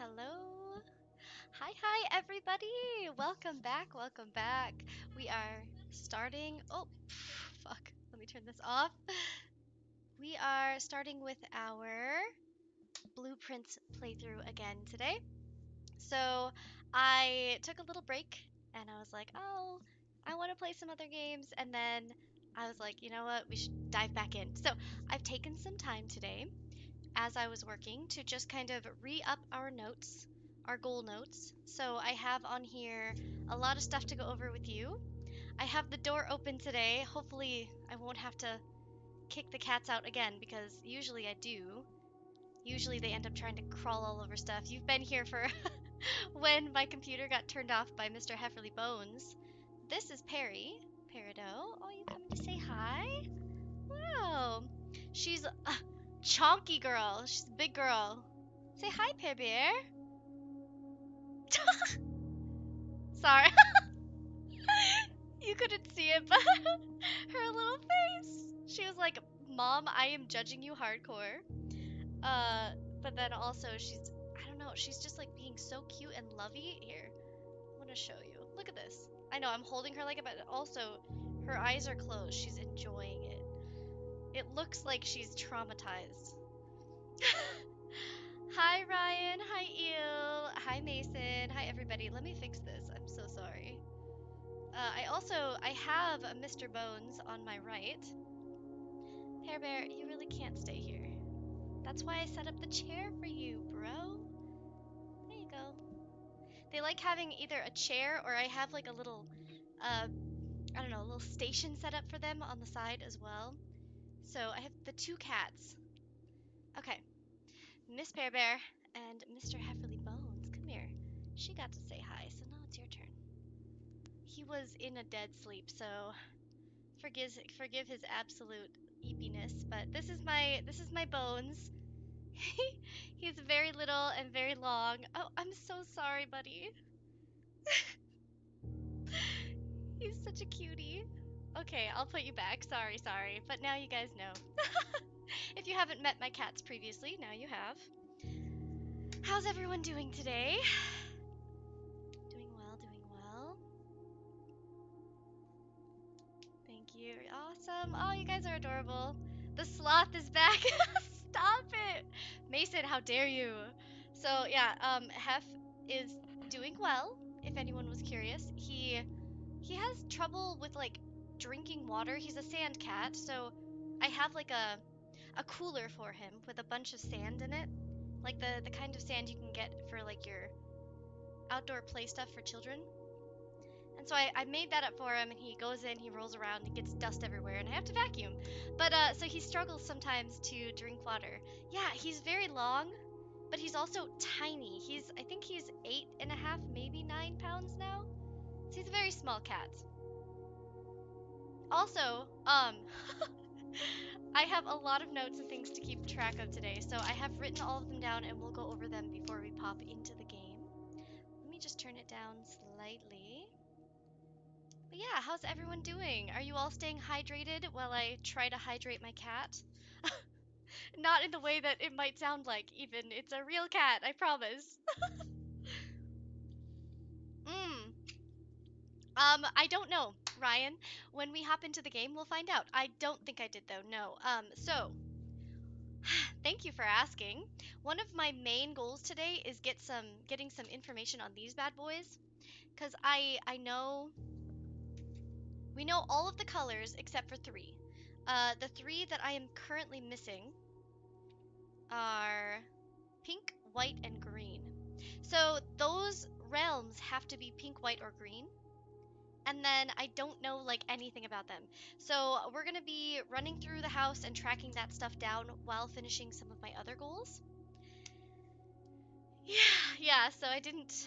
Hello. Hi, everybody. Welcome back. Welcome back. We are starting. Oh, fuck. Let me turn this off. We are starting with our blueprints playthrough again today. So I took a little break and I was like, oh, I want to play some other games. And then I was like, you know what? We should dive back in. So I've taken some time today as I was working to just kind of re-up our notes, our goal notes. So I have on here a lot of stuff to go over with you. I have the door open today. Hopefully I won't have to kick the cats out again because usually I do. Usually they end up trying to crawl all over stuff. You've been here for when my computer got turned off by Mr. Hefferly Bones. This is Perry. Peridot. Oh, you coming to say hi? Wow. She's a chonky girl. She's a big girl. Say hi, Pear Bear. Sorry. You couldn't see it, but her little face. She was like, Mom, I am judging you hardcore. Uh, but then also I don't know, she's just like being so cute and lovey. Here, I want to show you. Look at this. I know I'm holding her like it, but also her eyes are closed. She's enjoying it. It looks like she's traumatized. Hi, Ryan. Hi, Eel. Hi, Mason. Hi, everybody. Let me fix this. I'm so sorry. I have a Mr. Bones on my right. Pear Bear, you really can't stay here. That's why I set up the chair for you, bro. There you go. They like having either a chair or I have like a little, I don't know, a little station set up for them on the side as well. So I have the two cats. Okay, Miss Pear Bear and Mr. Hefferly Bones, come here. She got to say hi, so now it's your turn. He was in a dead sleep, so forgive his absolute eepiness, but this is my Bones. He's very little and very long. Oh, I'm so sorry, buddy. He's such a cutie. Okay, I'll put you back. Sorry. But now you guys know. If you haven't met my cats previously, now you have. How's everyone doing today? Doing well. Thank you. Awesome. Oh, you guys are adorable. The sloth is back. Stop it. Mason, how dare you? So, yeah, Hef is doing well, if anyone was curious. He has trouble with like drinking water. He's a sand cat, so I have like a cooler for him with a bunch of sand in it. Like the kind of sand you can get for like your outdoor play stuff for children. And so I made that up for him, and he goes in, he rolls around, and gets dust everywhere, and I have to vacuum. But so he struggles sometimes to drink water. Yeah, he's very long, but he's also tiny. I think he's 8.5, maybe 9 pounds now. So he's a very small cat. Also, I have a lot of notes and things to keep track of today, so I have written all of them down, and we'll go over them before we pop into the game. Let me just turn it down slightly. But yeah, how's everyone doing? Are you all staying hydrated while I try to hydrate my cat? Not in the way that it might sound like, even. It's a real cat, I promise. Mm. I don't know, Ryan. When we hop into the game, we'll find out. I don't think I did, though, no. So, thank you for asking. One of my main goals today is getting some information on these bad boys, because I know we know all of the colors except for three. The three that I am currently missing are pink, white, and green. So those realms have to be pink, white, or green. And then I don't know like anything about them. So we're gonna be running through the house and tracking that stuff down while finishing some of my other goals. Yeah, so I didn't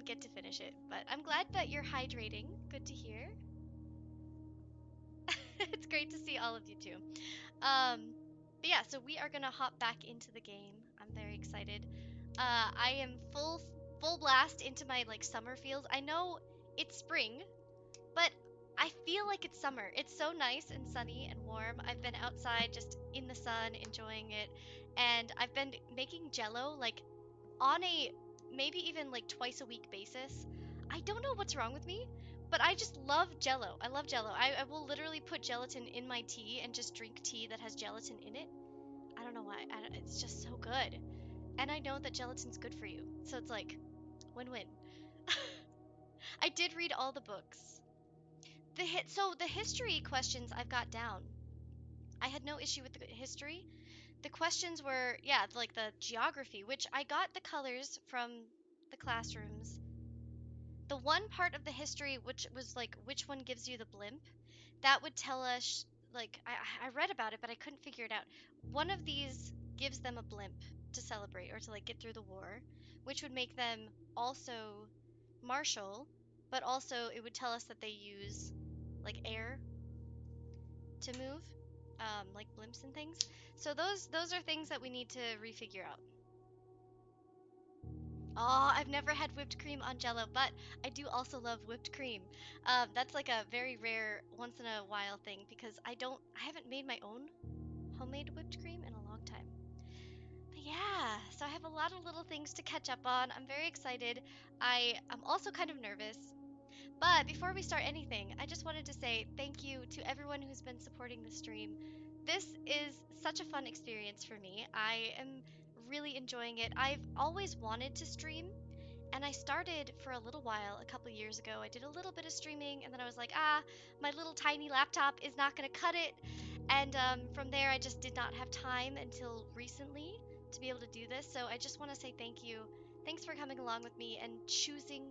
get to finish it, but I'm glad that you're hydrating. Good to hear. It's great to see all of you too. But yeah, so we are gonna hop back into the game. I'm very excited. I am full blast into my like summer feels. I know it's spring, but I feel like it's summer. It's so nice and sunny and warm. I've been outside just in the sun enjoying it, and I've been making jello like on a maybe even like twice a week basis. I don't know what's wrong with me, but I just love Jello. I love Jello. I will literally put gelatin in my tea and just drink tea that has gelatin in it. I don't know why. It's just so good. And I know that gelatin's good for you. So it's like win-win. I did read all the books. So the history questions I've got down. I had no issue with the history. The questions were, yeah, like the geography, which I got the colors from the classrooms. The one part of the history which was like which one gives you the blimp, that would tell us, like, I read about it but I couldn't figure it out. One of these gives them a blimp to celebrate or to like get through the war, which would make them also martial, but also it would tell us that they use like air to move, like blimps and things. So those are things that we need to refigure out. Oh, I've never had whipped cream on Jello, but I do also love whipped cream. That's like a very rare, once in a while thing because I haven't made my own homemade whipped cream in a long time. But yeah, so I have a lot of little things to catch up on. I'm very excited. I'm also kind of nervous. But before we start anything, I just wanted to say thank you to everyone who's been supporting the stream. This is such a fun experience for me. I am really enjoying it. I've always wanted to stream, and I started for a little while a couple years ago. I did a little bit of streaming, and then I was like, my little tiny laptop is not going to cut it. And from there, I just did not have time until recently to be able to do this. So I just want to say thank you. Thanks for coming along with me and choosing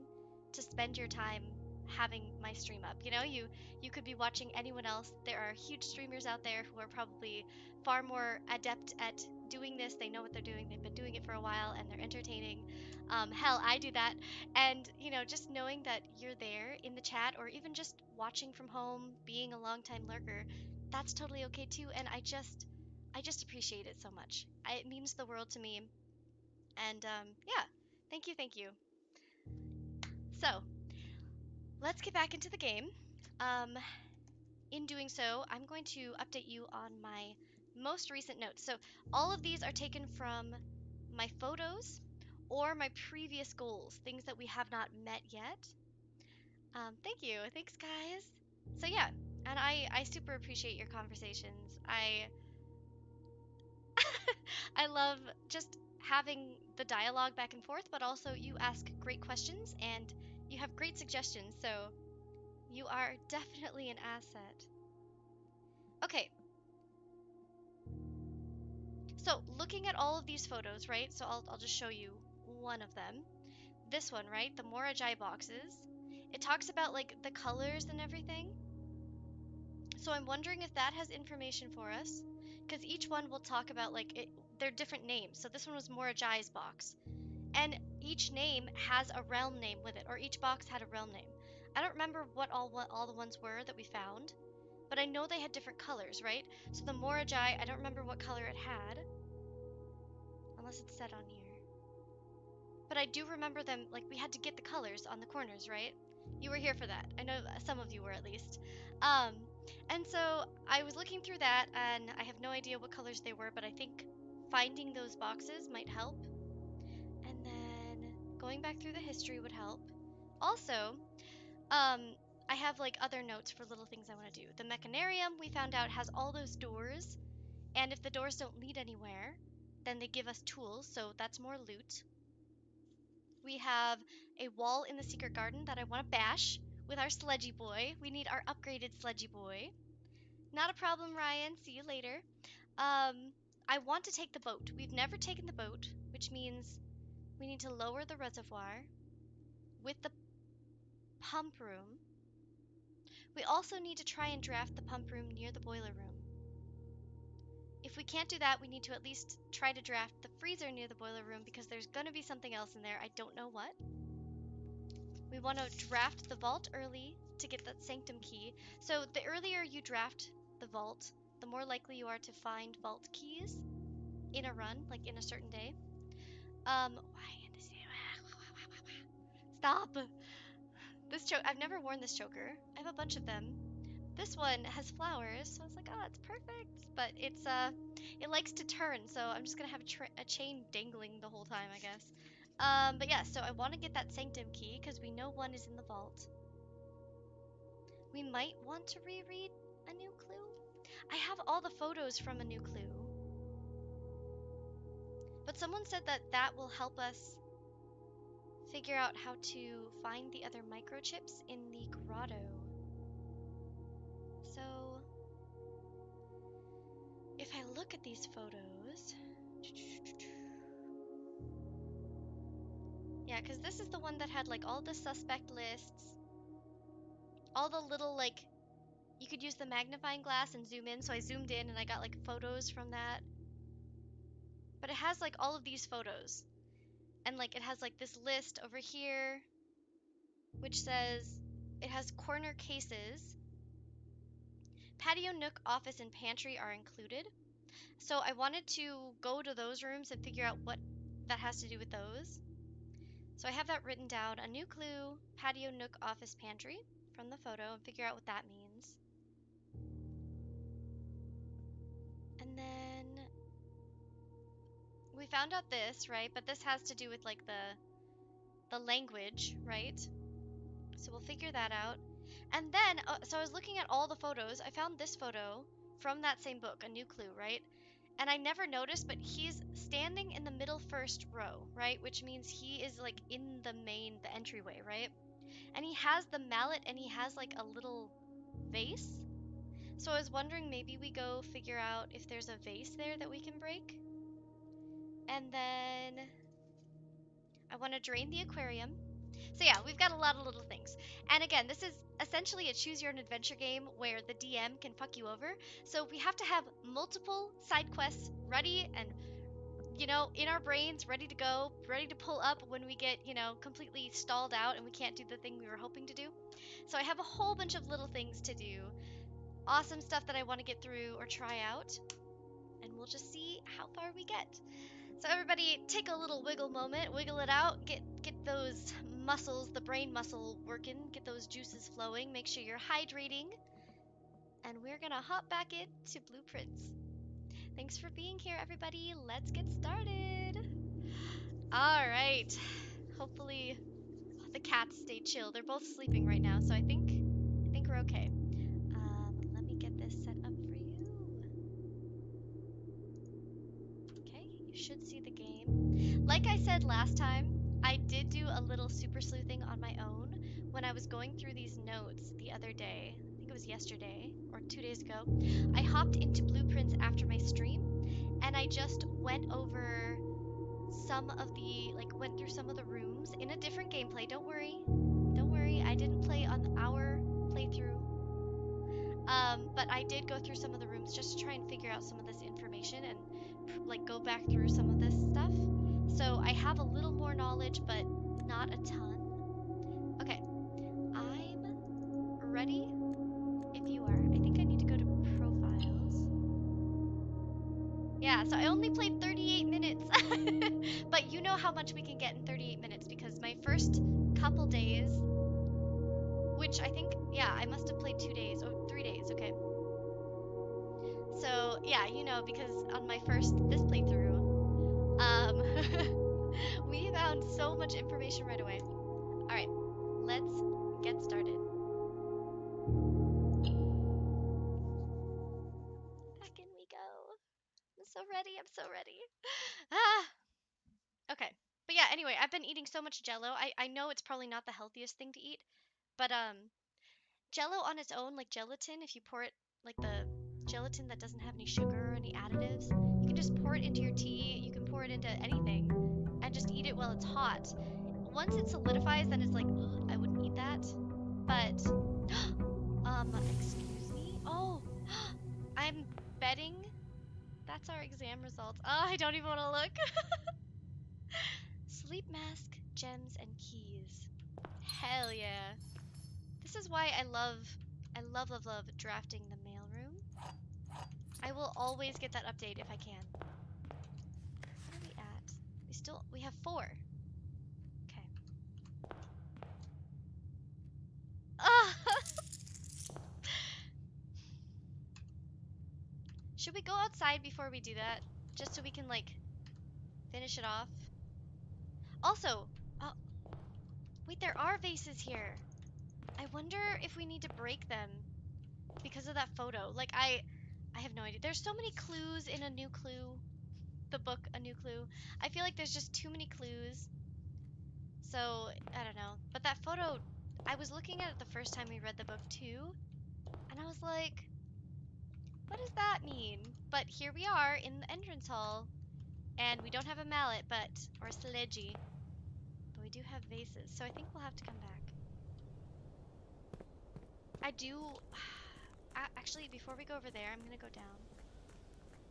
to spend your time having my stream up. You could be watching anyone else. There are huge streamers out there who are probably far more adept at doing this. They know what they're doing. They've been doing it for a while and they're entertaining. Hell, I do that. And, just knowing that you're there in the chat or even just watching from home, being a longtime lurker, that's totally okay too. And I just appreciate it so much. It means the world to me. And yeah, thank you, thank you. So let's get back into the game. Um, in doing so, I'm going to update you on my most recent notes. So all of these are taken from my photos or my previous goals, things that we have not met yet. Thank you. Thanks, guys. So yeah, and I super appreciate your conversations. I love just having the dialogue back and forth, but also you ask great questions and you have great suggestions. So you are definitely an asset. Okay, so looking at all of these photos, right? So I'll just show you one of them. This one, right? The Morajai boxes. It talks about like the colors and everything. So I'm wondering if that has information for us, because each one will talk about like they're different names. So this one was Morajai's box, and each name has a realm name with it, or each box had a realm name. I don't remember what all the ones were that we found, but I know they had different colors, right? So the Morajai, I don't remember what color it had, unless it's said on here. But I do remember them, like we had to get the colors on the corners, right? You were here for that. I know some of you were at least. Um, and so I was looking through that, and I have no idea what colors they were, but I think finding those boxes might help. And then going back through the history would help. Also, I have like other notes for little things I want to do. The mechanarium we found out has all those doors, and if the doors don't lead anywhere, then they give us tools, so that's more loot. We have a wall in the secret garden that I want to bash with our sledgy boy. We need our upgraded sledgy boy. Not a problem, Ryan. See you later. I want to take the boat. We've never taken the boat, which means we need to lower the reservoir with the pump room. We also need to try and draft the pump room near the boiler room. If we can't do that, we need to at least try to draft the freezer near the boiler room because there's going to be something else in there. I don't know what. We want to draft the vault early to get that Sanctum key. So the earlier you draft the vault, the more likely you are to find vault keys in a run, like in a certain day. Why? Stop! This choke, I've never worn this choker. I have a bunch of them. This one has flowers, so I was like, oh, it's perfect. But it likes to turn, so I'm just gonna have a chain dangling the whole time, I guess. But yeah, so I want to get that Sanctum key because we know one is in the vault. We might want to reread a new clue. I have all the photos from a new clue. But someone said that that will help us figure out how to find the other microchips in the grotto. So, if I look at these photos... Yeah, because this is the one that had like all the suspect lists, all the little like, you could use the magnifying glass and zoom in, so I zoomed in and I got like photos from that. But it has like all of these photos. And like it has like this list over here, which says it has corner cases. Patio, nook, office, and pantry are included. So I wanted to go to those rooms and figure out what that has to do with those. So I have that written down, a new clue, patio, nook, office, pantry, from the photo, and figure out what that means. And then we found out this, right? But this has to do with like the language, right? So we'll figure that out. And then, so I was looking at all the photos. I found this photo from that same book, A New Clue, right? And I never noticed, but he's standing in the middle first row, right? Which means he is like in the entryway, right? And he has the mallet and he has like a little vase. So I was wondering maybe we go figure out if there's a vase there that we can break. And then I want to drain the aquarium. So yeah, we've got a lot of little things. And again, this is essentially a choose your own adventure game where the DM can fuck you over. So we have to have multiple side quests ready and, you know, in our brains, ready to go, ready to pull up when we get, you know, completely stalled out and we can't do the thing we were hoping to do. So I have a whole bunch of little things to do. Awesome stuff that I want to get through or try out. And we'll just see how far we get. So everybody take a little wiggle moment, wiggle it out, get those muscles, the brain muscle working, get those juices flowing, make sure you're hydrating. And we're gonna hop back into Blueprints. Thanks for being here, everybody. Let's get started. All right. Hopefully the cats stay chill. They're both sleeping right now, so I think we're okay. Let me get this set up for you. Okay, you should see the game. Like I said last time, I did do a little super sleuthing on my own when I was going through these notes the other day. I think it was yesterday or 2 days ago. I hopped into Blueprints after my stream and I just went over some of the, like, went through some of the rooms in a different gameplay. Don't worry. Don't worry. I didn't play on our playthrough. But I did go through some of the rooms just to try and figure out some of this information and like go back through some of this stuff. So I have a little more knowledge, but not a ton. Okay, I'm ready if you are. I think I need to go to profiles. Yeah, so I only played 38 minutes. But you know how much we can get in 38 minutes because my first couple days, which I think, yeah, I must have played 2 days or 3 days, okay. So, yeah, you know, because on my this playthrough, we found so much information right away. Alright, let's get started. Back in we go. I'm so ready, I'm so ready. Ah! Okay, but yeah, anyway, I've been eating so much Jello. I know it's probably not the healthiest thing to eat, but Jello on its own, like gelatin, if you pour it, like the gelatin that doesn't have any sugar or any additives, you can just pour it into your tea, you can pour it into anything, and just eat it while it's hot. Once it solidifies, then it's like, ugh, I wouldn't eat that. But, excuse me? Oh, I'm betting that's our exam results. Oh, I don't even want to look. Sleep mask, gems, and keys. Hell yeah. This is why I love drafting the mailroom. I will always get that update if I can. What are we at? We have 4. Okay. Ah! Should we go outside before we do that? Just so we can, like, finish it off? Also, uh, wait, there are vases here. I wonder if we need to break them because of that photo. Like, I have no idea. There's so many clues in A New Clue, the book A New Clue. I feel like there's just too many clues. So, I don't know. But that photo, I was looking at it the first time we read the book too, and I was like, what does that mean? But here we are in the entrance hall, and we don't have a mallet, or a sledgy, but we do have vases, so I think we'll have to come back. I do, actually, before we go over there, I'm gonna go down.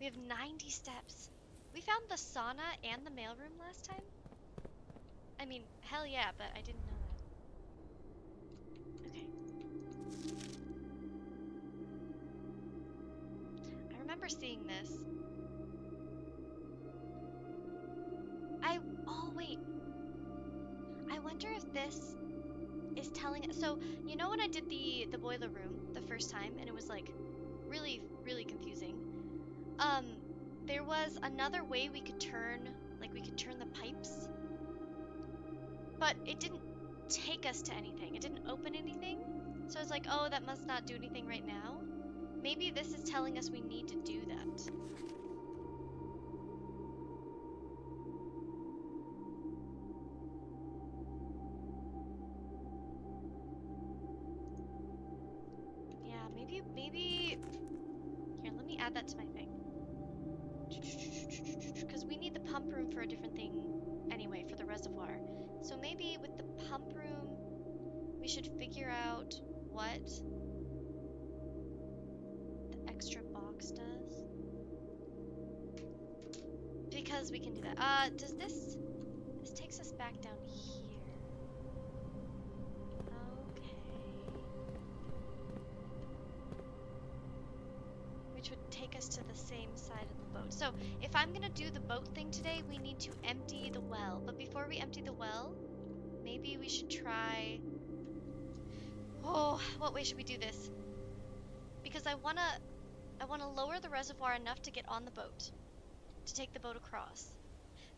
We have 90 steps. We found the sauna and the mailroom last time. I mean, hell yeah, but I didn't know that. Okay. I remember seeing this. Oh wait. I wonder if this is telling us. So, you know when I did the boiler room the first time and it was like really, really confusing? There was another way we could turn, like we could turn the pipes, but it didn't take us to anything. It didn't open anything. So I was like, oh, that must not do anything right now. Maybe this is telling us we need to do that. Yeah, maybe. Here, let me add that to my thing. Because we need the pump room for a different thing anyway, for the reservoir. So maybe with the pump room, we should figure out what the extra box does. Because we can do that. Does this... This takes us back down here. Okay. Which would take us to the same side of the boat. So, if I'm gonna do the boat thing today, we need to empty the well. But before we empty the well, maybe we should try... Oh, what way should we do this? Because I wanna lower the reservoir enough to get on the boat, to take the boat across.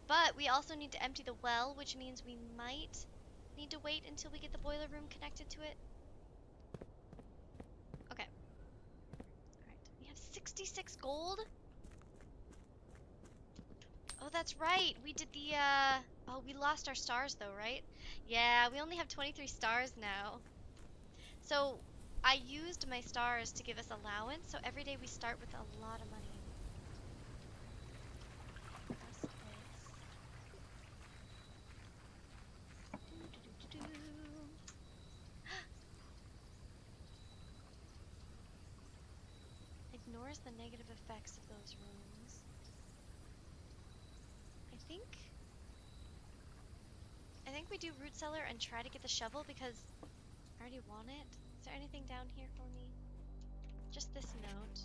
But we also need to empty the well, which means we might need to wait until we get the boiler room connected to it. Okay. Alright, we have 66 gold? Oh, that's right, we did the, oh, we lost our stars though, right? Yeah, we only have 23 stars now. So, I used my stars to give us allowance, so every day we start with a lot of money. Ignores the negative effects of those rooms. I think we do root cellar and try to get the shovel because I already want it. Is there anything down here for me? Just this note.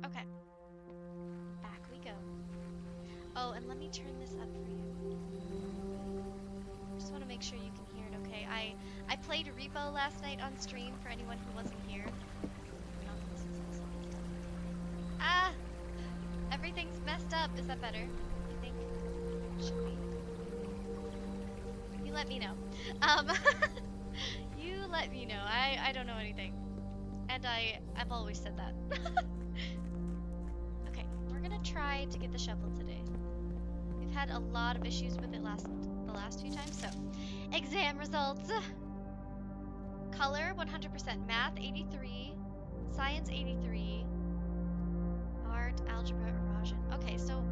Okay. Back we go. Oh, and let me turn this up for you. Just want to make sure you can hear it okay. I played Repo last night on stream for anyone who wasn't here. Ah! Everything's messed up. Is that better? You think? Should we? You let me know. You let me know. I don't know anything. And I've always said that. Okay, we're gonna try to get the shovel today. We've had a lot of issues with it the last few times, so. Exam results. Color 100%, math 83, science 83, art, algebra, erosion. Okay, so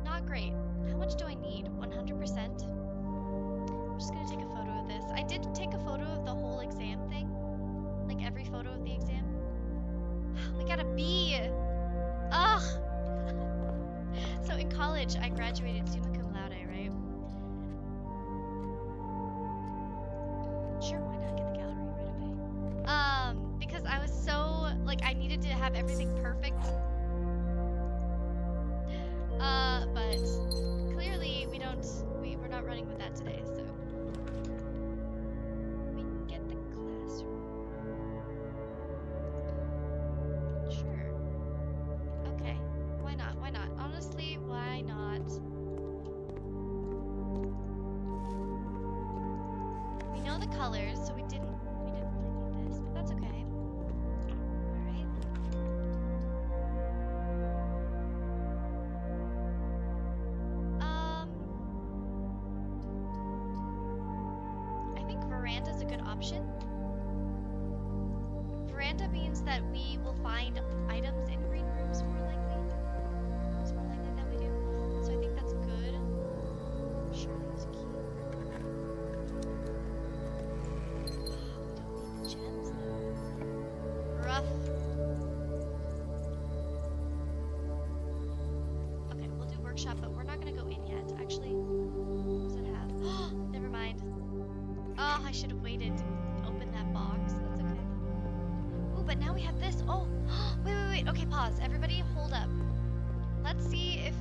not great. How much do I need? 100%? I'm just gonna take a photo of this. I did take a photo of the whole exam thing, like every photo of the exam. We got a B. Ugh. So in college, I graduated summa cum laude, right? Sure, why not get the gallery right away? Because I was so, like, I needed to have everything perfect. But clearly we're not running with that today, so. We can get the classroom. know the colors, so we didn't really need this, but that's okay. Alright. I think veranda's a good option. Veranda means that we will find items in green rooms more likely. It's more likely that we do. So I think that's good. Sure, use a key. We don't need the gems though. Rough. Okay, we'll do workshop, but we're not gonna go in yet. Actually, what does it have? Never mind. Oh, I should have waited to open that box. That's okay. Ooh, but now we have this. Oh, wait. Okay, pause. Everybody hold up. Let's see if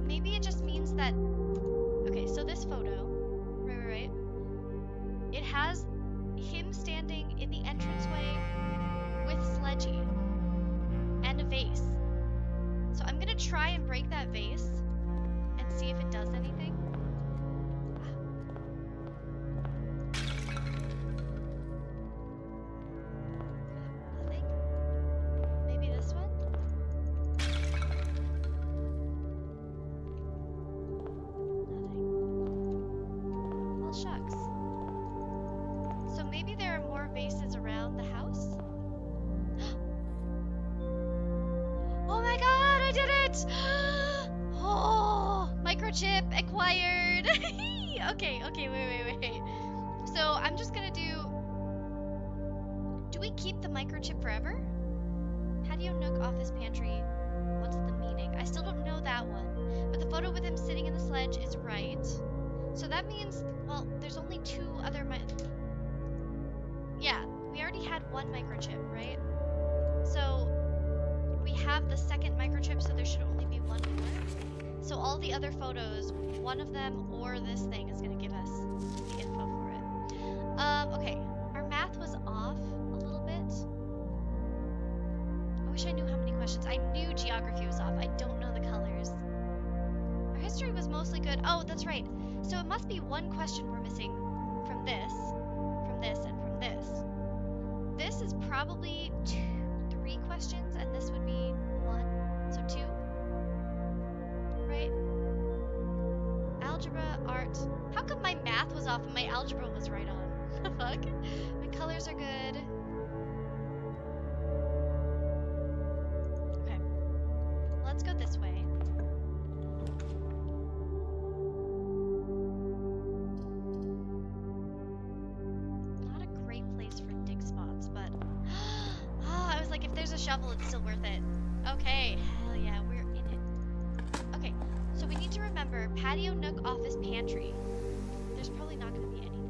maybe it just means that. Okay, so this photo, right. It has him standing in the entranceway with Sledgy and a vase. So I'm gonna try and break that vase and see if it does anything. Nothing? Maybe this one? Nothing. Well, shucks. So maybe there are more vases around the house? Oh my god, I did it! Oh, microchip acquired! Okay, wait. So I'm just gonna do we keep the microchip forever? Patio nook office pantry. What's the meaning? I still don't know that one. But the photo with him sitting in the sledge is right. So that means, well, there's only two other yeah, we already had one microchip, right? So we have the second microchip, so there should only be one more. So all the other photos, one of them or this thing is gonna give us the info for it. Okay, our math was off a little bit. I wish I knew how many questions. I knew geography was off. I don't know the colors. Our history was mostly good. Oh, that's right. So it must be one question we're missing from this, and from this. This is probably 3 questions, and this would be 1. So 2. Right? Algebra, art. How come my math was off and my algebra was right on? The fuck? My colors are good. Okay. Let's go this way. Not a great place for dig spots, but I was like, if there's a shovel, it's still worth it. Okay, hell yeah, we're in it. Okay, so we need to remember patio nook office pantry. There's probably not going to be anything.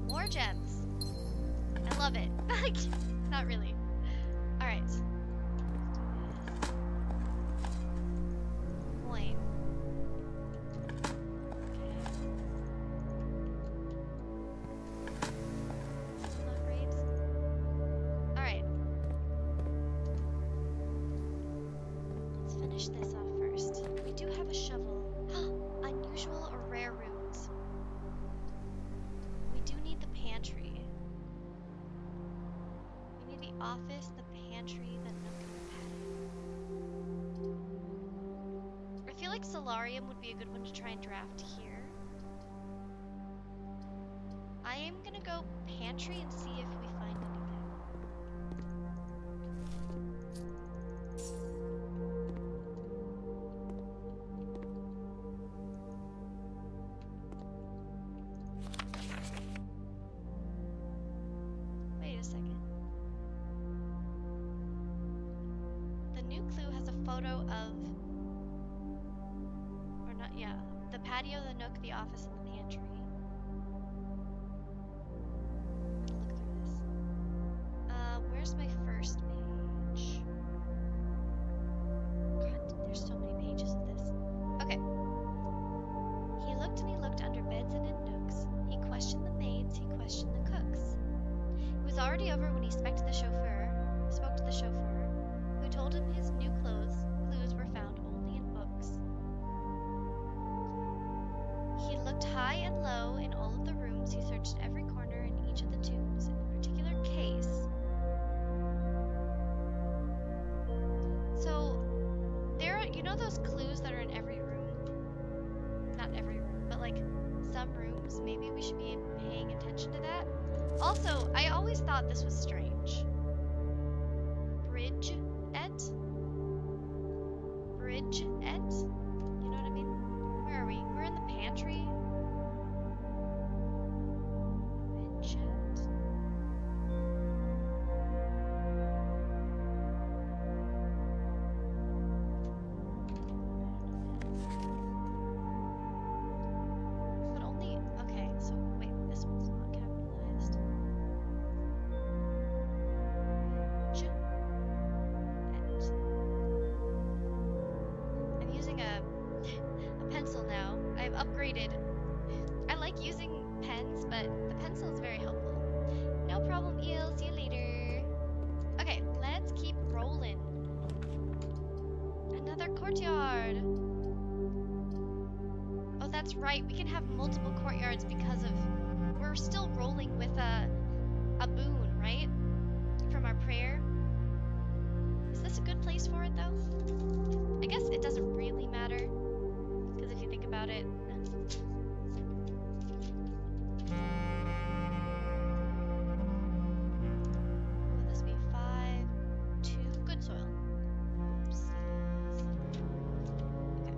More gems. I love it. Not really. All right. Coin. Still not great. All right. Let's finish this off first. We do have a shovel. Unusual or rare rooms. We do need the pantry. We need the office, the pantry, the nook, and the patio. I feel like solarium would be a good one to try and draft here. I am gonna go pantry and see if we find anything. Wait a second. The new clue has a photo of, or not, yeah, the patio, the nook, the office, and the pantry. I'm gonna look through this. Where's my first page? God, there's so many pages of this. Okay. He looked and he looked under beds and in nooks. He questioned the maids, he questioned the cooks. It was already over when he spoke to the chauffeur, who told him his new clues were found only in books. He looked looked high and low in all of the rooms. He searched every corner in each of the tombs. In a particular case. So, there are, you know those clues that are in every room? Not every room, but like some rooms. Maybe we should be paying attention to that. Also, I always thought this was strange. Bridge et? Bridge et? You know what I mean? Where are we? We're in the pantry. Bridge et? But only, okay, so wait, this one's not capitalized. Bridge et. I'm using a pencil now. I've upgraded. I like using pens, but the pencil is very helpful. No problem, Eel. See you later. Okay, let's keep rolling. Another courtyard. Oh, that's right. We can have multiple courtyards because of we're still rolling with a boon, right? From our prayer. Is this a good place for it though? I guess it doesn't really matter. Because if you think about it. Will this be 5, 2, good soil? Oops. Okay.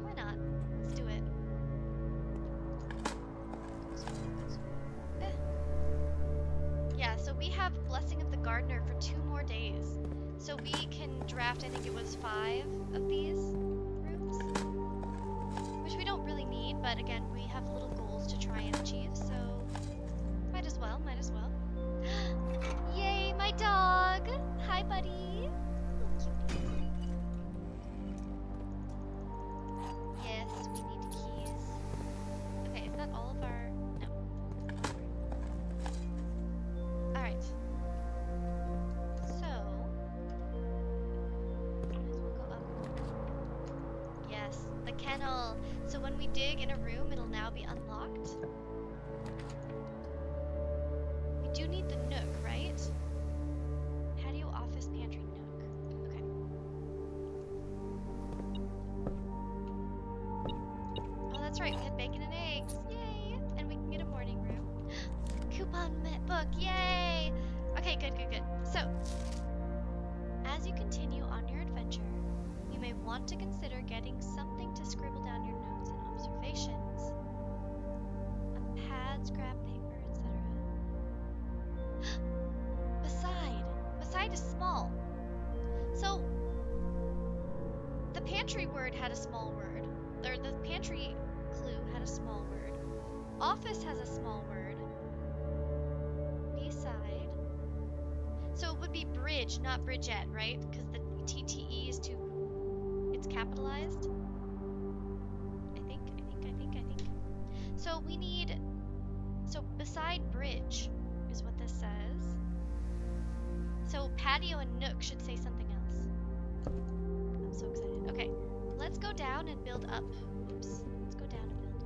Why not? Let's do it. Good soil, good soil. Yeah, so we have Blessing of the Gardener for 2 more days. So we can draft, I think it was 5 of these rooms. Which we don't really need, but again, we have little goals to try and achieve, so might as well, might as well. Yay, my dog! Hi, buddy! Cutie. Yes, we need keys. Okay, is that all of our... No. Alright. So... might as well go up. Yes, the kennel. So when we dig in a room, it'll now be unlocked. We do need the nook, right? Patio, office, pantry, nook. Okay. Oh, that's right. We had bacon and eggs. Yay! And we can get a morning room. Coupon book. Yay! Okay, good, good, good. So, as you continue on your adventure, you may want to consider getting something to scribble down your notes and observations. A pad, scrap paper, etc. Beside. Beside is small. So, the pantry word had a small word. Or the pantry clue had a small word. Office has a small word. Beside. So it would be bridge, not bridgette, right? Because the TTE is too... it's capitalized. I think. So we need... so beside bridge is what this says. So patio and nook should say something else. I'm so excited. Okay, let's go down and build up. Oops. Let's go down and build.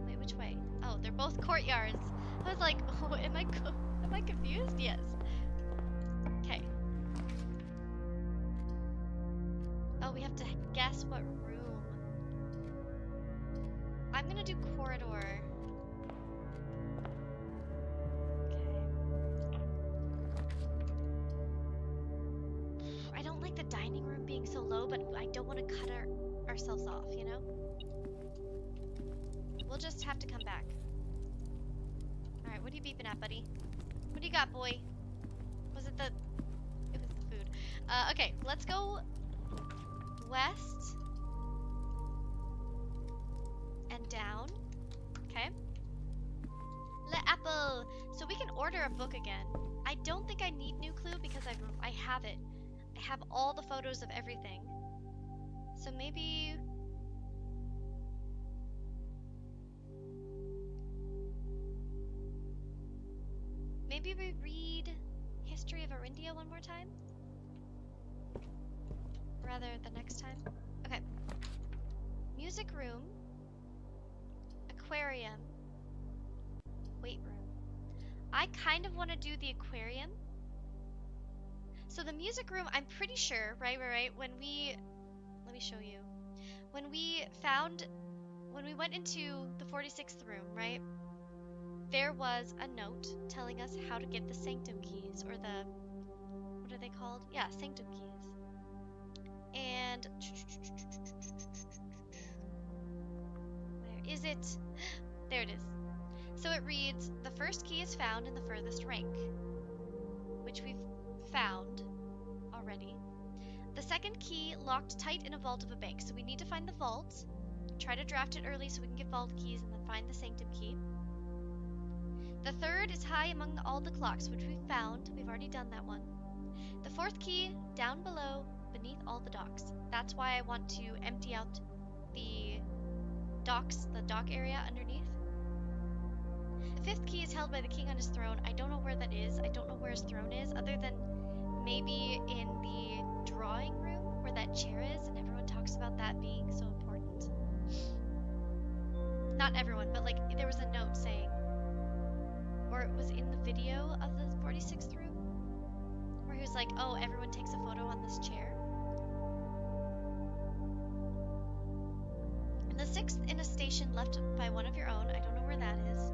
Wait, which way? Oh, they're both courtyards. I was like, oh, am I confused? Yes. Okay. Oh, we have to guess what room. I'm gonna do corridor. Okay. I don't like the dining room being so low, but I don't want to cut ourselves off, you know? We'll just have to come back. Alright, what are you beeping at, buddy? What do you got, boy? Was it the... it was the food. Okay, let's go west and down. Okay. Le apple. So we can order a book again. I don't think I need new clue because I have it. I have all the photos of everything. So maybe... maybe we read History of Arindia one more time? Rather, the next time? Okay. Music room. aquarium. Weight room. I kind of want to do the aquarium. So the music room, I'm pretty sure, right, when we, let me show you. When we went into the 46th room, right, there was a note telling us how to get the Sanctum keys, or the, what are they called? Yeah, Sanctum keys. And, where is it? There it is. So it reads, the first key is found in the furthest rank, which we've found already. The second key locked tight in a vault of a bank. So we need to find the vault, try to draft it early so we can get vault keys, and then find the Sanctum key. The third is high among all the clocks, which we've found. We've already done that one. The fourth key, down below, beneath all the docks. That's why I want to empty out the docks, the dock area underneath. The fifth key is held by the king on his throne. I don't know where that is. I don't know where his throne is, other than maybe in the drawing room where that chair is, and everyone talks about that being so important. Not everyone, but like there was a note saying, or it was in the video of the 46th room, where he was like, oh, everyone takes a photo on this chair. And the sixth in a station left by one of your own. I don't know where that is.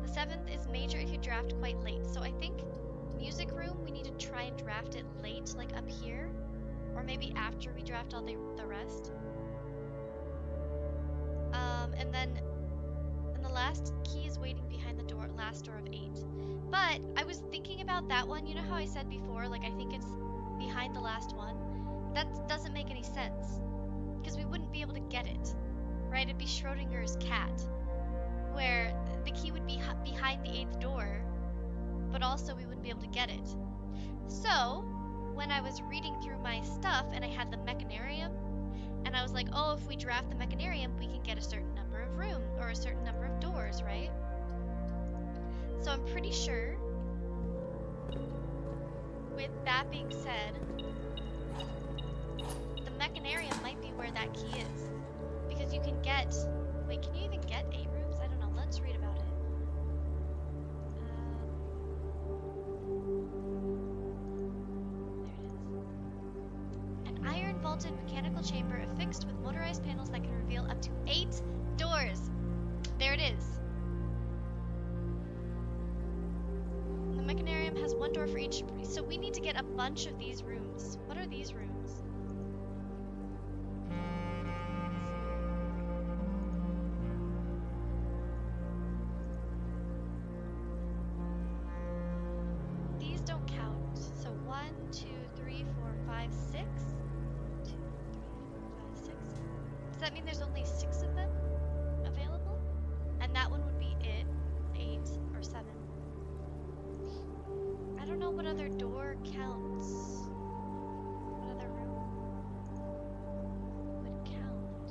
The seventh is major if you draft quite late. So I think music room, we need to try and draft it late, like up here, or maybe after we draft all the rest. And the last key is waiting behind the door, last door of 8. But I was thinking about that one. You know how I said before, like I think it's behind the last one? That doesn't make any sense, because we wouldn't be able to get it, right? It'd be Schrodinger's cat, where the key would be behind the 8th door, but also we wouldn't be able to get it. So when I was reading through my stuff and I had the mechanarium, and I was like, oh, if we draft the mechanarium, we can get a certain number of rooms, or a certain number of doors, right? So I'm pretty sure, with that being said, the mechanarium might be where that key is. Because you can get, wait, can you even get 8 rooms? I don't know, let's read about it. There it is. An iron vaulted mechanical chamber affixed with motorized panels that can reveal up to 8 doors. There it is. The mechanarium has 1 door for each, so we need to get a bunch of these rooms. What are these rooms? These don't count. So 1, 2, 3, 4, 5, 6. 2, 3, 4, 5, 6. Does that mean there's only 6 of them available? And that one would be it. 8 or 7. I don't know what other door counts. What other room would count?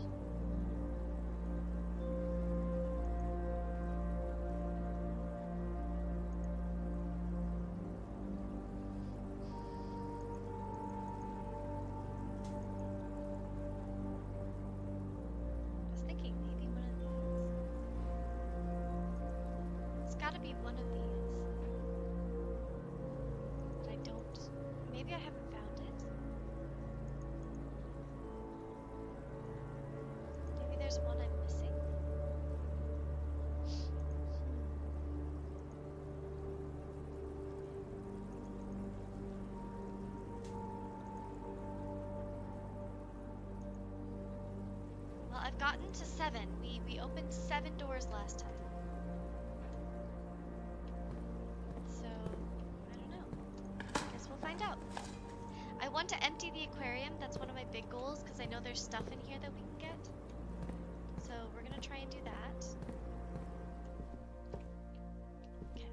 I was thinking maybe one of these. It's gotta be one of these. But I don't. Maybe I haven't found it. Maybe there's one I'm missing. Well, I've gotten to 7. We opened 7 doors last time. So, I don't know. Guess we'll find out. I want to empty the aquarium. That's one of my big goals, because I know there's stuff in here that we can get. So we're gonna try and do that. Okay.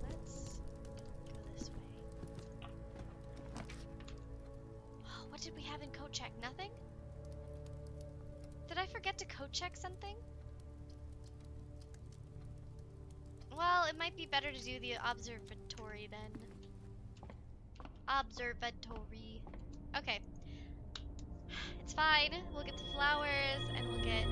Let's go this way. Oh, what did we have in code check? Nothing? Did I forget to code check something? Well, it might be better to do the observatory then. Observatory. Okay. It's fine. We'll get the flowers and we'll get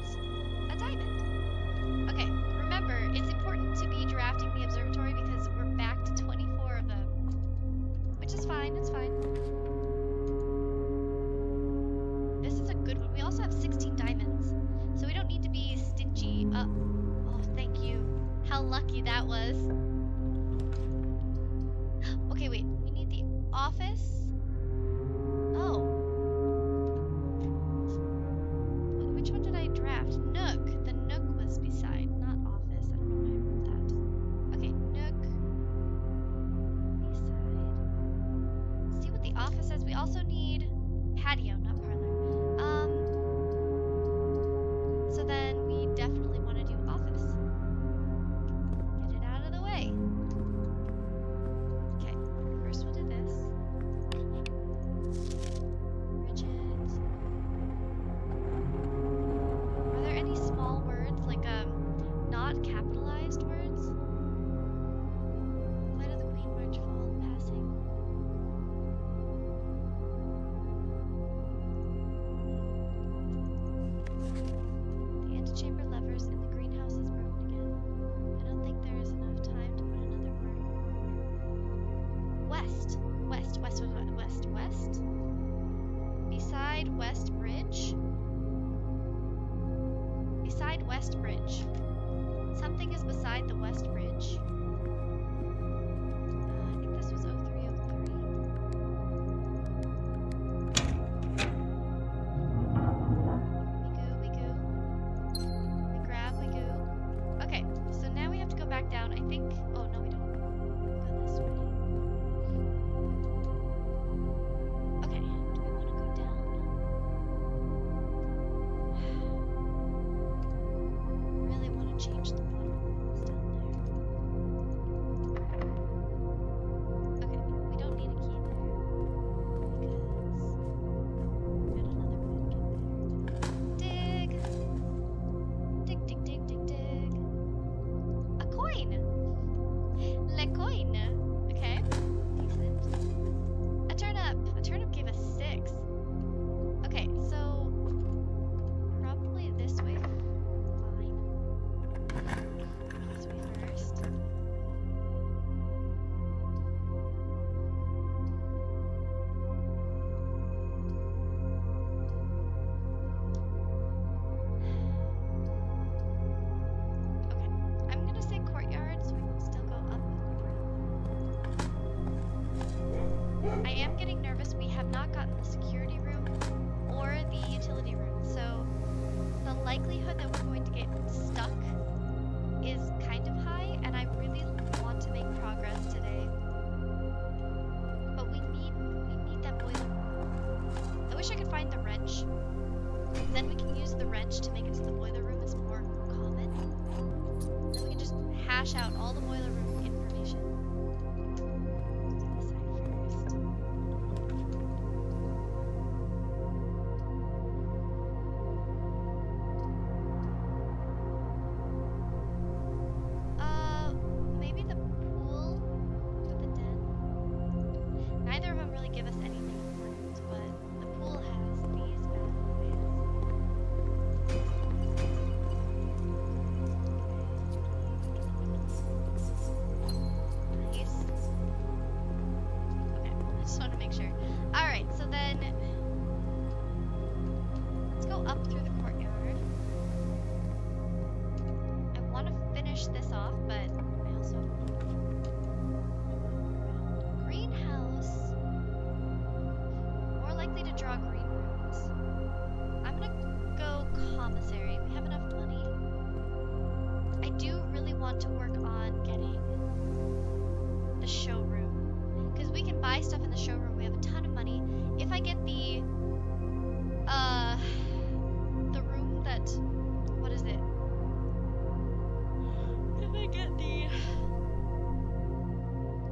that was. Okay, wait. We need the office. Oh. Which one did I draft? Nook. The Nook was beside, not office. I don't know why I wrote that. Okay, Nook. Beside. See what the office says. We also need patio, not parlor. So then we definitely want to do office. Get it out of the way. Okay, first we'll do this. Rigid. Are there any small words, like not capitalized words? Flight of the Queen, March Fall, passing. The antechamber levers in the greenhouse is broken again. I don't think there is enough time to put another word. West. West. Beside West Bridge. Beside West Bridge. Something is beside the West Bridge. I think this was 0303. We go. We grab, we go. Okay, so now we have to go back down. I think. Oh, no, we don't. Go this way. Okay, do we want to go down? Really want to change the bottom ones down there. Okay, we don't need a key there because we got another way to get there. Dig! Dig. A coin! Le coin! Okay, decent. A turnip! A turnip gave us 6. Okay, so probably this way. Fine. This way first. Okay, I'm gonna say courtyard so we can still go up. I am getting nervous. We have not gotten the security room or the utility room, so the likelihood that we're going to get stuck is kind of high, and I really want to make progress today. But we need that boiler room. I wish I could find the wrench. Then we can use the wrench to make it so the boiler room is more common. Then we can just hash out all the boiler room information. This side first. Maybe the pool with the den. Neither of them really give us anything important, but the pool has these bad boys. Nice. Okay, I just want to make sure. Alright, so then let's go up through the courtyard. I want to finish this off, but I also greenhouse. More likely to draw green rooms. I'm gonna go commissary. We have enough money. I do really want to work on getting the showroom, because we can buy stuff in the showroom. We have a ton of money. If I get the room that, what is it?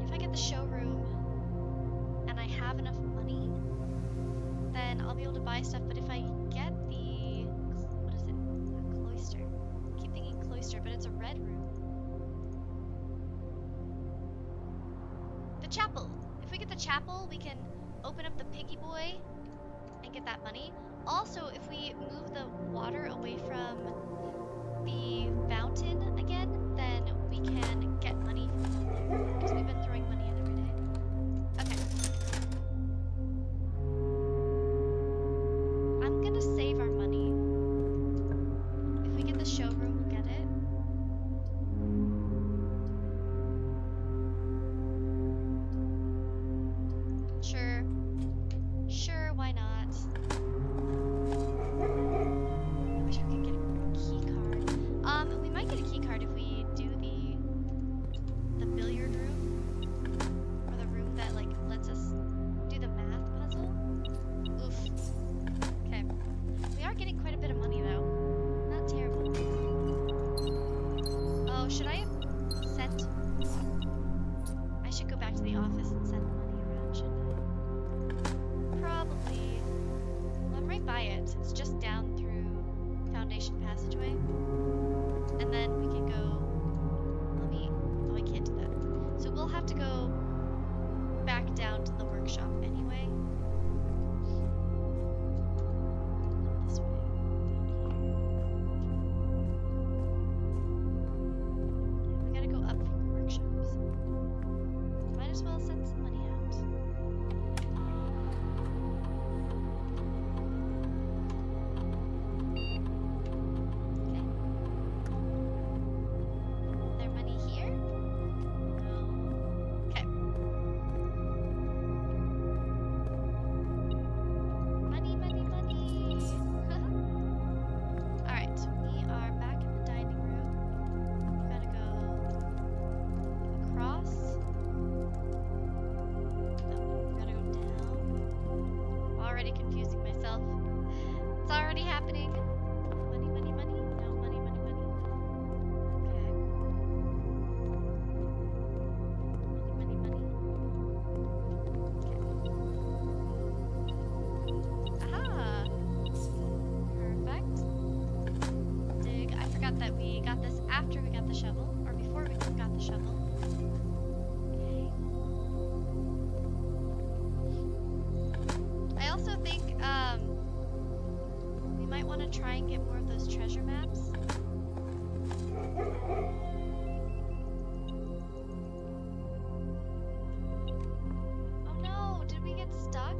If I get the showroom and I have enough money, then I'll be able to buy stuff. But if I get the, what is it? A cloister. I keep thinking cloister, but it's a red room. The chapel. If we get the chapel, we can open up the piggy boy and get that money. Also, if we move the water away from the fountain again, then we can get money from there, because we've been throwing money in every day. Okay. I'm gonna save our money. If we get the showroom, we'll get it. we got this after we got the shovel, or before we got the shovel. Okay. I also think we might want to try and get more of those treasure maps. Oh no, did we get stuck?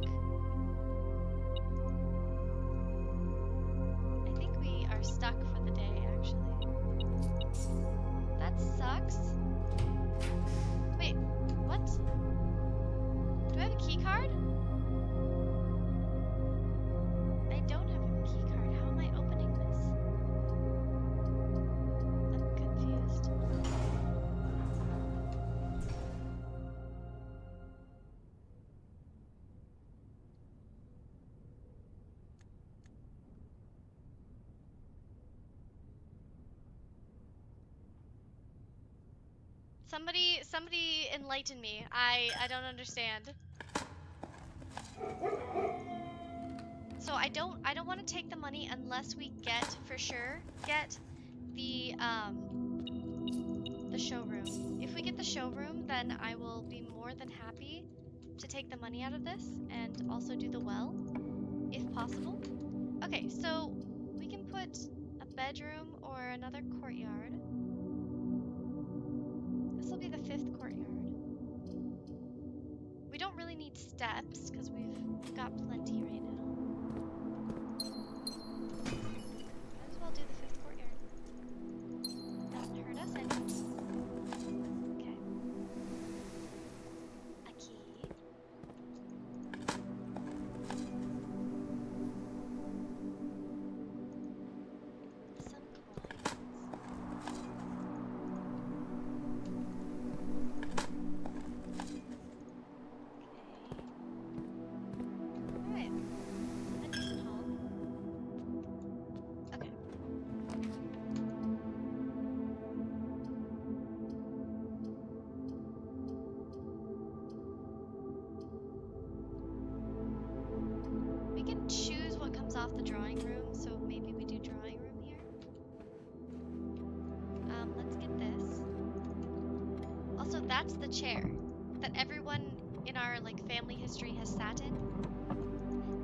I think we are stuck for the day, actually. That sucks. Wait, what? Do I have a key card? I don't have a key card. How am I opening this? I'm confused. Somebody enlighten me. I don't understand. So I don't want to take the money unless we get for sure get the showroom. If we get the showroom, then I will be more than happy to take the money out of this and also do the well, if possible. Okay, so we can put a bedroom or another courtyard. This will be the 5th courtyard. We don't really need steps because we've got plenty right now. Might as well do the 5th courtyard. Doesn't hurt us any. Okay. A key. Some coins. Alright. A decent haul. Okay. We can choose what comes off the drawing room, so maybe we do drawing room here. Let's get this. Also, that's the chair that everyone in our like family history has sat in.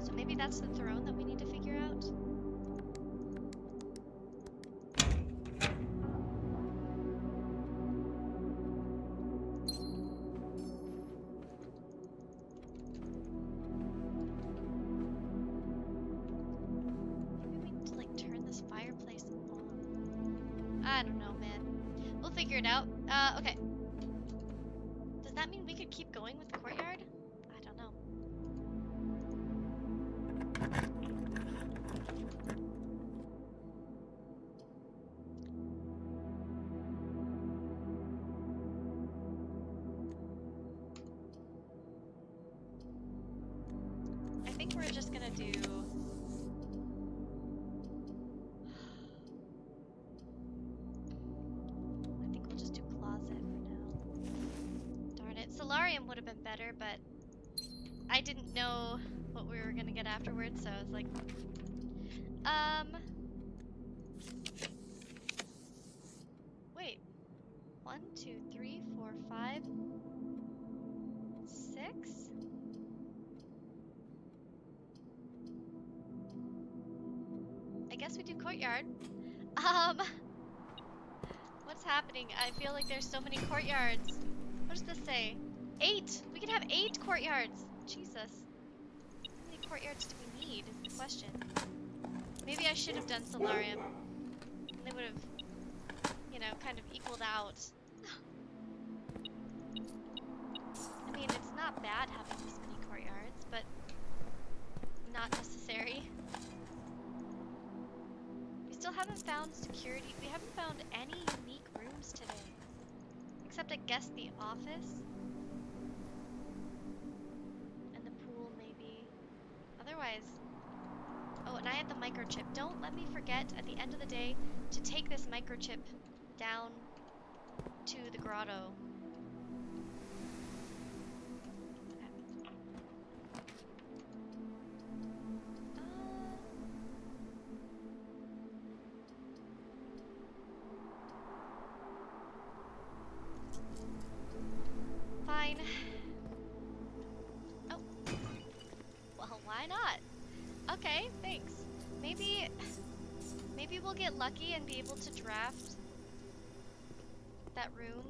So maybe that's the throne that we need to figure out. Maybe we need to like turn this fireplace on. I don't know, man. We'll figure it out. Okay. Does that mean we could keep going with the courtyard? I don't know. I think we're just gonna do... I think we'll just do closet for now. Darn it. Solarium would have been better, but I didn't know what we were gonna get afterwards, so I was like... Wait. 1, 2, 3, 4, 5... 6? I guess we do courtyard. What's happening? I feel like there's so many courtyards. What does this say? 8! We can have 8 courtyards! Jesus. How many courtyards do we need is the question. Maybe I should have done solarium. And they would have, you know, kind of equaled out. I mean, it's not bad having this many courtyards, but not necessary. We still haven't found security. We haven't found any unique rooms today. Except, I guess, the office. And the pool, maybe. Otherwise... Oh, and I had the microchip. Don't let me forget, at the end of the day, to take this microchip down to the grotto. Okay, thanks. Maybe, maybe we'll get lucky and be able to draft that room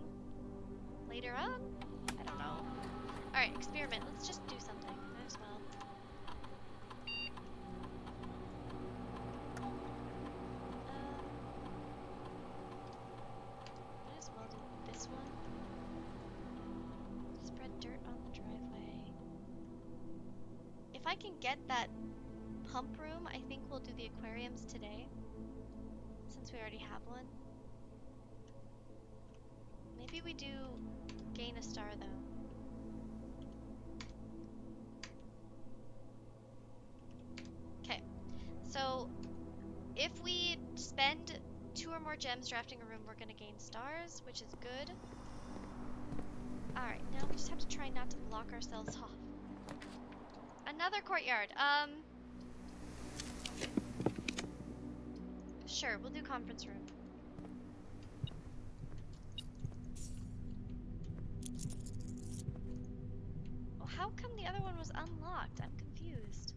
later on? I don't know. Alright, experiment. Let's just do something. Might as well. Might as well do this one. Spread dirt on the driveway. If I can get that pump room, I think we'll do the aquariums today. Since we already have one. Maybe we do gain a star though. Okay, so if we spend 2 or more gems drafting a room, we're gonna gain stars, which is good. Alright, now we just have to try not to block ourselves off. Another courtyard. Sure, we'll do conference room. Well, how come the other one was unlocked? I'm confused.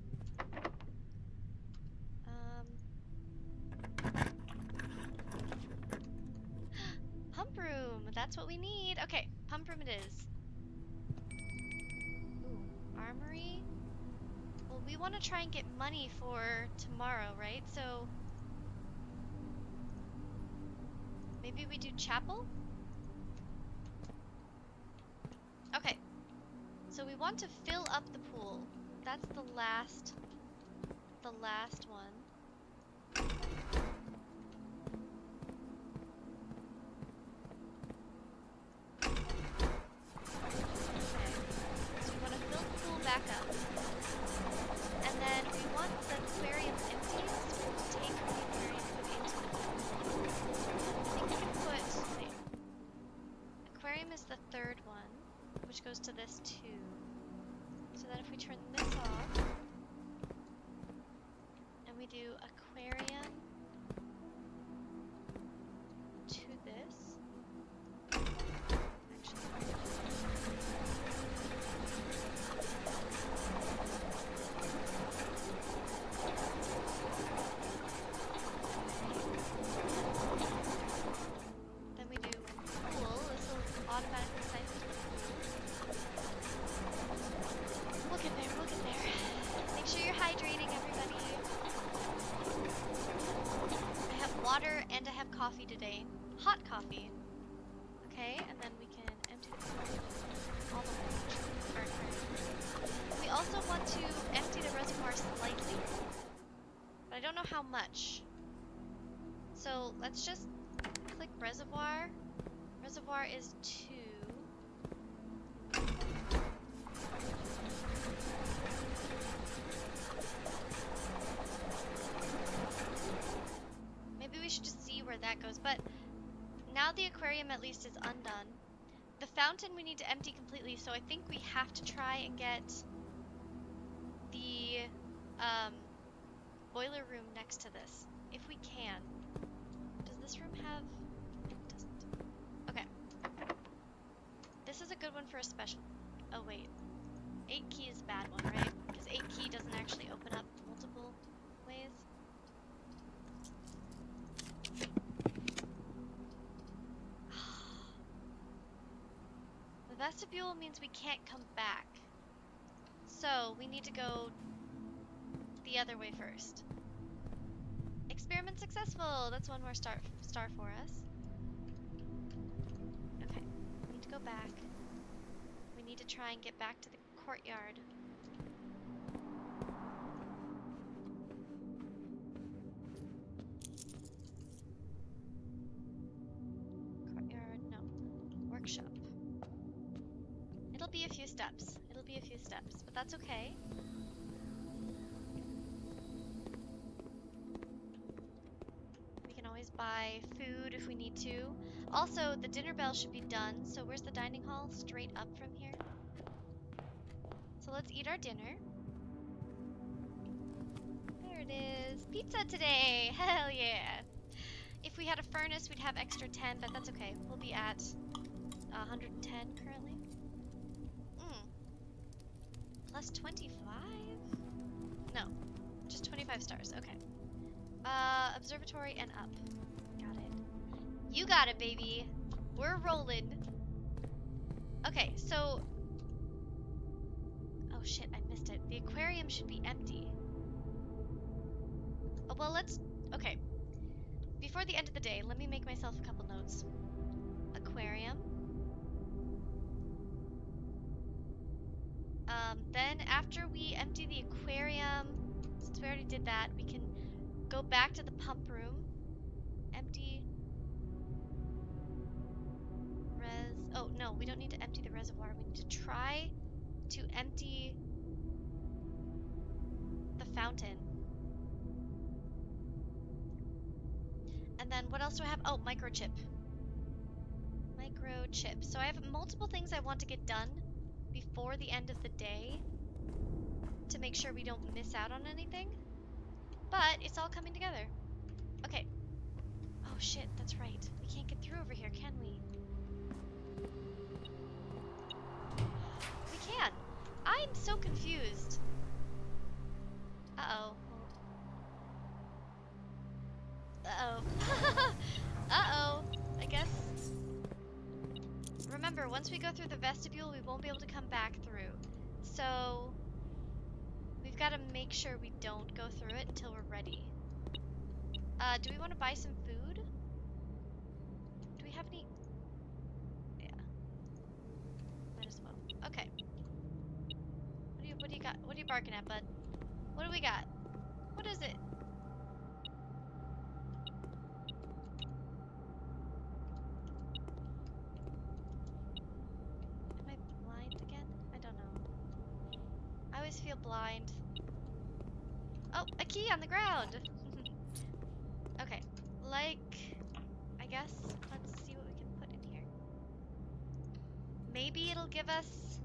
Pump room! That's what we need! Okay, pump room it is. Ooh, armory? Well, we want to try and get money for tomorrow, right? So... maybe we do chapel? Okay. So we want to fill up the pool. That's the last one. Back up. And then we want the aquarium empty, so we'll take the aquarium and put it into the pool. I think we can put... wait. Aquarium is the 3rd one, which goes to this too. So then if we turn this off, and we do aquarium to this, and I have coffee today. Hot coffee. Okay, and then we can empty the pool all the way. We also want to empty the reservoir slightly, but I don't know how much. So let's just click reservoir. Reservoir is 2. Where that goes, but now the aquarium at least is undone. The fountain we need to empty completely, so I think we have to try and get the boiler room next to this, if we can. Does this room have... it doesn't. Okay. This is a good one for a special... oh wait. 8 key is a bad one, right? Because 8 key doesn't actually open up multiple ways. Vestibule means we can't come back. So we need to go the other way first. Experiment successful! That's one more star for us. Okay, we need to go back. We need to try and get back to the courtyard. Courtyard, no. Workshop. It'll be a few steps. It'll be a few steps, but that's okay. We can always buy food if we need to. Also, the dinner bell should be done, so where's the dining hall? Straight up from here. So let's eat our dinner. There it is. Pizza today! Hell yeah! If we had a furnace, we'd have extra 10, but that's okay. We'll be at 110 currently. Plus 25? No, just 25 stars. Okay. Observatory and up. Got it. You got it, baby. We're rolling. Okay, so... Oh shit, I missed it. The aquarium should be empty. Oh, well, let's... Okay. Before the end of the day, let me make myself a couple notes. Aquarium. Then after we empty the aquarium, since we already did that, we can go back to the pump room. Empty... Oh, no, we don't need to empty the reservoir. We need to try to empty the fountain. And then what else do I have? Oh, microchip. Microchip. So I have multiple things I want to get done before the end of the day to make sure we don't miss out on anything. But it's all coming together. Okay. Oh shit, that's right. We can't get through over here, can we? We can. I'm so confused. Uh-oh. Uh-oh. Uh-oh. I guess. Remember, once we go through the vestibule, we won't be able to come back through. So, we've got to make sure we don't go through it until we're ready. Do we want to buy some food? Do we have any? Yeah. Might as well. Okay. What do you got? What are you barking at, bud? What do we got? What is it? Am I blind again? I don't know. I always feel blind. Oh, a key on the ground! Okay, like, I guess, let's see what we can put in here. Maybe it'll give us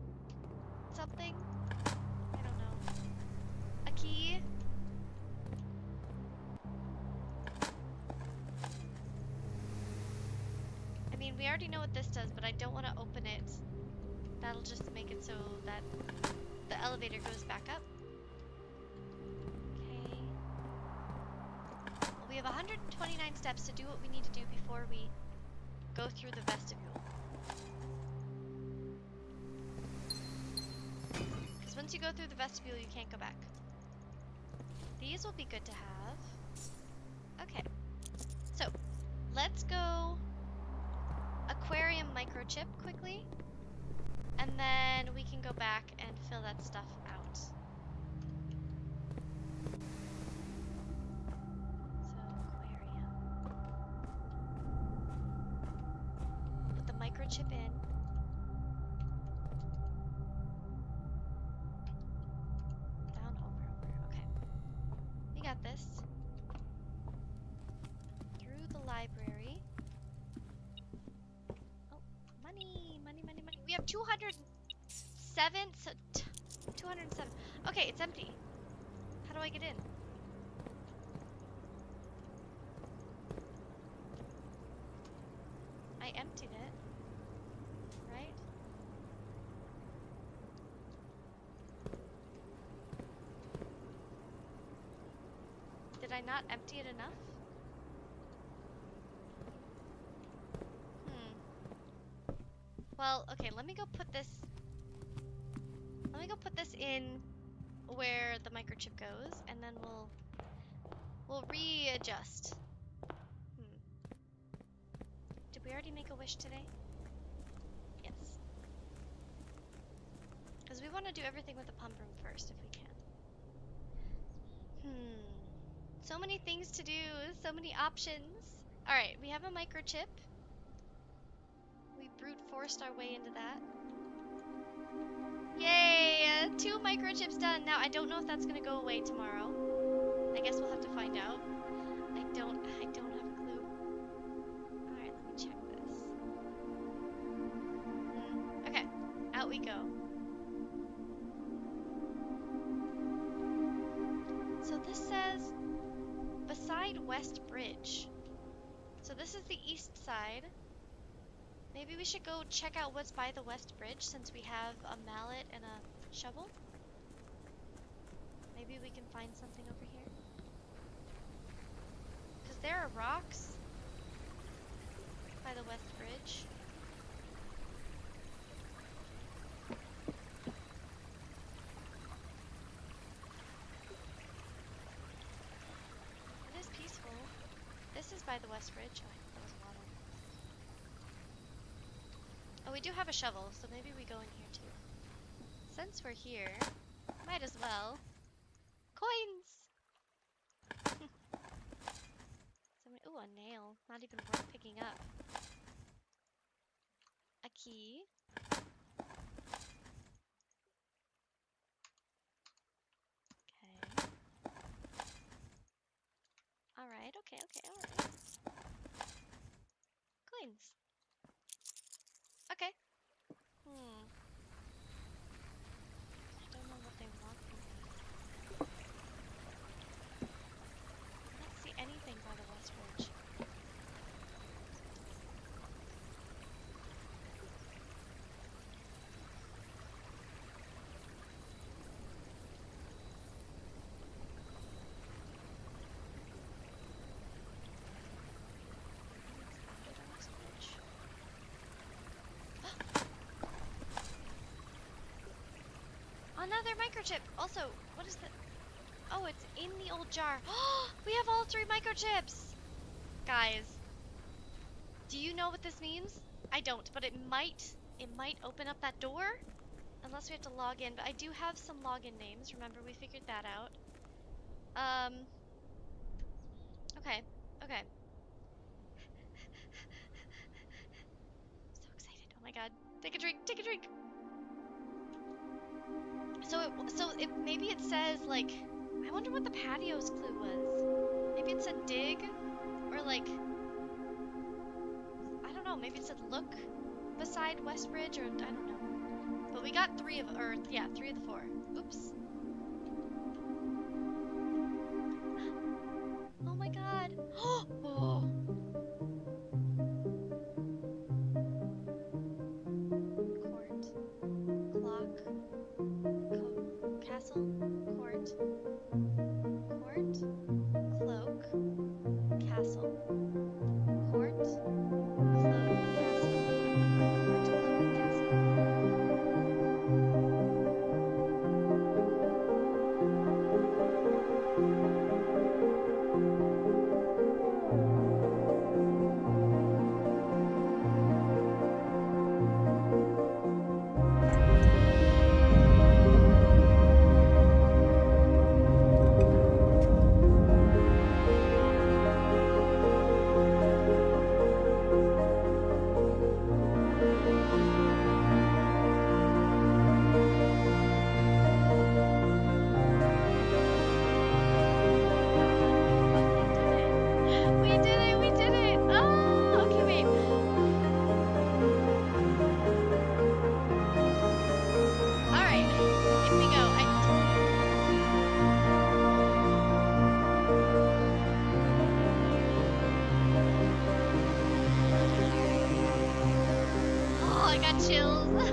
something? I don't know. A key? I mean, we already know what this does, but I don't want to open it. That'll just make it so that the elevator goes back up. Okay. Well, we have 129 steps to do what we need to do before we go through the vestibule. Because once you go through the vestibule, you can't go back. These will be good to have. Okay. So, let's go aquarium microchip quickly. And then we can go back and fill that stuff out. So, aquarium. Put the microchip in. Down, over. Okay. We got this. Through the library. We have 207, so 207. Okay, it's empty. How do I get in? I emptied it, right? Did I not empty it enough? Well, okay, let me go put this in where the microchip goes, and then we'll readjust. Did we already make a wish today? Yes. Because we want to do everything with the pump room first if we can. So many things to do, so many options. Alright, we have a microchip. We brute forced our way into that. Yay! 2 microchips done. Now, I don't know if that's gonna go away tomorrow. I guess we'll have to find out. I don't have a clue. Alright, let me check this. Okay, out we go. So this says, beside West Bridge. So this is the east side. Maybe we should go check out what's by the West Bridge since we have a mallet and a shovel. Maybe we can find something over here. rocks by the West Bridge. It is peaceful. This is by the West Bridge. Oh, I think that was water. Oh, we do have a shovel, so maybe we go in here too. Since we're here, might as well. Coins! Ooh, a nail. Not even worth picking up. A key. Okay. Alright, okay, alright. Coins. Okay. I don't know what they want from me. I don't see anything by the West Bridge. Under the West Bridge. Another microchip! Also, what is the... Oh, it's in the old jar. We have all 3 microchips! Guys, do you know what this means? I don't, but it might open up that door? Unless we have to log in, but I do have some login names. Remember, we figured that out. Okay, okay. So excited, oh my god. Take a drink, take a drink! Maybe it says, like, I wonder what the patio's clue was. Maybe it said dig, or like, I don't know, maybe it said look beside West Bridge, or I don't know. But we got 3 of, or yeah, 3 of the 4. Oops. Oh my god. Oh. Court. Clock. Castle. Court. Court. Cloak. Castle. Court. Cloak. Castle. Court. Cloak. Castle. Chills. So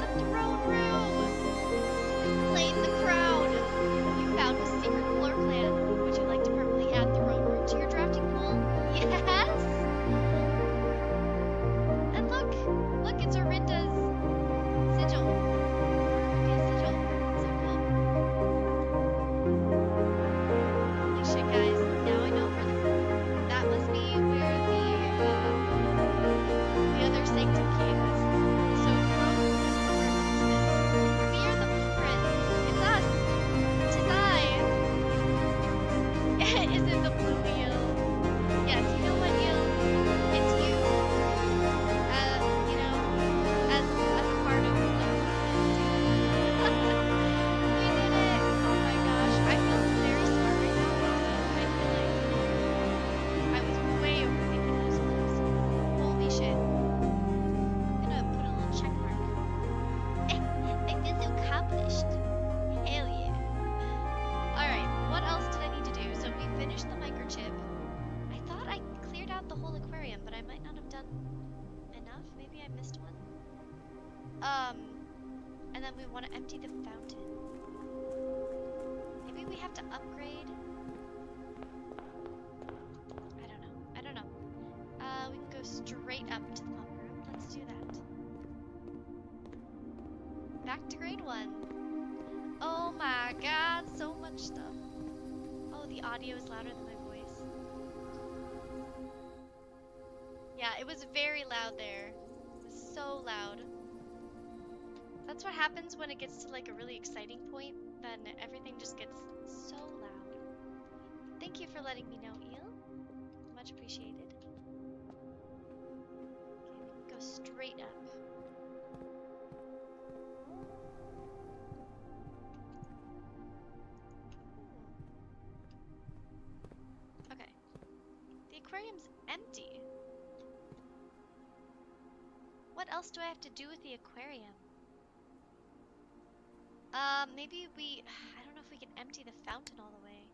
the throne room. Claim the crown. You found a secret floor plan. Would you like to permanently add throne room to your drafting pool? Yes. And look aquarium, but I might not have done enough. Maybe I missed one. And then we want to empty the fountain. Maybe we have to upgrade. I don't know. We can go straight up to the pump room. Let's do that. Back to grade 1. Oh my god, so much stuff. Oh, the audio is louder than my voice. Yeah, it was very loud there. It was so loud. That's what happens when it gets to like a really exciting point, then everything just gets so loud. Thank you for letting me know, Eel. Much appreciated. Okay, we can go straight up. Okay. The aquarium's empty. What else do I have to do with the aquarium? Maybe I don't know if we can empty the fountain all the way.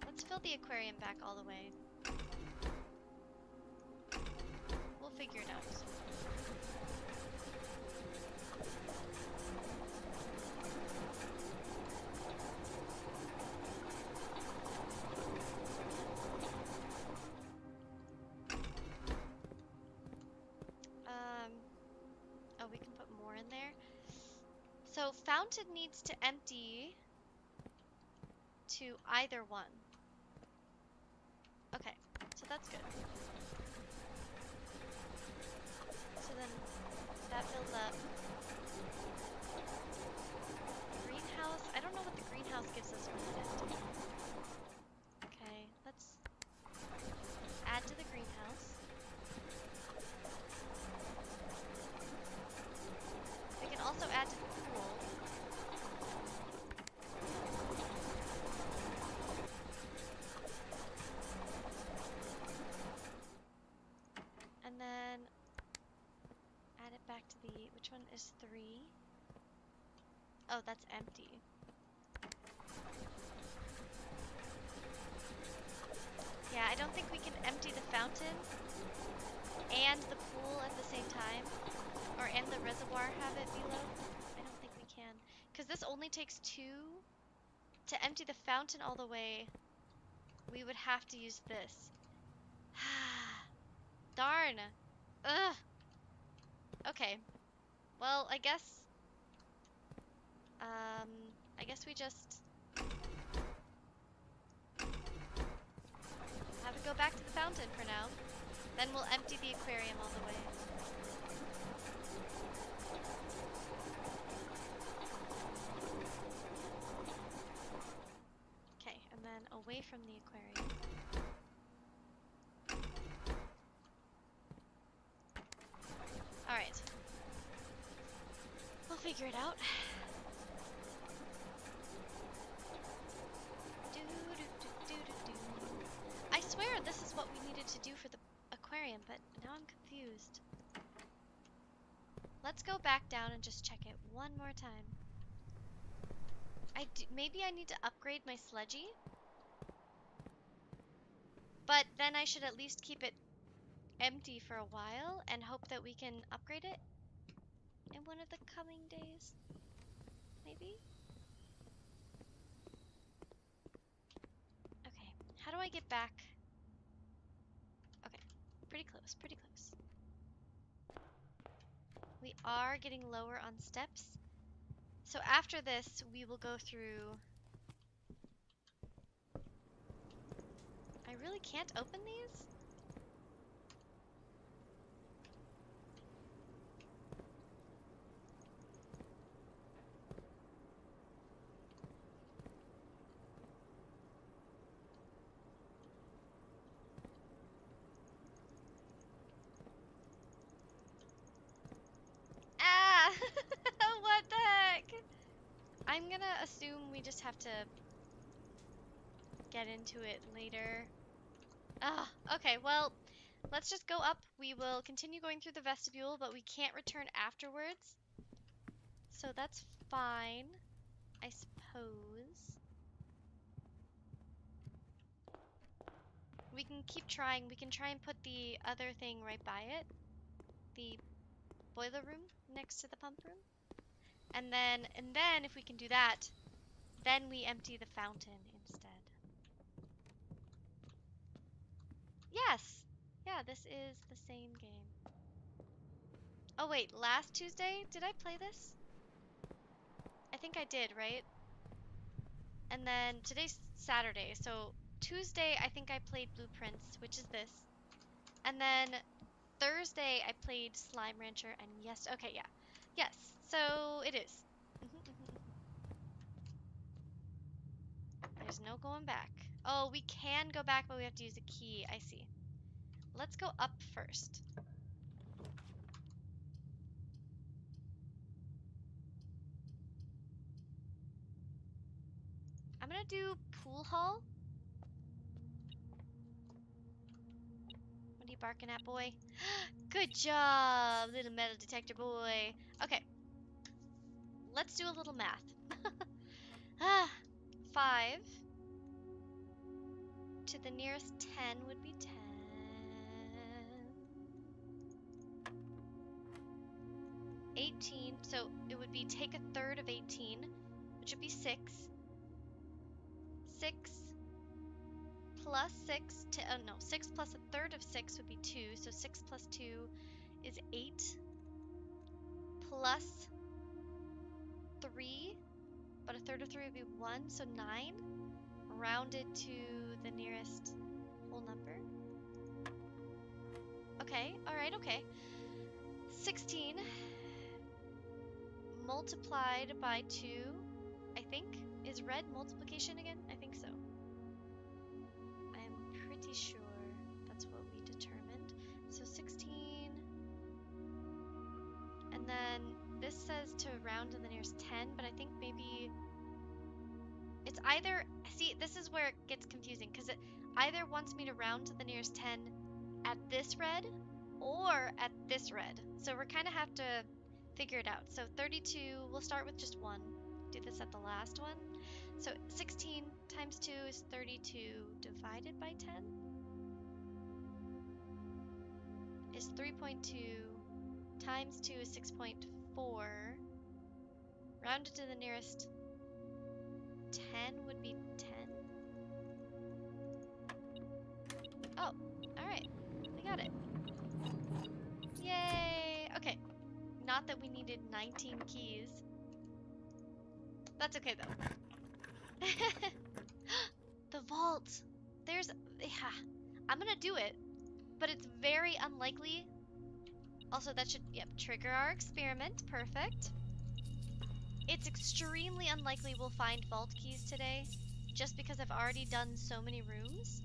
Let's fill the aquarium back all the way. We'll figure it out. Oh, we can put more in there. So fountain needs to empty to either one. Okay, so that's good. So then that fills up. Greenhouse, I don't know what the greenhouse gives us when it's empty. Okay, let's add to the greenhouse. We can also add to the pool. And then add it back to the, which one is 3? Oh, that's empty. Yeah, I don't think we can empty the fountain and the pool at the same time. Or and the reservoir have it below. I don't think we can. Because this only takes 2. To empty the fountain all the way, we would have to use this. Darn. Ugh. Okay. Well, I guess we just have it go back to the fountain for now. Then we'll empty the aquarium all the way. Okay, and then away from the aquarium. Alright. We'll figure it out. I swear this is what we needed to do for the aquarium, but now I'm confused. Let's go back down and just check it one more time. Maybe I need to upgrade my sledgy? But then I should at least keep it empty for a while and hope that we can upgrade it in one of the coming days. Maybe? Okay, how do I get back? Okay, pretty close, pretty close. We are getting lower on steps. So after this, we will go through... I really can't open these? Ah! What the heck? I'm gonna assume we just have to get into it later. Ah, okay, well, let's just go up. We will continue going through the vestibule, but we can't return afterwards. So that's fine, I suppose. We can keep trying. We can try and put the other thing right by it. The boiler room next to the pump room. And then if we can do that, then we empty the fountain instead. Yes! Yeah, this is the same game. Oh wait, last Tuesday, did I play this? I think I did, right? And then today's Saturday, so Tuesday I think I played Blueprints, which is this. And then Thursday I played Slime Rancher, and yes, okay, yeah. Yes, so it is. There's no going back. Oh, we can go back, but we have to use a key. I see. Let's go up first. I'm gonna do pool hall. What are you barking at, boy? Good job, little metal detector boy. Okay, let's do a little math. 5 to the nearest 10 would be 10. 18, so it would be take a third of 18, which would be 6. 6 plus 6 to, oh no, 6 plus a third of 6 would be 2, so 6 plus 2 is 8. Plus 3, but a third of 3 would be 1, so 9. Rounded to the nearest whole number. Okay, alright, okay. 16 multiplied by 2, I think, is red multiplication again? I think so. I'm pretty sure that's what we determined. So 16, and then this says to round to the nearest 10, but I think maybe it's either, see, this is where it gets confusing, because it either wants me to round to the nearest 10 at this red or at this red. So we're kind of have to figure it out. So 32, we'll start with just 1. Do this at the last one. So 16 times 2 is 32 divided by 10 is 3.2 times 2 is 6.4. Rounded to the nearest 10 would be 10. Oh, alright. We got it. Yay! Okay. Not that we needed 19 keys. That's okay though. The vault! There's... yeah. I'm gonna do it, but it's very unlikely. Also, that should, yep, trigger our experiment. Perfect. It's extremely unlikely we'll find vault keys today, just because I've already done so many rooms.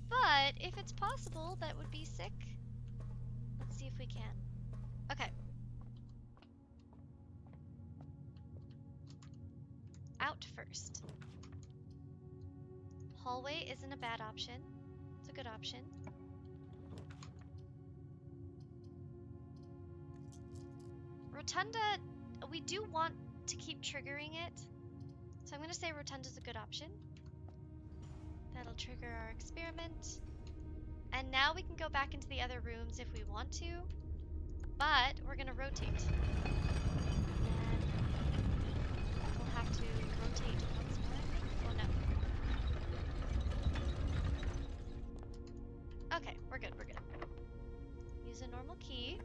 But if it's possible, that would be sick. Let's see if we can. Okay. Out first. Hallway isn't a bad option. It's a good option. Rotunda, we do want to keep triggering it. So I'm going to say Rotunda's a good option. That'll trigger our experiment. And now we can go back into the other rooms if we want to. But we're going to rotate. And we'll have to rotate once more, I think. Oh no. Okay, we're good, we're good. Use a normal key.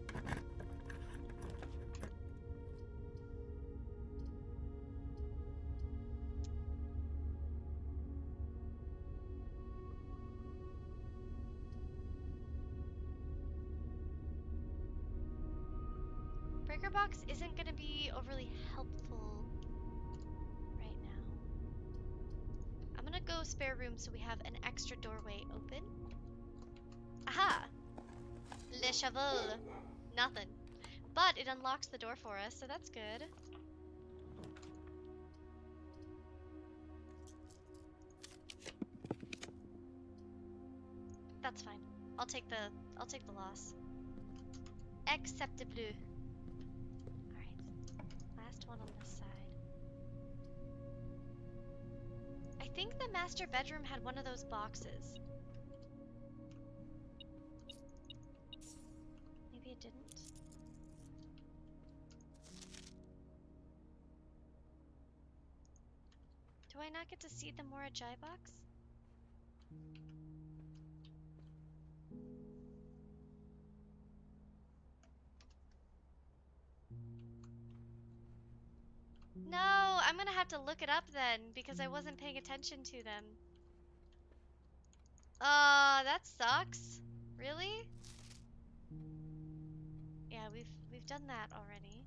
Breaker box isn't going to be overly helpful right now. I'm going to go spare room so we have an extra doorway open. Aha! Le cheval. Nothing. But it unlocks the door for us, so that's good. That's fine. I'll take the loss. Acceptable. Alright. Last one on this side. I think the master bedroom had one of those boxes. Do I not get to see the Morajai box? No, I'm gonna have to look it up then because I wasn't paying attention to them. That sucks. Really? Yeah, we've done that already.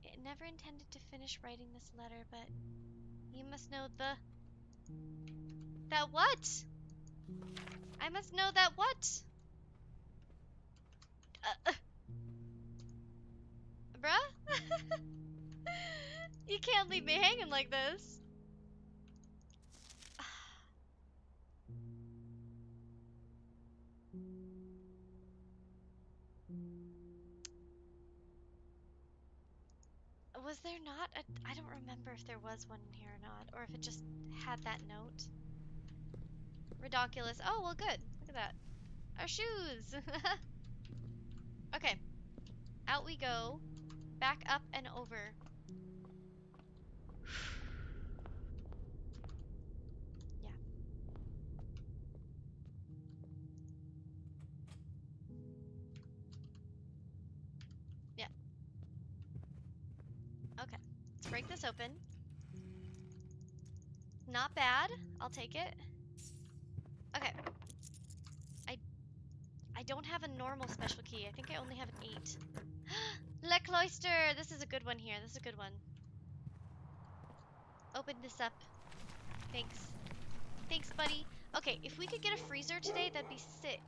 It never intended to finish writing this letter, but you must know that what? I must know that what? Bruh? You can't leave me hanging like this. Was there not a... I don't remember if there was one in here or not, or if it just had that note. Redonkulous. Oh, well, good. Look at that. Our shoes! Okay. Out we go. Back up and over. Yeah. Yeah. Okay. Let's break this open. Not bad. I'll take it. Okay. I don't have a normal special key. I think I only have an 8. Le Cloister! This is a good one here. This is a good one. Open this up. Thanks. Thanks, buddy. Okay, if we could get a freezer today, that'd be sick.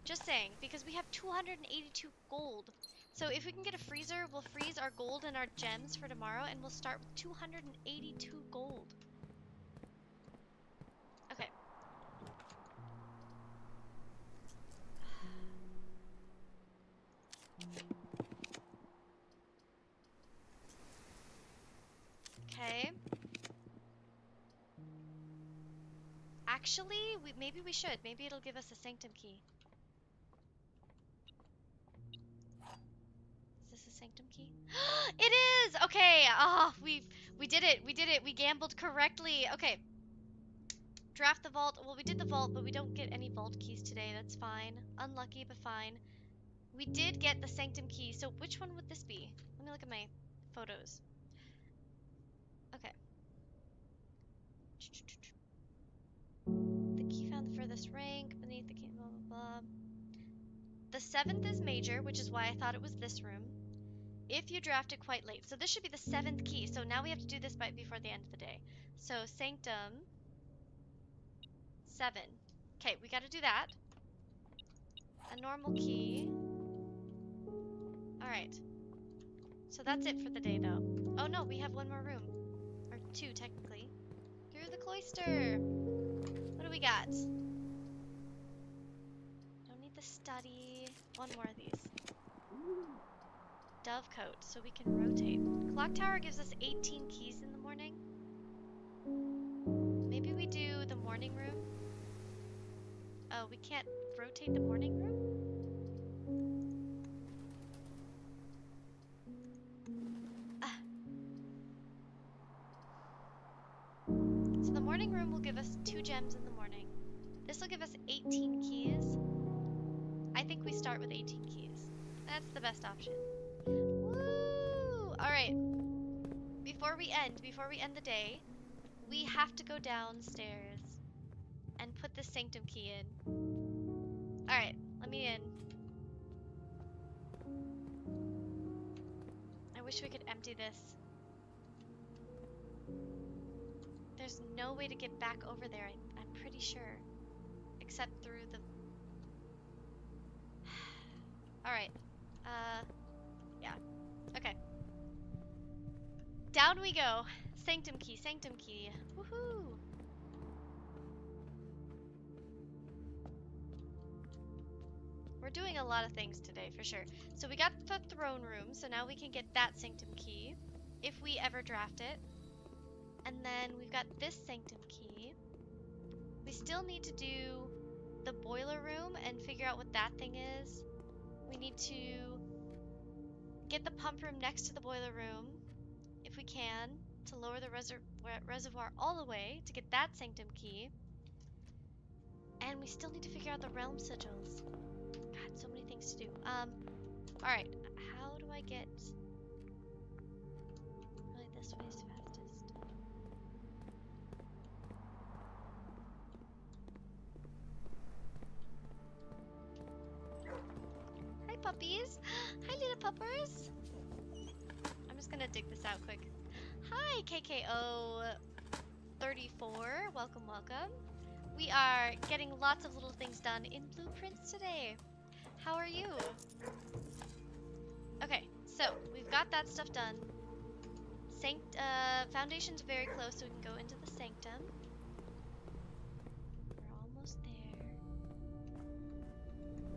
Just saying, because we have 282 gold. So if we can get a freezer, we'll freeze our gold and our gems for tomorrow, and we'll start with 282 gold. Okay. Okay. Actually, maybe we should. Maybe it'll give us a Sanctum key. Is this a Sanctum key? It is! Okay. Oh, we did it. We did it. We gambled correctly. Okay. Draft the vault. Well, we did the vault, but we don't get any vault keys today. That's fine. Unlucky, but fine. We did get the Sanctum key. So which one would this be? Let me look at my photos. Okay. The key found the furthest rank beneath the key, blah, blah, blah. The 7th is major, which is why I thought it was this room. If you draft it quite late. So this should be the 7th key. So now we have to do this before the end of the day. So Sanctum 7. Okay, we got to do that. A normal key. Alright. So that's it for the day, though. Oh no, we have one more room. Or 2, technically. Through the cloister! What do we got? Don't need the study. One more of these. Dovecote, so we can rotate. Clock tower gives us 18 keys in the morning. Maybe we do the morning room. Oh, we can't rotate the morning room? So the morning room will give us 2 gems in the morning. This will give us 18 keys. I think we start with 18 keys. That's the best option. Woo! Alright. Before we end the day, we have to go downstairs and put the Sanctum key in. Alright, let me in. I wish we could empty this. There's no way to get back over there, I'm pretty sure. Except through the... Alright. Yeah. Okay. Down we go. Sanctum key, Sanctum key. Woohoo! We're doing a lot of things today, for sure. So we got the throne room, so now we can get that Sanctum key, if we ever draft it. And then we've got this Sanctum key. We still need to do the boiler room and figure out what that thing is. We need to get the pump room next to the boiler room, if we can. to lower the reservoir all the way to get that Sanctum key. And we still need to figure out the realm sigils. God, so many things to do. Alright, how do I get... Really, this way is fastest. Hi, puppies! Hi, little puppers! I'm just gonna dig this out quick. Hi, KKO34. Welcome, welcome. We are getting lots of little things done in blueprints today. How are you? Okay, so we've got that stuff done. Foundation's very close, so we can go into the Sanctum. We're almost there.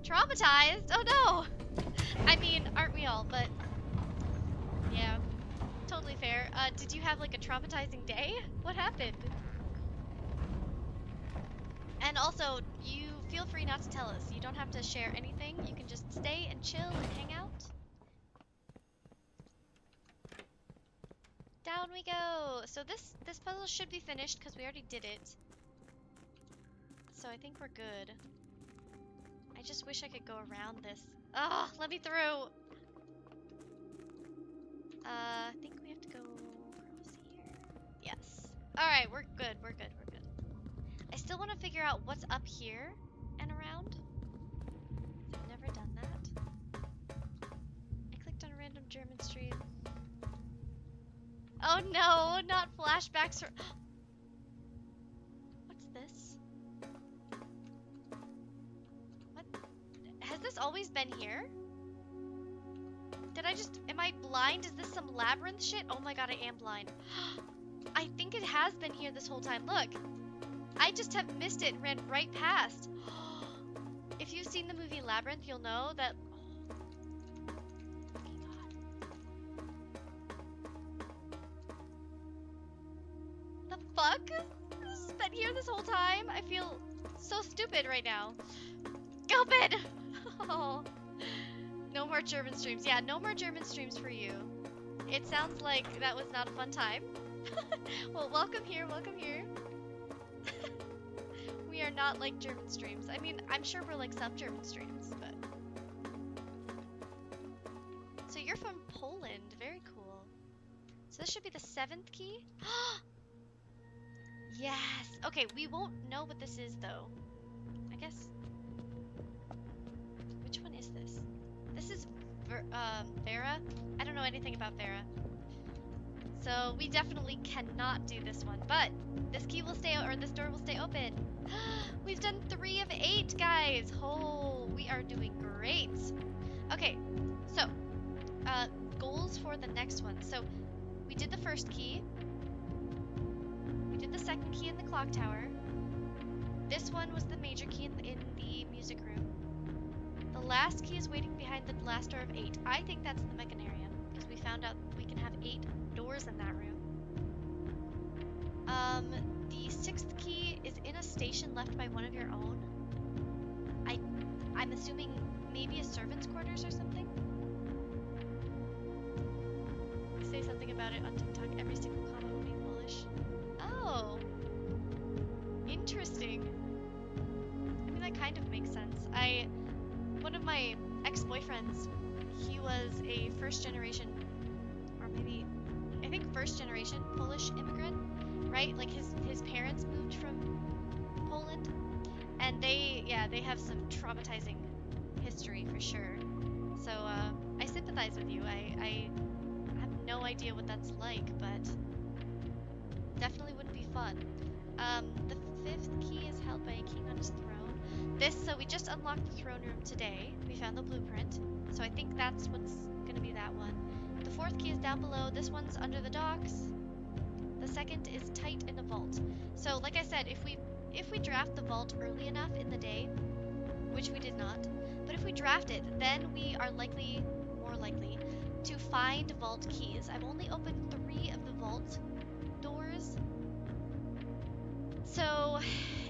Traumatized? Oh no! I mean, aren't we all? But yeah, totally fair. Did you have like a traumatizing day? What happened? And also, you feel free not to tell us. You don't have to share anything. You can just stay and chill and hang out. Down we go. So this puzzle should be finished because we already did it. So I think we're good. I just wish I could go around this. Oh, let me through. I think we have to go across here. Yes. All right, we're good. We're good. We're good. I still want to figure out what's up here and around. I've never done that. I clicked on a random German stream. Oh no, not flashbacks. What's this? What? Has this always been here? Did I just... Am I blind? Is this some labyrinth shit? Oh my god, I am blind. I think it has been here this whole time. Look. I just have missed it and ran right past. If you've seen the movie Labyrinth, you'll know that... Oh, the fuck? This has been here this whole time? I feel so stupid right now. Stupid! Oh. No more German streams. Yeah, no more German streams for you. It sounds like that was not a fun time. Well, welcome here, welcome here. We are not like German streams. I mean, I'm sure we're like some German streams, but... So you're from Poland. Very cool. So this should be the 7th key? Yes! Okay, we won't know what this is, though. I guess... Which one is this? This is Vera? I don't know anything about Vera. So we definitely cannot do this one, but this key will stay, or this door will stay open. We've done 3 of 8, guys. Oh, we are doing great. Okay, so goals for the next one. So we did the first key. We did the second key in the clock tower. This one was the major key in the music room. The last key is waiting behind the last door of 8. I think that's the mechanarium, because we found out we can have 8 doors in that room. The 6th key is in a station left by one of your own. I'm assuming maybe a servant's quarters or something? Say something about it on TikTok. Every single comment will be bullish. Oh! Interesting. I mean, that kind of makes sense. One of my ex-boyfriends, he was a first-generation, or maybe, I think first-generation Polish immigrant, right? Like his parents moved from Poland, and they have some traumatizing history for sure. So I sympathize with you. I have no idea what that's like, but definitely wouldn't be fun. The 5th key is held by a king on his throne. So we just unlocked the throne room today. We found the blueprint, so I think that's what's gonna be that one. The 4th key is down below. This one's under the docks. The 2nd is tight in a vault. So like I said, if we draft the vault early enough in the day, which we did not, but if we draft it, then we are more likely to find vault keys. I've only opened 3 of the vault doors, so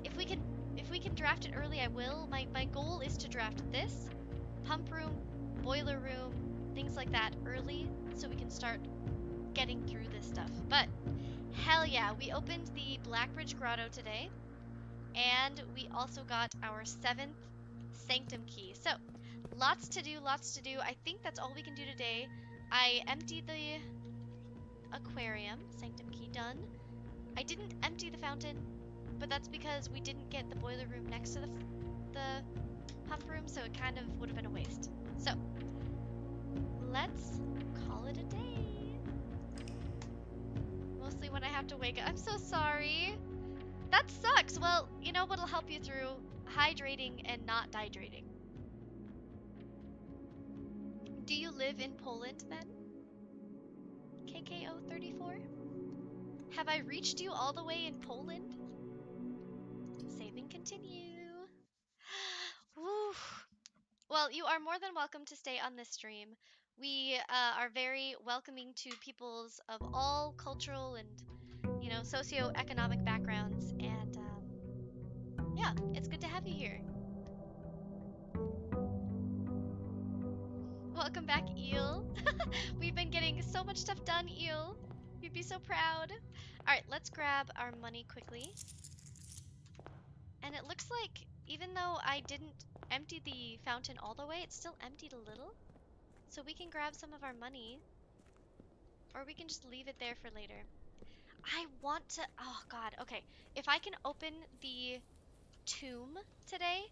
if we can draft it early, I will. My goal is to draft this, pump room, boiler room, things like that early, so we can start getting through this stuff. But Hell yeah, we opened the Blackbridge Grotto today, and we also got our 7th Sanctum key. So, lots to do, lots to do. I think that's all we can do today. I emptied the aquarium, Sanctum key done. I didn't empty the fountain, but that's because we didn't get the boiler room next to the pump room, so it kind of would have been a waste. So, let's call it a day. Mostly when I have to wake up. I'm so sorry. That sucks. Well, you know what'll help you through? Hydrating and not dehydrating. Do you live in Poland then? KKO34? Have I reached you all the way in Poland? Saving continue. Woo. Well, you are more than welcome to stay on this stream. We are very welcoming to peoples of all cultural and, socioeconomic backgrounds, and yeah, it's good to have you here. Welcome back, Eel. We've been getting so much stuff done, Eel. You'd be so proud. All right, let's grab our money quickly. And it looks like even though I didn't empty the fountain all the way, it's still emptied a little. So we can grab some of our money, or we can just leave it there for later. I want to, oh God, okay. If I can open the tomb today,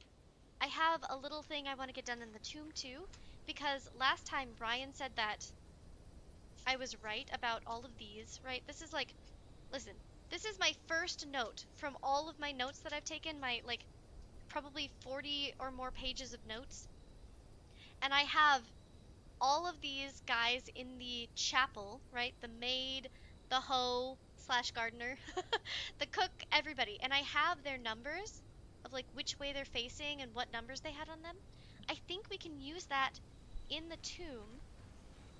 I have a little thing I want to get done in the tomb too, because last time Brian said that I was right about all of these, right? This is like, listen, this is my first note from all of my notes that I've taken, my like probably 40 or more pages of notes. And I have all of these guys in the chapel, right? The maid, the hoe slash gardener, the cook, everybody. And I have their numbers of like which way they're facing and what numbers they had on them. I think we can use that in the tomb.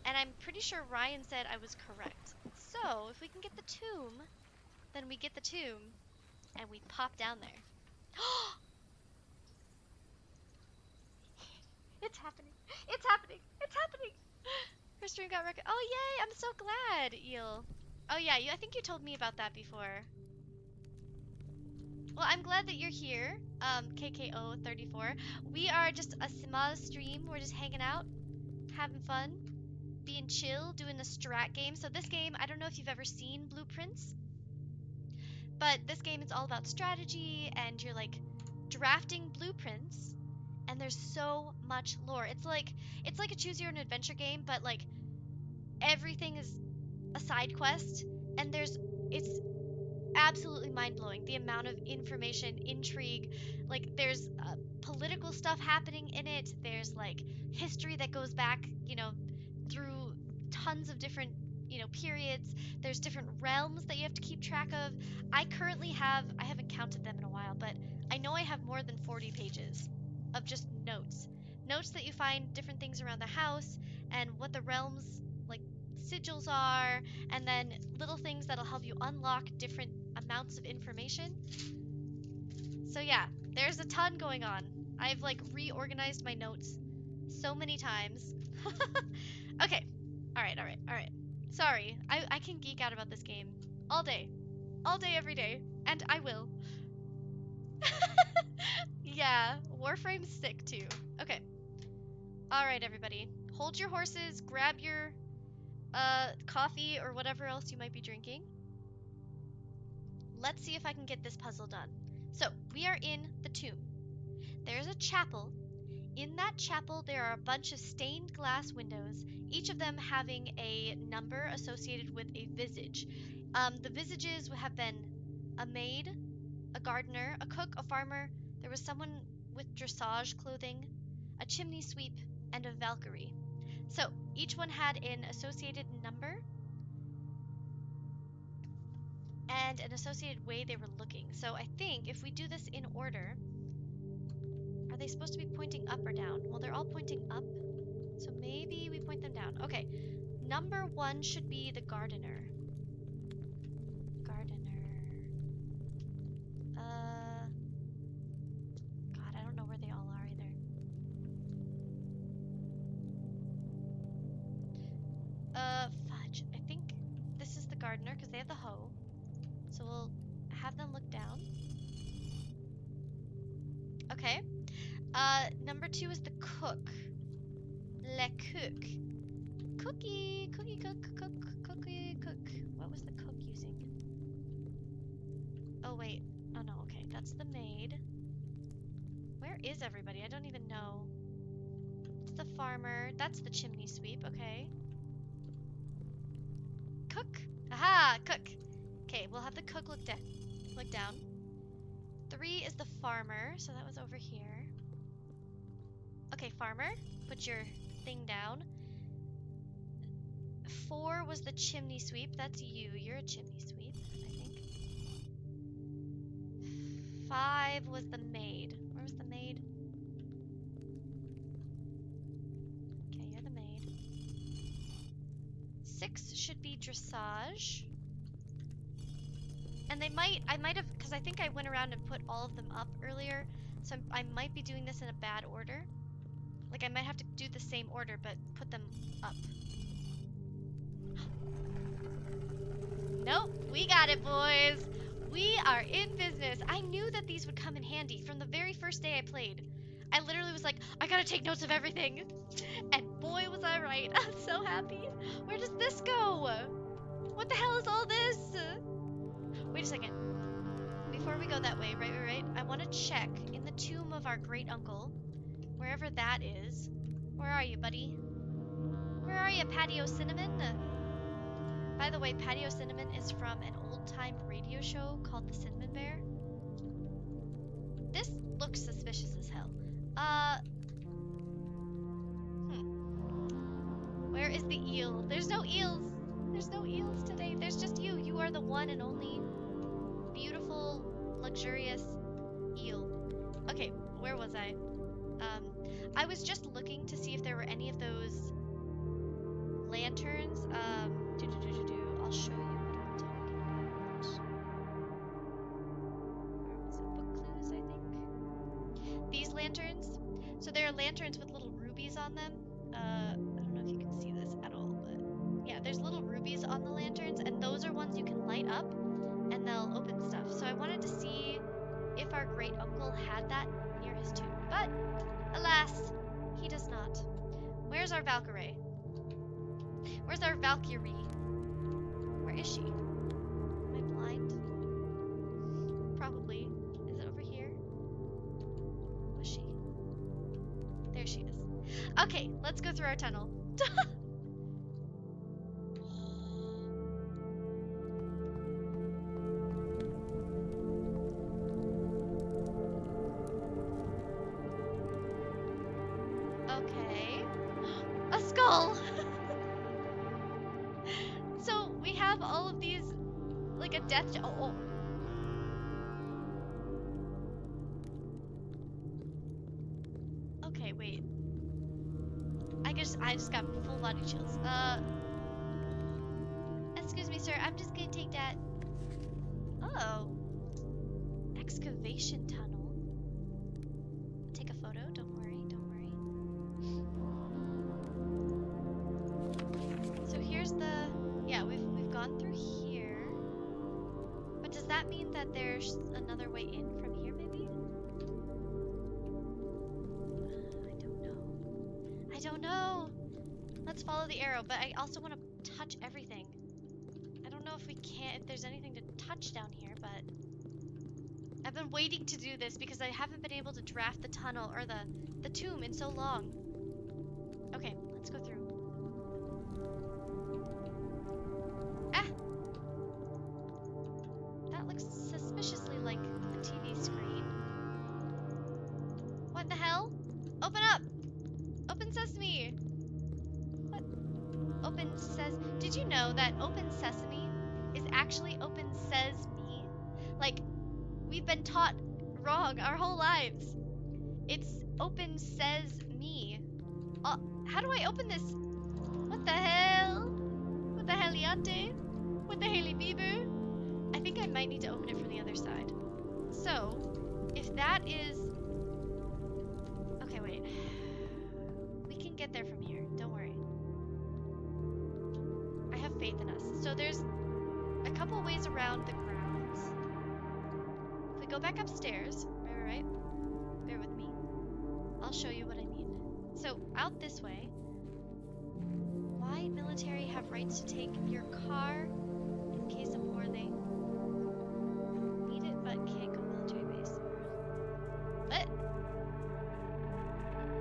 And I'm pretty sure Ryan said I was correct. So if we can get the tomb, then we get the tomb and we pop down there. It's happening. It's happening. It's happening. Her stream got wrecked. Oh, yay. I'm so glad, Eel. Oh, yeah. I think you told me about that before. Well, I'm glad that you're here, KKO34. We are just a small stream. We're just hanging out, having fun, being chill, doing the strat game. So this game, I don't know if you've ever seen Blueprints, but this game is all about strategy, and you're like drafting blueprints, and there's so much lore. It's like a choose your own adventure game, but like everything is a side quest, and it's absolutely mind-blowing the amount of information, intrigue. Like there's political stuff happening in it. There's like history that goes back, through tons of different, periods. There's different realms that you have to keep track of. I haven't counted them in a while, but I know I have more than 40 pages of just notes. Notes that you find different things around the house and what the realms like sigils are, and then little things that'll help you unlock different amounts of information. So yeah, there's a ton going on. I've like reorganized my notes so many times. Okay. All right. Sorry, I can geek out about this game all day, every day, and I will. Yeah, Warframe's sick too. Okay. All right, everybody, hold your horses, grab your coffee or whatever else you might be drinking. Let's see if I can get this puzzle done. So, we are in the tomb. There's a chapel. In that chapel, there are a bunch of stained glass windows, each of them having a number associated with a visage. The visages have been a maid, a gardener, a cook, a farmer. There was someone with dressage clothing, a chimney sweep, and a Valkyrie. So, each one had an associated number and an associated way they were looking. So I think if we do this in order, are they supposed to be pointing up or down? Well, they're all pointing up, so maybe we point them down. Okay, number 1 should be the gardener. God, I don't know where they all are either. Fudge. I think this is the gardener because they have the hoe. So we'll have them look down. Okay. Number 2 is the cook. Le cook. Cookie, cookie, cookie, cook. What was the cook using? Oh, wait. Oh, no, okay. That's the maid. Where is everybody? I don't even know. It's the farmer. That's the chimney sweep. Okay. Cook. Aha! Cook. Okay, we'll have the cook look down. 3 is the farmer, so that was over here. Okay, farmer, put your thing down. 4 was the chimney sweep. That's you. You're a chimney sweep, I think. 5 was the maid. Where was the maid? Okay, you're the maid. 6 should be dressage. And I might have, because I think I went around and put all of them up earlier, so I might be doing this in a bad order. Like, I might have to do the same order, but put them up. Nope, we got it, boys. We are in business. I knew that these would come in handy from the very first day I played. I literally was like, I gotta take notes of everything. And boy, was I right. I'm so happy. Where does this go? What the hell is all this? Wait a second. Before we go that way, right, I want to check in the tomb of our great uncle, wherever that is. Where are you, buddy? Where are you, Patio Cinnamon? By the way, Patio Cinnamon is from an old-time radio show called The Cinnamon Bear. This looks suspicious as hell. Where is the eel? There's no eels. There's no eels today. There's just you. You are the one and only beautiful, luxurious eel. Okay, where was I? I was just looking to see if there were any of those lanterns. I'll show you what I'm talking about. Where was it? Book clues, I think. These lanterns. So there are lanterns with little rubies on them. I don't know if you can see this at all, but yeah, there's little rubies on the lanterns, and those are ones you can light up, and they'll open stuff. So I wanted to see if our great uncle had that near his tomb, but alas, he does not. Where's our Valkyrie? Where's our Valkyrie? Where is she? Am I blind? Probably. Is it over here? Was she? There she is. Okay, let's go through our tunnel. Okay. A skull! So, we have all of these, like a death... Oh. Okay, wait. I just got full body chills. Excuse me, sir. I'm just gonna take that. Oh. Excavation tunnel. Take a photo. Don't worry. Don't worry. So here's the. Yeah, we've gone through here. But does that mean that there's another way in from here, maybe? I don't know. Let's follow the arrow, but I also want to touch everything. I don't know if we can't, if there's anything to touch down here, but I've been waiting to do this because I haven't been able to draft the tunnel or the tomb in so long. Okay, let's go through. Ah! That looks suspiciously like a TV screen. What the hell? Open up! Open sesame! What? Open says. Did you know that open sesame is actually open says me? Like, we've been taught wrong our whole lives. It's open says me. How do I open this? What the hell? What the heliante? What the heli beaver? I think I might need to open it from the other side. So, if that is. Okay, wait. Get there from here. Don't worry. I have faith in us. So there's a couple ways around the ground. go back upstairs. Right. Bear with me. I'll show you what I mean. So, out this way. Why military have rights to take your car in case of war? They need it but can't go military base. What?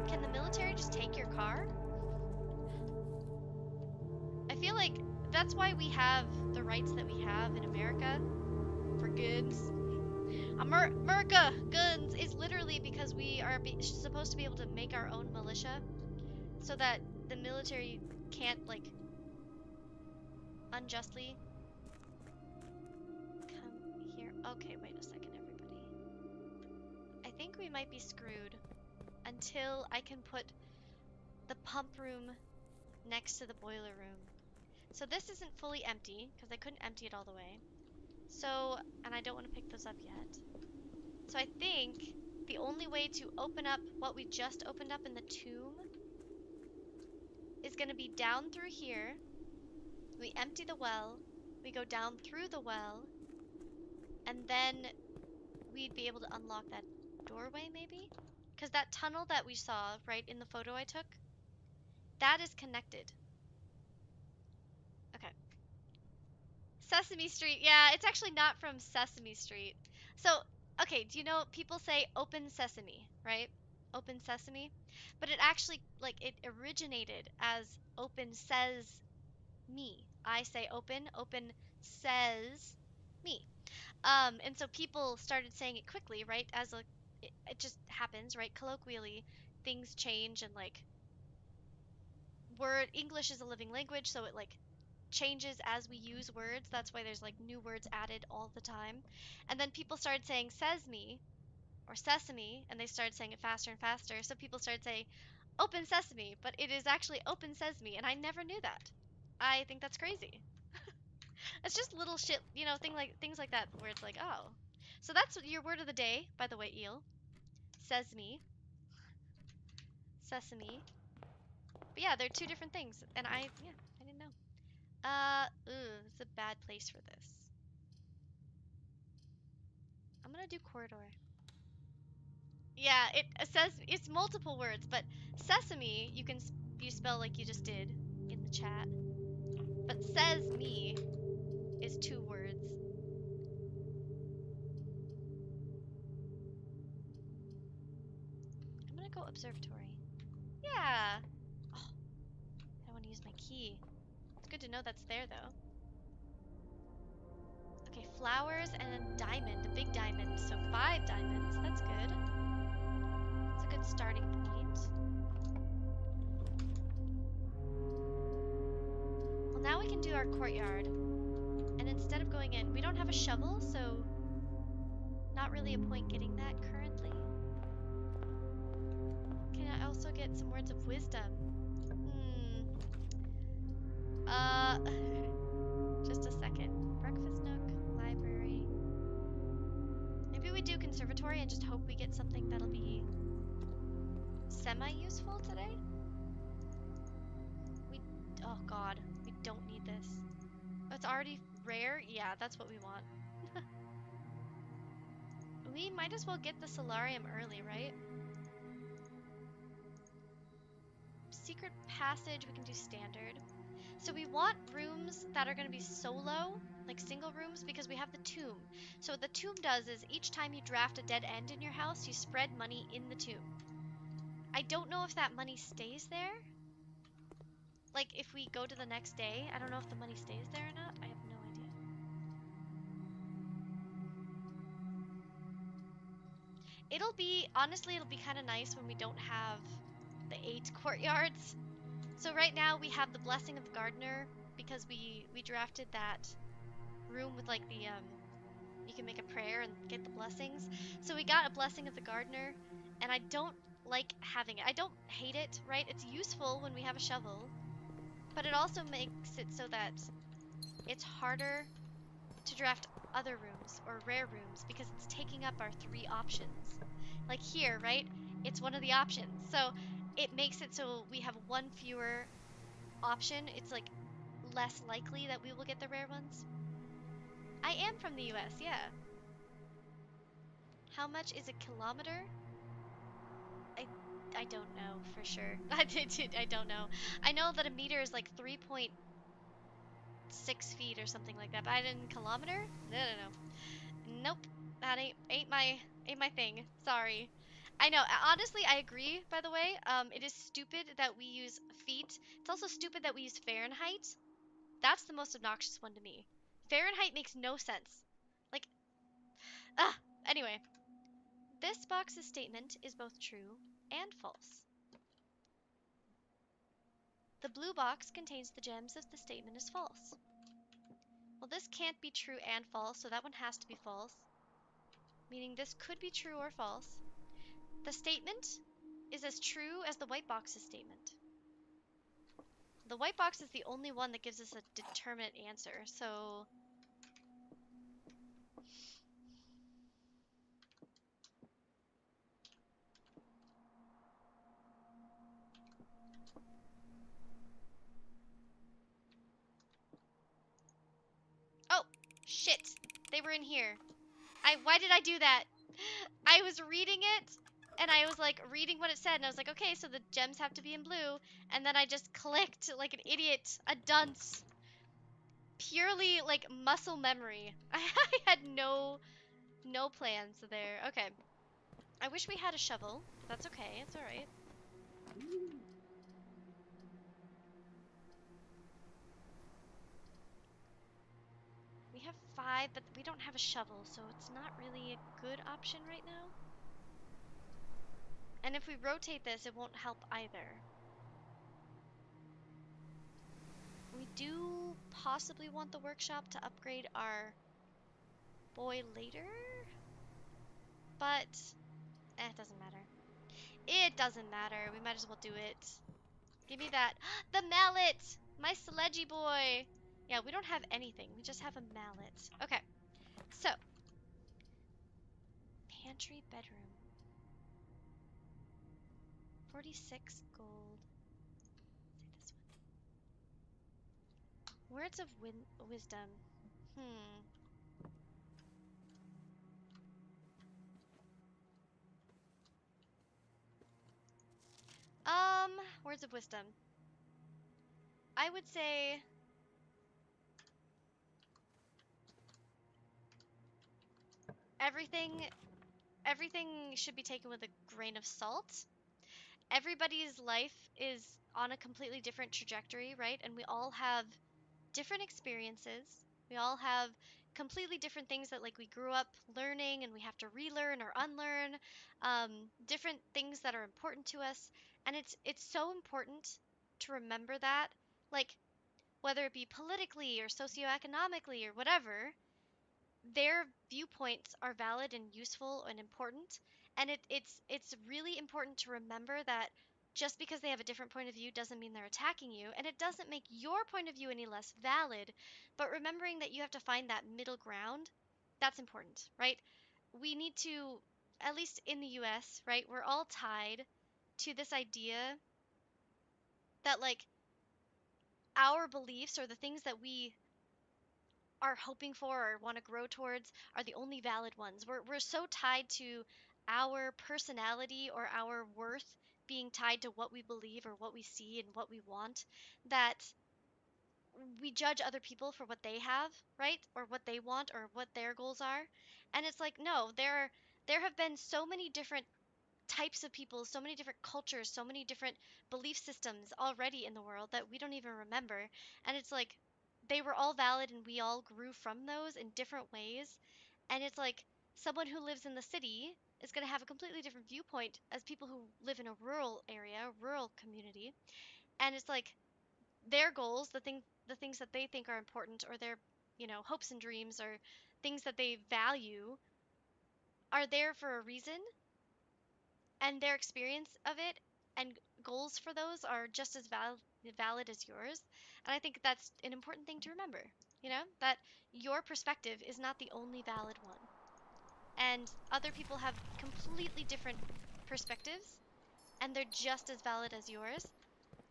Can the military just take your car? I feel like that's why we have the rights that we have in America for guns. America guns is literally because we are supposed to be able to make our own militia so that the military can't, like, unjustly come here. Okay, wait a second, everybody. I think we might be screwed until I can put the pump room next to the boiler room. So this isn't fully empty because I couldn't empty it all the way. So, and I don't want to pick those up yet. So I think the only way to open up what we just opened up in the tomb is going to be down through here. We empty the well, we go down through the well, and then we'd be able to unlock that doorway maybe? Because that tunnel that we saw, right, in the photo I took, that is connected. Okay. Sesame Street. Yeah, it's actually not from Sesame Street. So, okay, do you know people say open sesame, right? Open sesame. But it actually, like, it originated as open says me. I say open, open says me. And so people started saying it quickly, right? As a, it just happens, right? Colloquially, things change and, like, English is a living language, so it, like, changes as we use words. That's why there's, like, new words added all the time. And then people started saying says me or sesame, and they started saying it faster and faster. So people started saying open sesame, but it is actually open sesame, and I never knew that. I think that's crazy. It's just little shit, you know, things like that where it's like, oh. So that's your word of the day, by the way, eel. Sesame. Sesame. But yeah, they're two different things, and I didn't know. It's a bad place for this. I'm gonna do corridor. Yeah, it says it's multiple words, but sesame you spell like you just did in the chat. But says me is two words. I'm gonna go observatory. Yeah. Oh, I don't want to use my key. It's good to know that's there though. Okay, flowers and then diamond, the big diamond. So 5 diamonds. That's good. That's a good starting point. Well, now we can do our courtyard. And instead of going in, we don't have a shovel, so not really a point getting that currently. Can I also get some words of wisdom? Just a second. Breakfast nook, library. Maybe we do conservatory and just hope we get something that'll be semi-useful today? Oh god, we don't need this. Oh, it's already rare? Yeah, that's what we want. We might as well get the solarium early, right? Secret passage, we can do standard. So we want rooms that are going to be solo, like single rooms, because we have the tomb. So what the tomb does is each time you draft a dead end in your house, you spread money in the tomb. I don't know if that money stays there. Like, if we go to the next day, I don't know if the money stays there or not. I have no idea. Honestly, it'll be kind of nice when we don't have the 8 courtyards. So right now we have the Blessing of the Gardener because we drafted that room with, like, the, you can make a prayer and get the blessings. So we got a Blessing of the Gardener, and I don't like having it. I don't hate it, right? It's useful when we have a shovel, but it also makes it so that it's harder to draft other rooms or rare rooms because it's taking up our 3 options. Like here, right? It's one of the options. So it makes it so we have 1 fewer option. It's like less likely that we will get the rare ones. I am from the US, yeah. How much is a kilometer? I I don't know for sure. I don't know. I know that a meter is like 3.6 feet or something like that, but I didn't kilometer? No, no, no. Nope. That ain't my thing. Sorry. I know. Honestly, I agree, by the way. It is stupid that we use feet. It's also stupid that we use Fahrenheit. That's the most obnoxious one to me. Fahrenheit makes no sense. Like, ah. Anyway, this box's statement is both true and false. The blue box contains the gems if the statement is false. Well, this can't be true and false, so that one has to be false. Meaning this could be true or false. The statement is as true as the white box's statement. The white box is the only one that gives us a determinate answer, so... Oh! Shit! They were in here. Why did I do that? I was reading it, and I was like reading what it said, and I was like, okay, so the gems have to be in blue, and then I just clicked like an idiot, a dunce. Purely like muscle memory. I had no plans there. Okay. I wish we had a shovel, but that's okay. It's all right. We have 5, but we don't have a shovel, so it's not really a good option right now. And if we rotate this, it won't help either. We do possibly want the workshop to upgrade our boy later, but it doesn't matter. It doesn't matter. We might as well do it. Give me that. The mallet! My sledgy boy! Yeah, we don't have anything. We just have a mallet. Okay, so. Pantry bedroom. 46 gold. Say this one. Words of wisdom. Hmm. Words of wisdom. I would say everything everything should be taken with a grain of salt. Everybody's life is on a completely different trajectory, right? And we all have different experiences. We all have completely different things that like we grew up learning and we have to relearn or unlearn. Different things that are important to us, and it's so important to remember that, like whether it be politically or socioeconomically or whatever, their viewpoints are valid and useful and important, and it's really important to remember that just because they have a different point of view doesn't mean they're attacking you, and it doesn't make your point of view any less valid, but remembering that you have to find that middle ground, that's important, right? We need to, at least in the US, right, we're all tied to this idea that like our beliefs or the things that we are hoping for or want to grow towards are the only valid ones. We're so tied to our personality or our worth being tied to what we believe or what we see and what we want, that we judge other people for what they have, right? Or what they want or what their goals are. And it's like, no, there have been so many different types of people, so many different cultures, so many different belief systems already in the world that we don't even remember. And it's like they were all valid and we all grew from those in different ways. And it's like someone who lives in the city is going to have a completely different viewpoint as people who live in a rural area, rural community. And it's like their goals, the things that they think are important or their, hopes and dreams or things that they value are there for a reason, and their experience of it and goals for those are just as valid as yours. And I think that's an important thing to remember, that your perspective is not the only valid one. And other people have completely different perspectives, and they're just as valid as yours.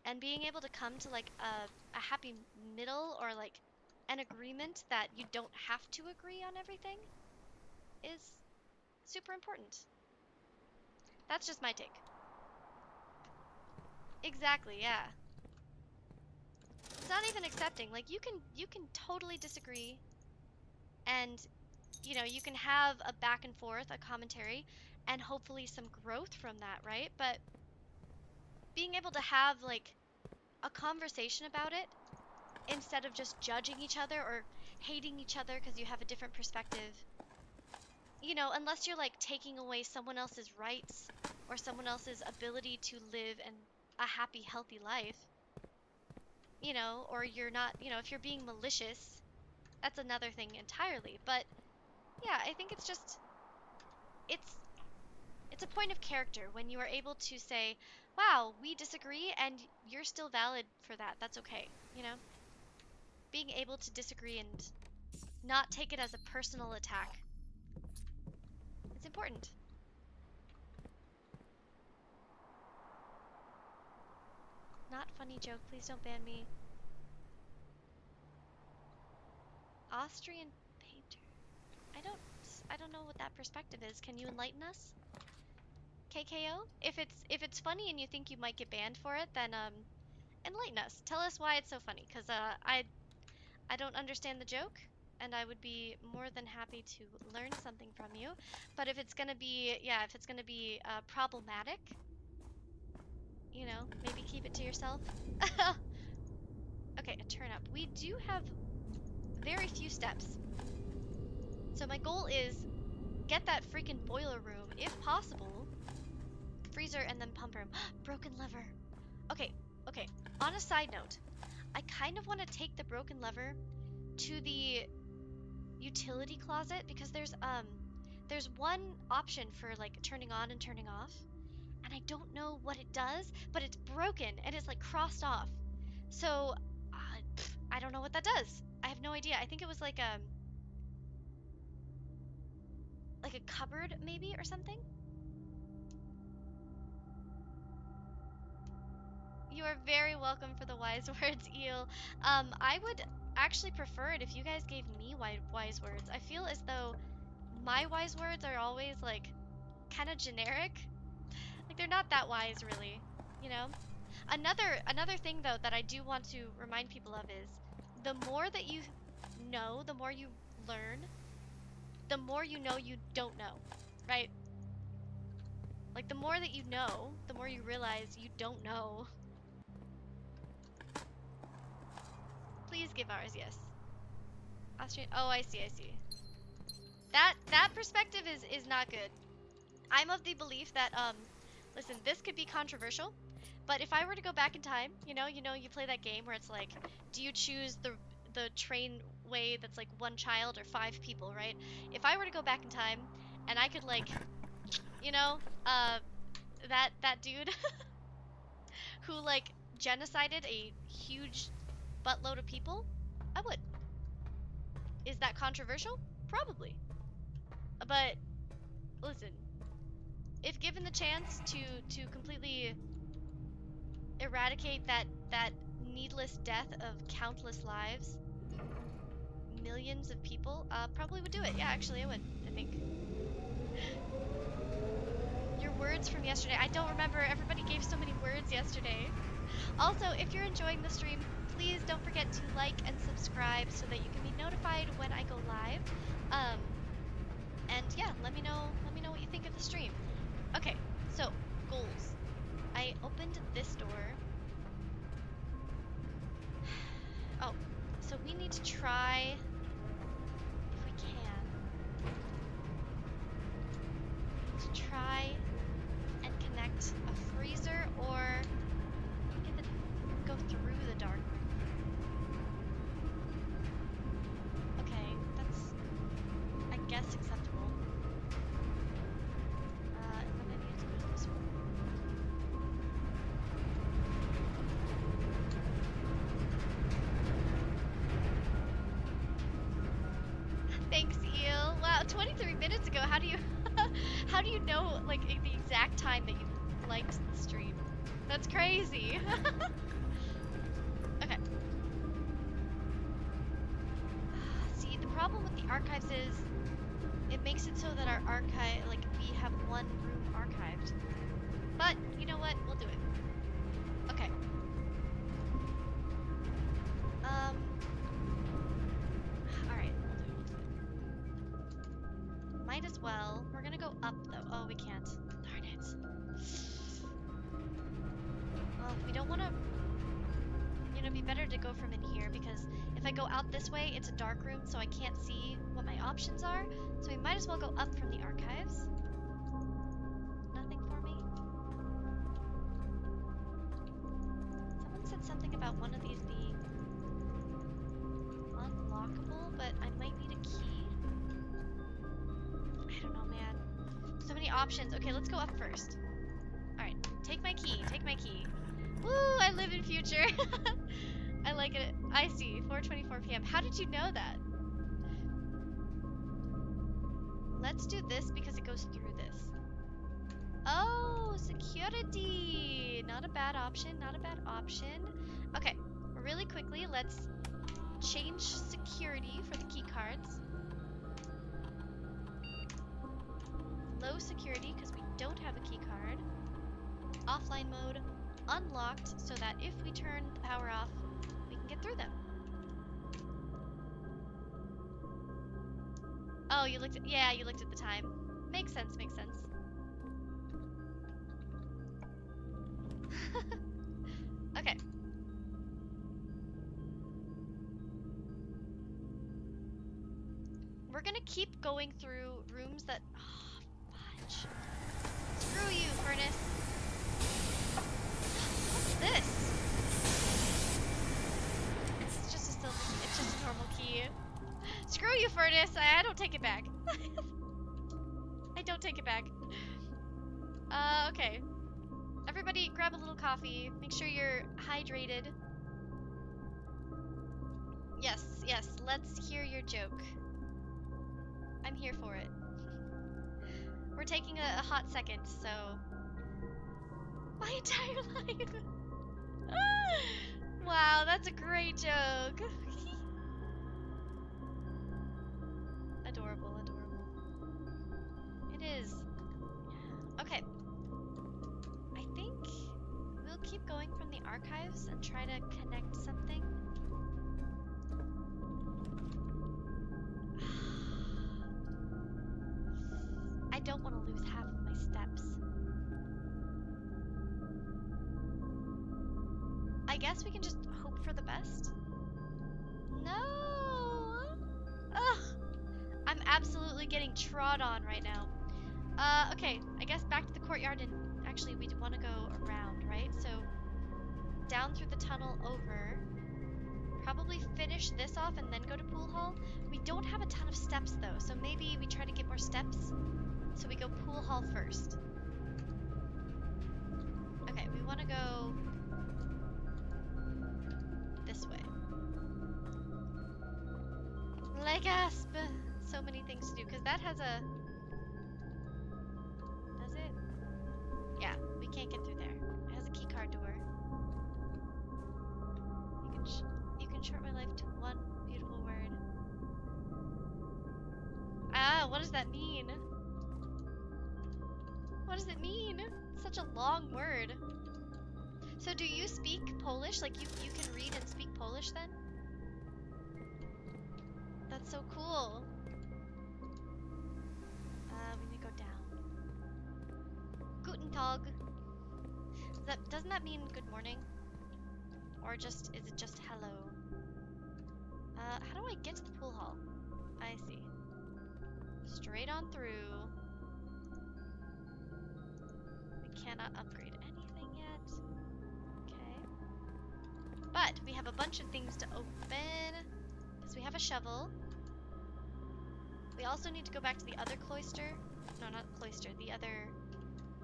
And being able to come to like a happy middle or like an agreement that you don't have to agree on everything is super important. That's just my take. Exactly, yeah. It's not even accepting. Like you can totally disagree and you can have a back and forth, a commentary, and hopefully some growth from that, right? But being able to have like a conversation about it instead of just judging each other or hating each other because you have a different perspective, unless you're like taking away someone else's rights or someone else's ability to live a happy, healthy life, or you're not, if you're being malicious, that's another thing entirely. But yeah, I think it's it's a point of character when you are able to say, wow, we disagree and you're still valid for that. That's okay, being able to disagree and not take it as a personal attack. It's important. Not funny joke, please don't ban me. Austrian painter. I don't know what that perspective is. Can you enlighten us? KKO? If it's funny and you think you might get banned for it, then enlighten us. Tell us why it's so funny, cuz I don't understand the joke and I would be more than happy to learn something from you. But if it's going to be problematic, maybe keep it to yourself. Okay, a turn up. We do have very few steps. So my goal is get that freaking boiler room, if possible. Freezer and then pump room. Broken lever. Okay. On a side note, I kind of want to take the broken lever to the utility closet because there's one option for like turning on and turning off, and I don't know what it does, but it's broken and it's like crossed off. So I don't know what that does. I have no idea. I think it was like a cupboard maybe or something. You are very welcome for the wise words, Eel. I would actually prefer it if you guys gave me wise words. I feel as though my wise words are always like kind of generic. Like they're not that wise really, you know? Another thing though that I do want to remind people of is the more that you know, the more you learn, the more you know you don't know, right? Like the more that you know, the more you realize you don't know. Please give ours, yes. Austrian. Oh, I see. That perspective is not good. I'm of the belief that listen, this could be controversial, but if I were to go back in time, you play that game where it's like, do you choose the train way that's like one child or 5 people, right? If I were to go back in time and I could like, that dude who like genocided a huge buttload of people, I would. Is that controversial? Probably. But listen, if given the chance to completely eradicate that needless death of countless lives, millions of people, probably would do it. Yeah, actually I would, I think. Your words from yesterday. I don't remember. Everybody gave so many words yesterday. Also, if you're enjoying the stream, please don't forget to like and subscribe so that you can be notified when I go live. And yeah, let me know what you think of the stream. Okay, so goals. I opened this door. Oh, so we need to try, if we can, to try and connect a freezer or go through the dark room. Okay, that's, I guess, acceptable. And then I need to go to this one. Thanks, Eel. Wow, 23 minutes ago. How do you know like the exact time that you liked the stream? That's crazy. Okay. See, the problem with the archives is it it makes it so that our archive, like, we have one room archived. But, you know what? We'll do it. Okay. Alright, we'll do it. Might as well. We're gonna go up, though. Oh, we can't. Darn it. Well, we don't want to... You know, it'd be better to go from in here, because if I go out this way, it's a dark room, so I can't see what my options are. So we might as well go up from the archives. Nothing for me? Someone said something about one of these being unlockable, but I might need a key. I don't know, man. So many options. Okay, let's go up first. Alright, take my key, take my key. Woo, I live in future. I like it. I see, 4:24 p.m. How did you know that? Let's do this because it goes through this. Oh, security. Not a bad option, not a bad option. Okay, really quickly, let's change security for the key cards. Low security because we don't have a key card. Offline mode, unlocked, so that if we turn the power off, we can get through them. Oh, you looked at, yeah, you looked at the time. Makes sense, makes sense. Okay. We're gonna keep going through rooms that, oh, fudge. Screw you, furnace. What's this? It's just a silver key. It's just a normal key. Screw you, furnace. I don't take it back. I don't take it back. Okay. Everybody grab a little coffee. Make sure you're hydrated. Yes, yes. Let's hear your joke. I'm here for it. We're taking a hot second, so... My entire life! Wow, that's a great joke! Adorable, adorable. It is. Okay. I think we'll keep going from the archives and try to connect something. I don't want to lose half of my steps. I guess we can just hope for the best. No! Ugh! I'm absolutely getting trod on right now. Okay, I guess back to the courtyard, and actually we want to go around, right? So, down through the tunnel over. Probably finish this off and then go to pool hall. We don't have a ton of steps though, so maybe we try to get more steps. So we go pool hall first. Okay, we want to go this way. Legasp! So many things to do, because that has a... Does it? Yeah, we can't get through there. It has a key card door. You can short my life to one beautiful word. Ah, what does that mean? What does it mean? Such a long word. So do you speak Polish? Like you can read and speak Polish then? That's so cool. We need to go down. Guten Tag. Doesn't that mean good morning? Or just, is it just hello? How do I get to the pool hall? I see. Straight on through. We cannot upgrade anything yet. Okay. But we have a bunch of things to open. Because we have a shovel. We also need to go back to the other cloister. No, not cloister. The other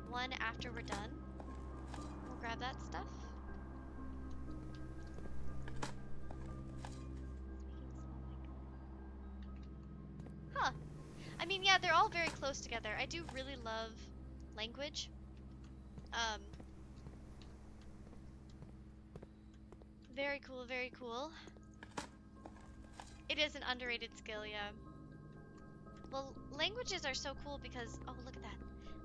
one after we're done. We'll grab that stuff. Huh. I mean, yeah, they're all very close together. I do really love language. Very cool, very cool. It is an underrated skill, yeah. Well, languages are so cool because, oh, look at that.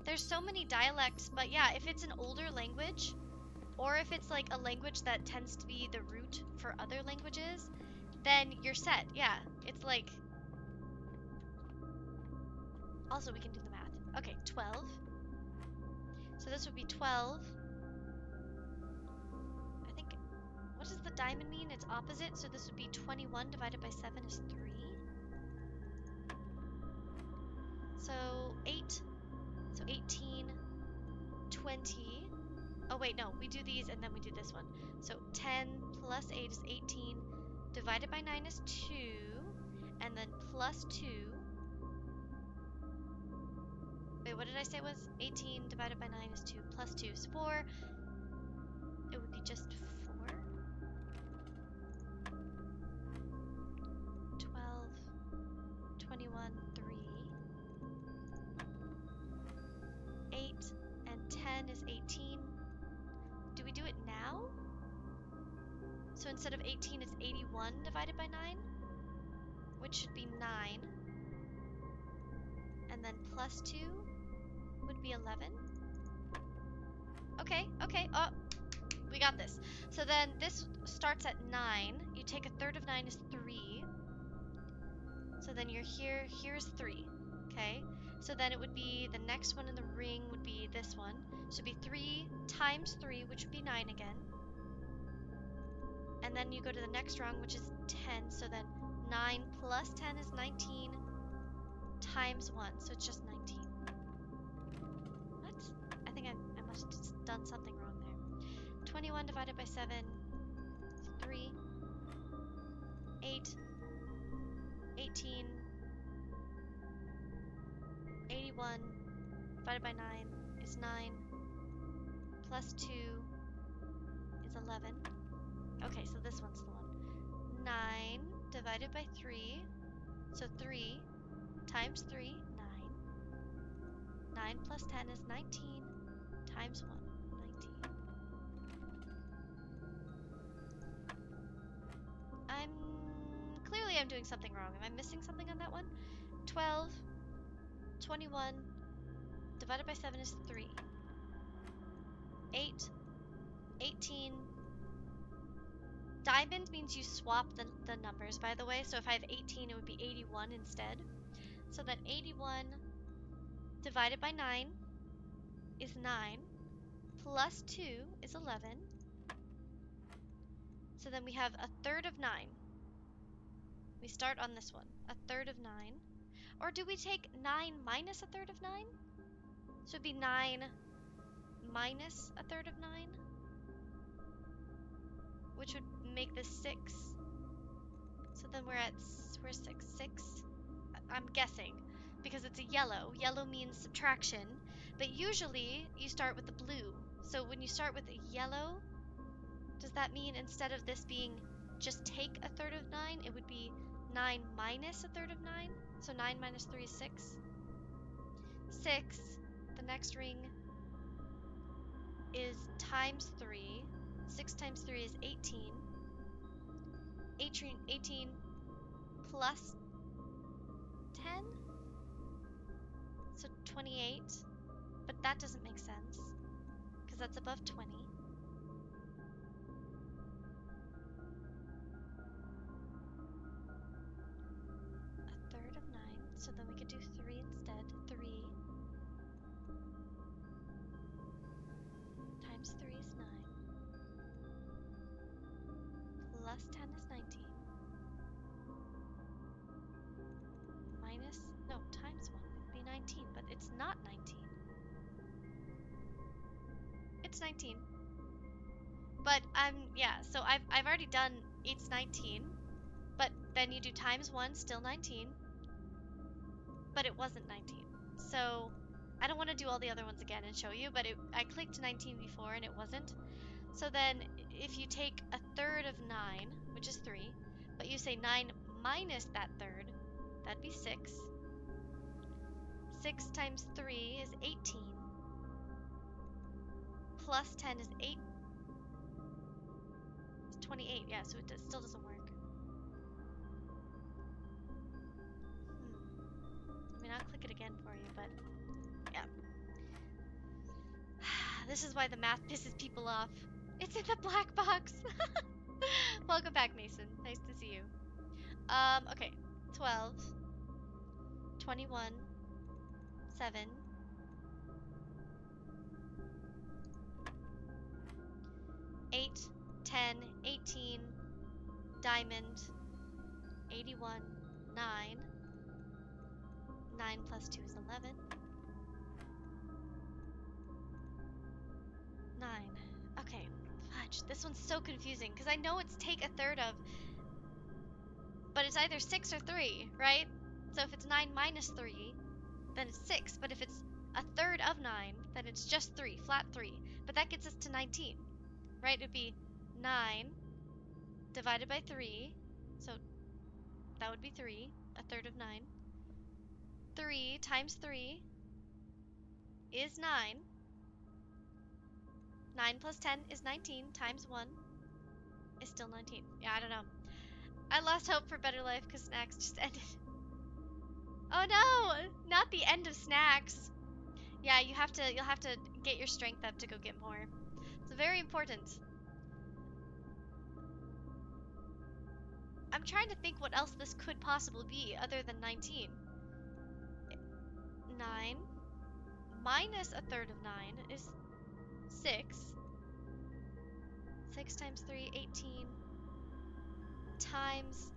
There's so many dialects, but yeah, if it's an older language, or if it's like a language that tends to be the root for other languages, then you're set. Yeah, it's like, also we can do the math. Okay, 12. So this would be 12. I think, what does the diamond mean? It's opposite, so this would be 21 divided by 7 is 3. So 8, so 18, 20. Oh wait, no, we do these and then we do this one. So 10 plus 8 is 18, divided by 9 is 2, and then plus 2. Wait, what did I say was? 18 divided by 9 is 2, plus 2 is 4. It would be just 4. 12, 21, 3. 8 and 10 is 18. Do we do it now? So instead of 18, it's 81 divided by 9, which should be 9. And then plus 2 would be 11. Okay, okay, oh, we got this. So then this starts at 9. You take a third of 9 is 3. So then you're here, here's 3, okay? So then it would be, the next one in the ring would be this one. So it'd be 3 times 3, which would be 9 again. And then you go to the next rung, which is 10. So then 9 plus 10 is 19 times 1. So it's just 19. What? I think I must have just done something wrong there. 21 divided by 7 is 3. 8. 18. 81 divided by 9 is 9. Plus 2 is 11. Okay, so this one's the one. 9 divided by 3. So 3 times 3, 9. 9 plus 10 is 19 times 1, 19. Clearly I'm doing something wrong. Am I missing something on that one? 12, 21 divided by 7 is 3. 8, 18. Diamond means you swap the numbers, by the way. So if I have 18, it would be 81 instead. So then 81 divided by 9 is 9. Plus 2 is 11. So then we have a third of 9. We start on this one. A third of 9. Or do we take 9 minus a third of 9? So it'd be 9 minus a third of 9, which would make this 6. So then we're 6. 6. I'm guessing because it's a yellow. Yellow means subtraction, but usually you start with the blue. So when you start with a yellow, does that mean instead of this being just take a third of 9, it would be 9 minus a third of 9? So 9 minus 3 is 6. 6, the next ring is times 3. 6 times 3 is 18. 18 plus 10? So 28. But that doesn't make sense because that's above 20. A third of 9. So then we could do 3 instead. 3 times 3 is 9. Plus 10 is 19. Minus, no, times 1 would be 19, but it's not 19. It's 19. But yeah, so I've already done it's 19, but then you do times 1, still 19. But it wasn't 19. So I don't want to do all the other ones again and show you, but I clicked 19 before and it wasn't. So then if you take a third of 9, which is 3, but you say 9 minus that third, that'd be 6. 6 times 3 is 18. Plus 10 is 8. It's 28, yeah, so it still doesn't work. I mean, This is why the math pisses people off. It's in the black box. Welcome back, Mason. Nice to see you. Okay. 12, 21, 7, 8, 10, 18, diamond, 81, 9. 9 plus 2 is 11. 9. Okay. Fudge. This one's so confusing because I know it's take a third of, but it's either 6 or 3, right? So if it's 9 minus 3, then it's 6. But if it's a third of 9, then it's just 3, flat 3. But that gets us to 19, right? It would be 9 divided by 3. So that would be 3, a third of 9. 3 times 3 is 9. 9 plus 10 is 19 times 1 is still 19. Yeah, I don't know. I lost hope for better life because snacks just ended. Oh no! Not the end of snacks. Yeah, you'll have to get your strength up to go get more. It's very important. I'm trying to think what else this could possibly be other than 19. 9 minus a third of 9 is 6. 6 times 3, 18 times...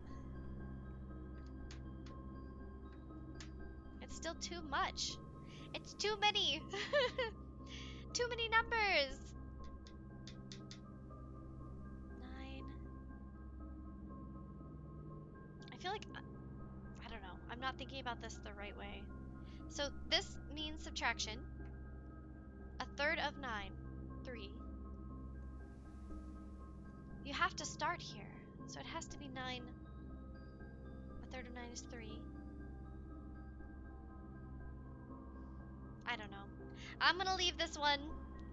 It's still too much. It's too many. Too many numbers. 9. I feel like, I don't know. I'm not thinking about this the right way. So this means subtraction. A third of 9. 3. You have to start here. So it has to be 9. A third of 9 is 3. I don't know. I'm gonna leave this one.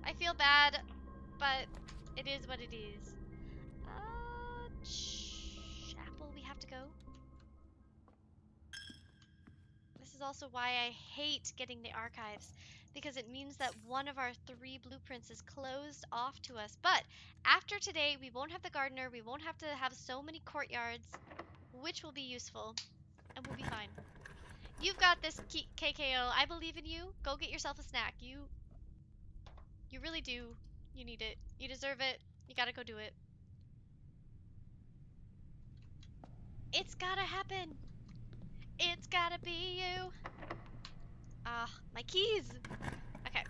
I feel bad, but it is what it is. Chapel, we have to go. This is also why I hate getting the archives, because it means that one of our 3 blueprints is closed off to us. But after today, we won't have the gardener, we won't have to have so many courtyards, which will be useful, and we'll be fine. You've got this, KKO. I believe in you. Go get yourself a snack. You really do. You need it. You deserve it. You gotta go do it. It's gotta happen. It's gotta be you. Ah, my keys. Okay.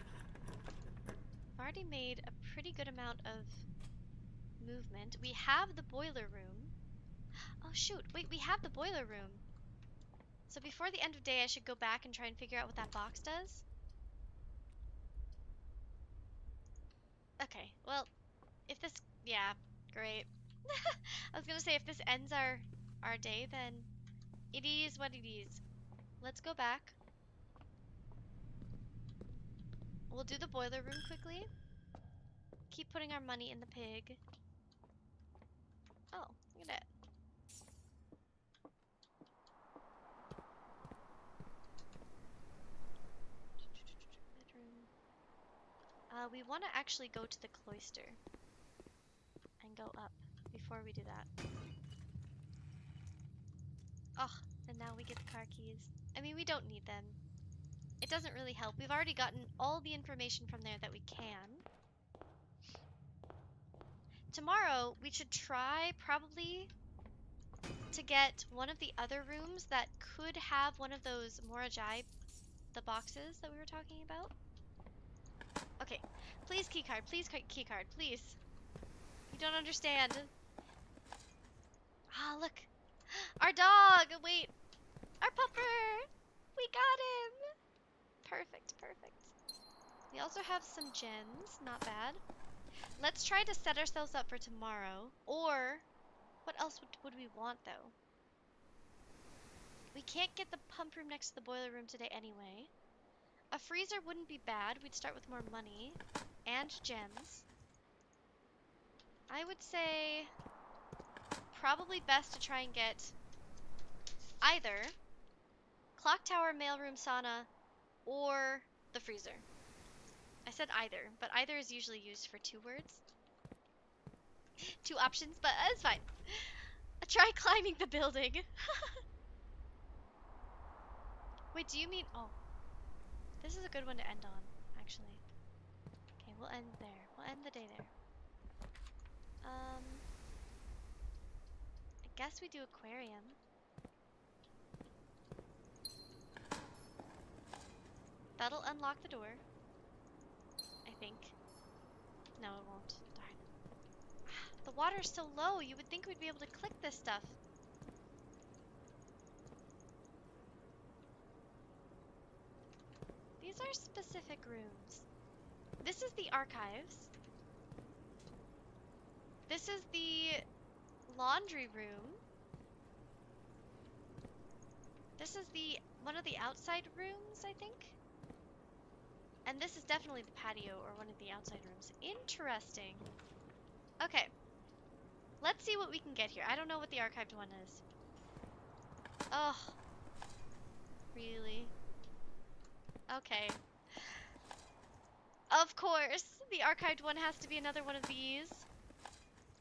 I've already made a pretty good amount of movement. We have the boiler room. Oh shoot, wait, we have the boiler room. So before the end of day, I should go back and try and figure out what that box does. Okay, well, if this, yeah, great. I was gonna say, if this ends our day, then it is what it is. Let's go back. We'll do the boiler room quickly. Keep putting our money in the pig. Oh, look at it. Bedroom. We want to actually go to the cloister and go up before we do that. Oh, and now we get the car keys. I mean, we don't need them. It doesn't really help. We've already gotten all the information from there that we can. Tomorrow, we should try probably to get one of the other rooms that could have one of those Morajai, the boxes that we were talking about. Okay, please keycard, please. You don't understand. Ah, look. Our dog! Wait. Our pupper! We got him! Perfect. We also have some gems. Not bad. Let's try to set ourselves up for tomorrow. Or, what else would we want, though? We can't get the pump room next to the boiler room today anyway. A freezer wouldn't be bad. We'd start with more money. And gems. I would say probably best to try and get either clock tower, mailroom, sauna, or the freezer. I said either, but either is usually used for 2 words. 2 options, but it's fine. Try climbing the building. Wait, do you mean... Oh. This is a good one to end on, actually. Okay, we'll end there. We'll end the day there. I guess we do aquarium. That'll unlock the door. I think. No, it won't. Darn. The water's so low, you would think we'd be able to click this stuff. These are specific rooms. This is the archives. This is the laundry room. This is the one of the outside rooms, I think. And this is definitely the patio or one of the outside rooms. Interesting. Okay. Let's see what we can get here. I don't know what the archived one is. Oh. Really? Okay. Of course, the archived one has to be another one of these.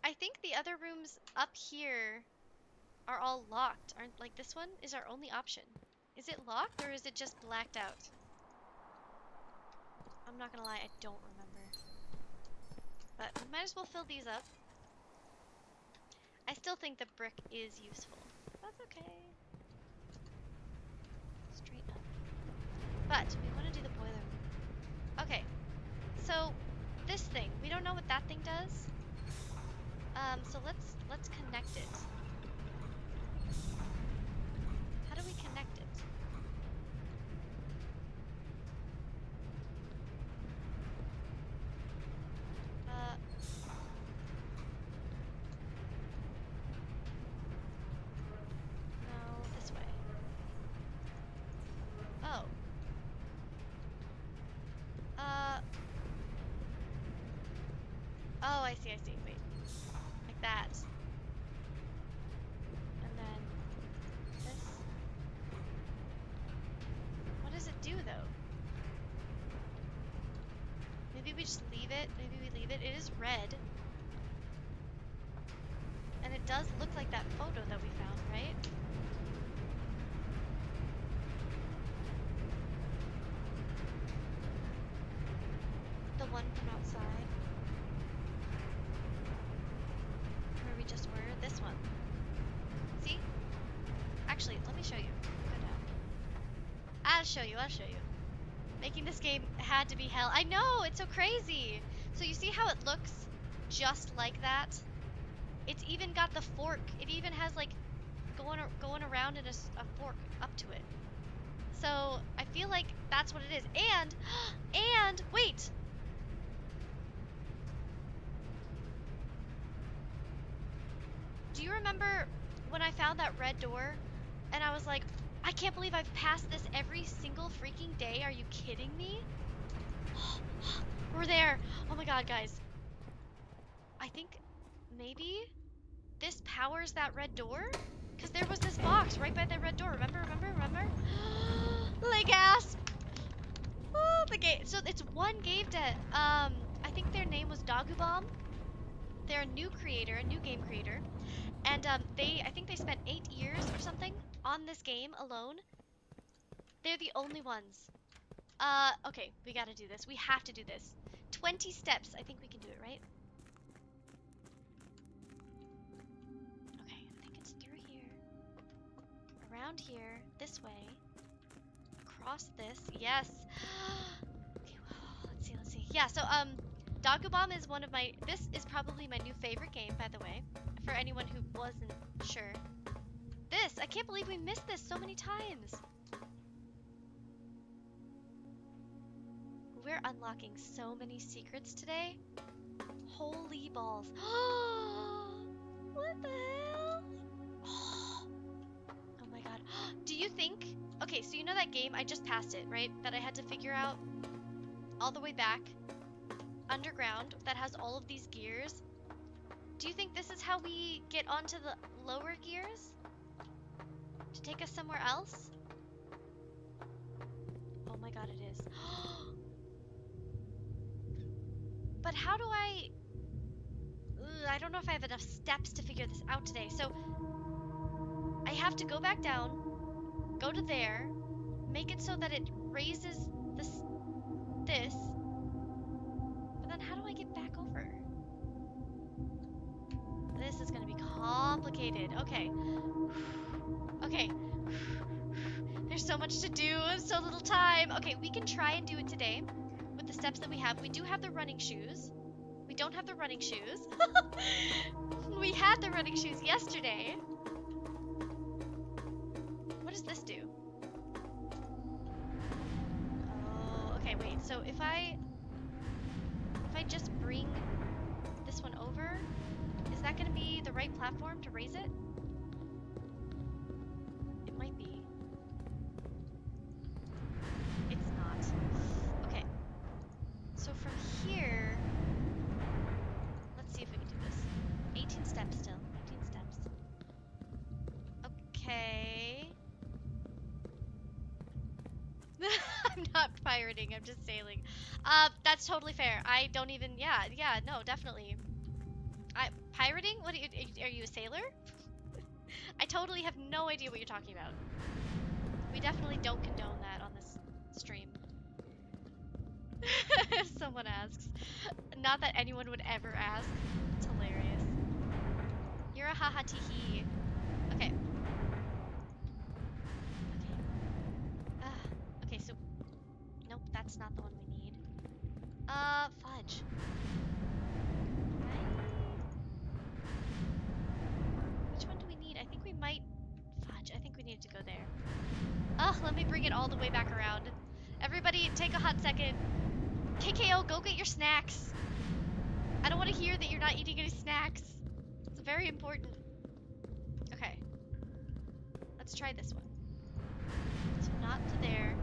I think the other rooms up here are all locked. Aren't, like, this one is our only option. Is it locked or is it just blacked out? I'm not gonna lie, I don't remember. But we might as well fill these up. I still think the brick is useful. That's okay. Straight up. But we want to do the boiler room. Okay. So this thing, we don't know what that thing does. So let's connect it. How do we connect it? No, this way. Oh. Oh, I see. Wait. Like that. And then this. What does it do, though? Maybe we just leave it. Maybe we leave it. It is red. And it does look like that photo that we found, right? The one from outside. Where we just were. This one. See? Actually, let me show you. Go down. I'll show you. Making this game had to be hell. I know, it's so crazy. So you see how it looks just like that? It's even got the fork. It even has like going around in a fork up to it. So I feel like that's what it is. And wait. Do you remember when I found that red door and I was like, I can't believe I've passed this every single freaking day. Are you kidding me? We're there. Oh my god, guys. I think maybe this powers that red door? Because there was this box right by the red door. Remember? Like ass. Oh, the game. So it's one game dev. I think their name was Dagubomb. They're a new game creator. And I think they spent 8 years or something on this game alone. They're the only ones. Okay, we gotta do this. We have to do this. 20 steps. I think we can do it, right? Okay, I think it's through here. Around here. This way. Across this. Yes. Okay, well, let's see. Yeah, so, Dagubomb is one of my... This is probably my new favorite game, by the way. For anyone who wasn't sure. This! I can't believe we missed this so many times! We're unlocking so many secrets today. Holy balls. What the hell? Oh my god. Do you think... Okay, so you know that game? I just passed it, right? That I had to figure out all the way back underground that has all of these gears. Do you think this is how we get onto the lower gears? To take us somewhere else? Oh my god, it is. but how do I don't know if I have enough steps to figure this out today. So I have to go back down, go to there, make it so that it raises this, but then how do I get back over? This is gonna be complicated. Okay. Okay. There's so much to do, so little time. Okay, we can try and do it today with the steps that we have. We do have the running shoes. We don't have the running shoes. We had the running shoes yesterday. What does this do? Oh, okay, wait. So if I just bring this one over, is that gonna be the right platform to raise it? It might be. It's not. Okay. So from here, let's see if we can do this. 18 steps still. 18 steps. Okay. I'm not pirating, I'm just sailing. That's totally fair. I don't even, yeah, no, definitely. Pirating? What are you a sailor? I totally have no idea what you're talking about. We definitely don't condone that on this stream. Someone asks. Not that anyone would ever ask. It's hilarious. You're a haha teehee. Okay. Okay, so nope, that's not the one we need. Fudge. Which one do we need? I think we might fudge. I think we need to go there. Let me bring it all the way back around. Everybody, take a hot second. KKO, go get your snacks. I don't want to hear that you're not eating any snacks. It's very important. Okay. Let's try this one. So not to there.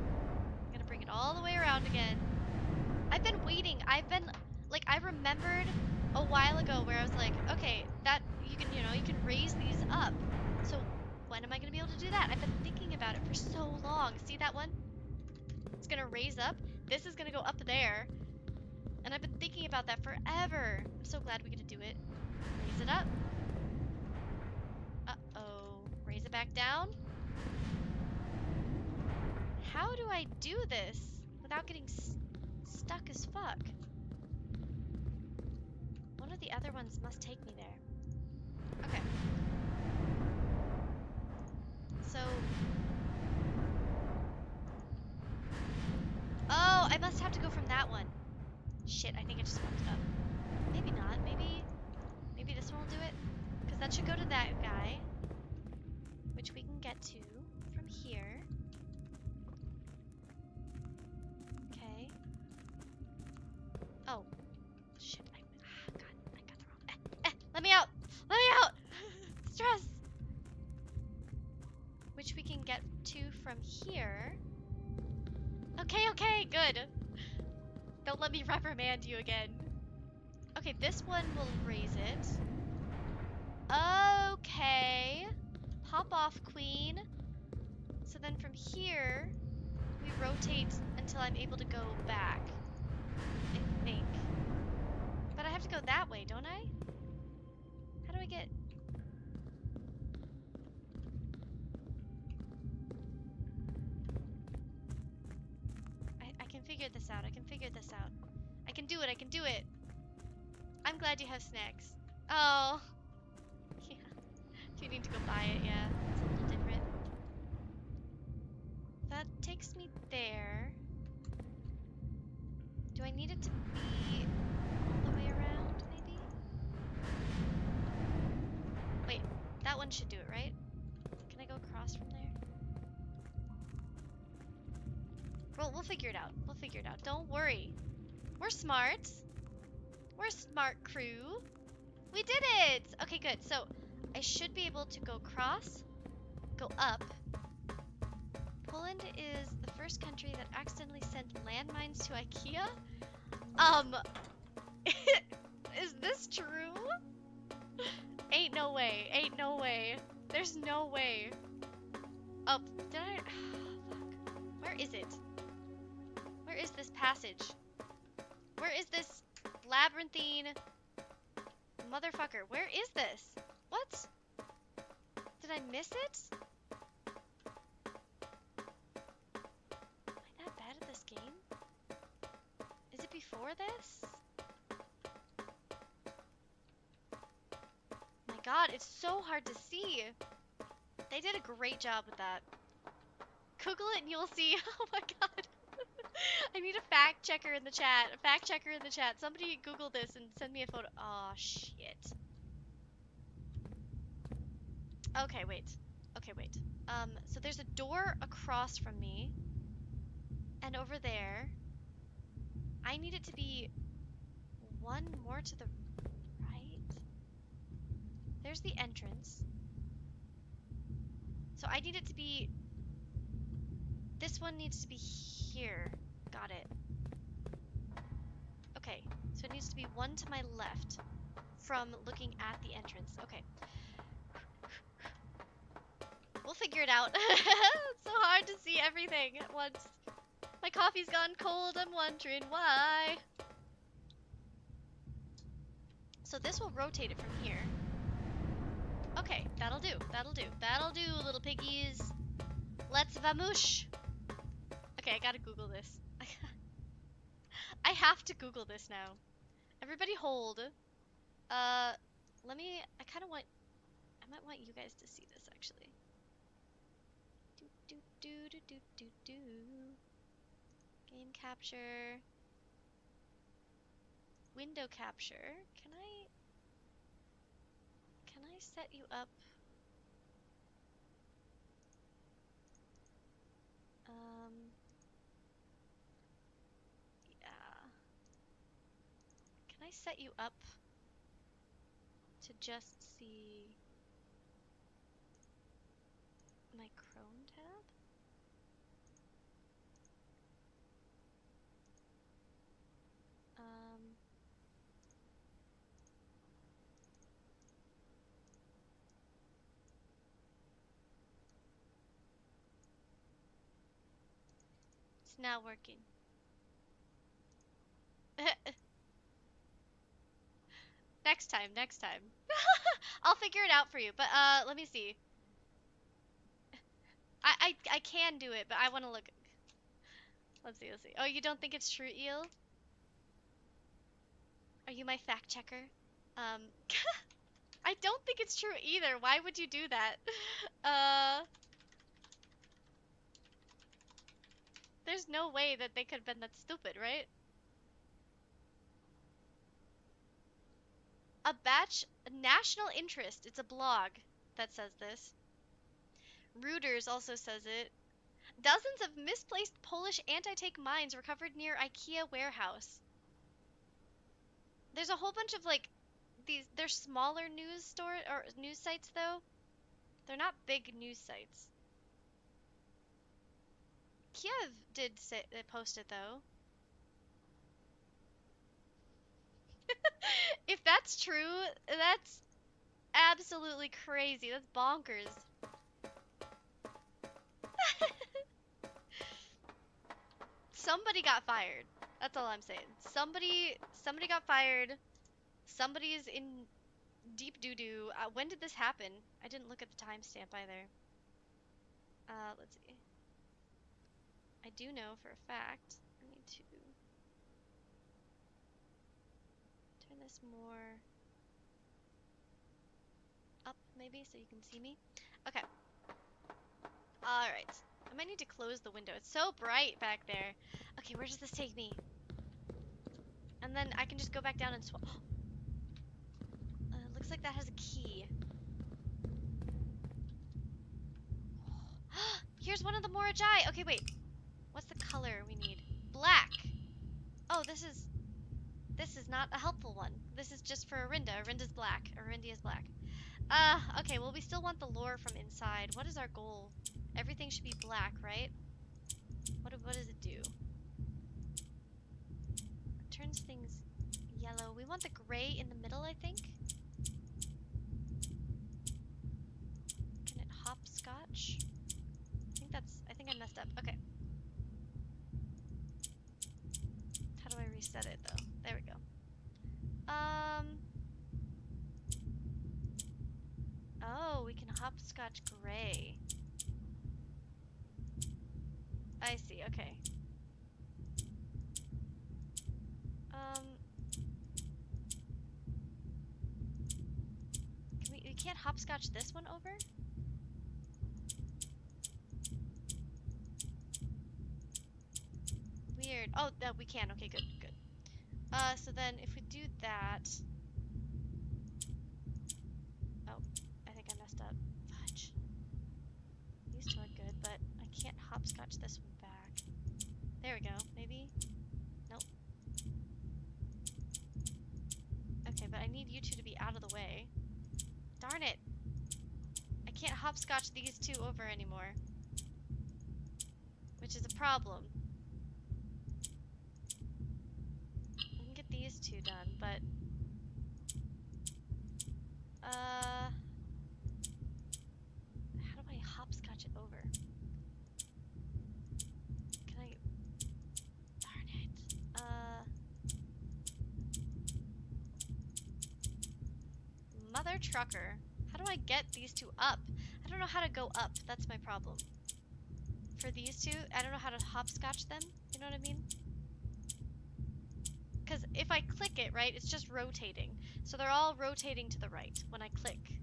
I'm gonna bring it all the way around again. I've been waiting. Like, I remembered a while ago where I was like, okay, that, you can raise these up. So when am I gonna be able to do that? I've been thinking about it for so long. See that one? It's gonna raise up. This is gonna go up there. And I've been thinking about that forever. I'm so glad we get to do it. Raise it up. Uh-oh. Raise it back down. How do I do this without getting stuck as fuck? One of the other ones must take me there. Okay. So... oh, I must have to go from that one. Shit, I think I just fucked it up. Maybe not. Maybe this one will do it. Because that should go to that guy. Which we can get to from here. Okay. Oh. Shit. God, I got the wrong... let me out! Let me out! Stress! Which we can get to from here. Okay, good. Don't let me reprimand you again. Okay, this one will raise it. Okay. Pop off, queen. So then from here, we rotate until I'm able to go back. I think. But I have to go that way, don't I? How do I get... I can figure this out. I can figure this out. I can do it. I can do it. I'm glad you have snacks. Oh. Yeah. Do you need to go buy it? Yeah. It's a little different. That takes me there. Do I need it to be all the way around, maybe? Wait. That one should do it, right? Can I go across from there? Well, we'll figure it out. We'll figure it out. Don't worry. We're smart. We're a smart crew. We did it! Okay, good. So, I should be able to go across, go up. Poland is the first country that accidentally sent landmines to IKEA? Is this true? Ain't no way. Ain't no way. There's no way. Oh, did I... fuck. Where is it? Where is this passage? Where is this labyrinthine motherfucker. Where is this? What? Did I miss it? Am I that bad at this game? Is it before this? My god, it's so hard to see. They did a great job with that. Google it and you'll see. Oh my god. I need a fact checker in the chat. A fact checker in the chat. Somebody Google this and send me a photo. Oh shit. Okay, wait. Okay, wait. So there's a door across from me. And over there. I need it to be one more to the right. There's the entrance. So I need it to be... This one needs to be here. Got it. Okay, so it needs to be one to my left from looking at the entrance. Okay. We'll figure it out. It's so hard to see everything at once. My coffee's gone cold. I'm wondering why. So this will rotate it from here. Okay, that'll do. That'll do. That'll do, little piggies. Let's vamoosh. Okay, I gotta Google this. I have to Google this now. Everybody hold. Let me, I might want you guys to see this actually. Do. Game capture. Window capture. Can I set you up? Yeah. Can I set you up to just see my Chrome tab? It's not working. Next time. I'll figure it out for you, but let me see. I can do it, but I want to look. Let's see. Oh, you don't think it's true, Eel? Are you my fact checker? I don't think it's true either. Why would you do that? There's no way that they could have been that stupid, right? A batch, national interest. It's a blog that says this. Reuters also says it. Dozens of misplaced Polish anti-tank mines recovered near IKEA warehouse. There's a whole bunch of like they're smaller news sites though. They're not big news sites. Kiev did post it though. If that's true, that's absolutely crazy. That's bonkers. Somebody got fired. That's all I'm saying. Somebody got fired. Somebody's in deep doo-doo. When did this happen? I didn't look at the timestamp either. Let's see. I do know for a fact. I need to turn this more up, maybe, so you can see me. Okay. Alright. I might need to close the window. It's so bright back there. Okay, where does this take me? And then I can just go back down and swap. Looks like that has a key. Here's one of the Morajai. Okay, wait. What's the color we need? Black. Oh, this is not a helpful one. This is just for Arinda. Arinda's black. Arindia is black. Okay, well, we still want the lore from inside. What is our goal? Everything should be black, right? What does it do? It turns things yellow. We want the gray in the middle, I think. Can it hopscotch? I think I messed up. Okay. How do I reset it, though? There we go. hopscotch gray. I see, okay. We can't hopscotch this one over? Weird. Oh, we can. Okay, good, good. So then if we do that... Oh, I think I messed up. Fudge. These two are good, but I can't hopscotch this one back. There we go. Maybe? Nope. Okay, but I need you two to be out of the way. Darn it! I can't hopscotch these two over anymore. Which is a problem. I can get these two done, but... how do I hopscotch it over? Can I... Darn it. Mother trucker. How do I get these two up? I don't know how to go up. That's my problem. For these two, I don't know how to hopscotch them. You know what I mean? Because if I click it, right, it's just rotating. So they're all rotating to the right when I click.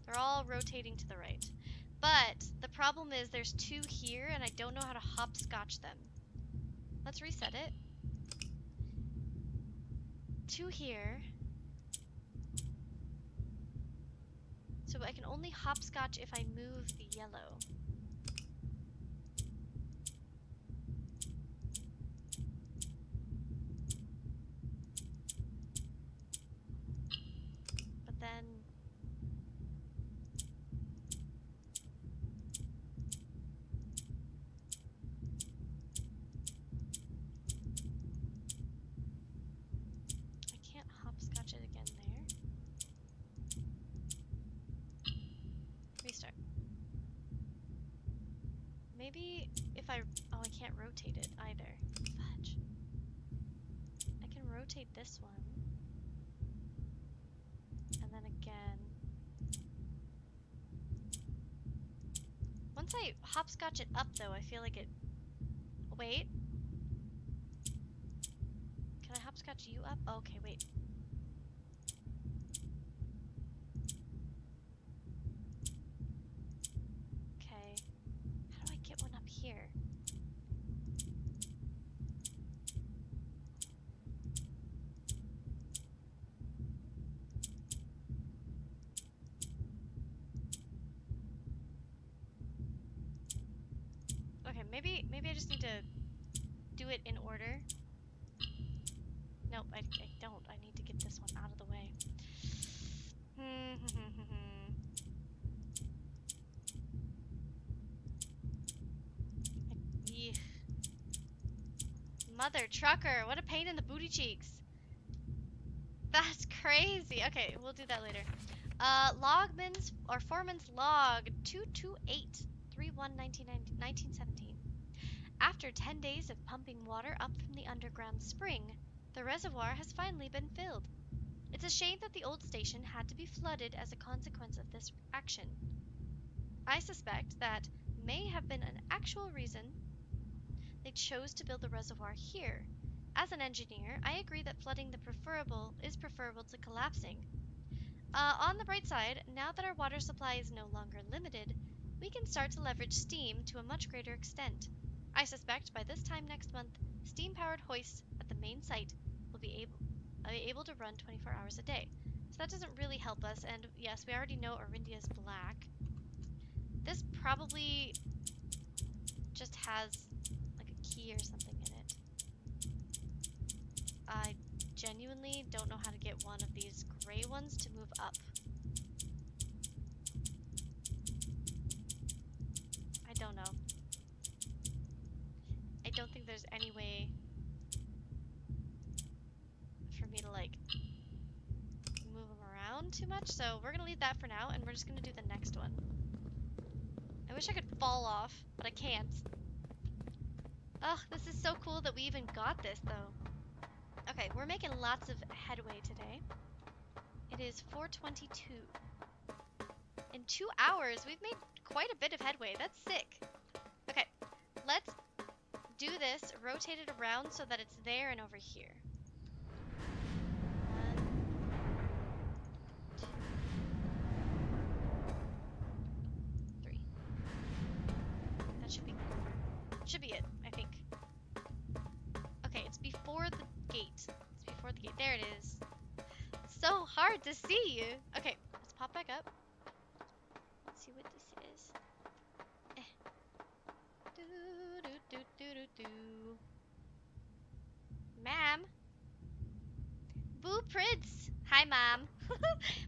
They're all rotating to the right. But the problem is there's two here and I don't know how to hopscotch them. Let's reset it. Two here. So I can only hopscotch if I move the yellow. But then... I can't hopscotch it again there. Restart. Maybe if I... Oh, I can't rotate it either. Fudge. I can rotate this one. And then again. Once I hopscotch it up, though, I feel like it... Wait. Can I hopscotch you up? Oh, okay, wait. Okay. How do I get one up here? Okay, maybe I just need to do it in order. Nope, I don't. I need to get this one out of the way. Mother trucker, what a pain in the booty cheeks. That's crazy. Okay, we'll do that later. Logman's or Foreman's log 228-31-1917. After 10 days of pumping water up from the underground spring, the reservoir has finally been filled. It's a shame that the old station had to be flooded as a consequence of this action. I suspect that may have been an actual reason they chose to build the reservoir here. As an engineer, I agree that flooding is preferable to collapsing. On the bright side, now that our water supply is no longer limited, we can start to leverage steam to a much greater extent. I suspect by this time next month, steam-powered hoists at the main site will be able to run 24 hours a day. So that doesn't really help us, and yes, we already know Arindia's black. This probably just has like a key or something in it. I genuinely don't know how to get one of these gray ones to move up. I don't know. I don't think there's any way for me to like move them around too much, so we're gonna leave that for now and we're just gonna do the next one. I wish I could fall off, but I can't. Ugh, this is so cool that we even got this though. Okay, we're making lots of headway today. It is 4:22. In 2 hours, we've made quite a bit of headway. That's sick. Okay, let's do this, rotate it around so that it's there and over here. 1, 2, 3. That should be it, I think. Okay, it's before the gate. It's before the gate. There it is. So hard to see. Okay, let's pop back up. Let's see what this is. Do, do, do, do, do, do. Ma'am? Boo Prince! Hi, Mom.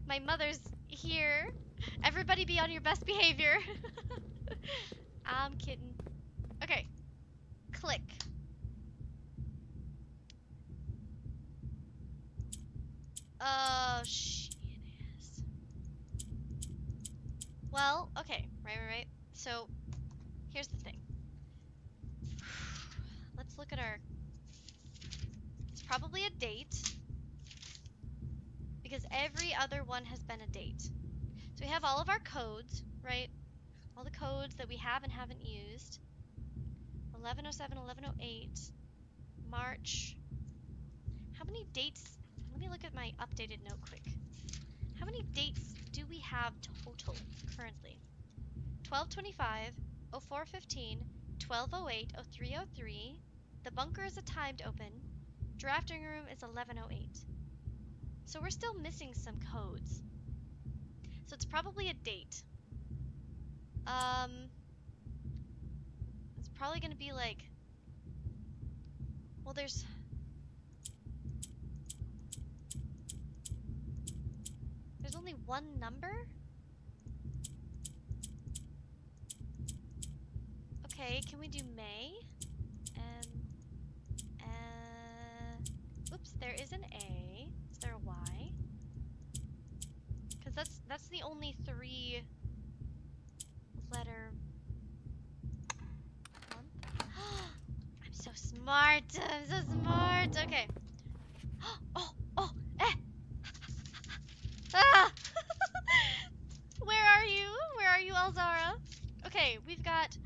My mother's here. Everybody be on your best behavior. I'm kidding. Okay. Click. Oh, shit is. Well, okay. Right. So, here's the thing. Let's look at our... It's probably a date. Because every other one has been a date. So we have all of our codes, right? All the codes that we have and haven't used. 1107, 1108, March. How many dates? Let me look at my updated note quick. How many dates do we have total currently? 1225, 0415, 1208, 0303. The bunker is a timed open. Drafting room is 1108. So we're still missing some codes. So it's probably a date. It's probably gonna be like, well, there's only one number? Okay, can we do May? Oops, there is an A. Is there a Y? Because that's the only 3-letter month. I'm so smart. I'm so smart. Okay. Ah! Where are you? Where are you, Alzara? Okay, we've got...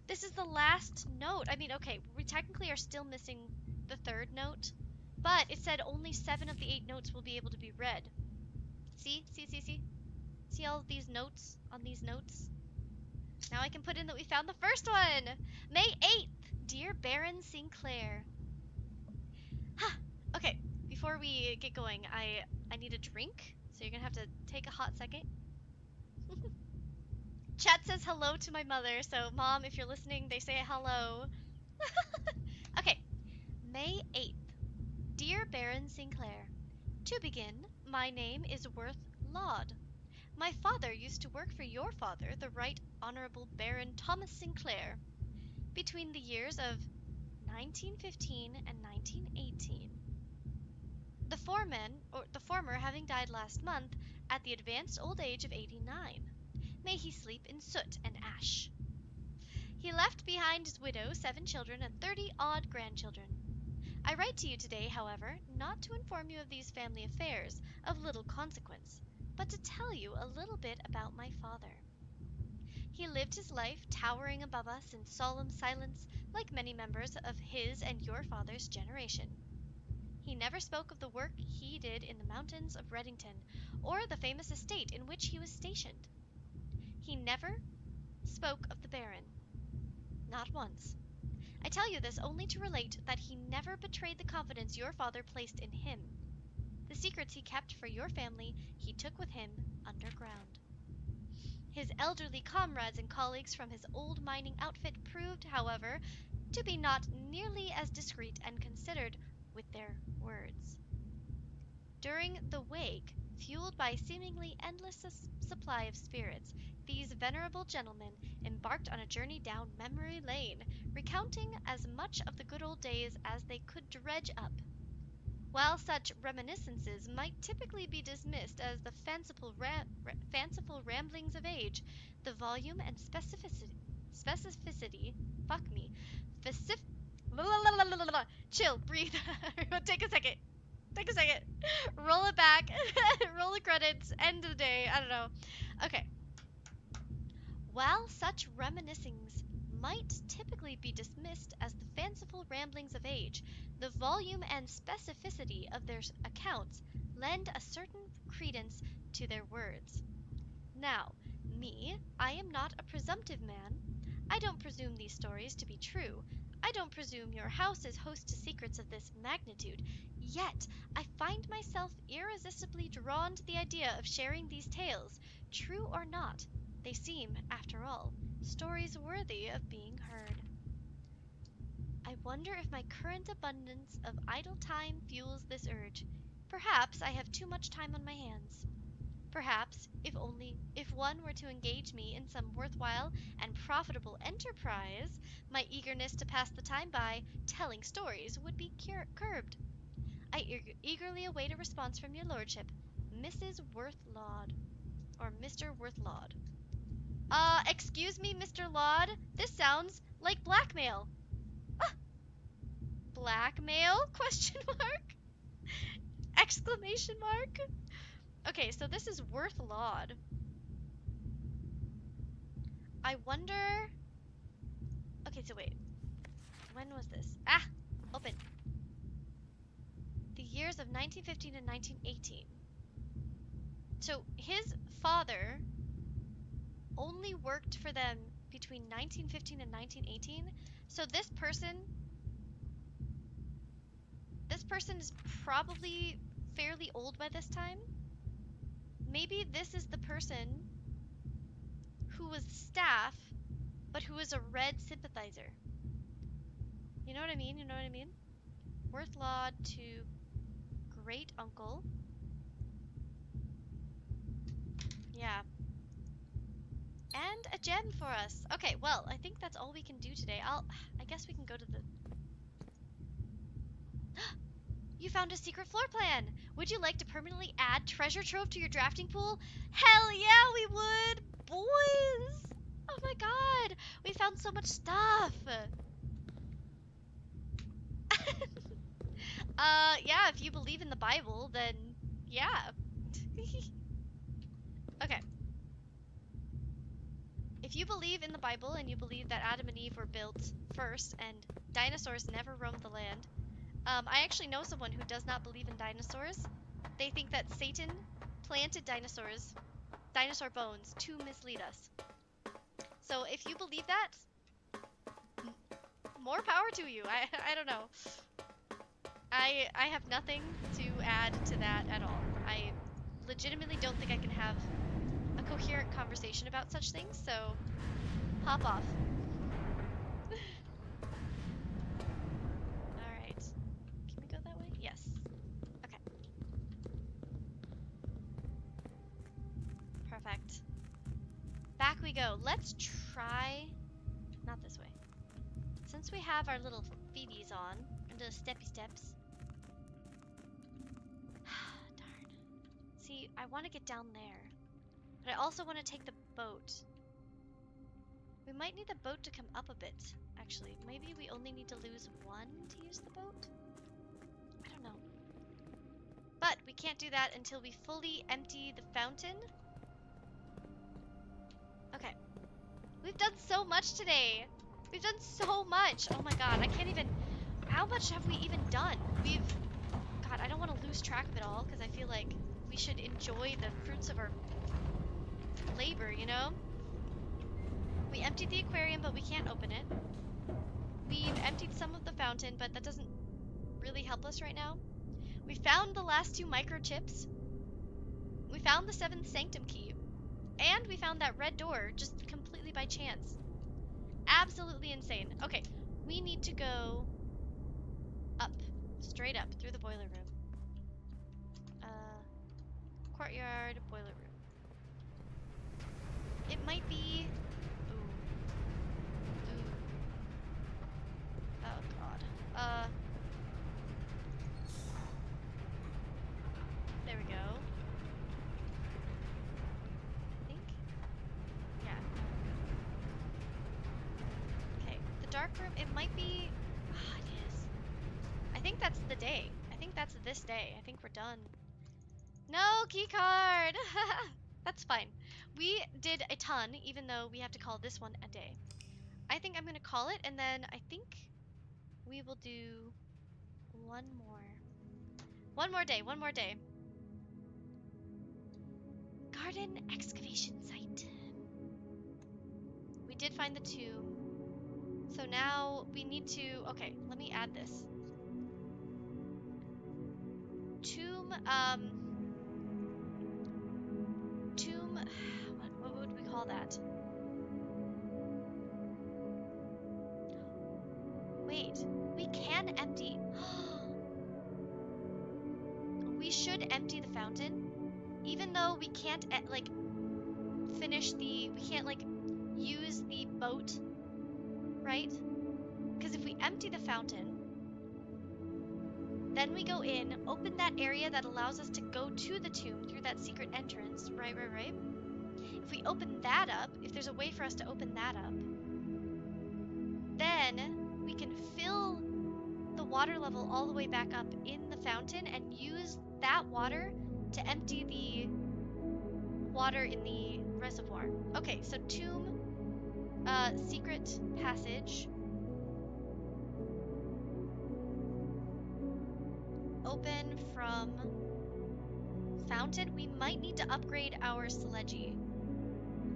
This is the last note. I mean, okay, we technically are still missing the 3rd note, but it said only 7 of the 8 notes will be able to be read. See? See all of these notes on these notes? Now I can put in that we found the first one! May 8th! Dear Baron Sinclair. Okay, before we get going, I need a drink, so you're gonna have to take a hot second. Chat says hello to my mother, so Mom, if you're listening, they say hello. Okay, May 8th. Dear Baron Sinclair, to begin, my name is Worth Laud. My father used to work for your father, the Right Honorable Baron Thomas Sinclair, between the years of 1915 and 1918. The former having died last month at the advanced old age of 89. May he sleep in soot and ash. He left behind his widow, 7 children, and 30-odd grandchildren. I write to you today, however, not to inform you of these family affairs of little consequence, but to tell you a little bit about my father. He lived his life towering above us in solemn silence, like many members of his and your father's generation. He never spoke of the work he did in the mountains of Reddington, or the famous estate in which he was stationed. He never spoke of the Baron. Not once. I tell you this only to relate that he never betrayed the confidence your father placed in him. The secrets he kept for your family he took with him underground. His elderly comrades and colleagues from his old mining outfit proved, however, to be not nearly as discreet and considered with their words. During the wake, fueled by a seemingly endless supply of spirits, these venerable gentlemen embarked on a journey down memory lane, recounting as much of the good old days as they could dredge up. While such reminiscences might typically be dismissed as the fanciful ramblings of age, the volume and specificity, chill, breathe, take a second, roll it back, roll the credits, end of the day, I don't know. Okay, While such reminiscings might typically be dismissed as the fanciful ramblings of age, the volume and specificity of their accounts lend a certain credence to their words. Now, I am not a presumptive man. I don't presume these stories to be true. I don't presume your house is host to secrets of this magnitude. Yet, I find myself irresistibly drawn to the idea of sharing these tales, true or not. They seem, after all, stories worthy of being heard. I wonder if my current abundance of idle time fuels this urge. Perhaps I have too much time on my hands. Perhaps, if one were to engage me in some worthwhile and profitable enterprise, my eagerness to pass the time by telling stories would be curbed. I eagerly await a response from your lordship, Mrs. Worthlaud, or Mr. Worthlaud. Excuse me, Mr. Laud, this sounds like blackmail. Ah, blackmail? Question mark? Exclamation mark? Okay, so this is Worthlaud. I wonder... Okay, so wait. When was this? Ah! Open. The years of 1915 and 1918. So his father only worked for them between 1915 and 1918. So this person is probably fairly old by this time. Maybe this is the person who was staff, but who was a Red sympathizer. You know what I mean? You know what I mean? Worthlaud to great uncle. Yeah. And a gem for us. Okay, well, I think that's all we can do today. I guess we can go to the... You found a secret floor plan! Would you like to permanently add treasure trove to your drafting pool? Hell yeah, we would! Boys! Oh my god! We found so much stuff! Yeah, if you believe in the Bible, then yeah. Okay. If you believe in the Bible and you believe that Adam and Eve were built first and dinosaurs never roamed the land, I actually know someone who does not believe in dinosaurs. They think that Satan planted dinosaur bones, to mislead us. So if you believe that, more power to you. I don't know. I have nothing to add to that at all. I legitimately don't think I can have a coherent conversation about such things, so hop off. Alright. Can we go that way? Yes. Okay. Perfect. Back we go. Let's try... Not this way. Since we have our little feeties on, and the steppy steps... Darn. See, I want to get down there. But I also want to take the boat. We might need the boat to come up a bit, actually. Maybe we only need to lose one to use the boat? I don't know. But we can't do that until we fully empty the fountain. Okay. We've done so much today. We've done so much. Oh my god, I can't even... How much have we even done? God, I don't want to lose track of it all, because I feel like we should enjoy the fruits of our labor, you know? We emptied the aquarium, but we can't open it. We've emptied some of the fountain, but that doesn't really help us right now. We found the last 2 microchips. We found the 7th Sanctum key. And we found that red door, just completely by chance. Absolutely insane. Okay, we need to go up. Straight up, through the boiler room. Courtyard, boiler room. It might be... Ooh. Oh god. There we go. I think? Yeah. Okay, the dark room, it might be... Ah, it is. I think that's the day. I think that's this day. I think we're done. No key card! That's fine. We did a ton, even though we have to call this one a day. I think I'm gonna call it, and then I think we will do one more. One more day, one more day. Garden excavation site. We did find the tomb. So now we need to, okay, let me add this. Tomb, what would we call that? Wait, we can empty. We should empty the fountain, even though we can't, like, we can't, like, use the boat, right? Because if we empty the fountain, then we go in, open that area that allows us to go to the tomb through that secret entrance, right? If we open that up, if there's a way for us to open that up, then we can fill the water level all the way back up in the fountain and use that water to empty the water in the reservoir. Okay, so tomb, secret passage. Open from fountain. We might need to upgrade our sledgy.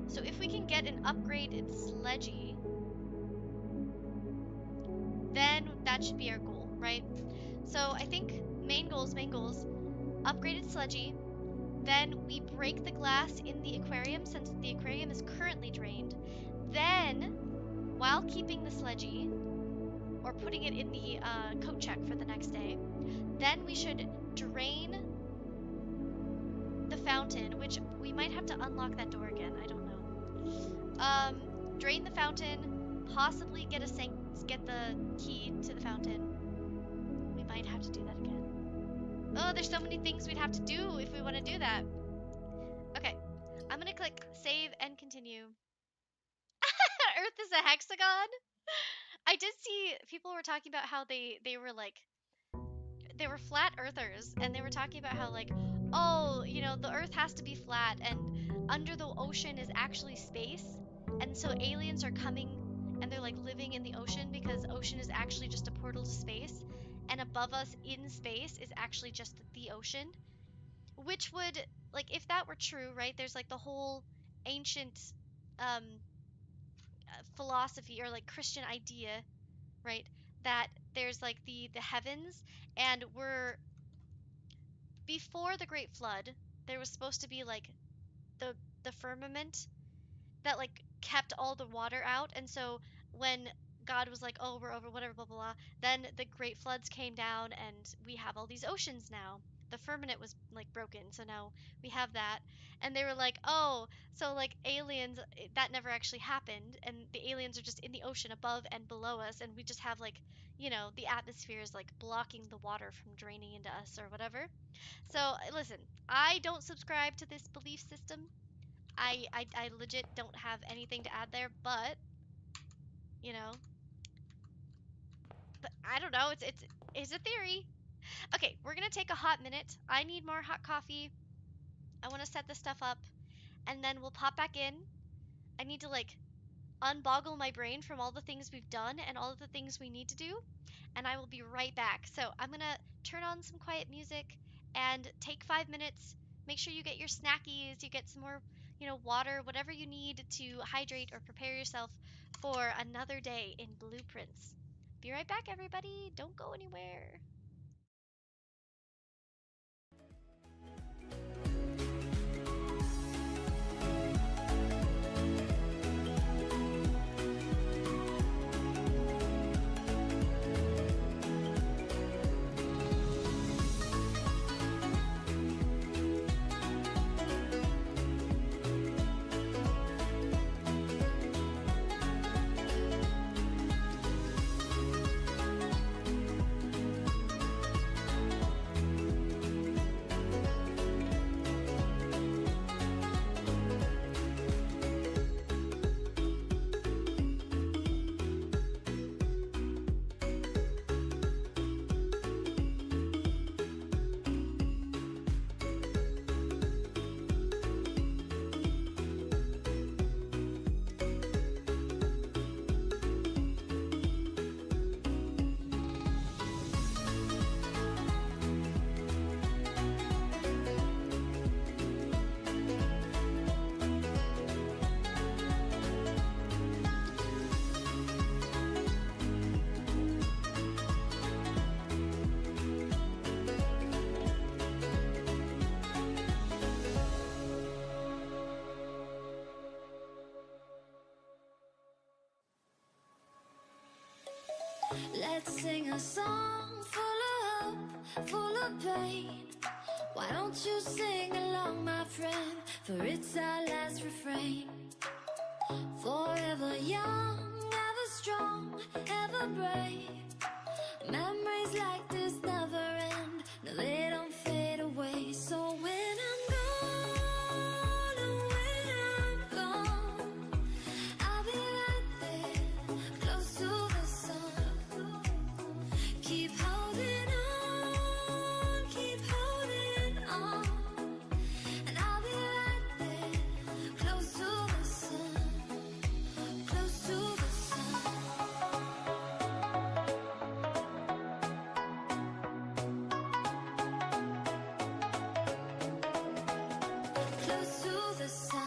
So if we can get an upgraded sledgy, then that should be our goal, right? So I think main goals, upgraded sledgy. Then we break the glass in the aquarium since the aquarium is currently drained. Then, while keeping the sledgy, or putting it in the coat check for the next day, then we should drain the fountain, which we might have to unlock that door again. I don't know. Drain the fountain, possibly get the key to the fountain. We might have to do that again. Oh, there's so many things we'd have to do if we want to do that. Okay, I'm gonna click save and continue. Earth is a hexagon? I did see people were talking about how they were like, they were flat earthers, and they were talking about how, like, oh, you know, the earth has to be flat and under the ocean is actually space, and so aliens are coming and they're like living in the ocean because ocean is actually just a portal to space, and above us in space is actually just the ocean, which would, like, if that were true, right, there's like the whole ancient um philosophy or like Christian idea, right, that there's like the heavens, and we're before the great flood there was supposed to be like the the firmament that like kept all the water out, and so when God was like, oh, we're over, whatever, blah blah blah, then the great floods came down and we have all these oceans now. The firmament was like broken, so now we have that. And they were like, oh, so like aliens, that never actually happened, and the aliens are just in the ocean above and below us, and we just have like, you know, the atmosphere is like blocking the water from draining into us or whatever. So listen, I don't subscribe to this belief system. I legit don't have anything to add there, but you know, but I don't know. It's a theory. Okay, we're gonna take a hot minute. I need more hot coffee. I want to set this stuff up, and then we'll pop back in. I need to like unboggle my brain from all the things we've done and all of the things we need to do, and I will be right back. So I'm gonna turn on some quiet music and take 5 minutes. Make sure you get your snackies, you get some more, you know, water, whatever you need to hydrate or prepare yourself for another day in Blueprints. Be right back, everybody. Don't go anywhere. Let's sing a song full of hope, full of pain. Why don't you sing along, my friend? For it's our last refrain. Forever young, ever strong, ever brave. Memories like this never end. No, they don't fade away. So when I'm gone, and when I'm gone, I'll be right there, close to the sun. Keep holding on, keep holding on. And I'll be right there, close to the sun, close to the sun. Close to the sun.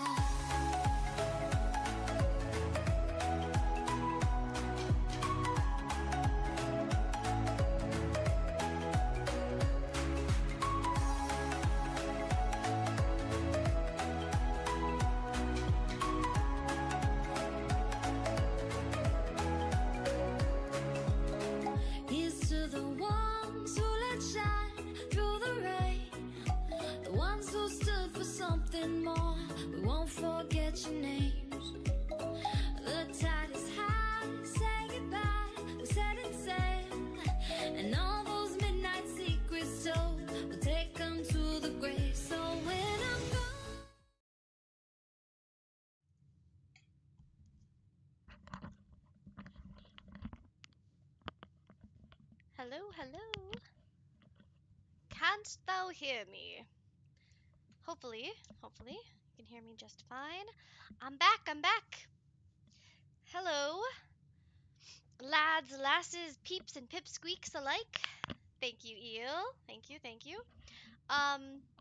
Here's to the ones who let shine through the rain, the ones who stood for something more. We won't forget your names. The tide is high, say goodbye, we're setting sail, and all those midnight secrets told, we'll take them to the grave. So when I'm gone. Hello, hello. Canst thou hear me? Hopefully, hopefully, you can hear me just fine. I'm back, I'm back. Hello, lads, lasses, peeps, and pipsqueaks alike. Thank you, Eel. Thank you, thank you.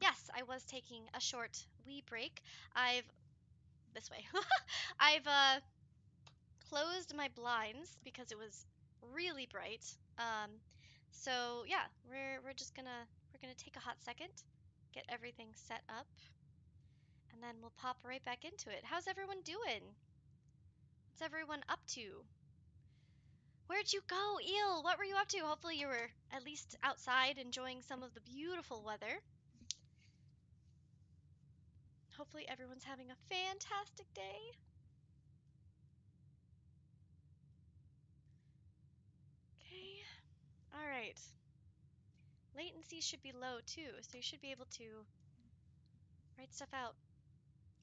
Yes, I was taking a short wee break. This way. I've closed my blinds because it was really bright. So yeah, we're gonna take a hot second, get everything set up, and then we'll pop right back into it. How's everyone doing? What's everyone up to? Where'd you go, Eel? What were you up to? Hopefully you were at least outside enjoying some of the beautiful weather. Hopefully everyone's having a fantastic day. Okay. All right. Latency should be low too, so you should be able to write stuff out.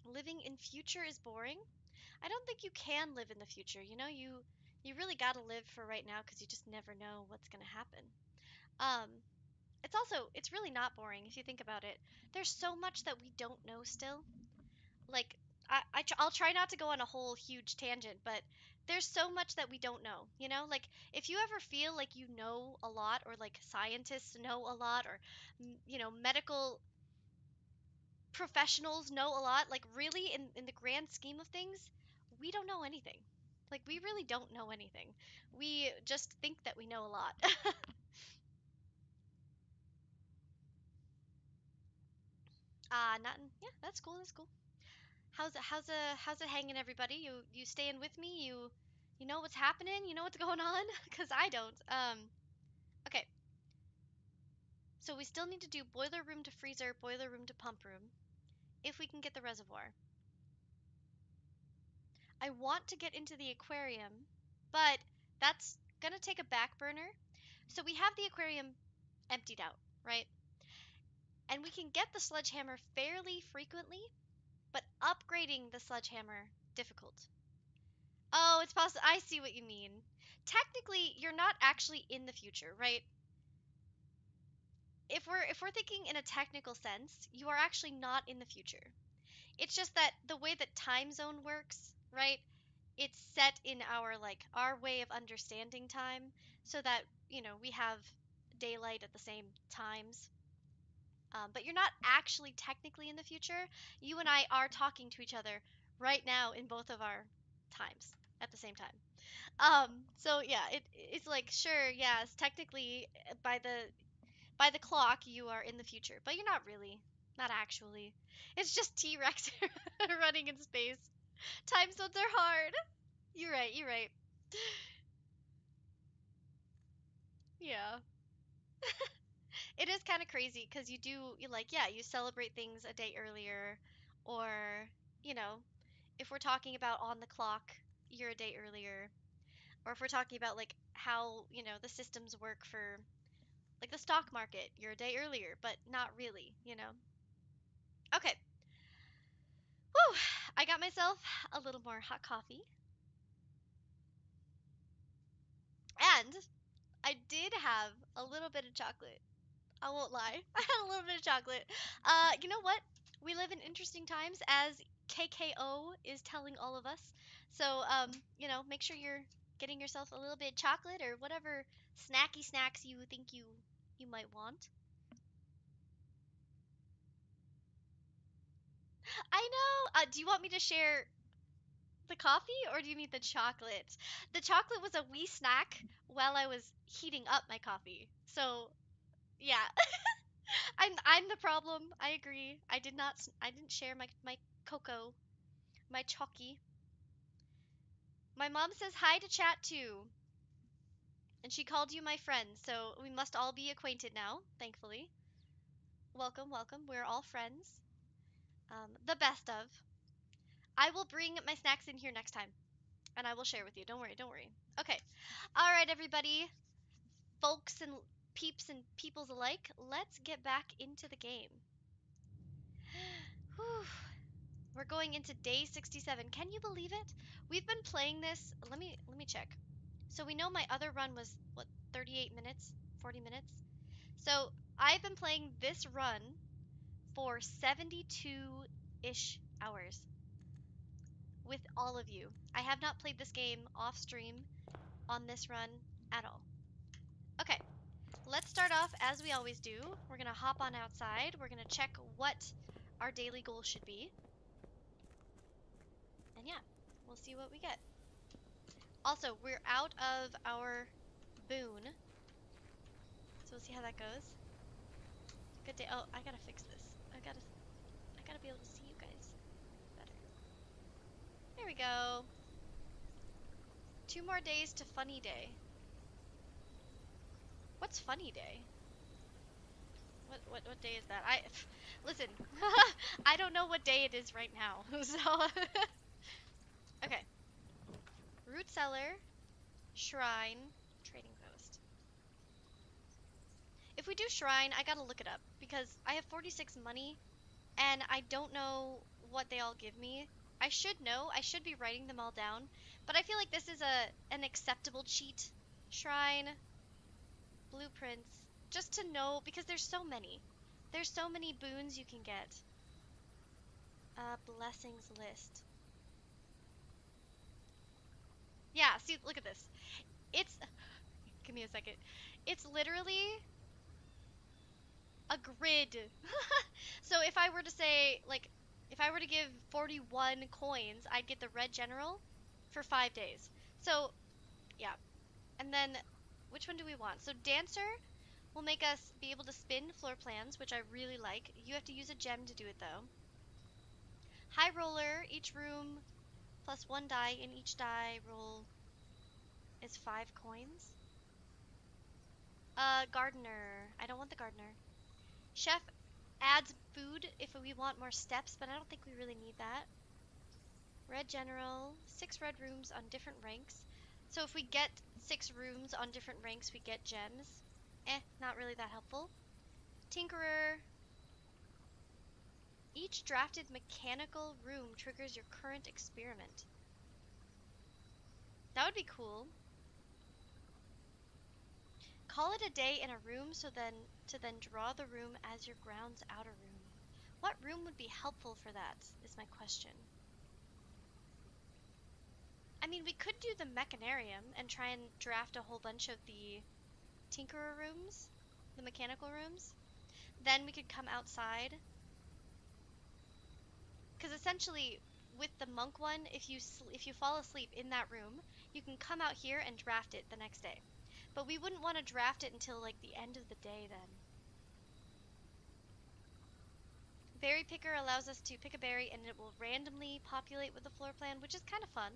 Living in future is boring. I don't think you can live in the future. You really got to live for right now because you just never know what's going to happen. Um, it's really not boring if you think about it. There's so much that we don't know still. Like I'll try not to go on a whole huge tangent, but there's so much that we don't know. Like if you ever feel like you know a lot, or like scientists know a lot, or medical professionals know a lot, like really in the grand scheme of things, we don't know anything. Like we really don't know anything. We just think that we know a lot. Not yeah, that's cool. That's cool. How's it hanging, everybody? You staying with me? You know what's happening? You know what's going on? Cause I don't. Okay. So we still need to do boiler room to freezer, boiler room to pump room, if we can get the reservoir. I want to get into the aquarium, but that's gonna take a back burner. So we have the aquarium emptied out, right? And we can get the sledgehammer fairly frequently, but upgrading the sledgehammer difficult. Oh, it's possible. I see what you mean. Technically, you're not actually in the future, right? If we're thinking in a technical sense, you are actually not in the future. It's just that the way that time zone works, right? It's set in our way of understanding time, so that we have daylight at the same times. But you're not actually technically in the future. You and I are talking to each other right now in both of our times at the same time. So yeah, it's like, sure, yes, technically by the clock you are in the future, but you're not really, not actually. It's just T-Rex running in space. Time zones are hard. You're right. You're right. Yeah. It is kind of crazy because you like, yeah, you celebrate things a day earlier, or, you know, if we're talking about on the clock, you're a day earlier. Or if we're talking about like how, the systems work for like the stock market, you're a day earlier, but not really. Okay. Whew. I got myself a little more hot coffee. And I did have a little bit of chocolate. I won't lie. I had a little bit of chocolate. You know what? We live in interesting times, as KKO is telling all of us. So, make sure you're getting yourself a little bit of chocolate or whatever snacky snacks you think you might want. I know. Do you want me to share the coffee or do you need the chocolate? The chocolate was a wee snack while I was heating up my coffee. So, yeah. I'm the problem. I agree. I didn't share my cocoa, my chalky. My mom says hi to chat too, and she called you my friend, so we must all be acquainted now, thankfully. Welcome, welcome. We're all friends. The best of. I will bring my snacks in here next time, and I will share with you. Don't worry, don't worry. Okay. All right, everybody, folks and peeps and peoples alike, let's get back into the game. Whew. We're going into day 67. Can you believe it? We've been playing this. Let me check. So we know my other run was what, 38 minutes, 40 minutes. So I've been playing this run for 72-ish hours with all of you. I have not played this game off stream on this run at all. Okay, let's start off as we always do. We're going to hop on outside. We're going to check what our daily goal should be. And yeah, we'll see what we get. Also, we're out of our boon, so we'll see how that goes. Good day. Oh, I gotta fix this. I gotta be able to see you guys better. There we go. 2 more days to funny day. What's funny day? What day is that? Listen. I don't know what day it is right now. So okay. Root cellar, shrine, trading post. If we do shrine, I gotta look it up because I have 46 money and I don't know what they all give me. I should know. I should be writing them all down. But I feel like this is an acceptable cheat. Shrine, blueprints, just to know because there's so many. There's so many boons you can get. Blessings list. Yeah, see, look at this. It's give me a second. It's literally a grid. So if I were to say, like, if I were to give 41 coins, I'd get the red general for 5 days. So, yeah. And then, which one do we want? So dancer will make us be able to spin floor plans, which I really like. You have to use a gem to do it, though. High roller, each room plus 1 die, in each die roll is 5 coins. Gardener. I don't want the gardener. Chef adds food if we want more steps, but I don't think we really need that. Red general, 6 red rooms on different ranks. So if we get 6 rooms on different ranks, we get gems. Not really that helpful. Tinkerer. Each drafted mechanical room triggers your current experiment. That would be cool. Call it a day in a room so then to then draw the room as your ground's outer room. What room would be helpful for that is my question. I mean, we could do the mechanarium and try and draft a whole bunch of the tinkerer rooms, the mechanical rooms. Then we could come outside. Because essentially, with the monk one, if you fall asleep in that room, you can come out here and draft it the next day. But we wouldn't want to draft it until like the end of the day then. Berry picker allows us to pick a berry and it will randomly populate with the floor plan, which is kind of fun.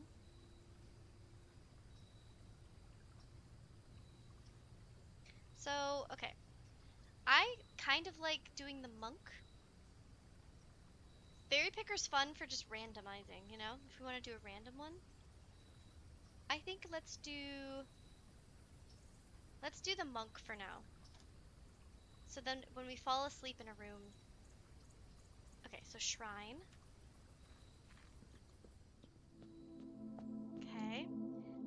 So, okay. I kind of like doing the monk. Berry picker's fun for just randomizing, you know? If we want to do a random one. I think let's do the monk for now. So then when we fall asleep in a room. Okay, so shrine. Okay.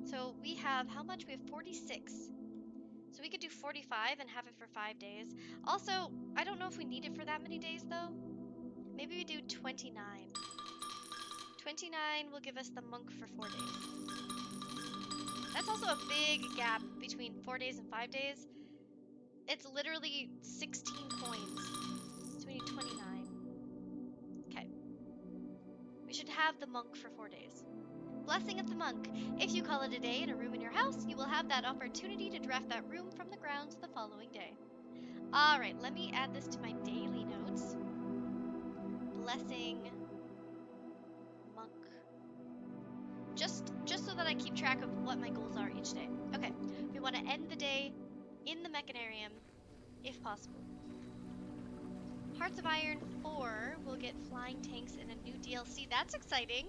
So we have how much? We have 46. So we could do 45 and have it for 5 days. Also, I don't know if we need it for that many days though. Maybe we do 29. 29 will give us the monk for 4 days. That's also a big gap between 4 days and 5 days. It's literally 16 coins. So we need 29. Okay. We should have the monk for 4 days. Blessing of the Monk. If you call it a day in a room in your house, you will have that opportunity to draft that room from the grounds the following day. Alright, let me add this to my daily notes. Blessing Monk. Just so that I keep track of what my goals are each day. Okay, we want to end the day in the Mechanarium, if possible. Hearts of Iron 4 will get flying tanks in a new DLC. That's exciting!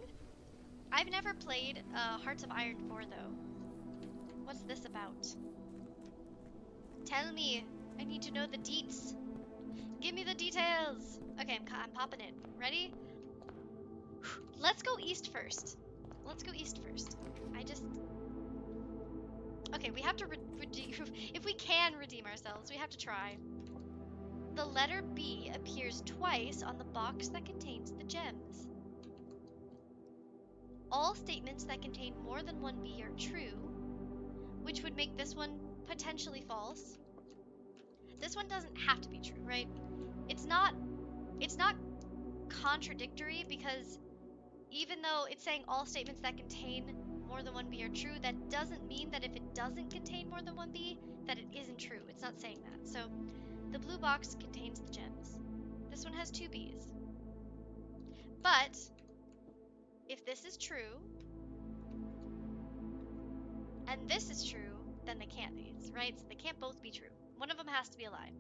I've never played Hearts of Iron 4 though. What's this about? Tell me. I need to know the deets. Give me the details. Okay, I'm popping it. Ready? Let's go east first. Let's go east first. Okay, we have to redeem. If we can redeem ourselves, we have to try. The letter B appears twice on the box that contains the gems. All statements that contain more than one B are true, which would make this one potentially false. This one doesn't have to be true, right? It's not contradictory because even though it's saying all statements that contain more than one B are true, that doesn't mean that if it doesn't contain more than one B, that it isn't true. It's not saying that. So the blue box contains the gems. This one has two Bs. But if this is true, and this is true, then they can't be, right? So they can't both be true. One of them has to be a lie.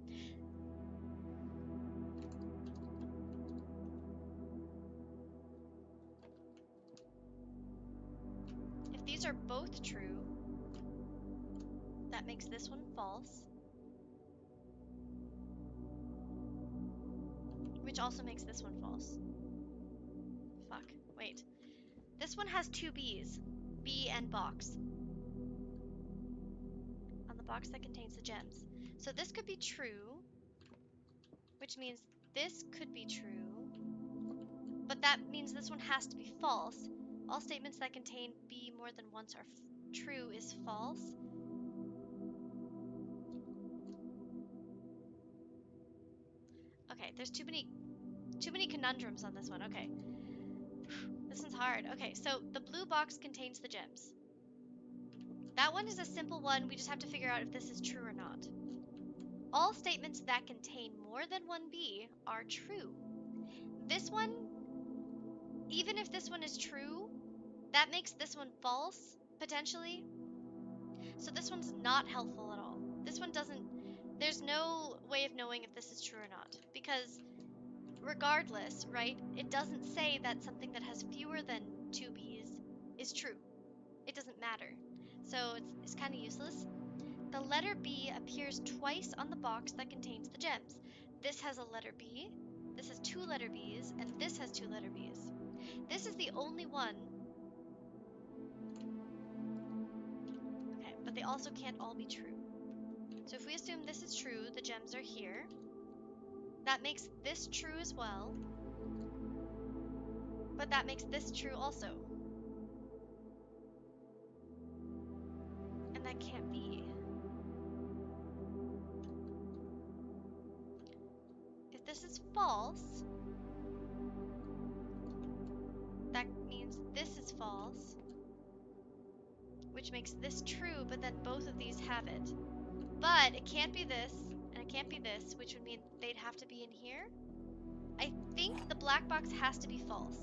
If these are both true, that makes this one false, which also makes this one false. Fuck, wait. This one has two Bs, B and box, on the box that contains the gems. So this could be true, which means this could be true, but that means this one has to be false. All statements that contain B more than once are true is false. Okay, there's too many conundrums on this one. Okay. This one's hard. Okay, so the blue box contains the gems. That one is a simple one. We just have to figure out if this is true or not. All statements that contain more than one B are true. This one, even if this one is true, that makes this one false, potentially. So this one's not helpful at all. This one doesn't, there's no way of knowing if this is true or not. Because regardless, right, it doesn't say that something that has fewer than two B's is true. It doesn't matter. So it's kind of useless. The letter B appears twice on the box that contains the gems. This has a letter B, this has two letter B's, and this has two letter B's. This is the only one. Okay, but they also can't all be true. So if we assume this is true, the gems are here. That makes this true as well. But that makes this true also. And that can't be. If this is false, that means this is false, which makes this true, but then both of these have it. But it can't be this, and it can't be this, which would mean they'd have to be in here. I think the black box has to be false.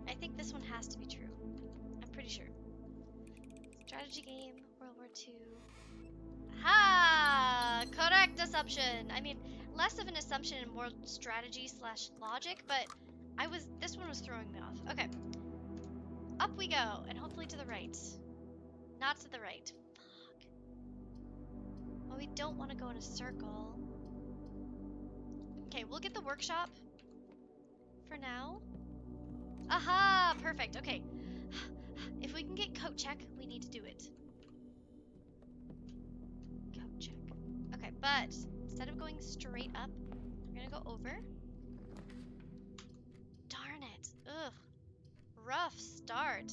I think this one has to be true. I'm pretty sure. Strategy game, World War II. Ha! Correct assumption. I mean, less of an assumption and more strategy slash logic, but this one was throwing me off. Okay. Up we go, and hopefully to the right. Not to the right. Fuck. Well, we don't want to go in a circle. Okay, we'll get the workshop for now. Aha! Perfect. Okay. If we can get coat check, we need to do it. Coat check. Okay, but instead of going straight up, we're gonna go over. Darn it. Ugh. Rough start.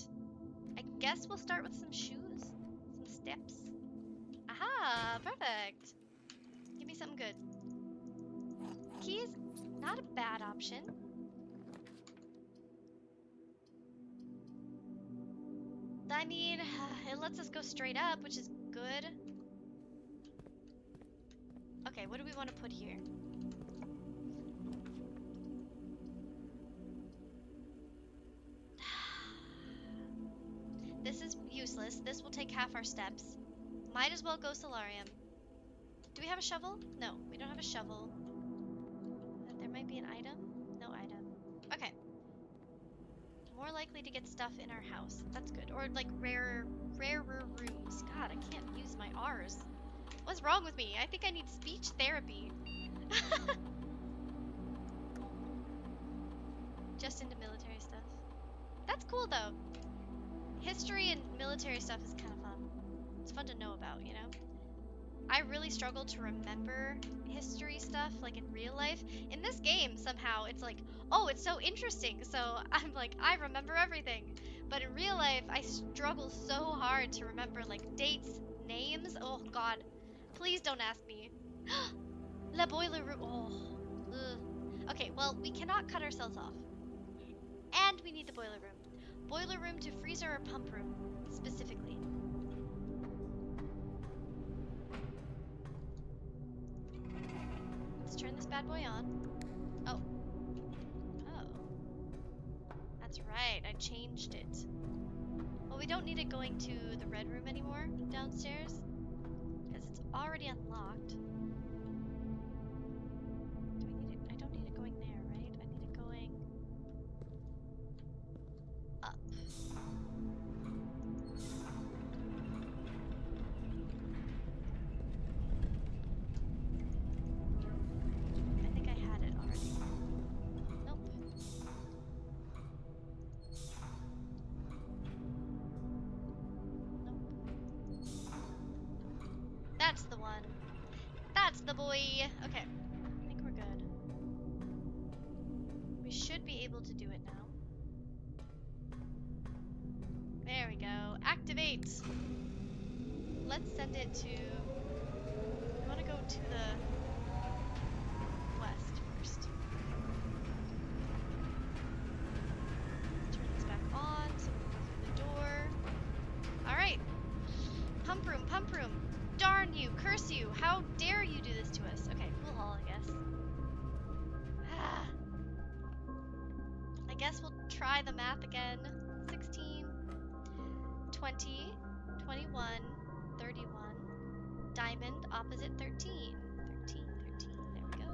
I guess we'll start with some shoes. Some steps. Aha! Perfect. Give me something good. Keys, not a bad option. I mean, it lets us go straight up, which is good. Okay, what do we want to put here? This is useless. This will take half our steps. Might as well go solarium. Do we have a shovel? No, we don't have a shovel. There might be an item? No item. Okay. More likely to get stuff in our house. That's good. Or like rarer rooms. God, I can't use my R's. What's wrong with me? I think I need speech therapy. Just into military stuff. That's cool though. History and military stuff is kind of fun. It's fun to know about, you know? I really struggle to remember history stuff, like in real life. In this game, somehow, it's like, oh, it's so interesting, so I'm like, I remember everything. But in real life, I struggle so hard to remember, like, dates, names. Oh, God. Please don't ask me. La boiler room. Oh. Ugh. Okay, well, we cannot cut ourselves off. And we need the boiler room. Boiler room to freezer or pump room, specifically. Let's turn this bad boy on. Oh. Oh. That's right, I changed it. Well, we don't need it going to the red room anymore downstairs, because it's already unlocked. Do we need it? I don't need it going there, right? I need it going up. I think I had it already. Nope. That's the one. That's the boy. Okay. I think we're good. We should be able to do it now. There we go. Activate. Let's send it to... We want to go to the west first. Turn this back on so we can go through the door. Alright. Pump room, pump room. Darn you, curse you. How dare you do this to us? Okay, we'll haul, I guess. I guess we'll try the math again. 16, 20, 21, 31. Diamond opposite 13. 13, 13. There we go.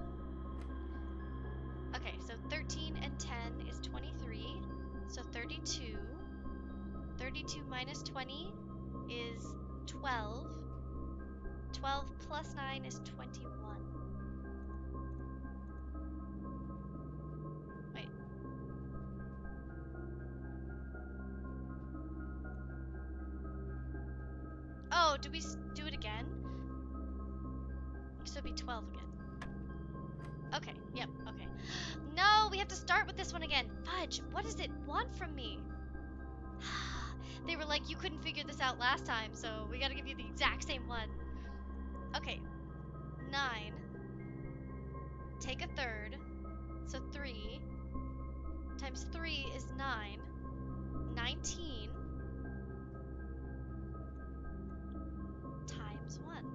Okay, so 13 and 10 is 23. So 32. 32 minus 20 is 12. 12 plus 9 is 21. Wait. Oh, do we do it again? So it'd be 12 again. Okay, yep, okay. No, we have to start with this one again. Fudge, what does it want from me? They were like, you couldn't figure this out last time, so we gotta give you the exact same one. Okay, 9. Take a third. So 3 times 3 is 9. 19 times 1.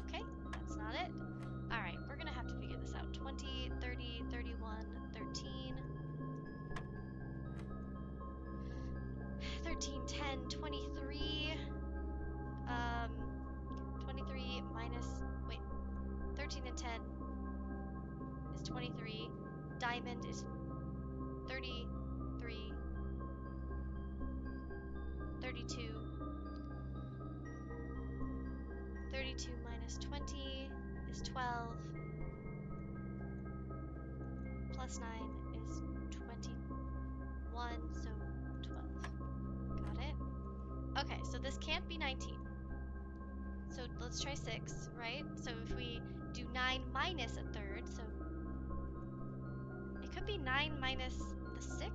Okay, that's not it. Alright, we're gonna have to figure this out. 20, 30, 31, 13. 13, 10, 23. 23 minus, wait, 13 and 10 is 23. Diamond is 33. 32. 32 minus 20 is 12. Plus 9 is 21, so 12. Got it? Okay, so this can't be 19. So let's try 6, right? So if we do 9 minus a third, so it could be 9 minus the 6?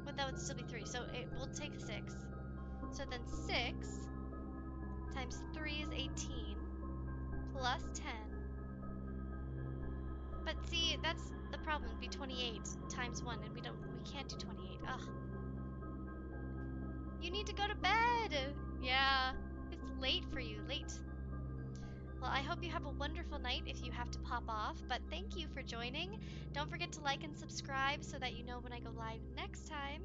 But that would still be 3, so we'll take 6. So then 6 times 3 is 18, plus 10. But see, that's the problem, it'd be 28 times 1, and we can't do 28. Ugh. You need to go to bed! Yeah, it's late for you, late. Well, I hope you have a wonderful night if you have to pop off, but thank you for joining. Don't forget to like and subscribe so that you know when I go live next time.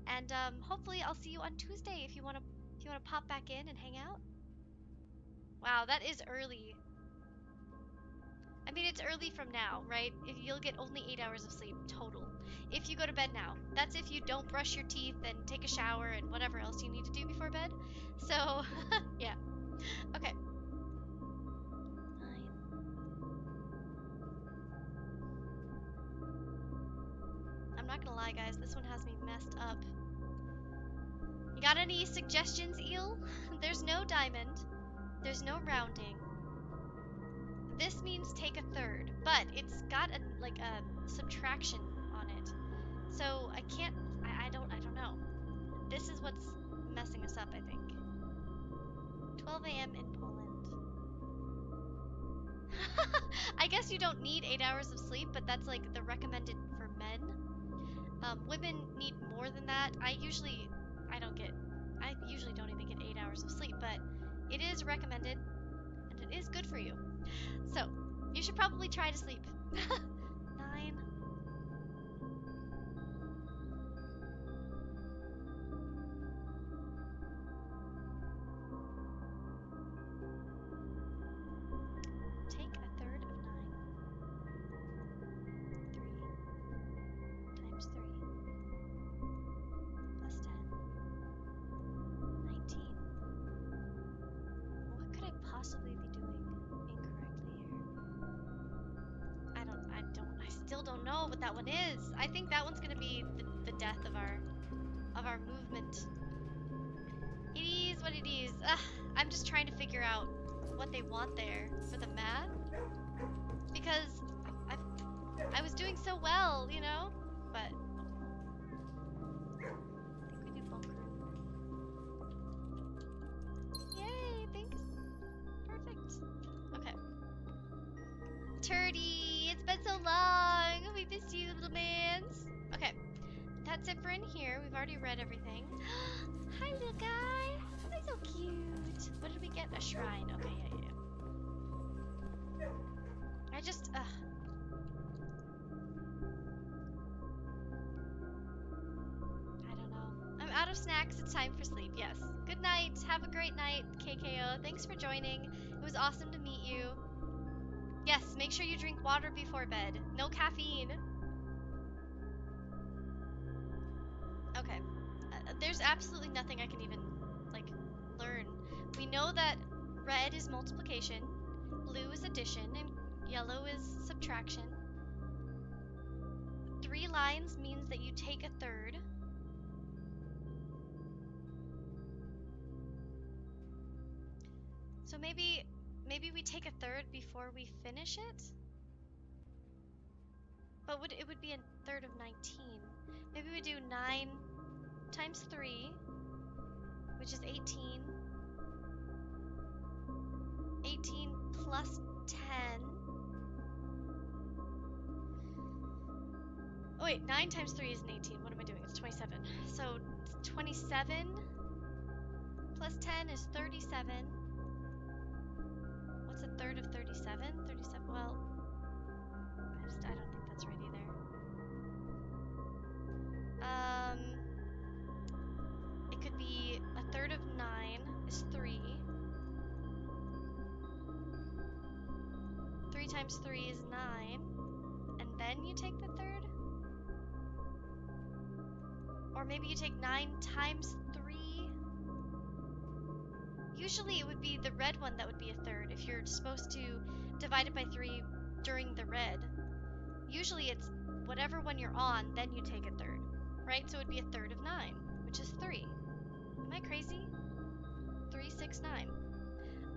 And hopefully I'll see you on Tuesday if you want to pop back in and hang out. Wow, that is early. I mean, it's early from now, right? If you'll get only 8 hours of sleep total. If you go to bed now. That's if you don't brush your teeth and take a shower and whatever else you need to do before bed. So, yeah. Okay. 9. I'm not gonna lie, guys. This one has me messed up. You got any suggestions, Eel? There's no diamond. There's no rounding. This means take a third, but it's got a subtraction on it. So I can't, I don't know. This is what's messing us up, I think. 12 a.m. in Poland. I guess you don't need 8 hours of sleep, but that's like the recommended for men. Women need more than that. I usually don't even get 8 hours of sleep, but it is recommended and it is good for you. So, you should probably try to sleep. 9. Take a third of 9. 3 times 3 plus 10. 19. What could I possibly be doing incorrectly here? I still don't know what that one is. I think that one's gonna be the death of our movement. It is what it is. Ugh, I'm just trying to figure out what they want there for the math. Because I was doing so well, you know? But I think we do bunker. Yay, thanks. Perfect. Okay. Turdy, it's been so long. We missed you, little mans. Okay, that's it for in here. We've already read everything. Hi, little guy. You're so cute. What did we get? A shrine. Okay, yeah. I just, I don't know. I'm out of snacks. It's time for sleep. Yes. Good night. Have a great night, KKO. Thanks for joining. It was awesome to meet you. Yes, make sure you drink water before bed. No caffeine. Okay. There's absolutely nothing I can even, learn. We know that red is multiplication, blue is addition, and yellow is subtraction. 3 lines means that you take a third. So maybe we take a third before we finish it? But it would be a third of 19. Maybe we do 9 times 3, which is 18. 18 plus 10. Oh wait, 9 times 3 is an 18. What am I doing? It's 27. So 27 plus 10 is 37. What's a third of 37? 37, well, I don't think that's right either. times 3 is 9. And then you take the third? Or maybe you take 9 times 3? Usually it would be the red one that would be a third if you're supposed to divide it by 3 during the red. Usually it's whatever one you're on, then you take a third, right? So it would be a third of 9, which is 3. Am I crazy? 3, 6, 9.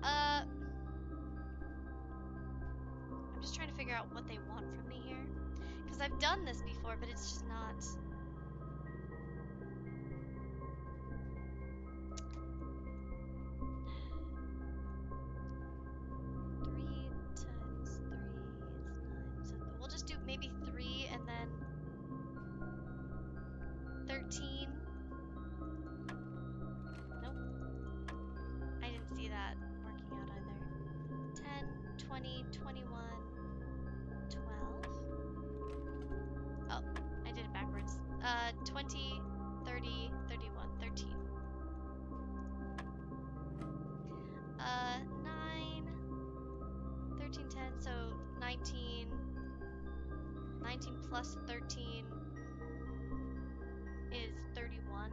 I'm just trying to figure out what they want from me here. Because I've done this before, but it's just not... 3 times 3 is 9. So we'll just do maybe 3 and then 13. Nope. I didn't see that working out either. 10, 20, 21, 12. Oh, I did it backwards. 20, 30, 31, 13. 9, 13, 10, so 19. 19 plus 13 is 31.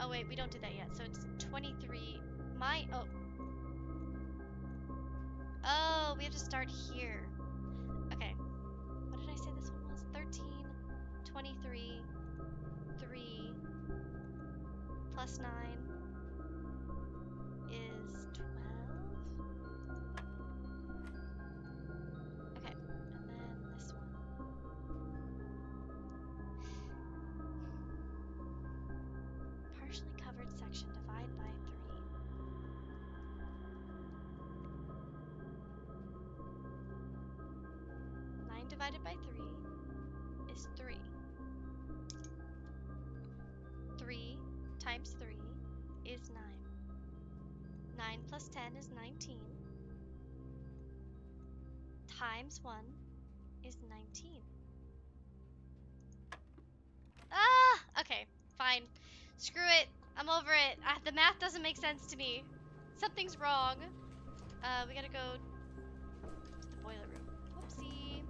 Oh wait, we don't do that yet. So it's 23. Oh, we have to start here. Okay. What did I say this one was? 13, 23, 3 plus 9 is 12. Okay, and then this one. Partially covered section, divide by 3. 9 divided by 3 is 3. 3 times 3 is 9. 9 plus 10 is 19. Times 1 is 19. Ah! Okay, fine. Screw it. I'm over it. The math doesn't make sense to me. Something's wrong. We gotta go to the boiler room. Whoopsie.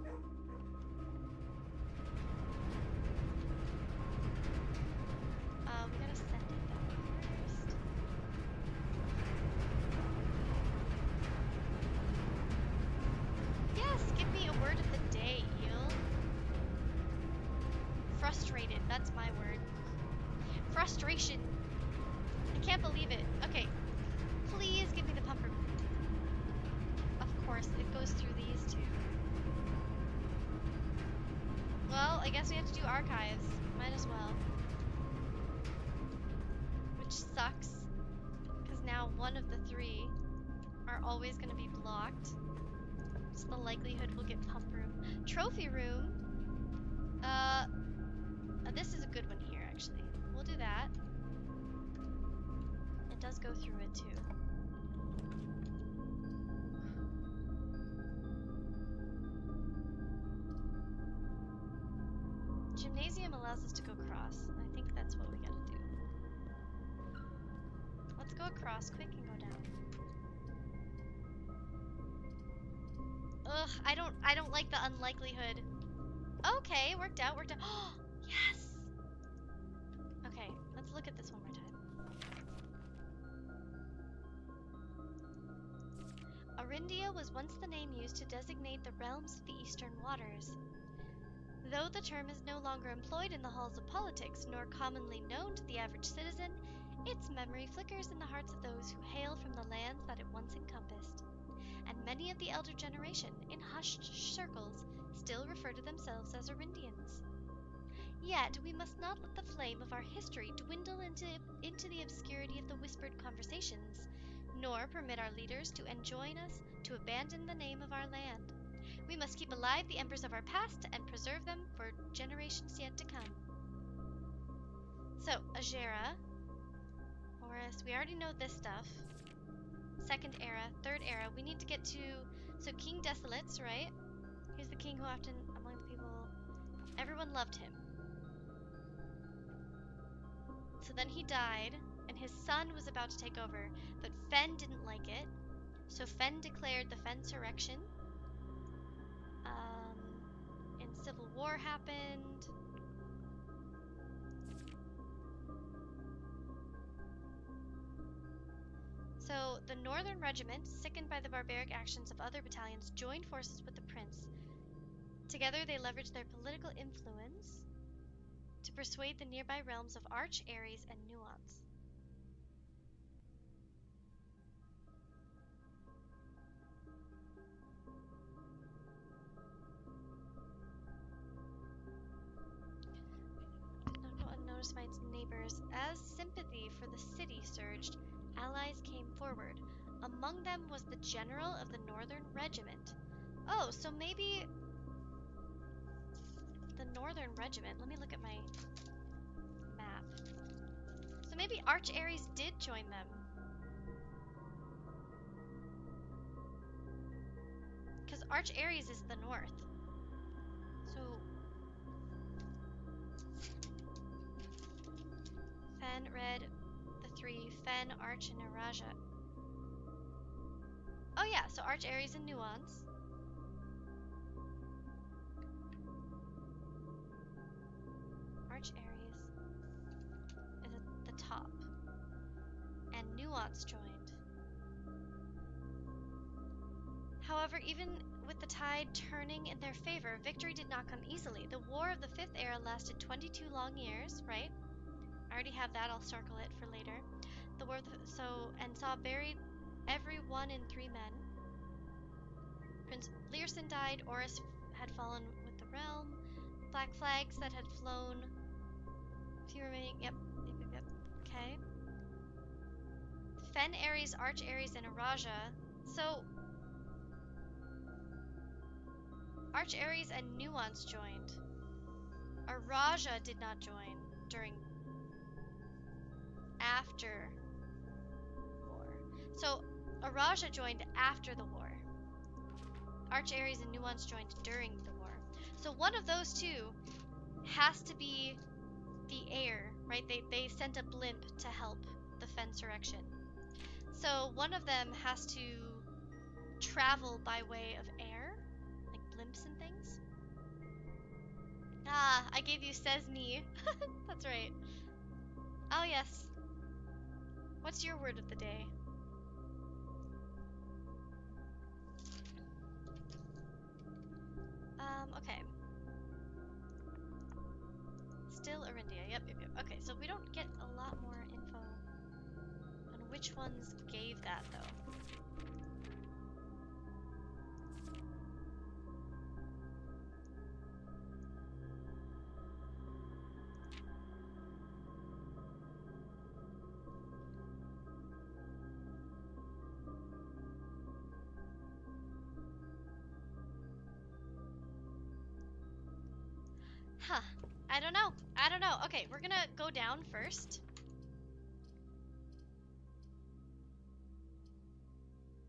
We gotta send it though first. Yes, give me a word of the day, Eel. Frustrated, that's my word. Frustration. I can't believe it. Okay, please give me the pump room. Of course, it goes through these two. Well, I guess we have to do archives. Might as well. Which sucks, because now one of the 3 are always going to be blocked. So the likelihood we'll get pump room. Trophy room. This is a good one here, actually. We'll do that. It does go through it, too. Gymnasium allows us to go across. I think that's what we gotta do. Let's go across quick and go down. Ugh, I don't like the unlikelihood. Okay, worked out, worked out. Oh, yes! Okay, let's look at this one more time. Arindia was once the name used to designate the realms of the eastern waters. Though the term is no longer employed in the halls of politics, nor commonly known to the average citizen, its memory flickers in the hearts of those who hail from the lands that it once encompassed. And many of the elder generation, in hushed circles, still refer to themselves as Arindians. Yet we must not let the flame of our history dwindle into the obscurity of the whispered conversations, nor permit our leaders to enjoin us to abandon the name of our land. We must keep alive the embers of our past and preserve them for generations yet to come. So, Ajera, Horus, we already know this stuff. Second era, third era, we need to get to, so King Desolates, right? He's the king who often, among the people, everyone loved him. So then he died, and his son was about to take over, but Fen didn't like it, so Fen declared the Fensurrection, Civil War happened. So, the Northern Regiment, sickened by the barbaric actions of other battalions, joined forces with the prince. Together, they leveraged their political influence to persuade the nearby realms of Arch, Ares, and Nuance. Noticed by its neighbors. As sympathy for the city surged, allies came forward. Among them was the general of the Northern Regiment. Oh, so maybe the Northern Regiment. Let me look at my map. So maybe Arch Ares did join them. Because Arch Ares is the north. So Fen, Red, the three, Fen, Arch, and Araja. Oh yeah, so Arch Ares and Nuance. Arch Ares is at the top. And Nuance joined. However, even with the tide turning in their favor, victory did not come easily. The War of the Fifth Era lasted 22 long years, right? I already have that, I'll circle it for later. The War of the and saw buried every 1 in 3 men. Prince Learson died, Horus had fallen with the realm. Black flags that had flown. Few remaining, yep. Okay. Fen, Ares, Arch Ares, and Araja. So Arch Ares and Nuance joined. Araja did not join during after war. So Araja joined after the war. Arch Ares and Nuance joined during the war. So one of those two has to be the heir, right? They sent a blimp to help the Fensurrection. So one of them has to travel by way of air, like blimps and things. Ah, I gave you says me. That's right. Oh yes. What's your word of the day? Okay. Still Arindia. Yep. Okay, so we don't get a lot more info on which ones gave that, though. Huh. I don't know. Okay, we're gonna go down first.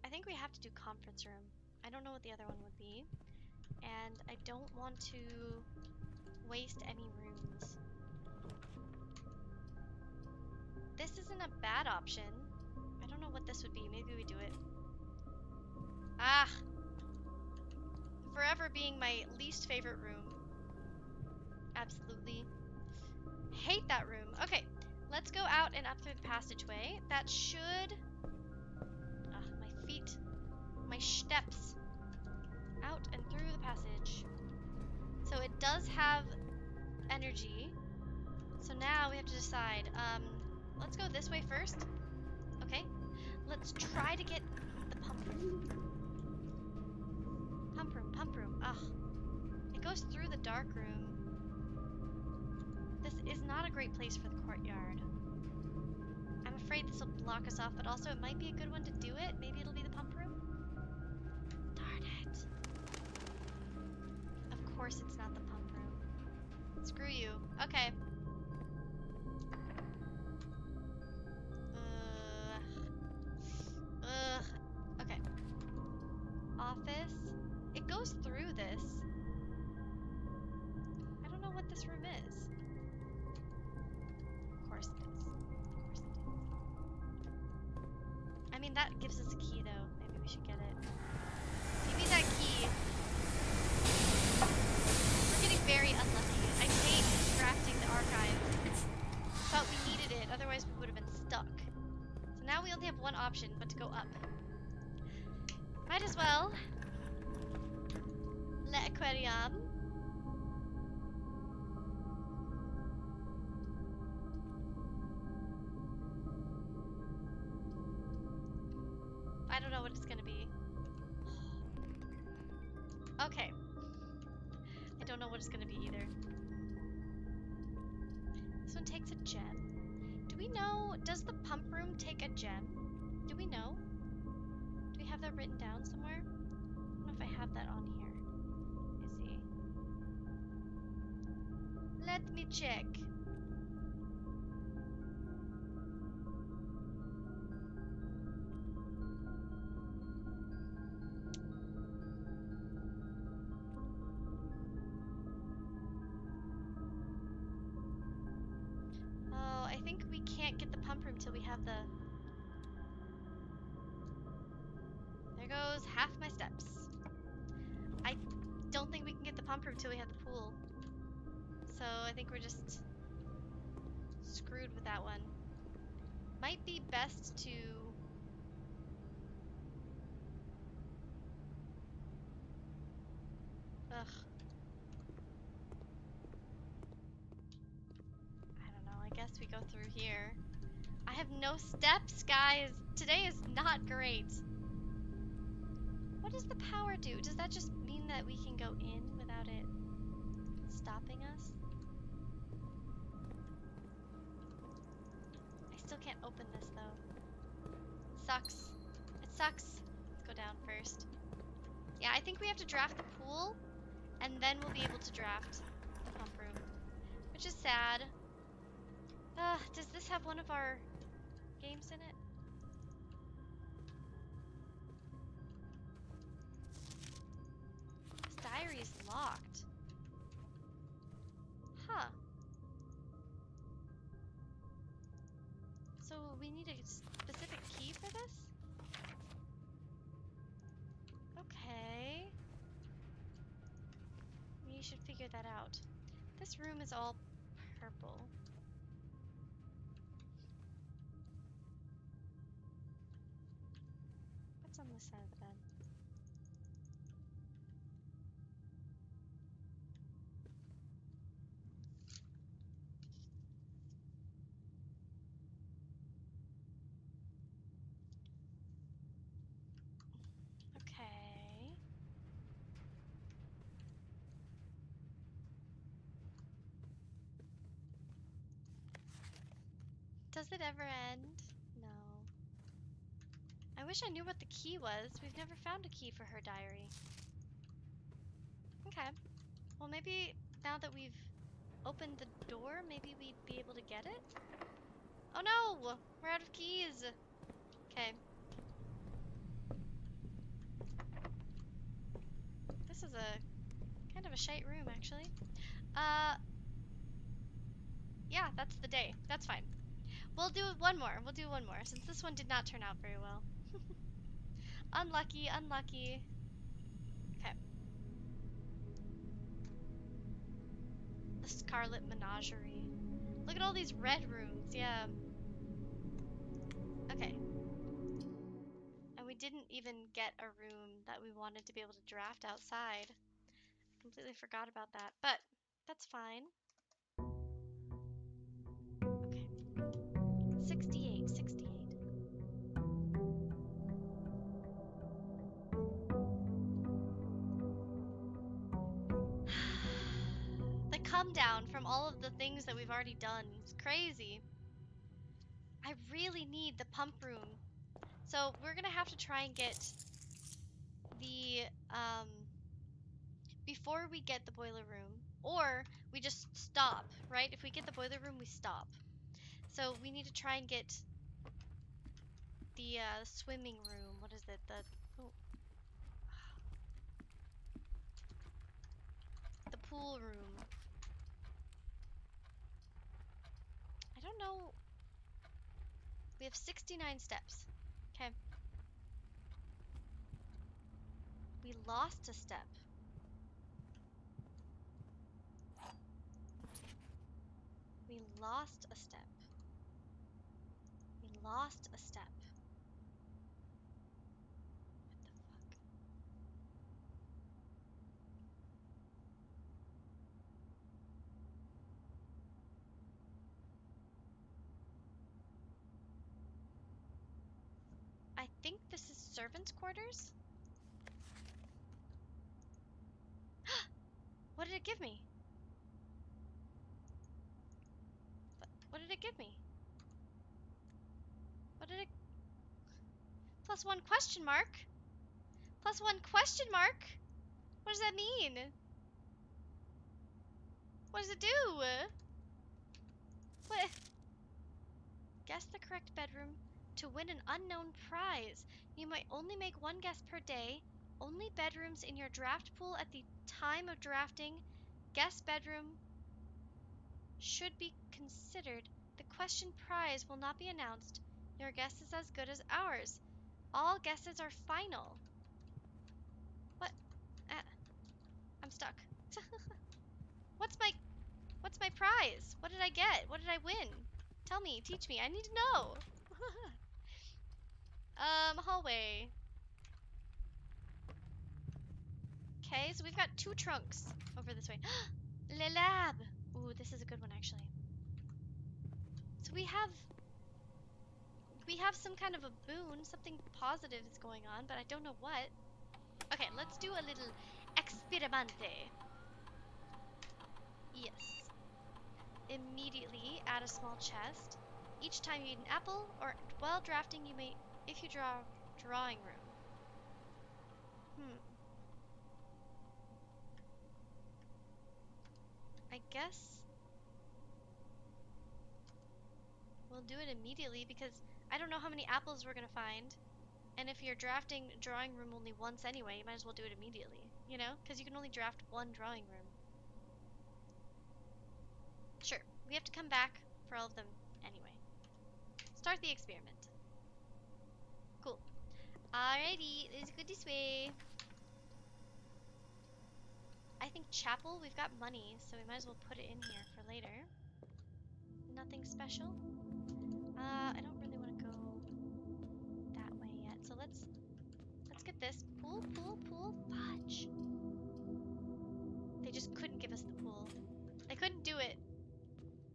I think we have to do conference room. I don't know what the other one would be. And I don't want to waste any rooms. This isn't a bad option. I don't know what this would be. Maybe we do it. Ah! Forever being my least favorite room. Absolutely hate that room. Okay, let's go out and up through the passageway. That should... my feet. My steps. Out and through the passage. So it does have energy. So now we have to decide. Let's go this way first. Okay. Let's try to get the pump room. Pump room. Ugh. It goes through the dark room. This is not a great place for the courtyard. I'm afraid this will block us off, but also it might be a good one to do it. Maybe it'll be the pump room? Darn it. Of course it's not the pump room. Screw you. Okay. Okay. Office. It goes through this. I don't know what this room is. Of course it is. I mean, that gives us a key, though. Maybe we should get it. Give me that key. We're getting very unlucky. I hate drafting the archive, but we needed it, otherwise we would have been stuck. So now we only have one option, but to go up. Might as well. L'Aquarium. I don't know what it's gonna be. Okay. I don't know what it's gonna be either. This one takes a gem. Do we know, does the pump room take a gem? Do we know? Do we have that written down somewhere? I don't know if I have that on here. Let me see. Let me check. Oh, I think we can't get the pump room till we have the... There goes half my steps. I don't think we can get the pump room till we have the pool. So I think we're just screwed with that one. Might be best to... Ugh. I don't know, I guess we go through here. I have no steps, guys! Today is not great. What does the power do? Does that just mean that we can go in without it stopping us? I still can't open this though. Sucks. It sucks. Let's go down first. Yeah, I think we have to draft the pool, and then we'll be able to draft the pump room, which is sad. Does this have one of our games in it? This diary is locked. Huh. So we need a specific key for this? Okay. We should figure that out. This room is all purple. What's on this side of the bed? Okay. Does it ever end? No. I wish I knew what the key was. We've never found a key for her diary. Okay. Well, maybe now that we've opened the door, maybe we'd be able to get it? Oh no! We're out of keys! Okay. This is a kind of a shite room, actually. Yeah, that's the day. That's fine. We'll do one more. We'll do one more, since this one did not turn out very well. Unlucky, unlucky. Okay. The Scarlet Menagerie. Look at all these red rooms, yeah. Okay. And we didn't even get a room that we wanted to be able to draft outside. Completely forgot about that, but that's fine. Okay. 68, 68. The come down from all of the things that we've already done is crazy. I really need the pump room. So we're gonna have to try and get the, before we get the boiler room, or we just stop, right? If we get the boiler room, we stop. So we need to try and get the swimming room. What is it? Oh, the pool room. I don't know. We have 69 steps. Okay. We lost a step. We lost a step. We lost a step. What the fuck? I think this is servants' quarters? What did it give me? What did it give me? What did it... +1 question mark? +1 question mark? What does that mean? What does it do? What? Guess the correct bedroom to win an unknown prize. You might only make one guess per day. Only bedrooms in your draft pool at the time of drafting. Guess bedroom should be considered. The question prize will not be announced. Your guess is as good as ours. All guesses are final. What? Uh, I'm stuck. What's my What's my prize? What did I get? What did I win? Tell me, teach me. I need to know. Hallway. Okay, so we've got 2 trunks over this way. Le lab. Ooh, this is a good one actually. So we have some kind of a boon, something positive is going on, but I don't know what. Okay, let's do a little experimente. Yes. Immediately add a small chest. Each time you eat an apple, or while drafting, you may, if you draw drawing room. I guess we'll do it immediately because I don't know how many apples we're gonna find. And if you're drafting drawing room only once anyway, you might as well do it immediately, you know? Because you can only draft 1 drawing room. Sure, we have to come back for all of them anyway. Start the experiment. Cool. Alrighty, let's go this way. I think chapel, we've got money, so we might as well put it in here for later. Nothing special. I don't really want to go that way yet, so let's get this. Pool, pool, pool, fudge. They just couldn't give us the pool. They couldn't do it.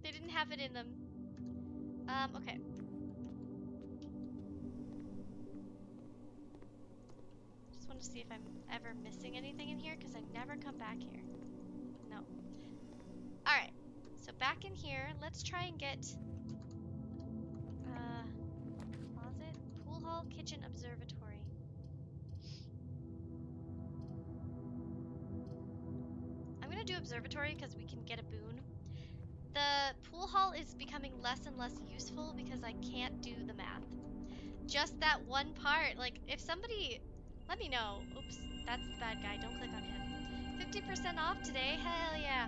They didn't have it in them. Okay. Just want to see if I'm ever missing anything in here, because I never come back here. No. Alright. So back in here, let's try and get... closet, pool hall, kitchen, observatory. I'm gonna do observatory because we can get a boon. The pool hall is becoming less and less useful because I can't do the math. Just that one part. Like, if somebody... Let me know. Oops, that's the bad guy. Don't click on him. 50% off today? Hell yeah.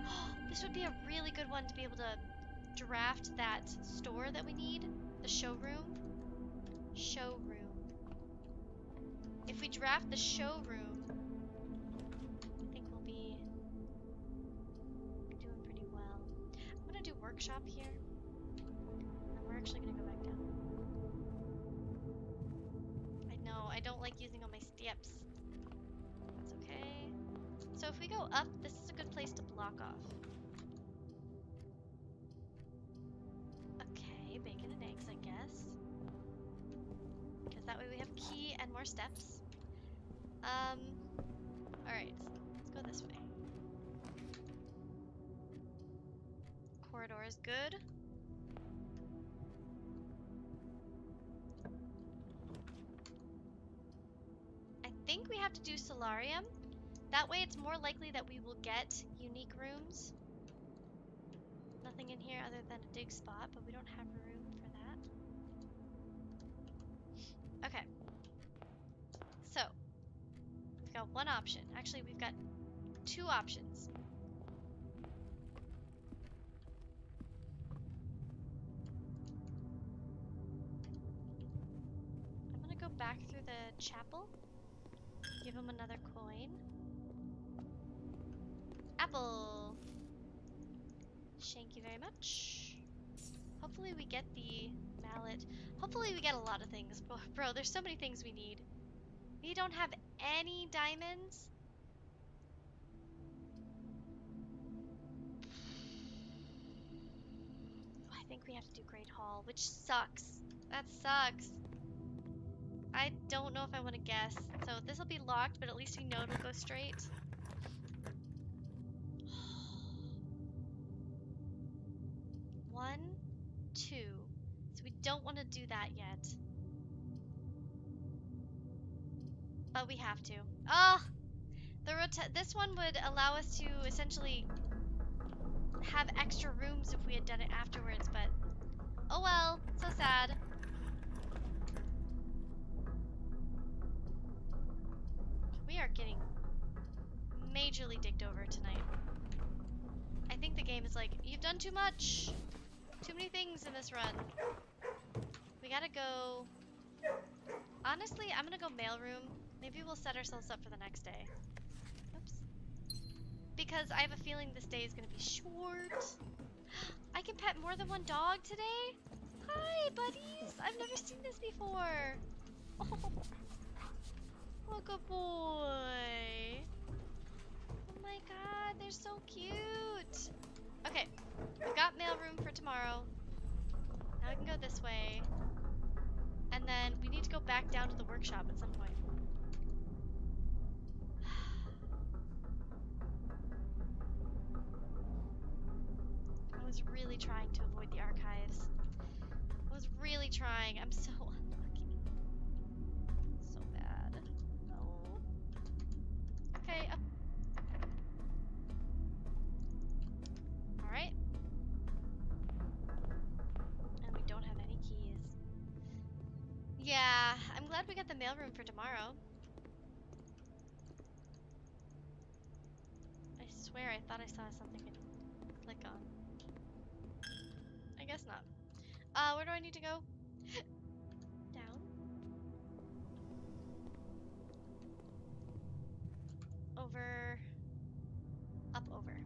This would be a really good one to be able to draft that store that we need. The showroom. Showroom. If we draft the showroom, I think we'll be doing pretty well. I'm gonna do workshop here. And we're actually gonna go back down. I know, I don't like using all my steps. That's okay. So if we go up, this is a good place to block off. Okay, bacon and eggs, I guess. Because that way we have key and more steps. Alright, let's go this way. Corridor is good. I think we have to do solarium. That way it's more likely that we will get unique rooms. Nothing in here other than a dig spot, but we don't have room for that. Okay. So, we've got one option. Actually, we've got 2 options. I'm gonna go back through the chapel. Give him another coin. Apple! Thank you very much. Hopefully we get the mallet. Hopefully we get a lot of things. Bro, there's so many things we need. We don't have any diamonds. I think we have to do Great Hall, which sucks. That sucks. I don't know if I want to guess. So this will be locked, but at least we know it'll go straight. 1, 2. So we don't want to do that yet. But we have to. Oh! This one would allow us to essentially have extra rooms if we had done it afterwards, but oh well, so sad. We are getting majorly digged over tonight. I think the game is like, you've done too much. Too many things in this run. We gotta go. Honestly, I'm gonna go mailroom. Maybe we'll set ourselves up for the next day. Oops. Because I have a feeling this day is gonna be short. I can pet more than one dog today? Hi, buddies! I've never seen this before. Oh, good boy. Oh my god, they're so cute. Okay, we've got mailroom for tomorrow. Now we can go this way. And then we need to go back down to the workshop at some point. I was really trying to avoid the archives. I was really trying. I'm so unlucky. So bad. No. Okay, up. Alright. And we don't have any keys. Yeah, I'm glad we got the mailroom for tomorrow. I swear I thought I saw something I could click on. I guess not. Where do I need to go? Down. Over. Up, over.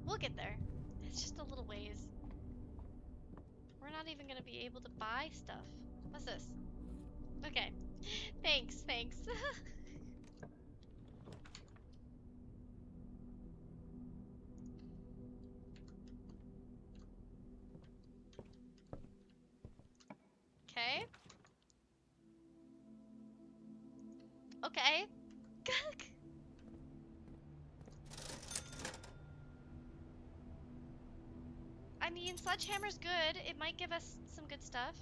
We'll get there. It's just a little ways. We're not even gonna be able to buy stuff. What's this? Okay. Thanks, thanks. Okay. Okay. I mean, sledgehammer's good. It might give us some good stuff.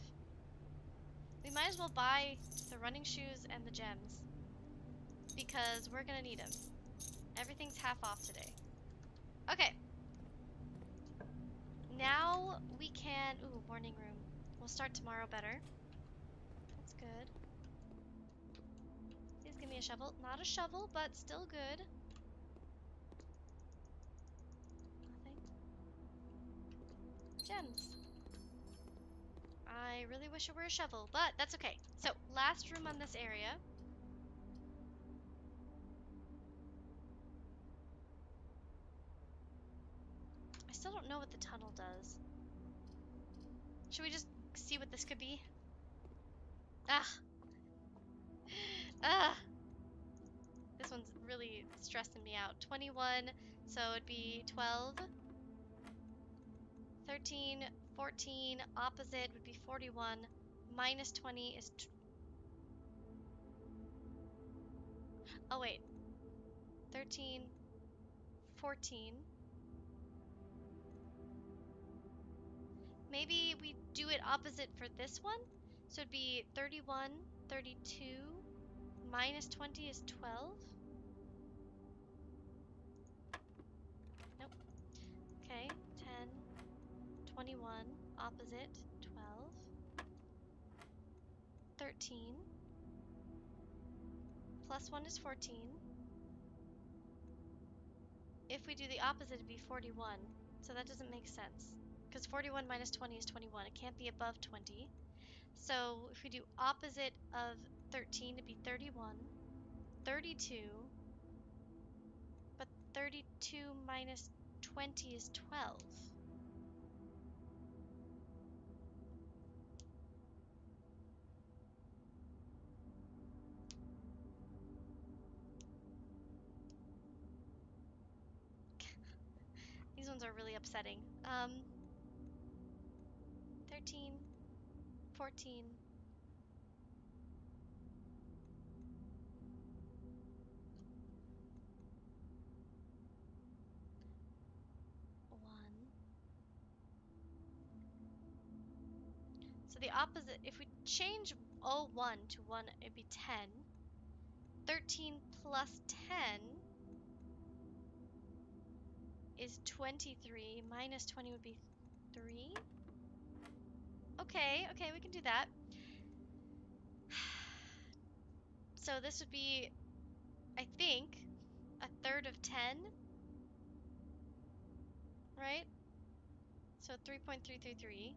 We might as well buy the running shoes and the gems. Because we're gonna need them. Everything's half off today. Okay. Now we can... Ooh, morning room. We'll start tomorrow better. That's good. Please give me a shovel. Not a shovel, but still good. Nothing. Gems. I really wish it were a shovel, but that's okay. So, last room on this area. I still don't know what the tunnel does. Should we just see what this could be? Ah! Ah! This one's really stressing me out. 21, so it'd be 12. 13, 14, opposite would be 41. Minus 20 is... Oh, wait. 13, 14. Maybe we do it opposite for this one? So it'd be 31, 32, minus 20 is 12? Nope. Okay, 10, 21, opposite, 12, 13, plus 1 is 14. If we do the opposite, it'd be 41. So that doesn't make sense. Because 41 minus 20 is 21. It can't be above 20. So if we do opposite of 13, it'd be 31, 32. But 32 minus 20 is 12. ones are really upsetting. 13, 14. One. So the opposite, if we change 01 to 1, it'd be 10. 13 plus 10 is 23. Minus 20 would be 3. Okay, okay, we can do that. So this would be, I think, a third of 10, right? So 3.333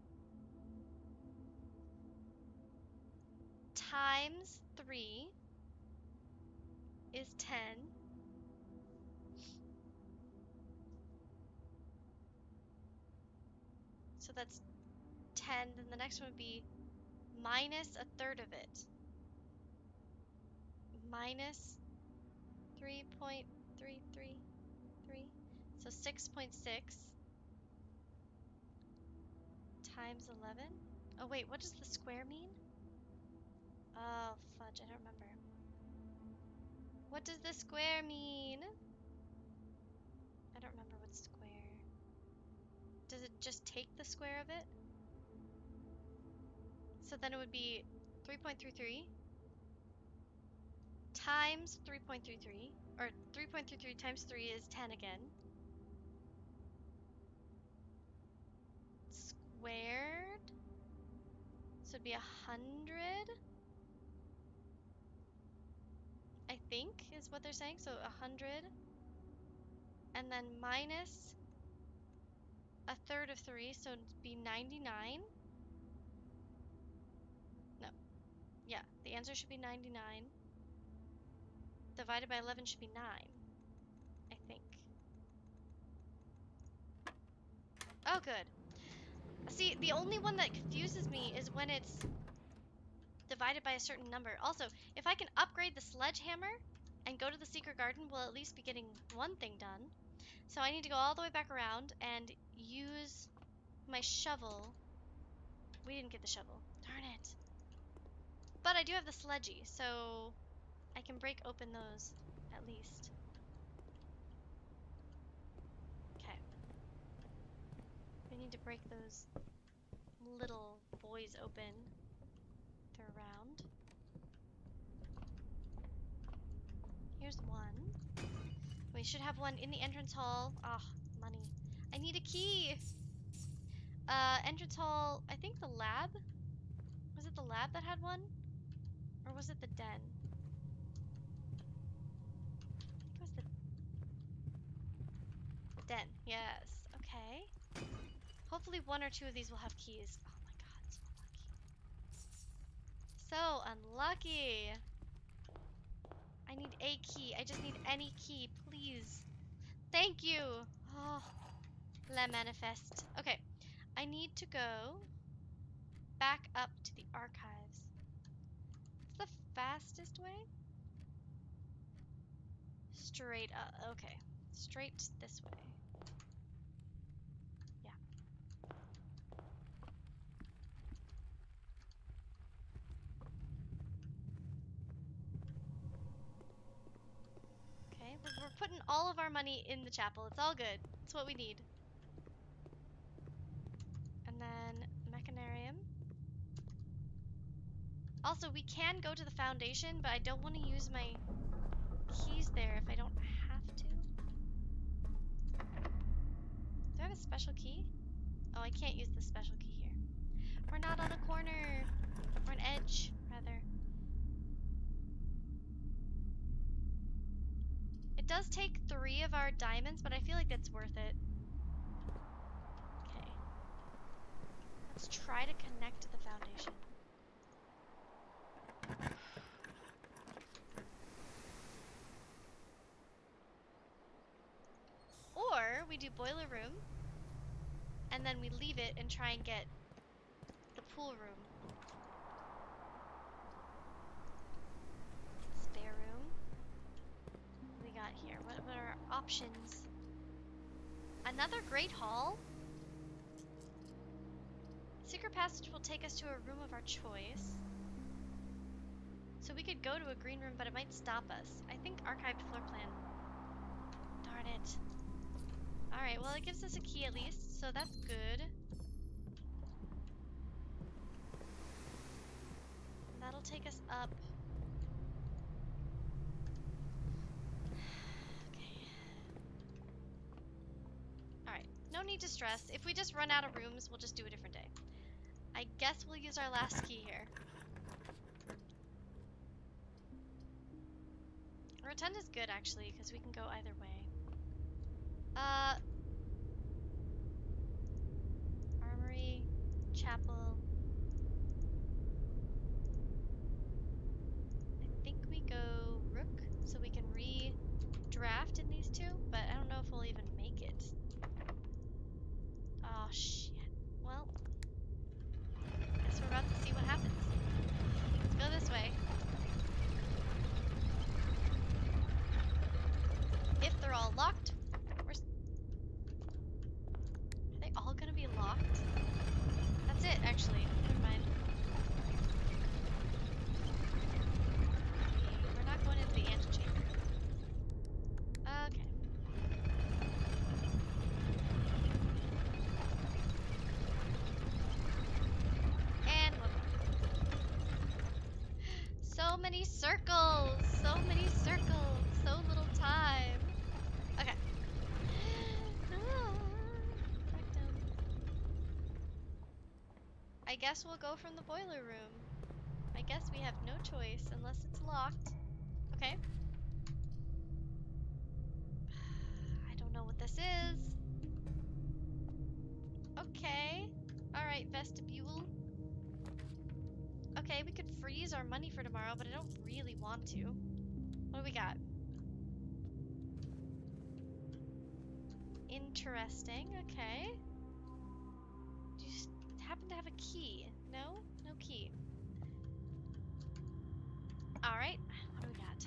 times 3 is 10. So that's 10. Then the next one would be minus a third of it. Minus 3.333. So 6.6 times 11. Oh wait, what does the square mean? Oh fudge, I don't remember. What does the square mean? I don't remember what's square. Does it just take the square of it? So then it would be 3.33 times 3.33, or 3.33 times 3 is 10 again. Squared, so it'd be 100, I think, is what they're saying. So 100, and then minus a third of 3, so it'd be 99. No, yeah, the answer should be 99. Divided by 11 should be 9, I think. Oh, good. See, the only one that confuses me is when it's divided by a certain number. Also, if I can upgrade the sledgehammer and go to the secret garden, we'll at least be getting one thing done. So I need to go all the way back around and use my shovel. We didn't get the shovel. Darn it. But I do have the sledgy, so I can break open those at least. Okay. We need to break those little boys open. They're round. Here's one. We should have one in the entrance hall. Ah, money. I need a key. Entrance hall, I think the lab? Was it the lab that had one? Or was it the den? I think it was the den. Yes. Okay. Hopefully one or two of these will have keys. Oh my god, so unlucky. So unlucky. I need a key. I just need any key, please. Thank you. Oh, la manifest. Okay. I need to go back up to the archives. What's the fastest way? Straight up. Okay. Straight this way. Yeah. Okay. We're putting all of our money in the chapel. It's all good. It's what we need. And then mechanarium. Also, we can go to the foundation, but I don't want to use my keys there if I don't have to. Do I have a special key? Oh, I can't use the special key here. We're not on a corner. Or an edge, rather. It does take 3 of our diamonds, but I feel like that's worth it. Okay. Let's try to connect to the foundation. Or we do boiler room, and then we leave it and try and get the pool room. Spare room. What do we got here? What are our options? Another great hall? Secret passage will take us to a room of our choice. So we could go to a green room, but it might stop us. I think archived floor plan. Darn it. Alright, well it gives us a key at least, so that's good. That'll take us up. Okay. Alright, no need to stress. If we just run out of rooms, we'll just do a different day. I guess we'll use our last key here. Rotunda is good actually, because we can go either way. Armory, chapel. I think we go rook, so we can redraft in these two, but I don't know if we'll even make it. Oh shit. Well, guess we're about to see what happens. Let's go this way. If they're all locked, are they all gonna be locked? That's it, actually. Never mind. We're not going into the antechamber. Okay. And one more. So many circles! So many circles! So little time. Okay. Sanctum. I guess we'll go from the boiler room. I guess we have no choice unless it's locked. Okay. I don't know what this is. Okay. Alright, vestibule. Okay, we could freeze our money for tomorrow, but I don't really want to. What do we got? Interesting, okay. Do you happen to have a key? No? No key. Alright, what do we got?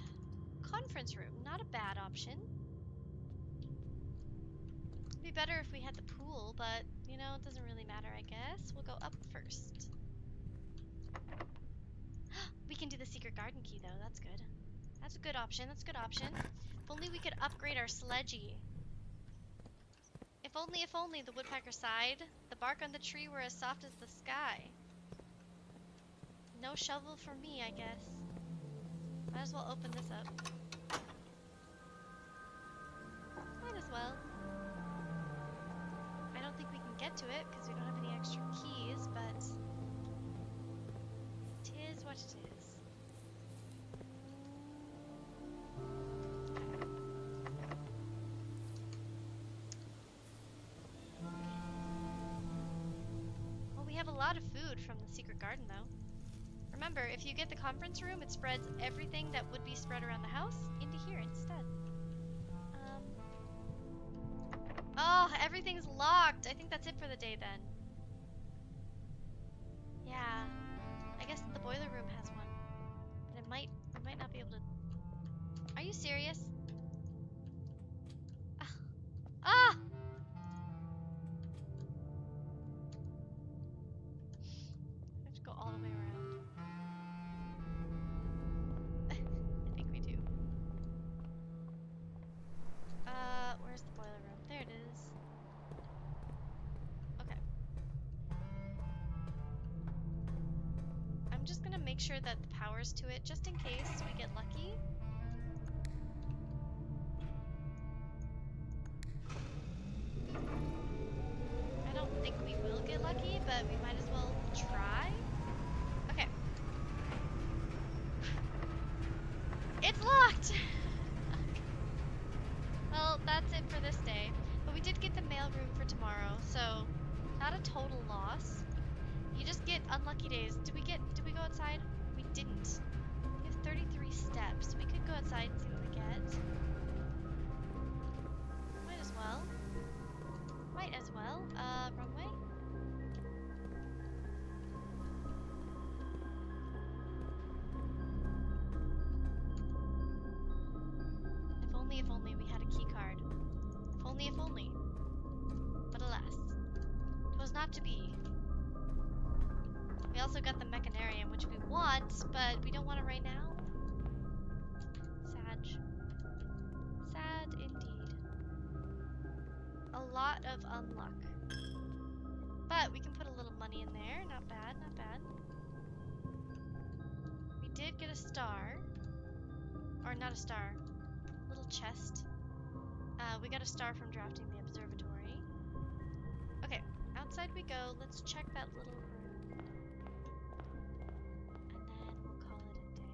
Conference room, not a bad option. It'd be better if we had the pool, but, you know, it doesn't really matter, I guess. We'll go up first. We can do the secret garden key, though. That's good. That's a good option. That's a good option. If only we could upgrade our sledgy. If only, the woodpecker sighed. The bark on the tree were as soft as the sky. No shovel for me, I guess. Might as well open this up. Might as well. I don't think we can get to it because we don't have any extra keys, but it is what it is. Well, we have a lot of food from the secret garden, though. Remember, if you get the conference room, it spreads everything that would be spread around the house into here instead. Oh, everything's locked. I think that's it for the day then. Yeah. I guess the boiler room has one. But we might not be able to. Are you serious? Ah! Ah! We have to go all the way around. I think we do. Where's the boiler room? There it is. Okay. I'm just gonna make sure that the power's to it, just in case we get lucky. I don't think we will get lucky, but we might as well try. Okay. It's locked! Well, that's it for this day. But we did get the mail room for tomorrow, so not a total loss. You just get unlucky days. Did we go outside? We didn't. We have 33 steps. We could go outside and see what we get. Might as well. Might as well. Wrong way? If only we had a key card. If only. to be. We also got the mechanarium, which we want, but we don't want it right now. Sad. Sad indeed. A lot of unluck. But we can put a little money in there. Not bad, not bad. We did get a star. Or not a star. Little chest. We got a star from drafting the observatory. Okay, outside we go. Let's check that little room. And then we'll call it a day.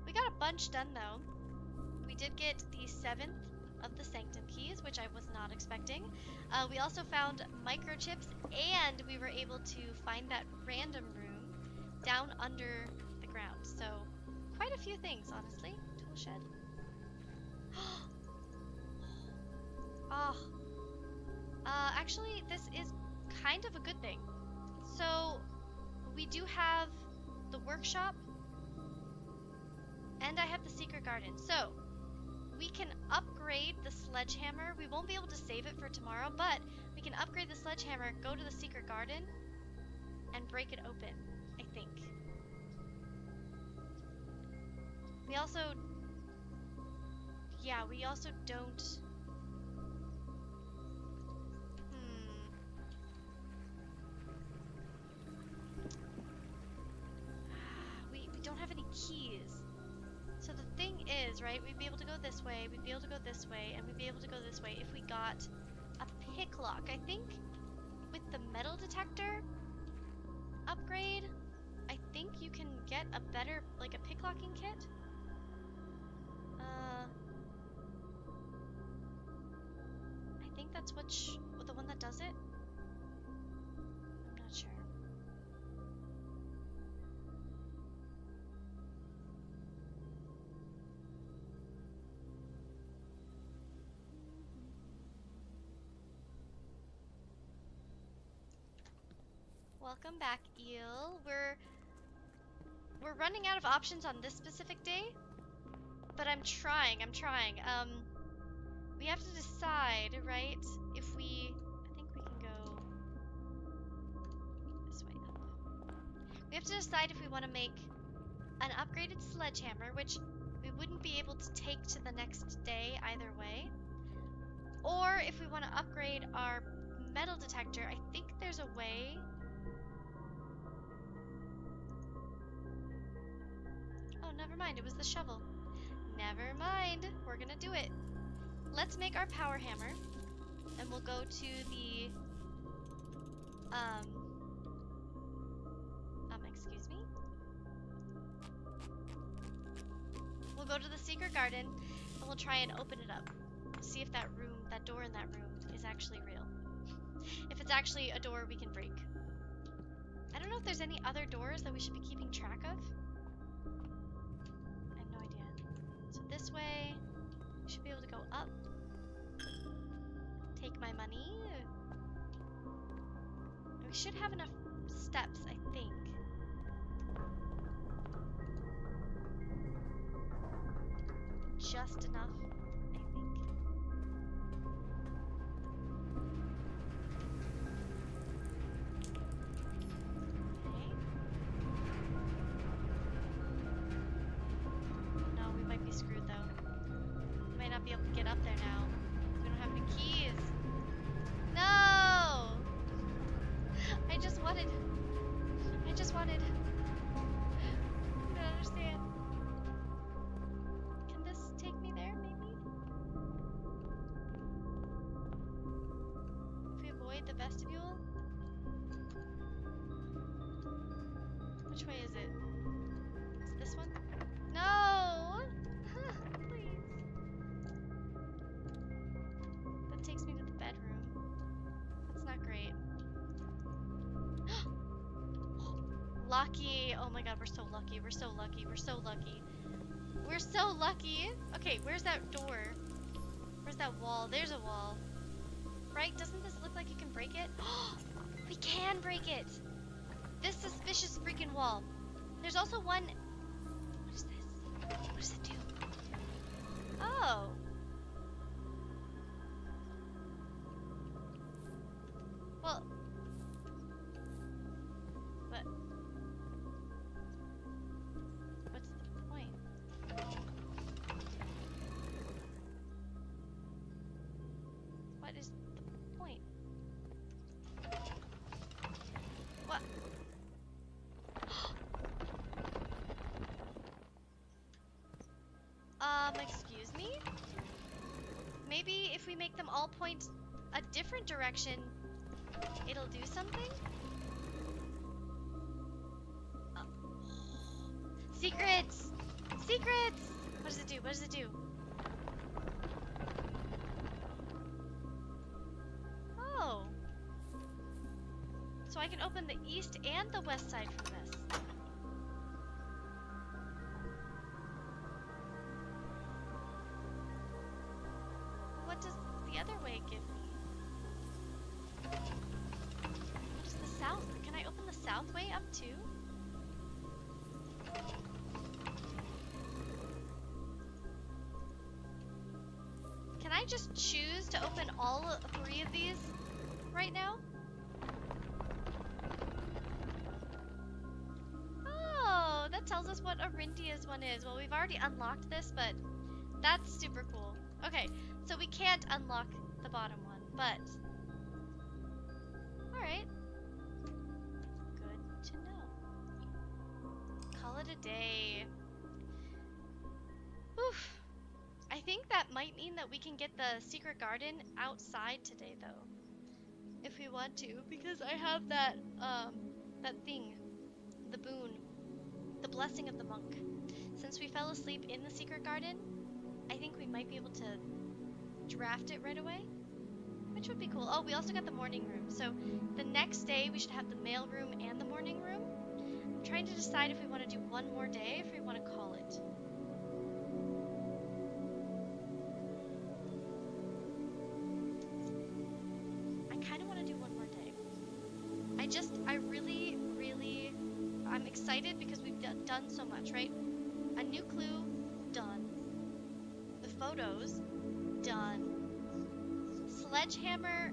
We got a bunch done though. We did get the 7th of the Sanctum keys, which I was not expecting. We also found microchips, and we were able to find that random room down under the ground. So, quite a few things, honestly. Tool shed. Oh. Actually, this is kind of a good thing. So, we do have the workshop, and I have the secret garden. So, we can upgrade the sledgehammer. We won't be able to save it for tomorrow, but we can upgrade the sledgehammer, go to the secret garden, and break it open, I think. We also... Yeah, we also don't... We don't have any keys. So the thing is, right, we'd be able to go this way, we'd be able to go this way, and we'd be able to go this way if we got a pick lock. I think with the metal detector upgrade, I think you can get a better, like a pick locking kit. I think that's the one that does it. I'm not sure. Welcome back, Eel. We're running out of options on this specific day, but I'm trying. We have to decide, right? I think we can go this way up. We have to decide if we want to make an upgraded sledgehammer, which we wouldn't be able to take to the next day either way, or if we want to upgrade our metal detector. I think there's a way. Oh, never mind. It was the shovel. Never mind. We're gonna do it. Let's make our power hammer, and we'll go to the excuse me. We'll go to the secret garden, and we'll try and open it up. See if that door in that room is actually real. If it's actually a door we can break. I don't know if there's any other doors that we should be keeping track of. I have no idea. So this way, we should be able to go up. Take my money. We should have enough steps, I think. Just enough, I think. Okay. No, we might be screwed though. We might not be able to get up there now. We don't have any keys. No! I just wanted. I don't understand. Can this take me there, maybe? If we avoid the vestibule? Which way is it? It's this one? No! Please. That takes me to the bedroom. That's not great. Lucky! Oh my god, we're so lucky. We're so lucky. We're so lucky. We're so lucky! Okay, where's that door? Where's that wall? There's a wall. Right? Doesn't this look like you can break it? We can break it! This suspicious freaking wall. There's also one... What is this? What does it do? Oh! Well, me? Maybe if we make them all point a different direction, it'll do something? Uh, Secrets! Secrets! What does it do? What does it do? Oh. So I can open the east and the west side from this. What does the other way give me? What is the south? Can I open the south way up too? Can I just choose to open all three of these right now? Oh, that tells us what Arindia's one is. Well, we've already unlocked this, but that's super cool. Okay, so we can't unlock the bottom one, but... Alright. Good to know. Call it a day. Oof. I think that might mean that we can get the secret garden outside today, though. If we want to, because I have that thing. The boon. The blessing of the monk. Since we fell asleep in the secret garden, I think we might be able to draft it right away, which would be cool. Oh, we also got the morning room. So the next day we should have the mail room and the morning room. I'm trying to decide if we want to do one more day, if we want to call it. I kind of want to do one more day. I'm excited because we've done so much, right? A new clue, done. The photos, done. Sledgehammer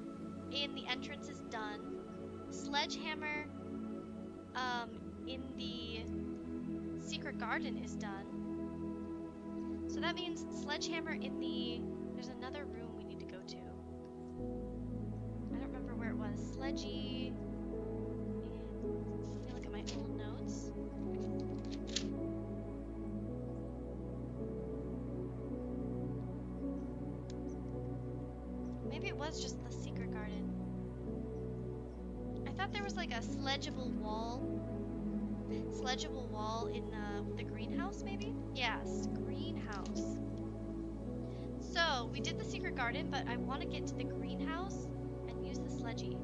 in the entrance is done. Sledgehammer in the secret garden is done. So that means sledgehammer in the... There's another room we need to go to. I don't remember where it was. Sledgy... Let me look at my old notes. Maybe it was just the secret garden. I thought there was like a sledgeable wall in the greenhouse, maybe? Yes, greenhouse. So, we did the secret garden, but I want to get to the greenhouse and use the sledgy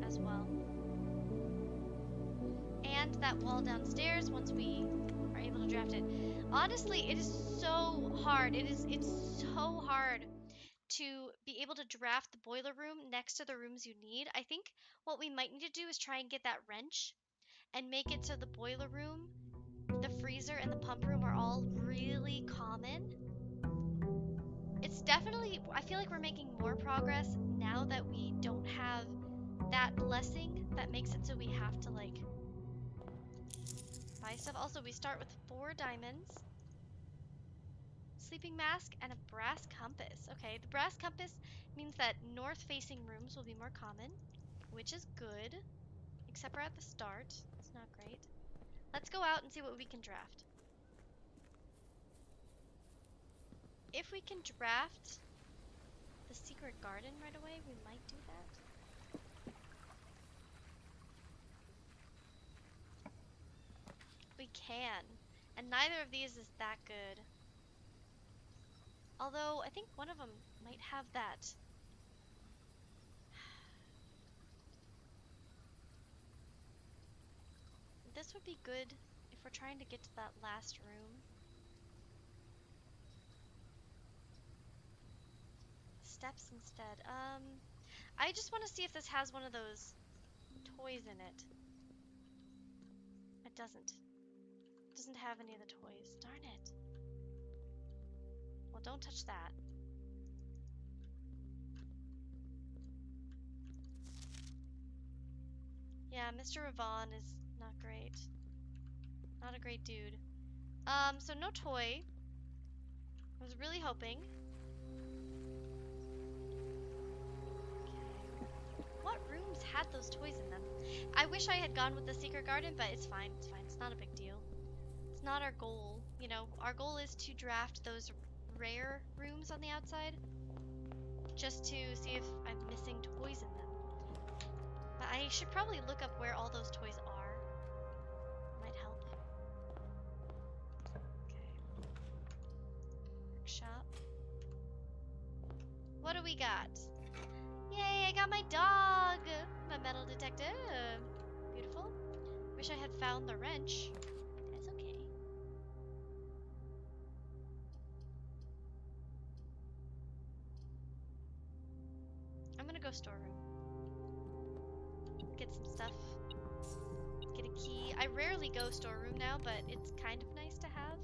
as well. And that wall downstairs once we are able to draft it. Honestly, it is so hard. It's so hard to be able to draft the boiler room next to the rooms you need. I think what we might need to do is try and get that wrench and make it so the boiler room, the freezer, and the pump room are all really common. It's definitely, I feel like we're making more progress now that we don't have that blessing that makes it so we have to like buy stuff. Also, we start with 4 diamonds, sleeping mask, and a brass compass. Okay, the brass compass means that north-facing rooms will be more common, which is good, except for at the start. It's not great. Let's go out and see what we can draft. If we can draft the secret garden right away, we might do that. We can. And neither of these is that good. Although, I think one of them might have that. This would be good if we're trying to get to that last room. Steps instead. I just want to see if this has one of those toys in it. It doesn't. It doesn't have any of the toys. Darn it. Well, don't touch that. Yeah, Mr. Ravon is not great. Not a great dude. So no toy. I was really hoping. What rooms had those toys in them? I wish I had gone with the secret garden, but it's fine. It's fine. It's not a big deal. It's not our goal. You know, our goal is to draft those rare rooms on the outside, just to see if I'm missing toys in them. But I should probably look up where all those toys are. Might help. Okay. Workshop. What do we got? Yay, I got my dog! My metal detector. Beautiful. Wish I had found the wrench. That's okay. I'm gonna go storeroom. Get some stuff. Get a key. I rarely go storeroom now, but it's kind of nice to have.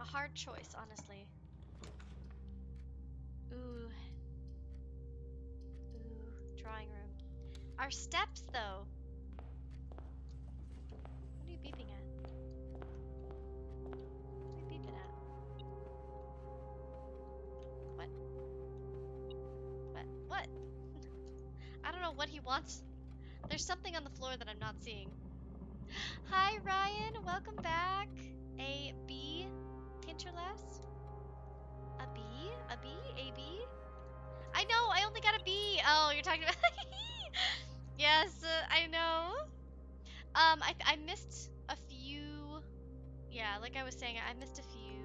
A hard choice, honestly. Ooh. Ooh, drawing room. Our steps, though. What are you beeping at? What are you beeping at? What? What? What? I don't know what he wants. There's something on the floor that I'm not seeing. Hi, Ryan. Welcome back. A B Pinterless? A B? A B? A B? I know, I only got a B. Oh, you're talking about... Yes, I know. I missed a few... Yeah, like I was saying, I missed a few.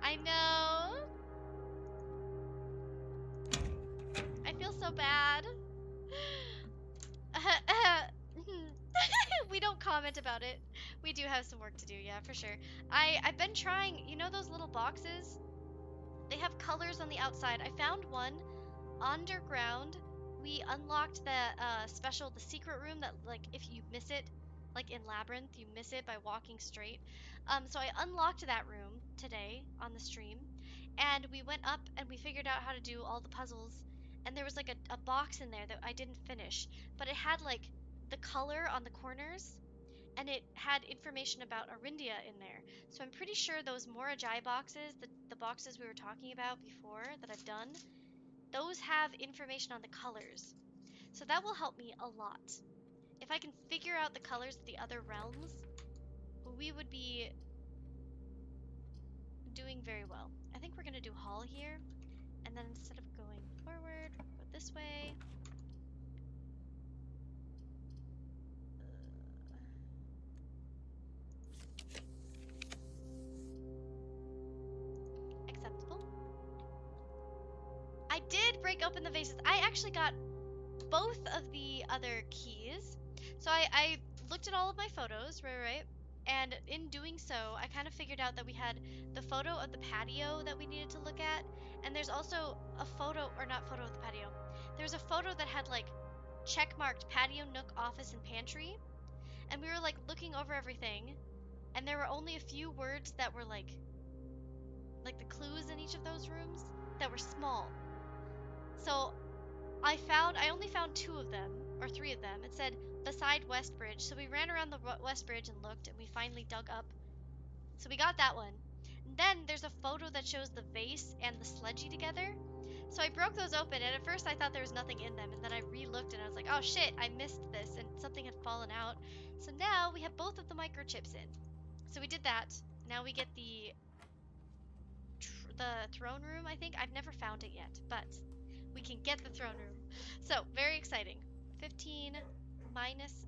I know. I feel so bad. We don't comment about it. We do have some work to do, yeah, for sure. I've been trying, you know those little boxes? They have colors on the outside. I found one underground. We unlocked the the secret room that, like, if you miss it, like in Labyrinth, you miss it by walking straight. So I unlocked that room today on the stream, and we went up and we figured out how to do all the puzzles. And there was like a box in there that I didn't finish, but it had like the color on the corners, and it had information about Arindia in there. So I'm pretty sure those Morajai boxes, the boxes we were talking about before that I've done, those have information on the colors. So that will help me a lot. If I can figure out the colors of the other realms, we would be doing very well. I think we're going to do Hall here, and then instead of going forward, go this way. Acceptable. I did break open the vases. I actually got both of the other keys. So I looked at all of my photos, right? And in doing so, I kind of figured out that we had the photo of the patio that we needed to look at, and there's also a photo, or not photo of the patio. There's a photo that had like check-marked patio, nook, office, and pantry, and we were like looking over everything, and there were only a few words that were like the clues in each of those rooms that were small. So I only found two of them, or three of them. It said beside West Bridge. So we ran around the West Bridge and looked, and we finally dug up. So we got that one. And then there's a photo that shows the vase and the sledgy together. So I broke those open, and at first I thought there was nothing in them, and then I re-looked and I was like, oh shit, I missed this, and something had fallen out. So now we have both of the microchips in. So we did that. Now we get the throne room, I think. I've never found it yet, but we can get the throne room. So, very exciting. 15 minus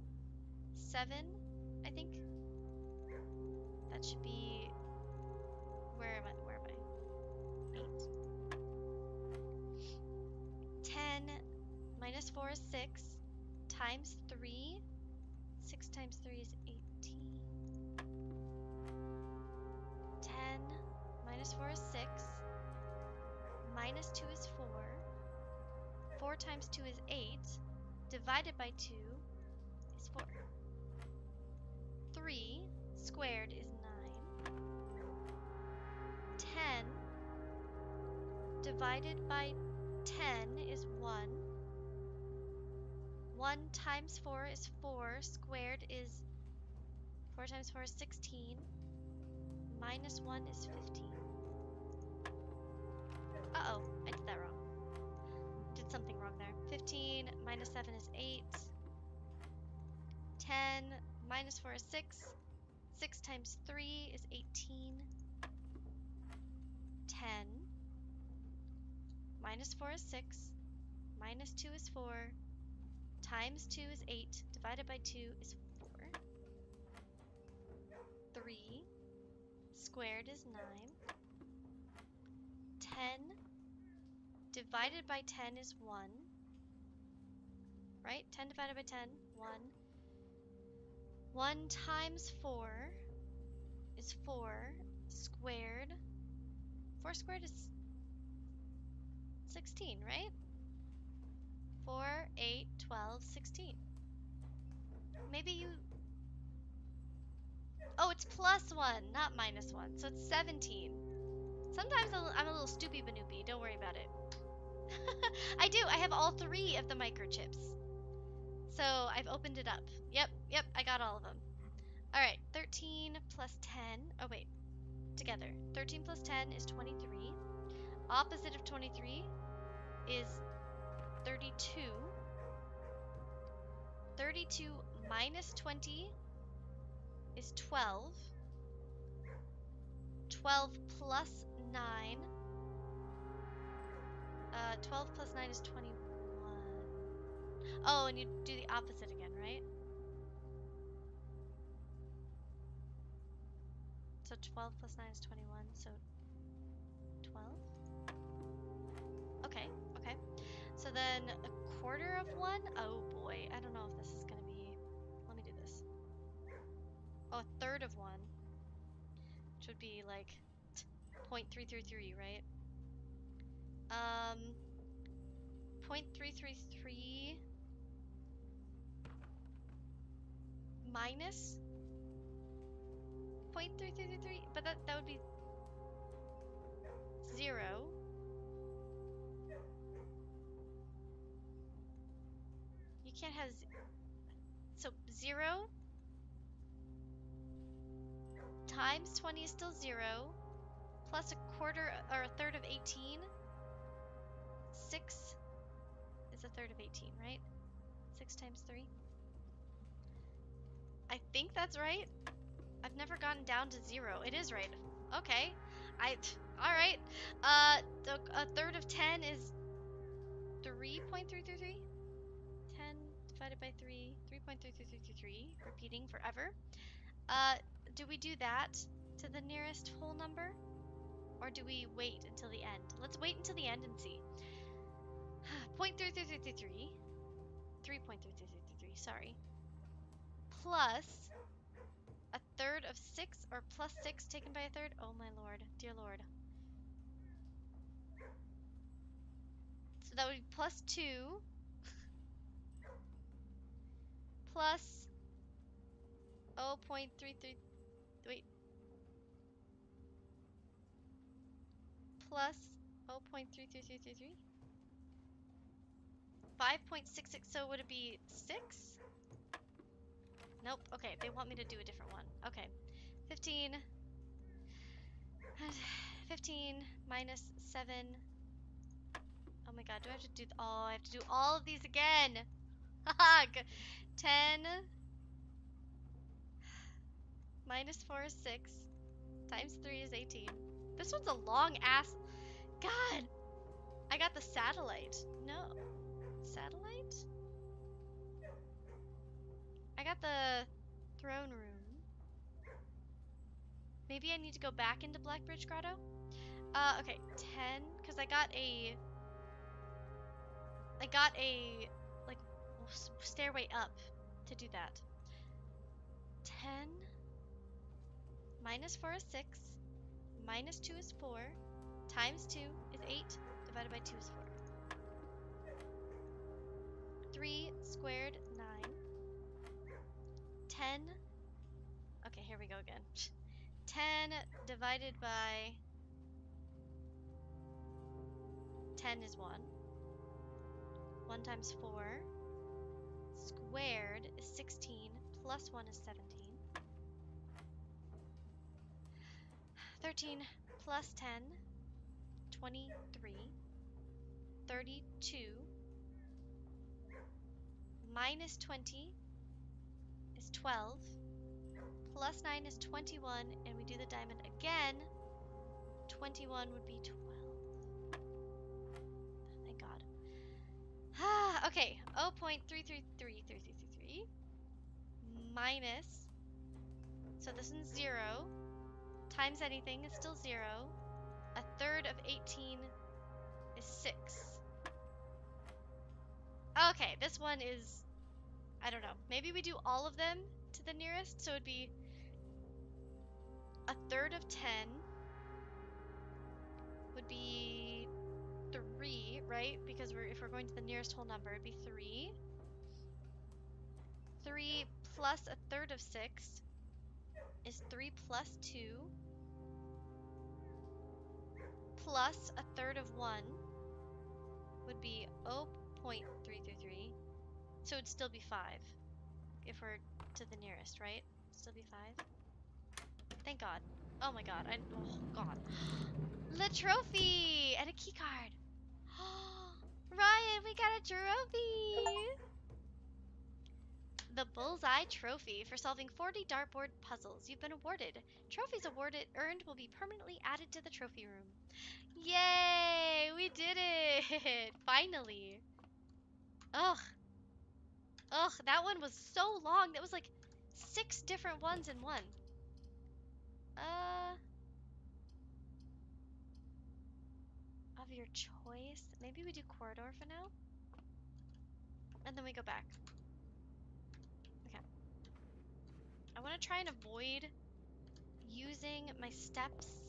7, I think. That should be... Where am I? 8. 10 minus 4 is 6. Times 3. 6 times 3 is 18. 10 minus 4 is 6. Minus 2 is 4. 4 times 2 is 8. Divided by 2 is 4. 3 squared is 9. 10 divided by 10 is 1. 1 times 4 is 4. Squared is 4 times 4 is 16. Minus 1 is 15. Uh-oh, I did that wrong. Did something wrong there. 15 minus 7 is 8. 10 minus 4 is 6. 6 times 3 is 18. 10. Minus 4 is 6. Minus 2 is 4. Times 2 is 8. Divided by 2 is 4. 3. Squared is 9. 10 divided by 10 is 1. Right? 10 divided by 10, 1. 1 times 4 is 4 squared. 4 squared is 16, right? 4, 8, 12, 16. Maybe you... Oh, it's plus 1, not minus 1. So it's 17. Sometimes I'm a little stoopy banoopy. Don't worry about it. I do. I have all 3 of the microchips. So I've opened it up. Yep, I got all of them. All right, 13 plus 10. Oh, wait. Together. 13 plus 10 is 23. Opposite of 23 is 32. 32 minus 20 is 12. 12 plus 9. 12 plus 9 is 21. Oh, and you do the opposite again, right? So 12 plus 9 is 21, so 12? Okay. So then a quarter of 1? Oh boy, I don't know if this is gonna be... Let me do this. Oh, a third of 1. Which would be like 0.333, right? 0.333 minus 0.3333, but that would be 0. You can't have... So 0 times 20 is still 0, plus a quarter or a third of 18. 6 is a third of 18, right? 6 times 3. I think that's right. I've never gotten down to 0. It is right. Okay. All right. A third of 10 is 3.333. 10 divided by 3, 3.33333. Repeating forever. Do we do that to the nearest whole number? Or do we wait until the end? Let's wait until the end and see. 0.33333. 3.33333, sorry. Plus a third of 6, or plus 6 taken by a third. Oh my lord, dear lord. So that would be plus 2 plus 0.33, wait, plus 0.33333. 5.66, so would it be 6? Nope, okay, they want me to do a different one. Okay, 15, 15 minus 7. Oh my god, do I have to do, oh, I have to do all of these again. Haha, 10 minus 4 is 6, times 3 is 18. This one's a long ass, god, I got the satellite. No, satellite? I got the throne room. Maybe I need to go back into Blackbridge Grotto? Okay, 10, because I got a, like, stairway up to do that. 10 minus 4 is 6, minus 2 is 4, times 2 is 8, divided by 2 is 4. 3 squared, 9. 10, okay, here we go again. 10 divided by 10 is 1. 1 times 4 squared is 16, plus 1 is 17. 13 plus 10, 23. 32 minus 20 is 12, plus 9 is 21, and we do the diamond again, 21 would be 12. Thank God. Okay, 0.333333 minus, so this one's 0, times anything is still 0. A third of 18 is 6. Okay, this one is, I don't know, maybe we do all of them to the nearest, so it'd be a third of 10 would be 3, right? Because if we're going to the nearest whole number, it'd be 3. 3 plus a third of 6 is 3 plus 2 plus a third of 1 would be 0.333. So it'd still be 5 if we're to the nearest, right? Still be 5. Thank God. Oh my God. Oh God. The trophy and a key card. Ryan, we got a trophy. The Bullseye Trophy for solving 40 dartboard puzzles. You've been awarded. Trophies earned will be permanently added to the trophy room. Yay! We did it! Finally. Ugh. Ugh, that one was so long. That was like 6 different ones in one. Of your choice. Maybe we do corridor for now. And then we go back. Okay. I want to try and avoid using my steps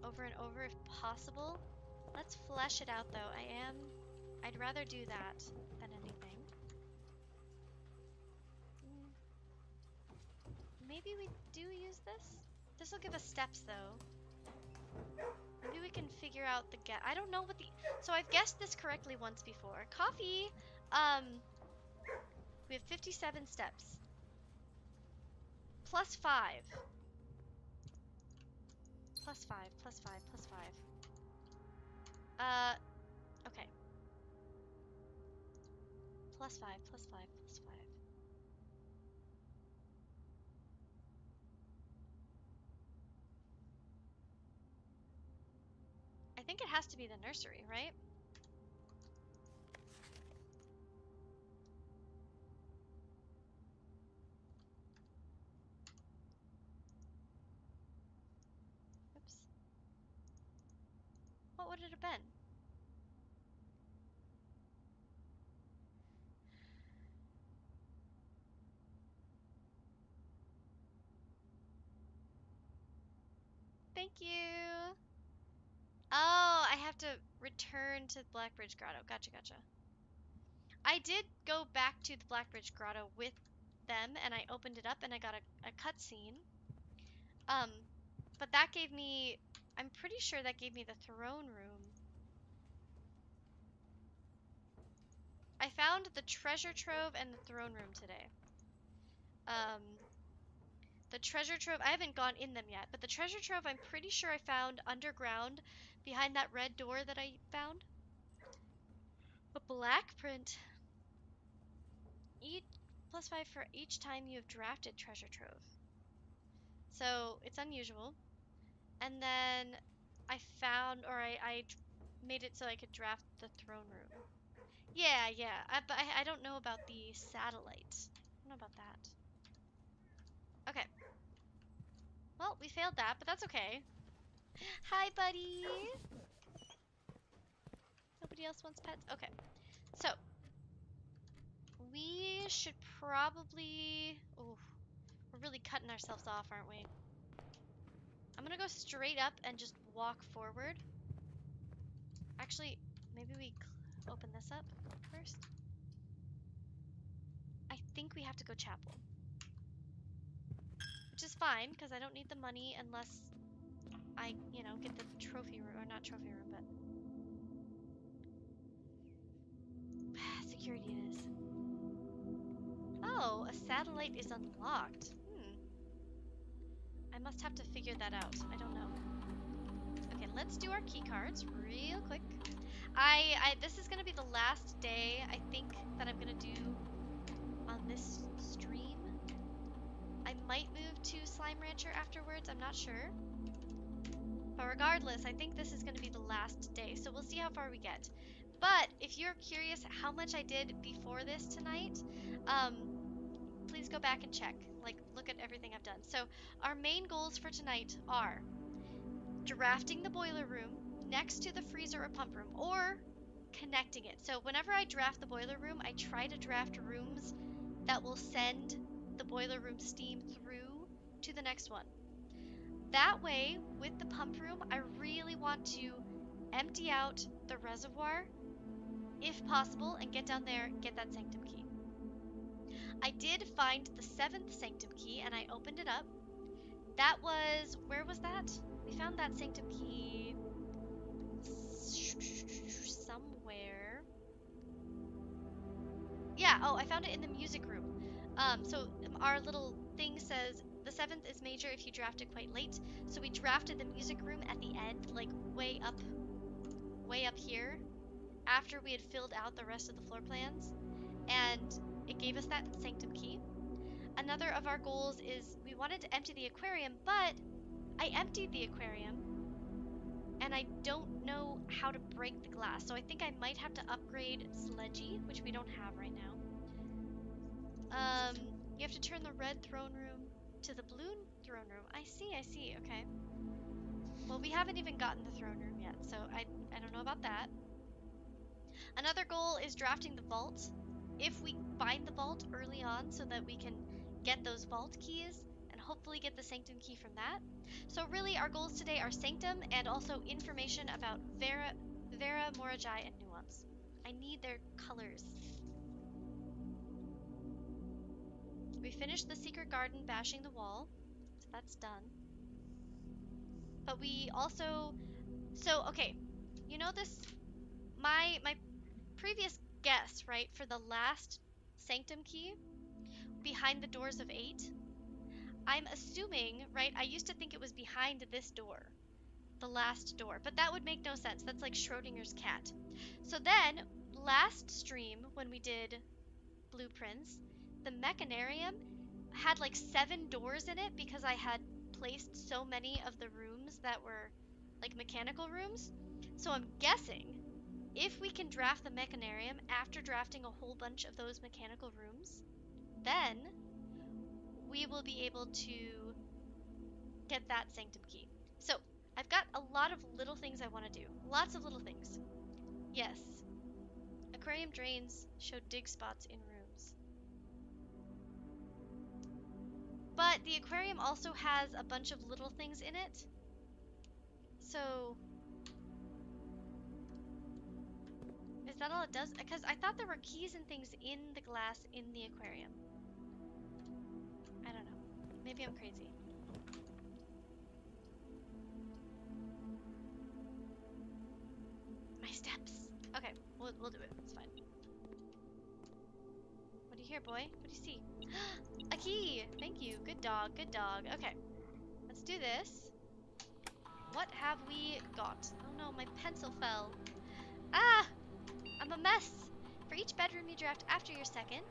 over and over if possible. Let's flesh it out though. I'd rather do that than anything. Maybe we do use this? This will give us steps though. Maybe we can figure out the I don't know what the, so I've guessed this correctly once before. Coffee, we have 57 steps. Plus 5. Plus 5, plus 5, plus 5. Okay. Plus 5, plus 5, plus 5. I think it has to be the nursery, right? Oops. What would it have been? Thank you. Oh, I have to return to Blackbridge Grotto. Gotcha, gotcha. I did go back to the Blackbridge Grotto with them, and I opened it up, and I got a cutscene. But that gave me, I'm pretty sure that gave me the throne room. I found the treasure trove and the throne room today. The treasure trove, I haven't gone in them yet, but the treasure trove I'm pretty sure I found underground behind that red door that I found. A black print. Eat plus 5 for each time you have drafted treasure trove. So it's unusual. And then I found, or I made it so I could draft the throne room. Yeah, yeah. But I don't know about the satellite. I don't know about that. Okay. Well, we failed that, but that's okay. Hi, buddy. Nobody else wants pets? Okay. So, we should probably... Oh, we're really cutting ourselves off, aren't we? I'm gonna go straight up and just walk forward. Actually, maybe we open this up first. I think we have to go chapel. Which is fine, because I don't need the money unless I, you know, get the trophy room, or not trophy room, but... Security it is. Oh, a satellite is unlocked. I must have to figure that out. I don't know. Okay, let's do our key cards real quick. This is gonna be the last day, I think, that I'm gonna do on this stream. I might move slime rancher afterwards. I'm not sure. But regardless, I think this is going to be the last day, so we'll see how far we get. But if you're curious how much I did before this tonight, please go back and check. Like, look at everything I've done. So our main goals for tonight are drafting the boiler room next to the freezer or pump room, or connecting it. So whenever I draft the boiler room, I try to draft rooms that will send the boiler room steam through to the next one. That way, with the pump room, I really want to empty out the reservoir, if possible, and get down there and get that sanctum key. I did find the 7th sanctum key, and I opened it up. That was, where was that? We found that sanctum key somewhere. Yeah, oh, I found it in the music room. So our little thing says the 7th is major if you draft it quite late. So we drafted the music room at the end, like way up here, after we had filled out the rest of the floor plans, and it gave us that sanctum key. Another of our goals is we wanted to empty the aquarium, but I emptied the aquarium and I don't know how to break the glass. So I think I might have to upgrade Sledgy, which we don't have right now. You have to turn the red throne room to the blue throne room. I see, okay. Well, we haven't even gotten the throne room yet, so I don't know about that. Another goal is drafting the vault. If we find the vault early on so that we can get those vault keys and hopefully get the sanctum key from that. So really our goals today are sanctum and also information about Vera, Morajai, and Nuance. I need their colors. We finished the secret garden bashing the wall, so that's done. But we also, so okay, you know this, my previous guess, right, for the last sanctum key behind the doors of 8, I'm assuming, right, I used to think it was behind this door, the last door, but that would make no sense. That's like Schrodinger's cat. So then, last stream, when we did blueprints, the mechanarium had like 7 doors in it because I had placed so many of the rooms that were like mechanical rooms. So I'm guessing if we can draft the mechanarium after drafting a whole bunch of those mechanical rooms, then we will be able to get that sanctum key. So I've got a lot of little things I want to do. Lots of little things. Yes. Aquarium drains show dig spots in rooms. But the aquarium also has a bunch of little things in it. So is that all it does? Because I thought there were keys and things in the glass in the aquarium. I don't know. Maybe I'm crazy. My steps. Okay, we'll do it. It's fine. What do you hear, boy? What do you see? A key! Thank you. Good dog, good dog. Okay, let's do this. What have we got? Oh no, my pencil fell. Ah! I'm a mess! For each bedroom you draft after your second,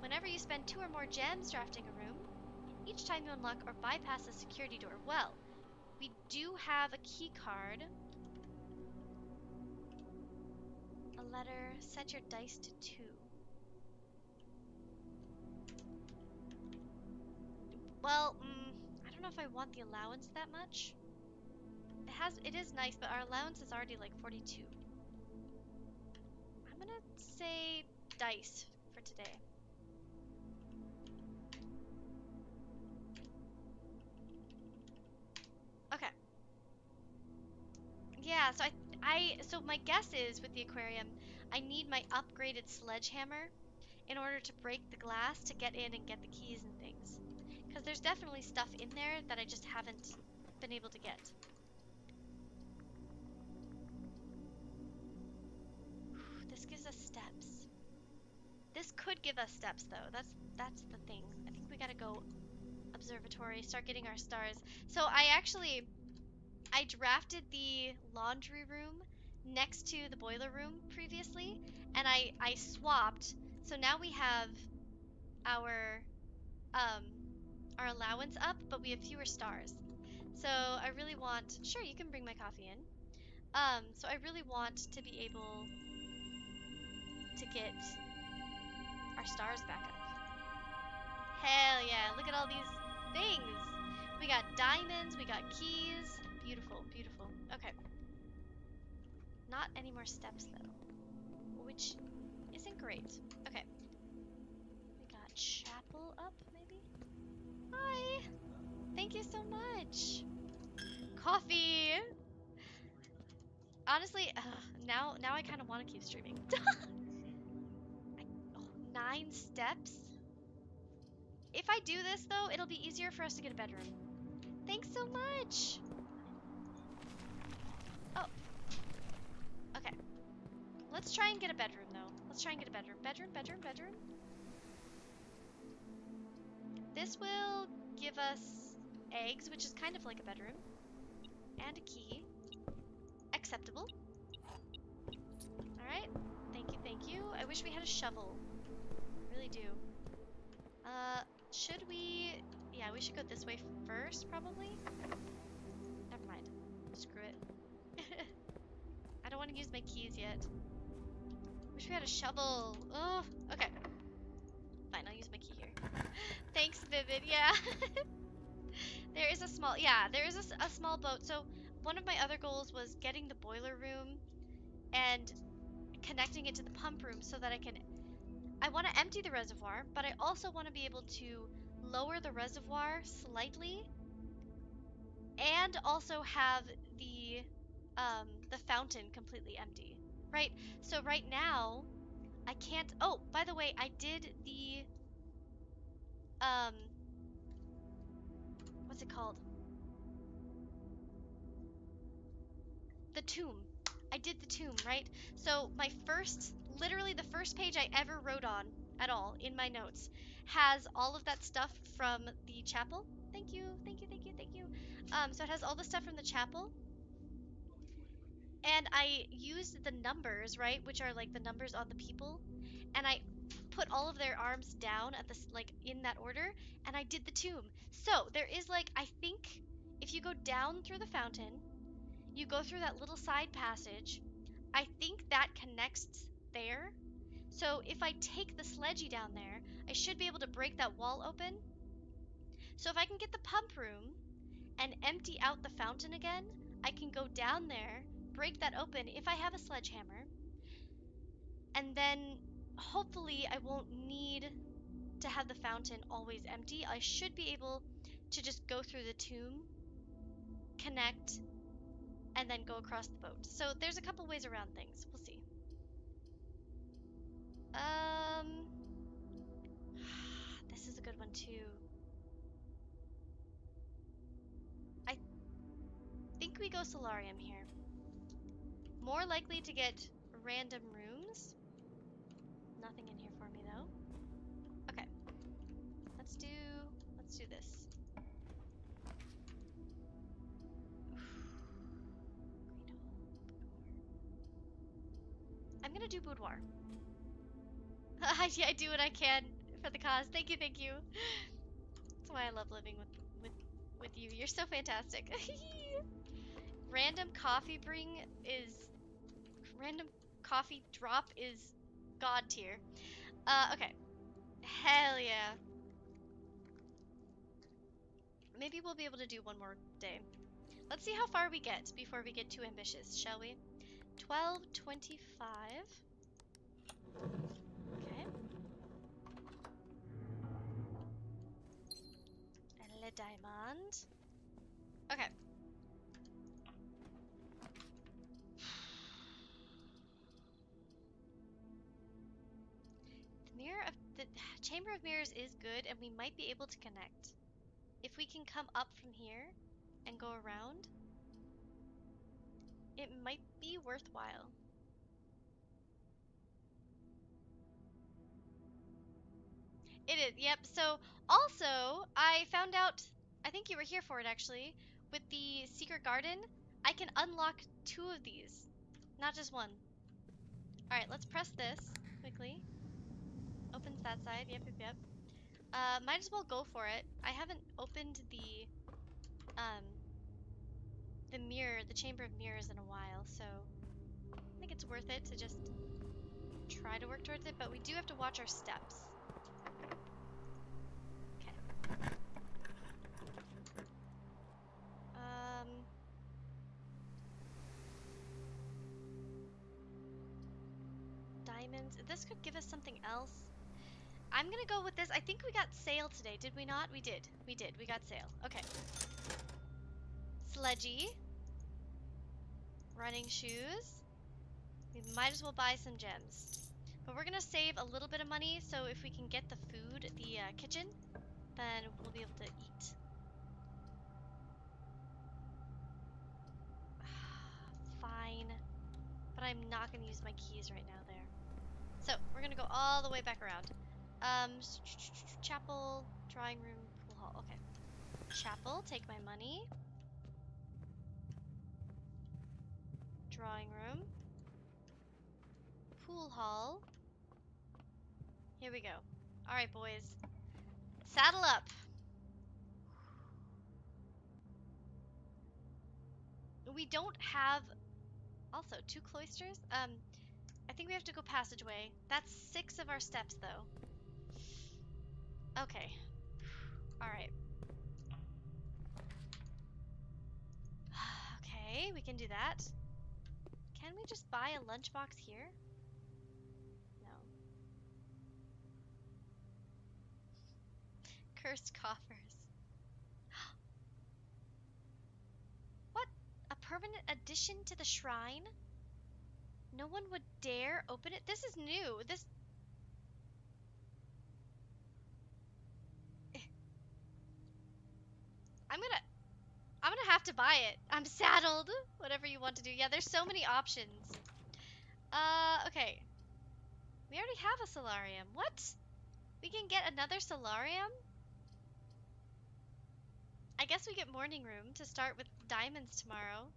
whenever you spend 2 or more gems drafting a room, each time you unlock or bypass a security door. Well, we do have a key card. A letter. Set your dice to 2. Well, I don't know if I want the allowance that much. It is nice, but our allowance is already like 42. I'm gonna say dice for today. Okay. Yeah, so my guess is with the aquarium, I need my upgraded sledgehammer in order to break the glass to get in and get the keys and things. Because there's definitely stuff in there that I just haven't been able to get. This gives us steps. This could give us steps though. That's the thing. I think we gotta go observatory, start getting our stars. So I drafted the laundry room next to the boiler room previously, and I swapped. So now we have our our allowance up, but we have fewer stars. So I really want, sure, you can bring my coffee in. So I really want to be able to get our stars back up. Hell yeah, look at all these things. We got diamonds, we got keys. Beautiful, beautiful. Okay. Not any more steps though, which isn't great. Okay. We got chapel up, maybe? Hi! Thank you so much. Coffee! Honestly, now I kind of want to keep streaming. Oh, 9 steps? If I do this though, it'll be easier for us to get a bedroom. Thanks so much! Oh, okay. Let's try and get a bedroom though. Let's try and get a bedroom. Bedroom, bedroom, bedroom. This will give us eggs, which is kind of like a bedroom. And a key. Acceptable. Alright. Thank you, thank you. I wish we had a shovel. I really do. Should we... Yeah, we should go this way first, probably. Never mind. Screw it. I don't want to use my keys yet. Wish we had a shovel. Oh, okay. Fine, I'll use my key here. Thanks, Vivid. Yeah. There is a small... Yeah, there is a small boat. So, one of my other goals was getting the boiler room and connecting it to the pump room so that I want to empty the reservoir, but I also want to be able to lower the reservoir slightly and also have the fountain completely empty. Right? So right now I can't. Oh, by the way, I did the um what's it called? The tomb. I did the tomb, right? So my first, literally the first page I ever wrote on at all in my notes has all of that stuff from the chapel. Thank you, thank you, thank you, thank you. So it has all the stuff from the chapel, and I used the numbers, right, which are like the numbers on the people, and I put all of their arms down at this, like in that order, and I did the tomb. So there is like, I think if you go down through the fountain, you go through that little side passage. I think that connects there. So if I take the sledgy down there, I should be able to break that wall open. So if I can get the pump room and empty out the fountain again, I can go down there, break that open if I have a sledgehammer, and then hopefully I won't need to have the fountain always empty. I should be able to just go through the tomb, connect, and then go across the boat. So there's a couple ways around things. We'll see. This is a good one too. I think we go solarium here. More likely to get random rooms. Nothing in here for me though. Okay. Let's do this. I'm gonna do boudoir. I do what I can for the cause. Thank you, thank you. That's why I love living with you. You're so fantastic. Random coffee bring is random coffee drop is god tier. Okay. Hell yeah. Maybe we'll be able to do one more day. Let's see how far we get before we get too ambitious, shall we? 12:25. Okay. Le diamond. Okay. The Chamber of Mirrors is good, and we might be able to connect. If we can come up from here and go around, it might be worthwhile. It is, yep. So, also, I found out, I think you were here for it actually, with the secret garden, I can unlock 2 of these, not just one. Alright, let's press this quickly. Opens that side, yep, yep, yep. Might as well go for it. I haven't opened um, the mirror, the chamber of mirrors in a while, so I think it's worth it to just try to work towards it, but we do have to watch our steps. Okay. Diamonds. This could give us something else. I'm gonna go with this. I think we got sail today, did we not? We did. We did. We got sail. Okay. Sledgy. Running shoes. We might as well buy some gems. But we're gonna save a little bit of money, so if we can get the food, the kitchen, then we'll be able to eat. Fine. But I'm not gonna use my keys right now there. So, we're gonna go all the way back around. Chapel, drawing room, pool hall. Okay. Chapel, take my money. Drawing room. Pool hall. Here we go. Alright, boys. Saddle up! We don't have... Also, 2 cloisters? I think we have to go passageway. That's 6 of our steps, though. Okay. Alright. Okay, we can do that. Can we just buy a lunchbox here? No. Cursed coffers. What? A permanent addition to the shrine? No one would dare open it? This is new. This... I'm gonna have to buy it. I'm saddled. Whatever you want to do. Yeah, there's so many options. Okay. We already have a solarium. What? We can get another solarium? I guess we get morning room to start with diamonds tomorrow.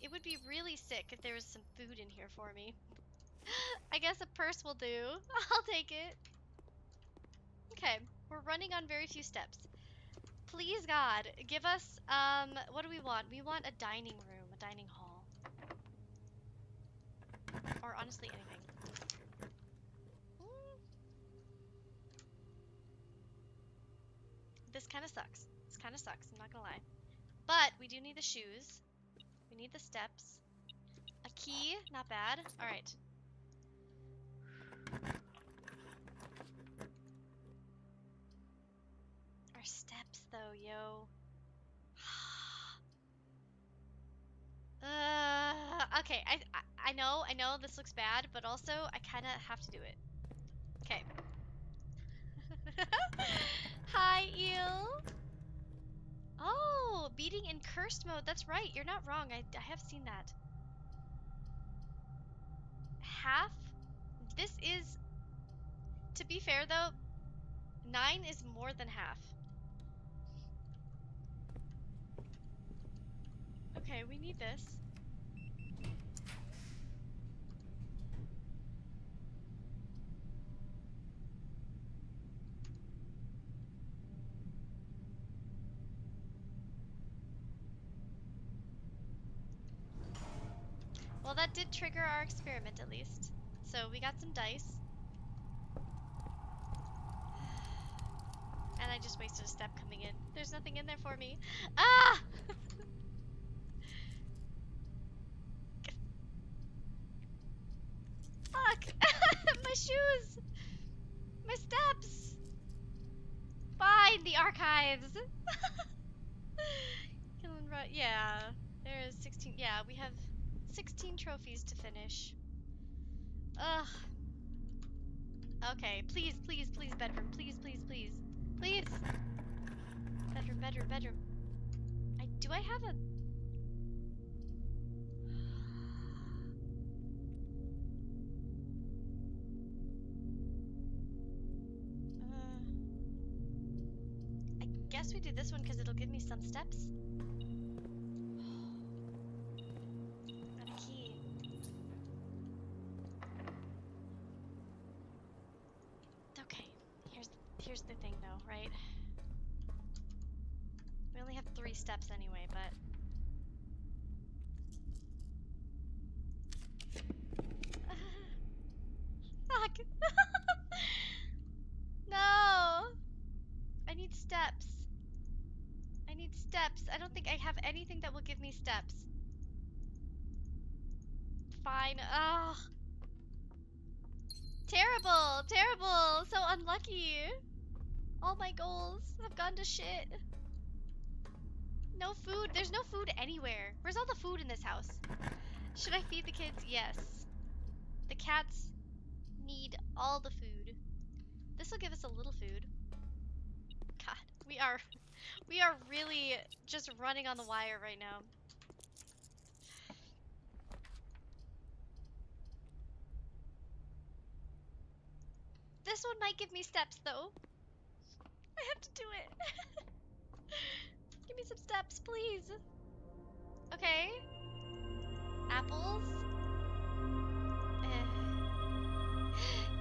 It would be really sick if there was some food in here for me. I guess a purse will do. I'll take it. Okay, we're running on very few steps. Please, God, give us, what do we want? We want a dining room, a dining hall. Or honestly, anything. This kind of sucks. This kind of sucks, I'm not gonna lie. But we do need the shoes. We need the steps. A key, not bad. Alright. Our steps, though, yo. Okay, I know this looks bad, but also I kind of have to do it. Okay. Hi, eel. Oh, beating in cursed mode. That's right. You're not wrong. I have seen that. Half. This is, to be fair though, 9 is more than half. Okay, we need this. Well, that did trigger our experiment at least. So we got some dice. And I just wasted a step coming in. There's nothing in there for me. Ah! Fuck! My shoes! My steps! Fine, the archives! Yeah, there is 16. Yeah, we have 16 trophies to finish. Ugh. Okay, please, please, please, bedroom. Please, please, please. Please! Bedroom, bedroom, bedroom. Do I have a... I guess we do this one because it'll give me some steps. Got a key. Okay. Here's the thing though, right? We only have 3 steps anyway, but... Fuck! No! I need steps. I need steps. I don't think I have anything that will give me steps. Fine. Ugh. Terrible! Terrible! So unlucky! All my goals have gone to shit. No food. There's no food anywhere. Where's all the food in this house? Should I feed the kids? Yes. The cats need all the food. This will give us a little food. God, we are really just running on the wire right now. This one might give me steps though. I have to do it. Give me some steps, please. Okay. Apples.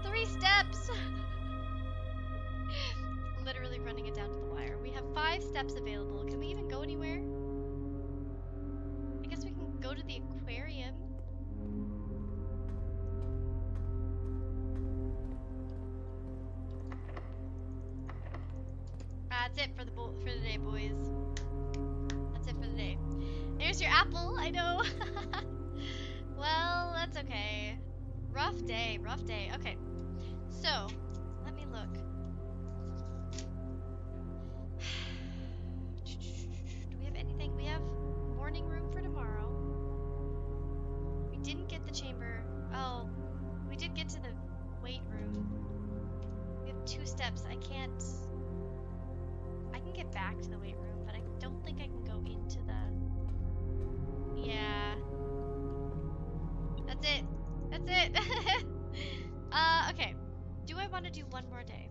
3 steps. Literally running it down to the wire. We have 5 steps available. Can we even go anywhere? I guess we can go to the aquarium. That's it for the day, boys. That's it for the day. There's your apple. I know. Well, that's okay. Rough day. Rough day. Okay. So, let me look. Do we have anything? We have morning room for tomorrow. We didn't get the chamber. Oh, we did get to the weight room. We have 2 steps. I can get back to the weight room, but I don't think I can go into the... Yeah. That's it. That's it. Okay. Do I want to do one more day?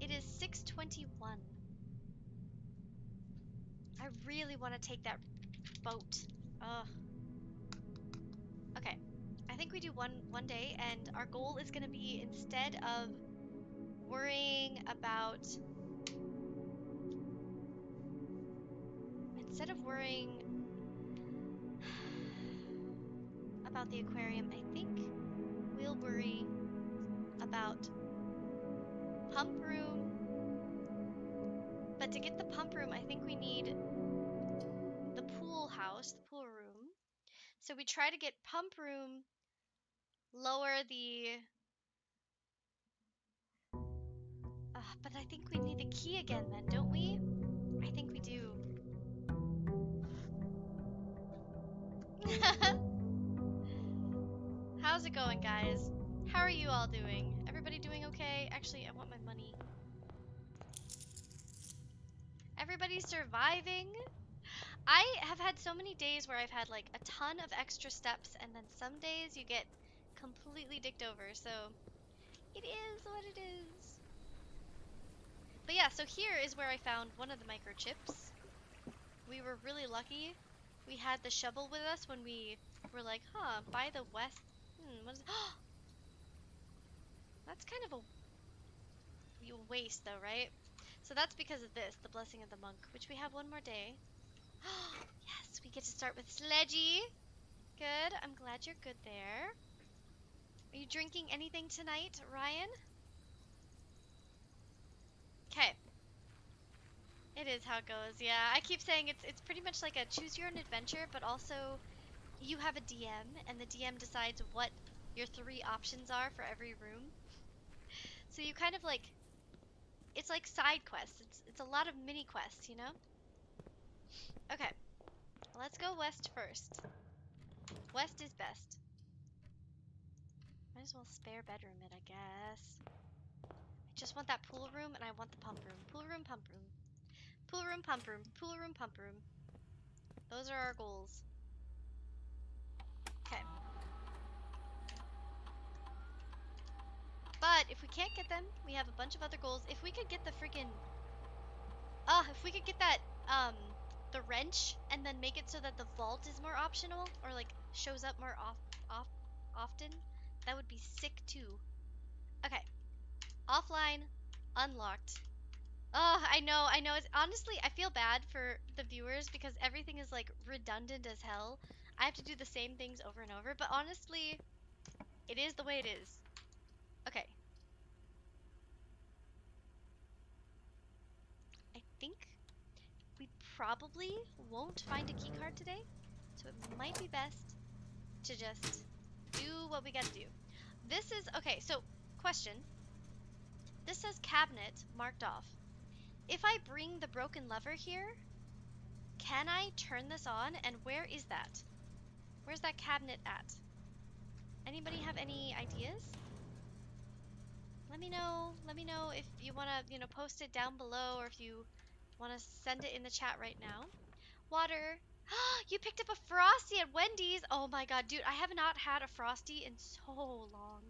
It is 6:21. I really want to take that boat. Ugh. Okay. I think we do one day, and our goal is going to be, instead of worrying about... Instead of worrying about the aquarium, I think we'll worry about pump room. But to get the pump room, I think we need the pool house, the pool room. So we try to get pump room, lower the... but I think we need the key again then, don't we? I think we do. How's it going, guys? How are you all doing? Everybody doing okay? Actually, I want my money. Everybody's surviving? I have had so many days where I've had like a ton of extra steps, and then some days you get completely dicked over, so it is what it is. But yeah, so here is where I found one of the microchips. We were really lucky. We had the shovel with us when we were like, huh, by the west... what is it? That's kind of a waste though, right? So that's because of this, the blessing of the monk, which we have one more day. Yes, we get to start with Sledgy. Good, I'm glad you're good there. Are you drinking anything tonight, Ryan? Okay. It is how it goes, yeah. I keep saying it's pretty much like a choose your own adventure, but also you have a DM, and the DM decides what your 3 options are for every room. So you kind of like, it's like side quests. It's a lot of mini quests, you know? Okay, let's go west first. West is best. Might as well spare bedroom it, I guess. I just want that pool room, and I want the pump room. Pool room, pump room. Pool room, pump room. Pool room, pump room. Those are our goals. Okay. But if we can't get them, we have a bunch of other goals. If we could get the freaking... if we could get that, the wrench, and then make it so that the vault is more optional, or like shows up more often, that would be sick too. Okay. Offline, Unlocked. Oh, I know, I know. It's honestly, I feel bad for the viewers because everything is like redundant as hell. I have to do the same things over and over, but honestly, it is the way it is. Okay. I think we probably won't find a key card today, so it might be best to just do what we gotta do. This is, okay, so question. This says cabinet marked off. If I bring the broken lever here, can I turn this on? And where is that? Where's that cabinet at? Anybody have any ideas? Let me know. Let me know if you want to, post it down below or if you want to send it in the chat right now. Water. You picked up a Frosty at Wendy's. Oh my god, dude, I have not had a Frosty in so long.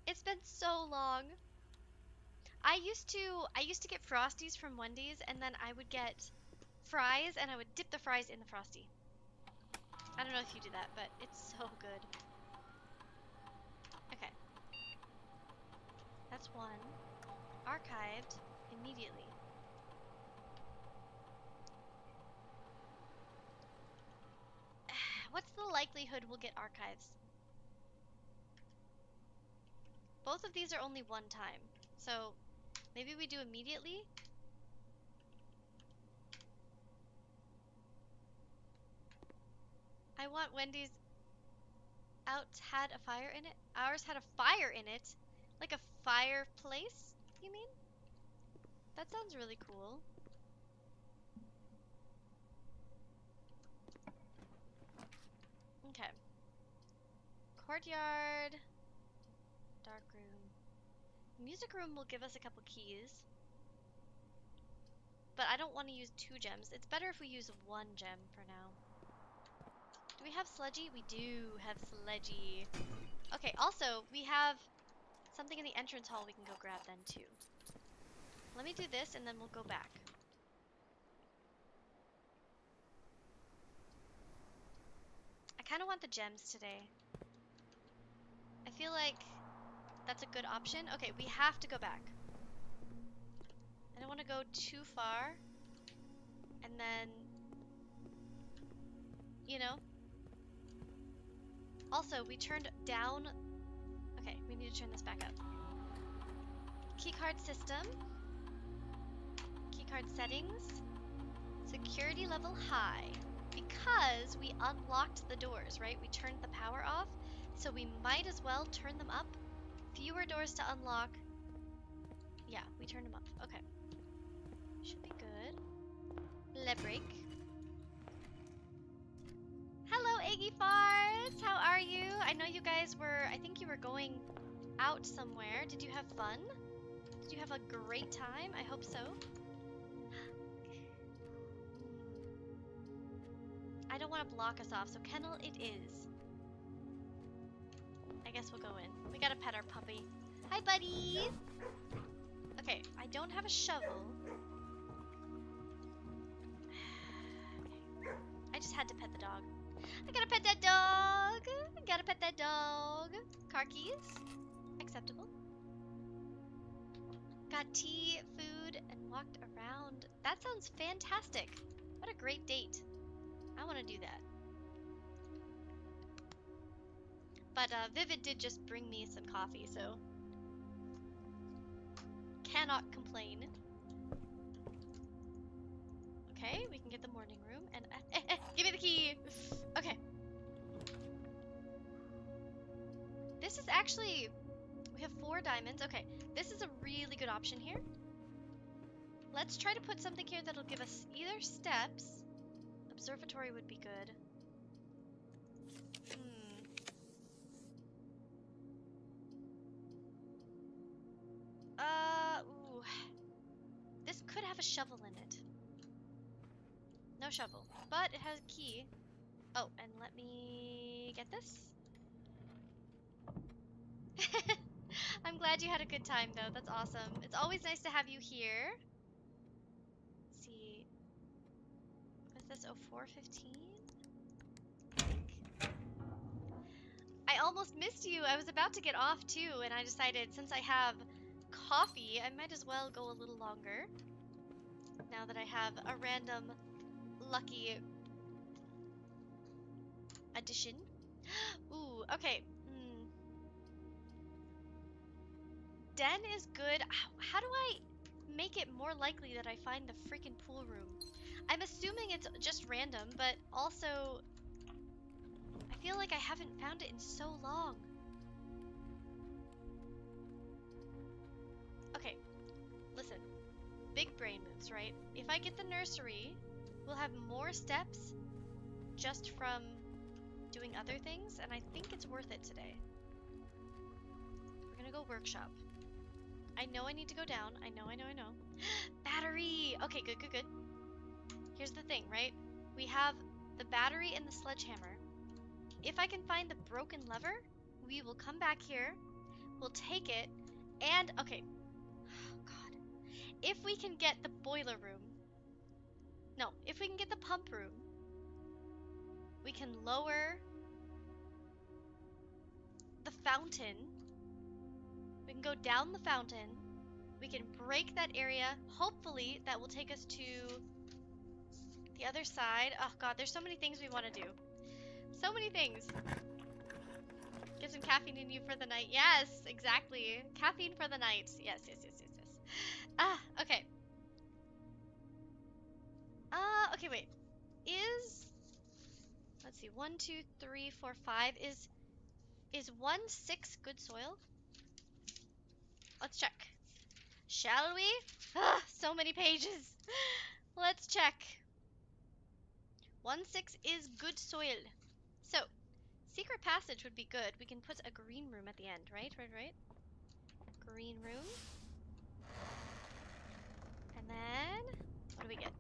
It's been so long. I used to get Frosties from Wendy's and then I would get fries and I would dip the fries in the Frosty. I don't know if you do that, but it's so good. Okay. That's one. Archived immediately. What's the likelihood we'll get archives? Both of these are only one time. So maybe we do immediately? I want Wendy's out had a fire in it. Ours had a fire in it? Like a fireplace, you mean? That sounds really cool. Okay. Courtyard. Dark room. Music room will give us a couple keys. But I don't want to use 2 gems. It's better if we use 1 gem for now. Do we have Sledgy? We do have Sledgy. Okay, also, we have something in the entrance hall we can go grab then, too. Let me do this, and then we'll go back. I kind of want the gems today. I feel like that's a good option. Okay, we have to go back. I don't want to go too far. And then, you know. Also, we turned down... Okay, we need to turn this back up. Keycard system. Keycard settings. Security level high. Because we unlocked the doors, right? We turned the power off. So we might as well turn them up. Fewer doors to unlock. Yeah, we turned them up. Okay. Should be good. Le break. Hello, Eggy Farts! How are you? I know you guys were, I think you were going out somewhere. Did you have fun? Did you have a great time? I hope so. I don't want to block us off, so kennel it is. I guess we'll go in. We gotta pet our puppy. Hi, buddy! Okay, I don't have a shovel. Okay. I just had to pet the dog. I gotta pet that dog! I gotta pet that dog! Car keys? Acceptable. Got tea, food, and walked around. That sounds fantastic. What a great date. I want to do that. But Vivid did just bring me some coffee, so cannot complain. Okay, we can get the morning room and give me the key. Okay. This is actually, we have 4 diamonds. Okay, this is a really good option here. Let's try to put something here that'll give us either steps. Observatory would be good. Ooh. This could have a shovel in it. No shovel, but it has a key. Oh, and let me get this. I'm glad you had a good time, though. That's awesome. It's always nice to have you here. Let's see. Was this 0415? I almost missed you. I was about to get off, too, and I decided since I have coffee, I might as well go a little longer. Now that I have a random lucky addition. Ooh, okay. Den is good. How do I make it more likely that I find the freaking pool room? I'm assuming it's just random, but also I feel like I haven't found it in so long. Okay, listen. Big brain moves, right? If I get the nursery, we'll have more steps just from doing other things, and I think it's worth it today. We're gonna go workshop. I know I need to go down. I know. Battery! Okay, good. Here's the thing, right? We have the battery and the sledgehammer. If I can find the broken lever, we will come back here, we'll take it, and, okay. Oh, God. If we can get the boiler room, no, if we can get the pump room, we can lower the fountain. We can go down the fountain. We can break that area. Hopefully, that will take us to the other side. Oh, God, there's so many things we want to do. So many things. Get some caffeine in you for the night. Yes, exactly. Caffeine for the night. Yes. Ah, okay. Okay, wait. Let's see, 1, 2, 3, 4, 5. Is 1, 6 good soil? Let's check. Shall we? Ah, so many pages. Let's check. 1, 6 is good soil. So, secret passage would be good. We can put a green room at the end, right? Green room. And then, what do we get?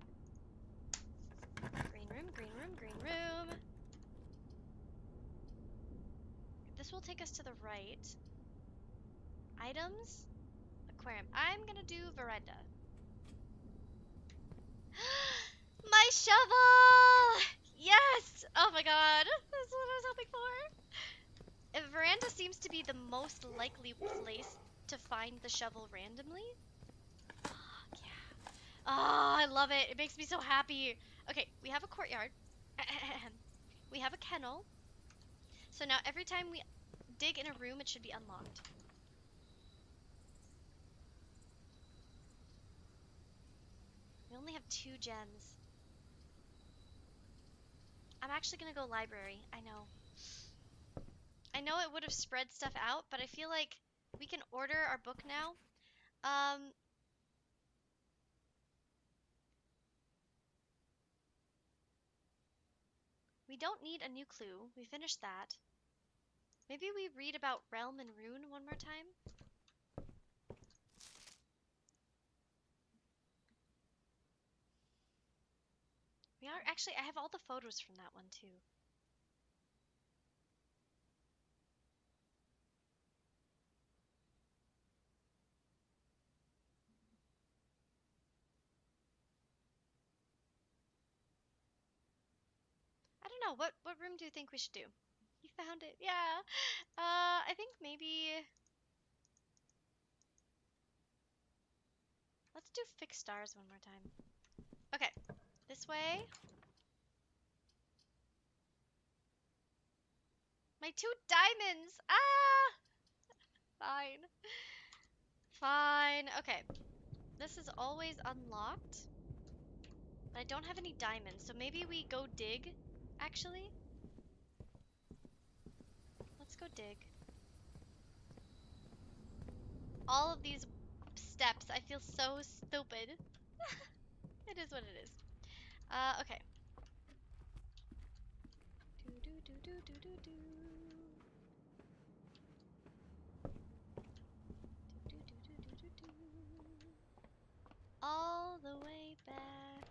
Green room. This will take us to the right. Items, aquarium. I'm gonna do veranda. My shovel! Yes! Oh my god, that's what I was hoping for. A veranda seems to be the most likely place to find the shovel randomly. Yeah. Oh, I love it. It makes me so happy. Okay, we have a courtyard. We have a kennel. So now every time we dig in a room, it should be unlocked. We only have 2 gems. I'm actually gonna go library. I know. I know it would have spread stuff out, but I feel like we can order our book now. We don't need a new clue. We finished that. Maybe we read about Realm and Rune one more time? Actually, I have all the photos from that one too. I don't know, what room do you think we should do? You found it, yeah. I think maybe... Let's do fixed stars one more time. Okay, this way. My 2 diamonds! Ah! Fine. Okay. This is always unlocked. But I don't have any diamonds, so maybe we go dig, actually? Let's go dig. All of these steps, I feel so stupid. It is what it is. Okay. All the way back.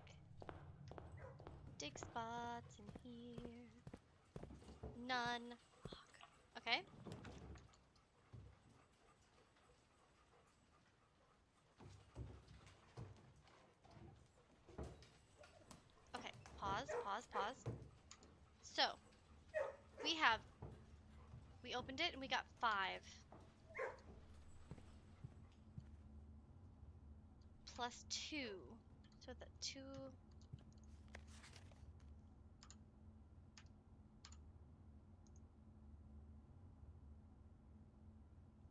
Dig spots in here. None. Okay. Okay. Pause. So, we opened it and we got 5. plus 2. So the 2...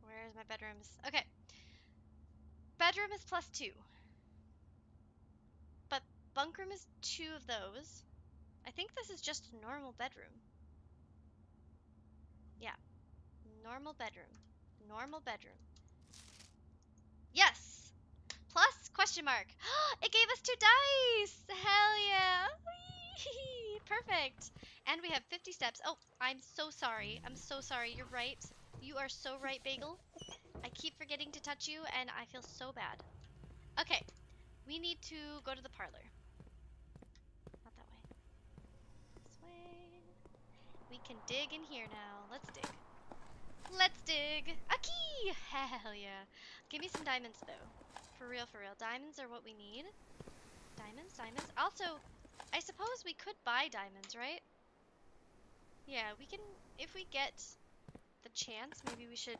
Where's my bedrooms? Okay. Bedroom is plus 2. But bunk room is 2 of those. I think this is just a normal bedroom. Yeah. Normal bedroom. Normal bedroom. Yes! Plus question mark. It gave us 2 dice! Hell yeah! Whee! Perfect. And we have 50 steps. Oh, I'm so sorry. I'm so sorry. You're right. You are so right, Bagel. I keep forgetting to touch you, and I feel so bad. Okay. We need to go to the parlor. Not that way. This way. We can dig in here now. Let's dig. Let's dig. A key! Hell yeah. Give me some diamonds, though. For real, for real. Diamonds are what we need. Diamonds, diamonds. Also, I suppose we could buy diamonds, right? Yeah, we can, if we get the chance, maybe we should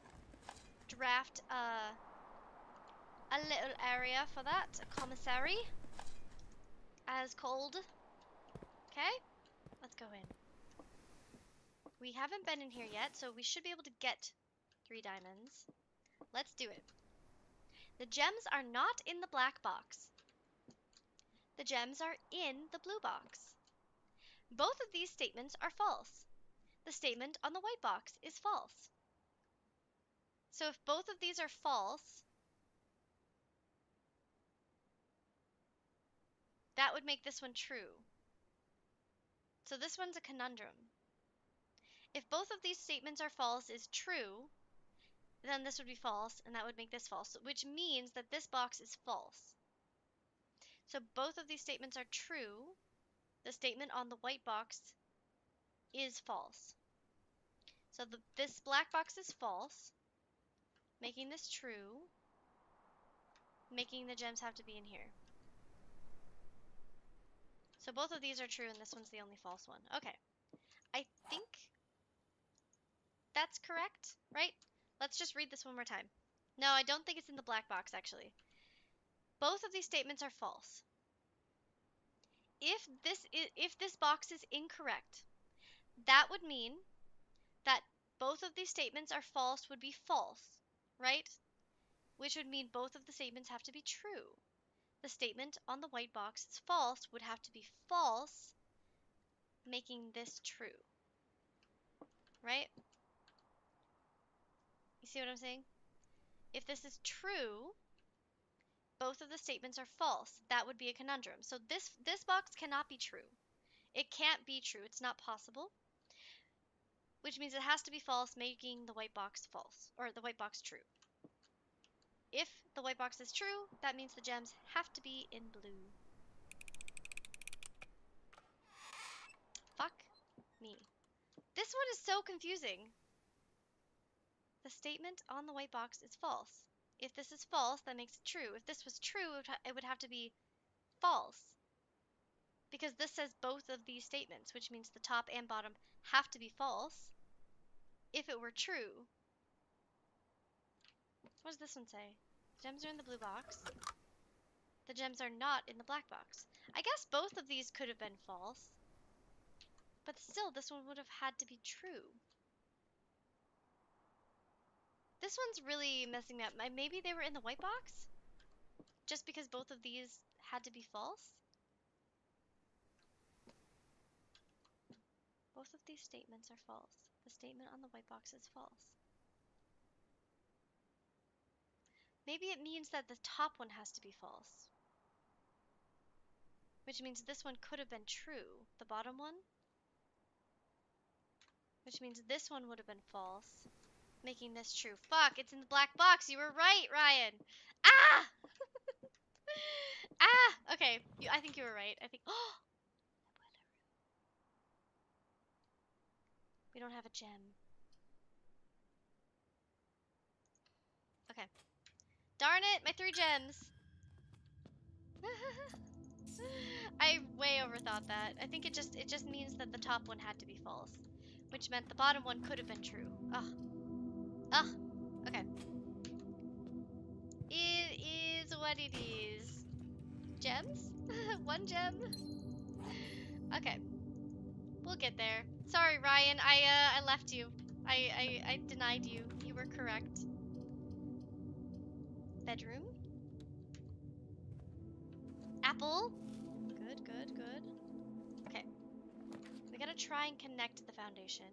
draft a little area for that. A commissary. As called. Okay? Let's go in. We haven't been in here yet, so we should be able to get 3 diamonds. Let's do it. The gems are not in the black box. The gems are in the blue box. Both of these statements are false. The statement on the white box is false. So if both of these are false, that would make this one true. So this one's a conundrum. If both of these statements are false is true, then this would be false, and that would make this false, which means that this box is false. So both of these statements are true. The statement on the white box is false. So this black box is false, making this true, making the gems have to be in here. So both of these are true, and this one's the only false one. Okay. I think that's correct, right? Let's just read this one more time. No, I don't think it's in the black box, actually. Both of these statements are false. If this box is incorrect, that would mean that both of these statements are false would be false, right? Which would mean both of the statements have to be true. The statement on the white box is false would have to be false, making this true, right? You see what I'm saying? If this is true, both of the statements are false. That would be a conundrum. So this box cannot be true. It can't be true. It's not possible. Which means it has to be false, making the white box false, or the white box true. If the white box is true, that means the gems have to be in blue. Fuck me. This one is so confusing. The statement on the white box is false. If this is false, that makes it true. If this was true, it would have to be false. Because this says both of these statements, which means the top and bottom have to be false. If it were true. What does this one say? The gems are in the blue box. The gems are not in the black box. I guess both of these could have been false. But still, this one would have had to be true. This one's really messing me up. Maybe they were in the white box? Just because both of these had to be false? Both of these statements are false. The statement on the white box is false. Maybe it means that the top one has to be false. Which means this one could have been true. The bottom one? Which means this one would have been false. Making this true. Fuck, it's in the black box. You were right, Ryan. Ah! Ah! Okay, I think you were right. I think... Oh! We don't have a gem. Okay. Darn it, my 3 gems. I way overthought that. I think it just means that the top one had to be false, which meant the bottom one could have been true. Ugh. Ugh. Okay. It is what it is. Gems? One gem? Okay, we'll get there. Sorry, Ryan. I left you. I denied you. You were correct. Bedroom. Apple. Good, good, good. Okay. We gotta try and connect the foundation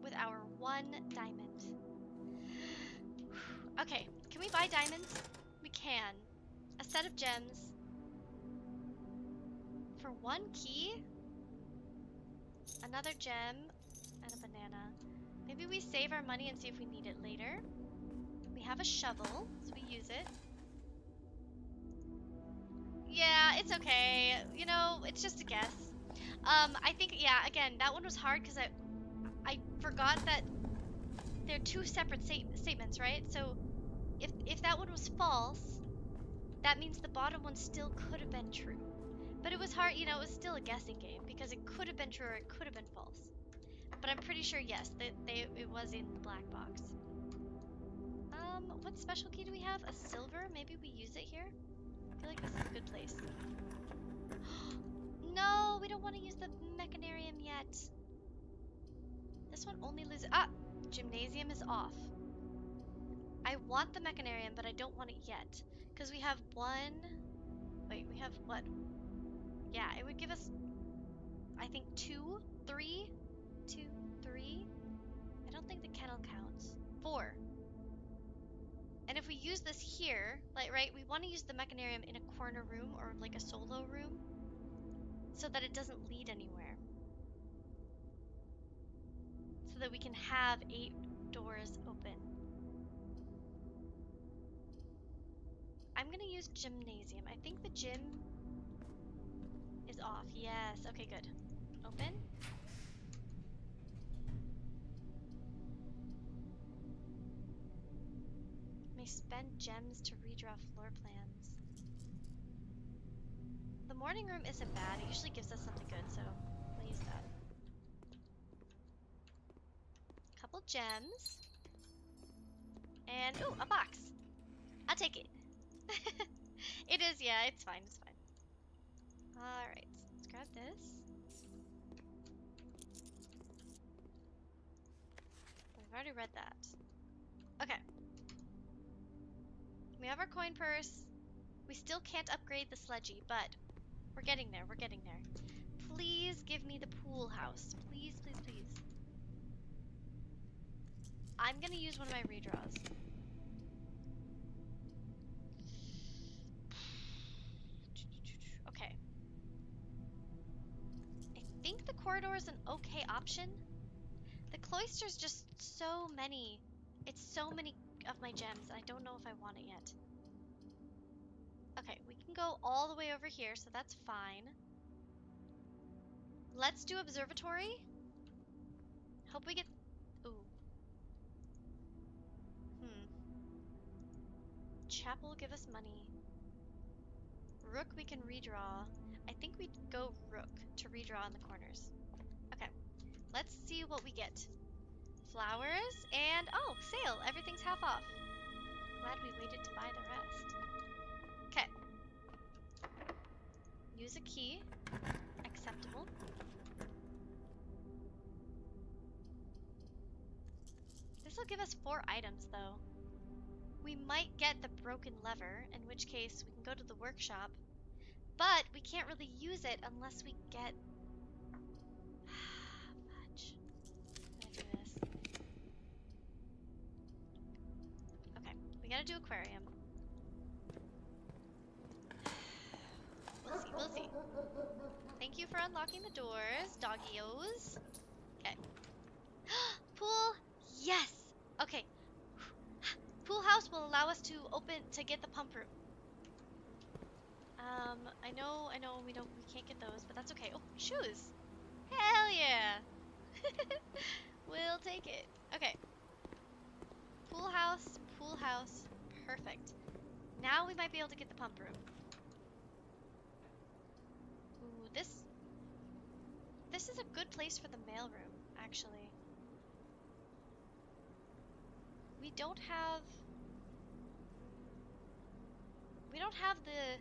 with our one diamond. Okay, can we buy diamonds? We can. A set of gems for one key, another gem, and a banana. Maybe we save our money and see if we need it later. We have a shovel, so we use it. Yeah, it's okay. You know, it's just a guess. I think, yeah, again, that one was hard because I forgot that they're two separate statements, right? So if that one was false, that means the bottom one still could have been true. But it was hard, you know, it was still a guessing game because it could have been true or it could have been false. But I'm pretty sure, yes, it was in the black box. What special key do we have? A silver? Maybe we use it here? I feel like this is a good place. No, we don't want to use the mechanarium yet. This one only loses. Ah! Gymnasium is off. I want the mechanarium, but I don't want it yet. Because we have one. Wait, we have what? Yeah, it would give us, I think, 2, 3. 2, 3. I don't think the kennel counts. 4. And if we use this here, like, right, we want to use the mechanarium in a corner room or like a solo room so that it doesn't lead anywhere. So that we can have 8 doors open. I'm gonna use gymnasium. I think the gym is off. Yes, okay, good. Open. May spend gems to redraw floor plans. The morning room isn't bad. It usually gives us something good, so we'll use that. Couple gems. And, ooh, a box. I'll take it. It is, yeah, it's fine, it's fine. Alright, let's grab this. We've already read that. Okay. We have our coin purse. We still can't upgrade the sledgy, but we're getting there, we're getting there. Please give me the pool house. Please, please, please. I'm gonna use one of my redraws. Okay. I think the corridor is an okay option. The cloister's just so many. It's so many of my gems, and I don't know if I want it yet. Okay, we can go all the way over here, so that's fine. Let's do observatory. Hope we get... Ooh. Chapel, give us money. Rook, we can redraw. I think we'd go rook to redraw in the corners. Okay, let's see what we get. Flowers, and oh, sale! Everything's half off. Glad we waited to buy the rest. Okay. Use a key. Acceptable. This will give us 4 items, though. We might get the broken lever, in which case we can go to the workshop. But we can't really use it unless we get... Fudge. I'm gonna do this. Okay, we gotta do aquarium. We'll see, we'll see. Thank you for unlocking the doors, doggios. Okay. Pool! Yes! Okay. Pool house will allow us to get the pump room. I know we can't get those, but that's okay. Oh, shoes! Hell yeah! We'll take it. Okay. Pool house, perfect. Now we might be able to get the pump room. Ooh, this is a good place for the mailroom, actually. We don't have the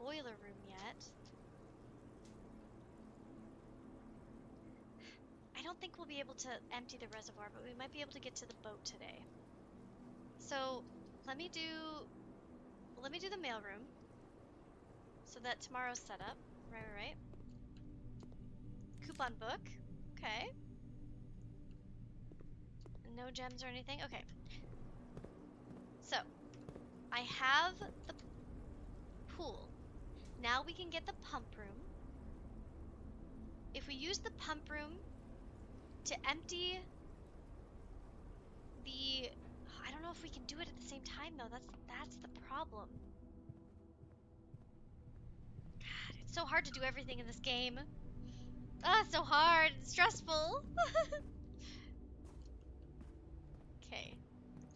boiler room yet. I don't think we'll be able to empty the reservoir, but we might be able to get to the boat today. So let me do the mailroom so that tomorrow's set up. Right. Coupon book. Okay. No gems or anything. Okay. So I have the pool. Now we can get the pump room. If we use the pump room to empty the... I don't know if we can do it at the same time though. That's the problem. God, it's so hard to do everything in this game. Ah, it's so hard. It's stressful. Okay.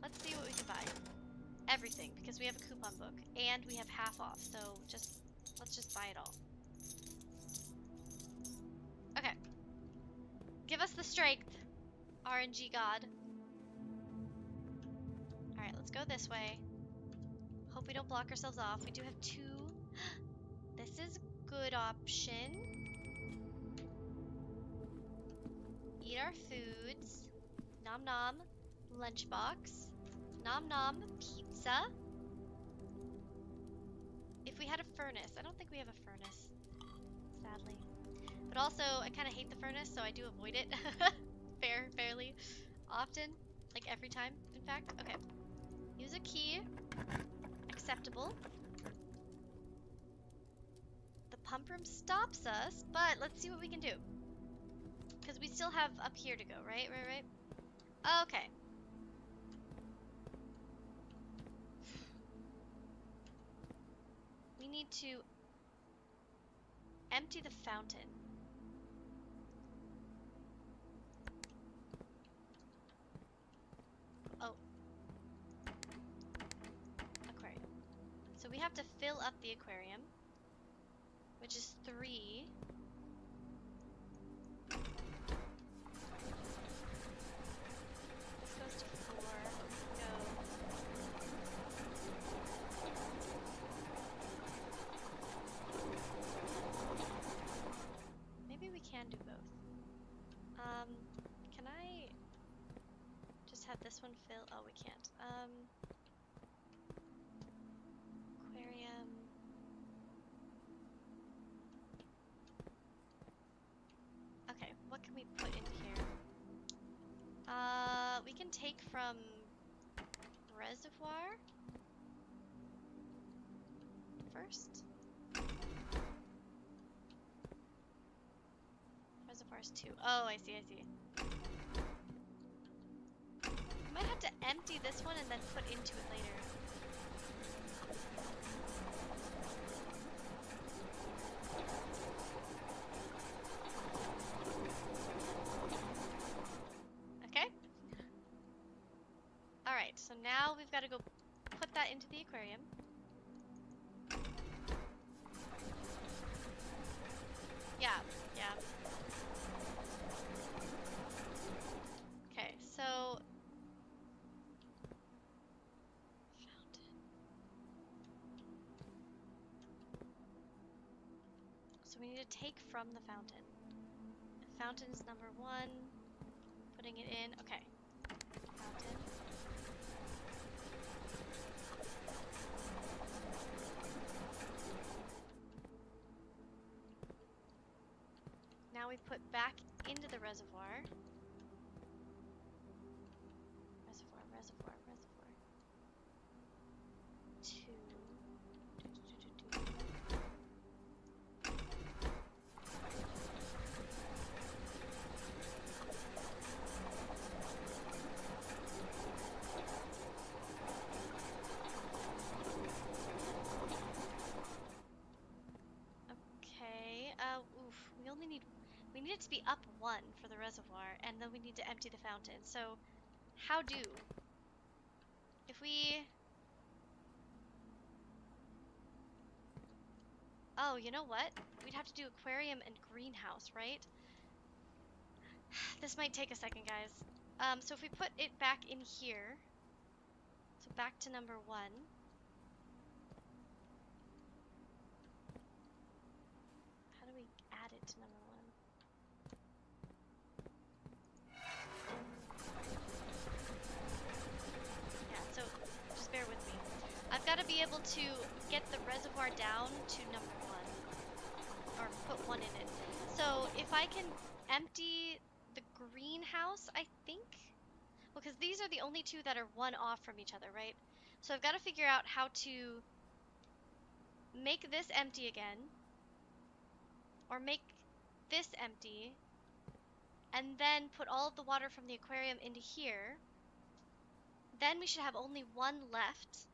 Let's see what we can buy. Everything, because we have a coupon book and we have half off. So let's just buy it all. Okay. Give us the strength, RNG god. Alright, let's go this way. Hope we don't block ourselves off. We do have 2. This is a good option. Eat our foods. Nom nom. Lunchbox. Nom nom. Pizza. If we had a furnace. I don't think we have a furnace, sadly. But also, I kind of hate the furnace, so I do avoid it fairly often. Like every time, in fact. Okay. Use a key. Acceptable. The pump room stops us, but let's see what we can do. Because we still have up here to go, right? Okay. We need to empty the fountain. Oh. Aquarium. So we have to fill up the aquarium, which is 3. This goes to 4. Go. Maybe we can do both. Can I just have this one fill? Oh, we can't. Aquarium. Okay, what can we put in here? We can take from reservoir first. Reservoir's 2. Oh, I see. I might have to empty this one and then put into it later. Okay. Alright, so now we've got to go put that into the aquarium. Yeah. Okay, so... Fountain. So we need to take from the fountain. The fountain is number 1. Putting it in. Okay. Fountain. Now we put back into the reservoir. Reservoir. 2. Okay, oof, we need it to be up 1 for the reservoir, and then we need to empty the fountain. So, how do? If we... Oh, you know what? We'd have to do aquarium and greenhouse, right? This might take a second, guys. So if we put it back in here, so back to number 1. to number 1. Yeah, so just bear with me. I've got to be able to get the reservoir down to number 1, or put 1 in it. So if I can empty the greenhouse, I think, well, because these are the only 2 that are 1 off from each other, right? So I've got to figure out how to make this empty again, or make this empty, and then put all of the water from the aquarium into here. Then we should have only 1 left.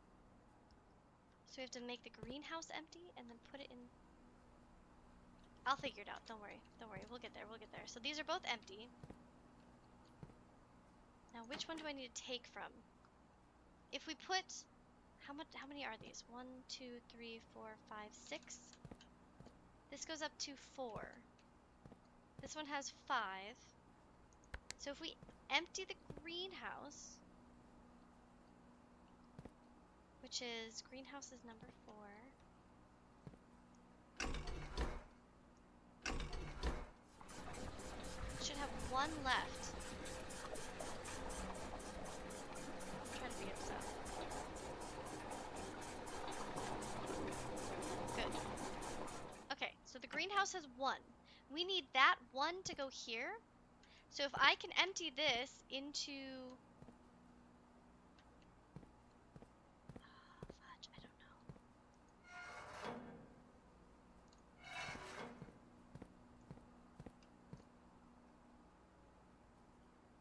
So we have to make the greenhouse empty and then put it in. I'll figure it out. Don't worry. Don't worry. We'll get there. We'll get there. So these are both empty. Now, which one do I need to take from? If we put, how many are these? 1, 2, 3, 4, 5, 6. This goes up to 4. This one has 5. So if we empty the greenhouse, which is, greenhouse is number 4. Should have 1 left. I'm trying to figure this out. Good. Okay, so the greenhouse has 1. We need that 1 to go here. So if I can empty this into... fudge, I don't know.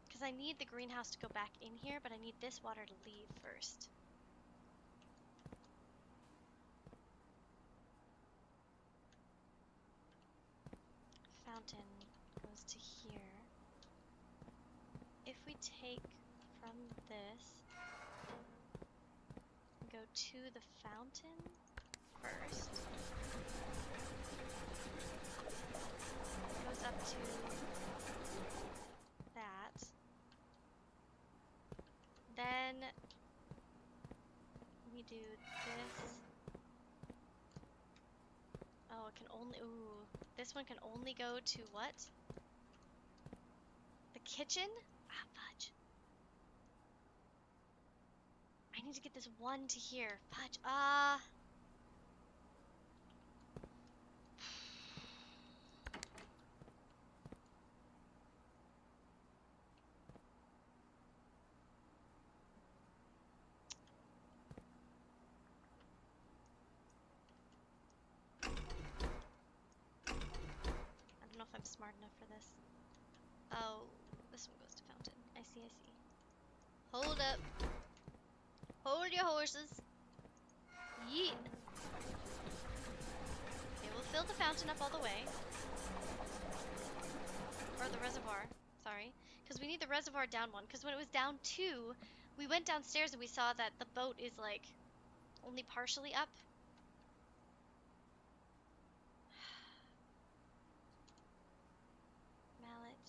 Because I need the greenhouse to go back in here, but I need this water to leave first. Fountain goes to here. If we take from this, go to the fountain first, goes up to that, then we do this. Oh, it can only, ooh, this one can only go to what? The kitchen? Ah, fudge. I need to get this 1 to here. Fudge. Ah. I don't know if I'm smart enough for this. Oh, this one goes to fountain. I see, I see. Hold up. Hold your horses. Yeet. Okay, we'll fill the fountain up all the way. Or the reservoir, sorry. Because we need the reservoir down 1. Because when it was down 2, we went downstairs and we saw that the boat is like only partially up. Mallet.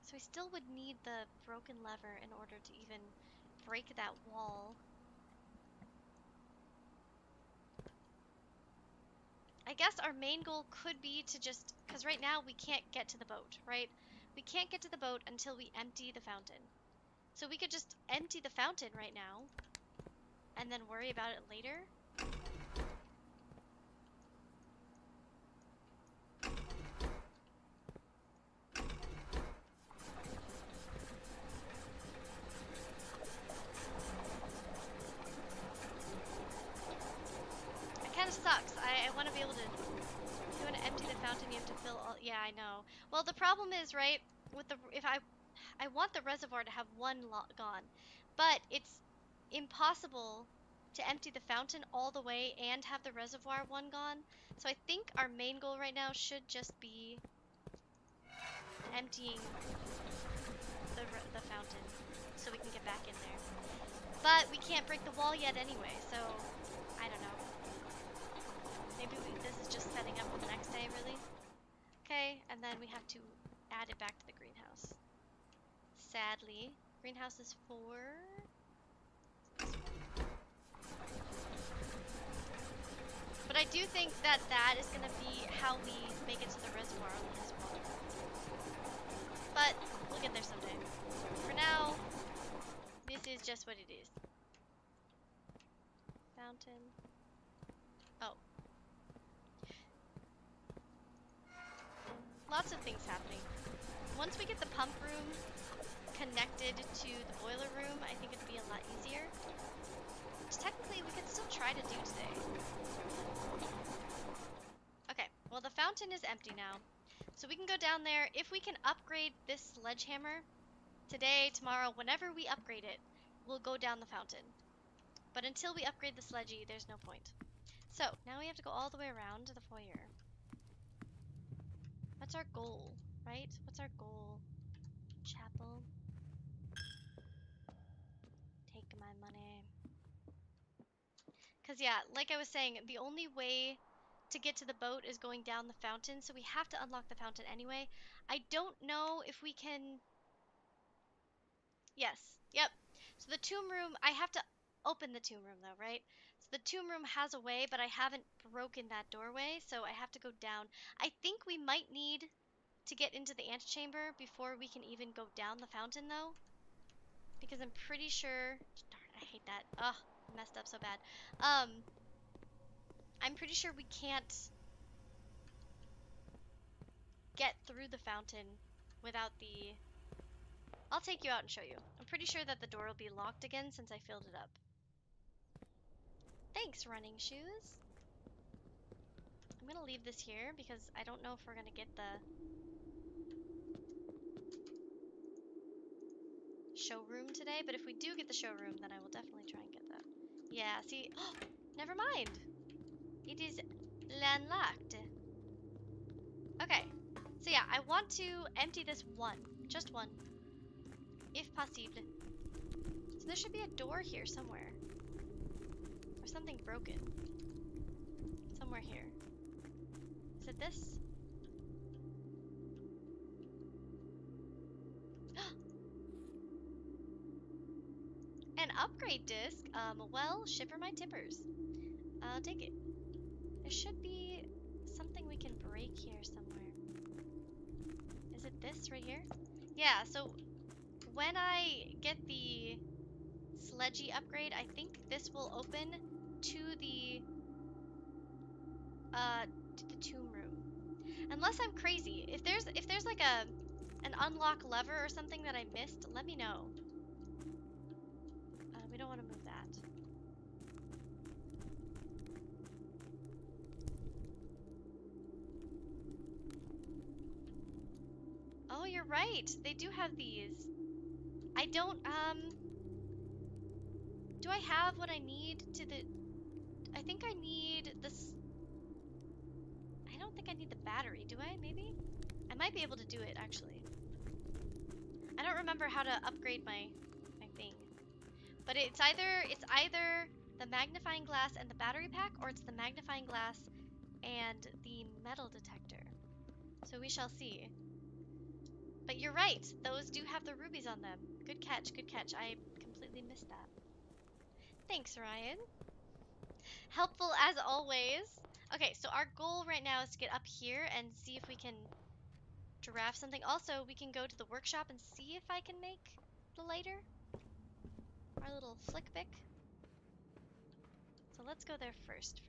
So we still would need the broken lever in order to even break that wall. I guess our main goal could be to just, because right now we can't get to the boat, right? We can't get to the boat until we empty the fountain. So we could just empty the fountain right now and then worry about it later. It kind of sucks. I want to be able to, if you want to empty the fountain, you have to fill all, yeah, I know. Well, the problem is, right, with the, if I want the reservoir to have 1 gone, but it's impossible to empty the fountain all the way and have the reservoir 1 gone. So I think our main goal right now should just be emptying the fountain so we can get back in there. But we can't break the wall yet anyway, so I don't know. Maybe this is just setting up for the next day, really? Okay, and then we have to add it back to the greenhouse. Sadly, greenhouse is 4. 4. But I do think that that is gonna be how we make it to the reservoir on this water. But we'll get there someday. For now, this is just what it is. Fountain. Oh. Lots of things happening. Once we get the pump room connected to the boiler room, I think it'd be a lot easier. Which technically we could still try to do today. Okay, well the fountain is empty now. So we can go down there. If we can upgrade this sledgehammer today, tomorrow, whenever we upgrade it, we'll go down the fountain. But until we upgrade the sledgy, there's no point. So now we have to go all the way around to the foyer. What's our goal, right? What's our goal? Chapel. Take my money. Because yeah, like I was saying, the only way to get to the boat is going down the fountain, so we have to unlock the fountain anyway. I don't know if we can... Yes, yep. So the tomb room, I have to open the tomb room though, right? So the tomb room has a way, but I haven't broken that doorway, so I have to go down. I think we might need to get into the antechamber before we can even go down the fountain though. Because I'm pretty sure... Darn, I hate that. Ugh, messed up so bad. I'm pretty sure we can't get through the fountain without the... I'll take you out and show you. I'm pretty sure that the door will be locked again since I filled it up. Thanks, running shoes. I'm gonna leave this here because I don't know if we're gonna get the showroom today, but if we do get the showroom, then I will definitely try and get that. Yeah, see, never mind. It is landlocked. Okay, so yeah, I want to empty this one, just one, if possible. So there should be a door here somewhere, or something broken, somewhere here. Is it this? An upgrade disc? Well, shipper my tippers. I'll take it. There should be something we can break here somewhere. Is it this right here? Yeah, so when I get the sledgy upgrade, I think this will open to the tomb room. Unless I'm crazy. If there's like an unlock lever or something that I missed, let me know. We don't want to move that. Oh, you're right. They do have these. I don't, do I have what I need to the... I think I need this... I don't think I need the battery, do I? Maybe? I might be able to do it, actually. I don't remember how to upgrade my thing. But it's either the magnifying glass and the battery pack, or it's the magnifying glass and the metal detector. So we shall see. But you're right, those do have the rubies on them. Good catch, good catch. I completely missed that. Thanks, Ryan. Helpful as always. Okay, so our goal right now is to get up here and see if we can giraffe something. Also, we can go to the workshop and see if I can make the lighter. Our little flick pick. So let's go there first.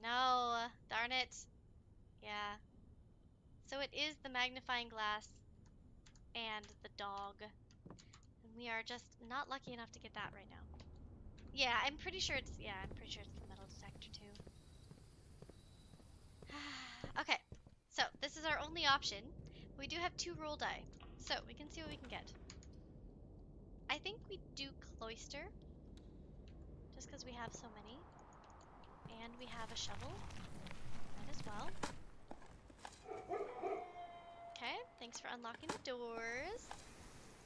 No, darn it. Yeah. So it is the magnifying glass and the dog. And we are just not lucky enough to get that right now. Yeah, I'm pretty sure it's the metal detector too. Okay, so this is our only option. We do have 2 roll die, so we can see what we can get. I think we do cloister, just because we have so many. And we have a shovel. Might as well. Okay, thanks for unlocking the doors.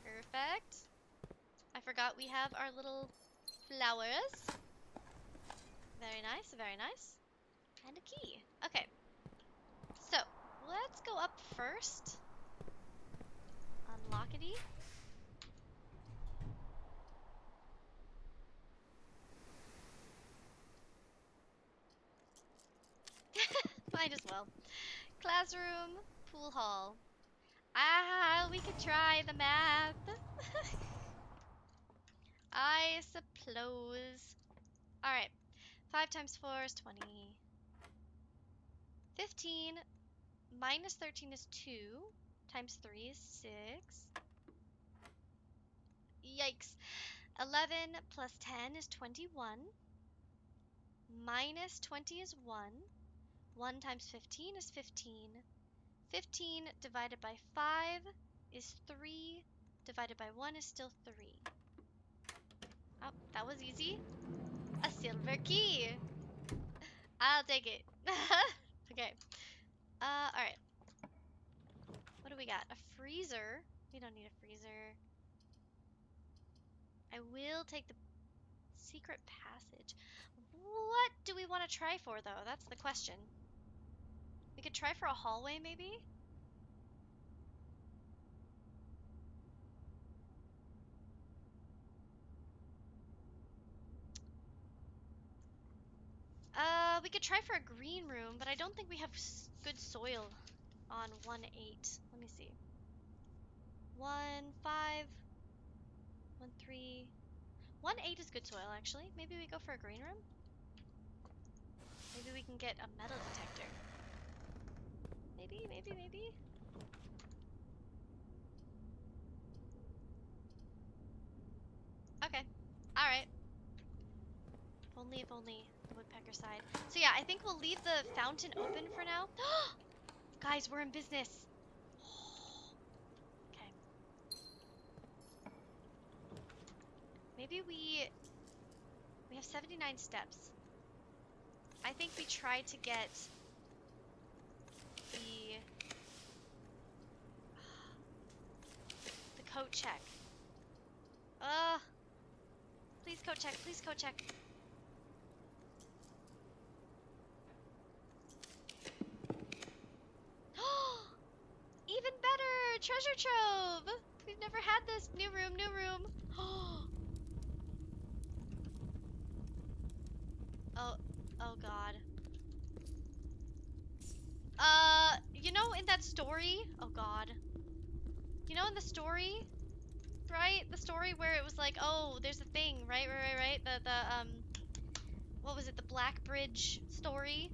Perfect. I forgot we have our little flowers. Very nice, very nice. And a key. Okay. So, let's go up first. Unlockity. Might as well. Classroom, pool hall. Ah, we could try the math. I suppose. Alright. 5 times 4 is 20. 15 minus 13 is 2. Times 3 is 6. Yikes. 11 plus 10 is 21. Minus 20 is 1. 1 times 15 is 15. 15 divided by 5 is 3. Divided by 1 is still 3. Oh, that was easy. A silver key. I'll take it. Okay. Alright. What do we got? A freezer. We don't need a freezer. I will take the secret passage. What do we want to try for, though? That's the question. We could try for a hallway, maybe? We could try for a green room, but I don't think we have good soil on 1-8. Let me see. 1-5, 1-3. 1-8 is good soil, actually. Maybe we go for a green room? Maybe we can get a metal detector. Maybe, maybe, maybe. Okay. Alright. If only the woodpecker side. So yeah, I think we'll leave the fountain open for now. Guys, we're in business. Okay. Maybe we have 79 steps. I think we try to get the coat check. Please coat check, please coat check. Even better! Treasure trove! We've never had this. New room, new room. Oh god. You know in that story? Oh god. You know in the story? Right? The story where it was like, oh, there's a thing, right? What was it? The Black Bridge story?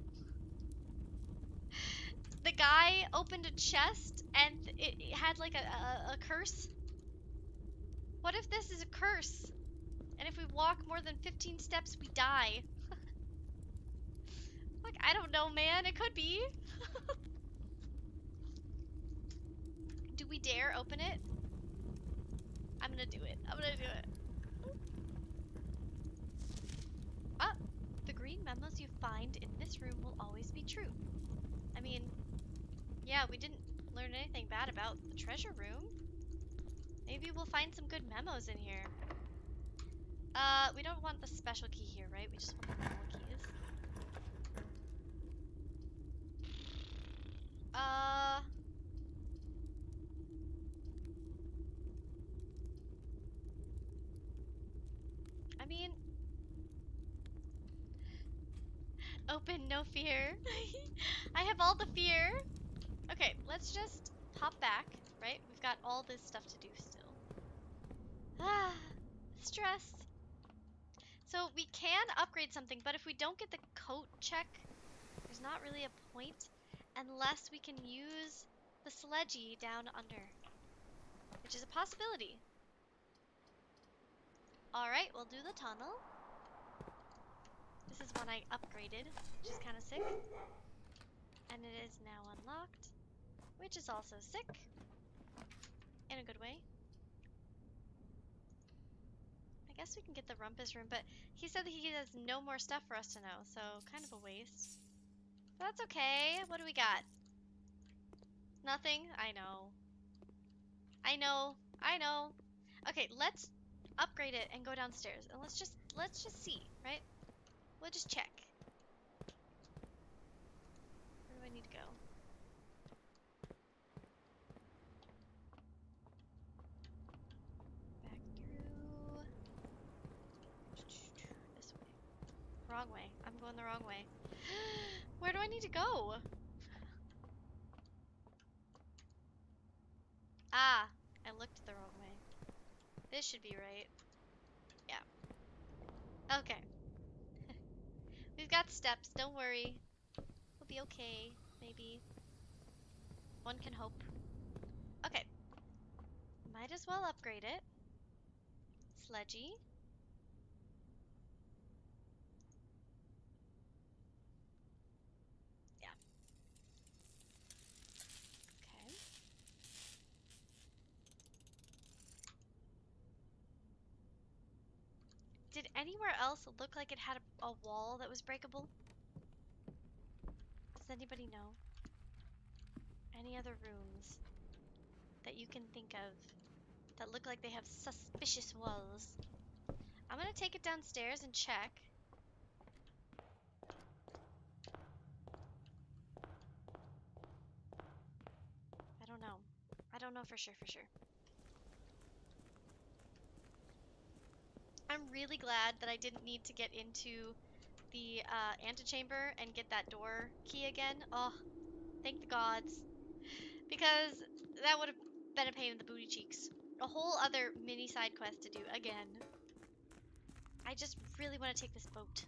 The guy opened a chest and it had like a curse. What if this is a curse? And if we walk more than 15 steps, we die. Like, I don't know, man. It could be. Do we dare open it? I'm gonna do it. I'm gonna do it. Ah! The green memos you find in this room will always be true. I mean, yeah, we didn't learn anything bad about the treasure room. Maybe we'll find some good memos in here. We don't want the special key here, right? We just want the normal keys. I mean, open, no fear. I have all the fear. Okay, let's just hop back, right? We've got all this stuff to do still. Ah, stress. So we can upgrade something, but if we don't get the coat check, there's not really a point unless we can use the sledgy down under, which is a possibility. Alright, we'll do the tunnel. This is one I upgraded, which is kind of sick. And it is now unlocked, which is also sick. In a good way. I guess we can get the rumpus room, but he said that he has no more stuff for us to know, so kind of a waste. But that's okay. What do we got? Nothing? I know. I know. I know. Okay, let's upgrade it and go downstairs. And let's just see, right? We'll just check. Where do I need to go? Back through. This way. Wrong way. I'm going the wrong way. Where do I need to go? Ah, I looked the wrong way. This should be right. Yeah. Okay. We've got steps, don't worry. We'll be okay, maybe. One can hope. Okay. Might as well upgrade it. Sledgy. Yeah. Okay. Did anywhere else look like it had a wall that was breakable? Does anybody know? Any other rooms that you can think of that look like they have suspicious walls? I'm gonna take it downstairs and check. I don't know. I don't know for sure, for sure. I'm really glad that I didn't need to get into the antechamber and get that door key again. Oh, thank the gods. Because that would have been a pain in the booty cheeks. A whole other mini side quest to do again. I just really want to take this boat.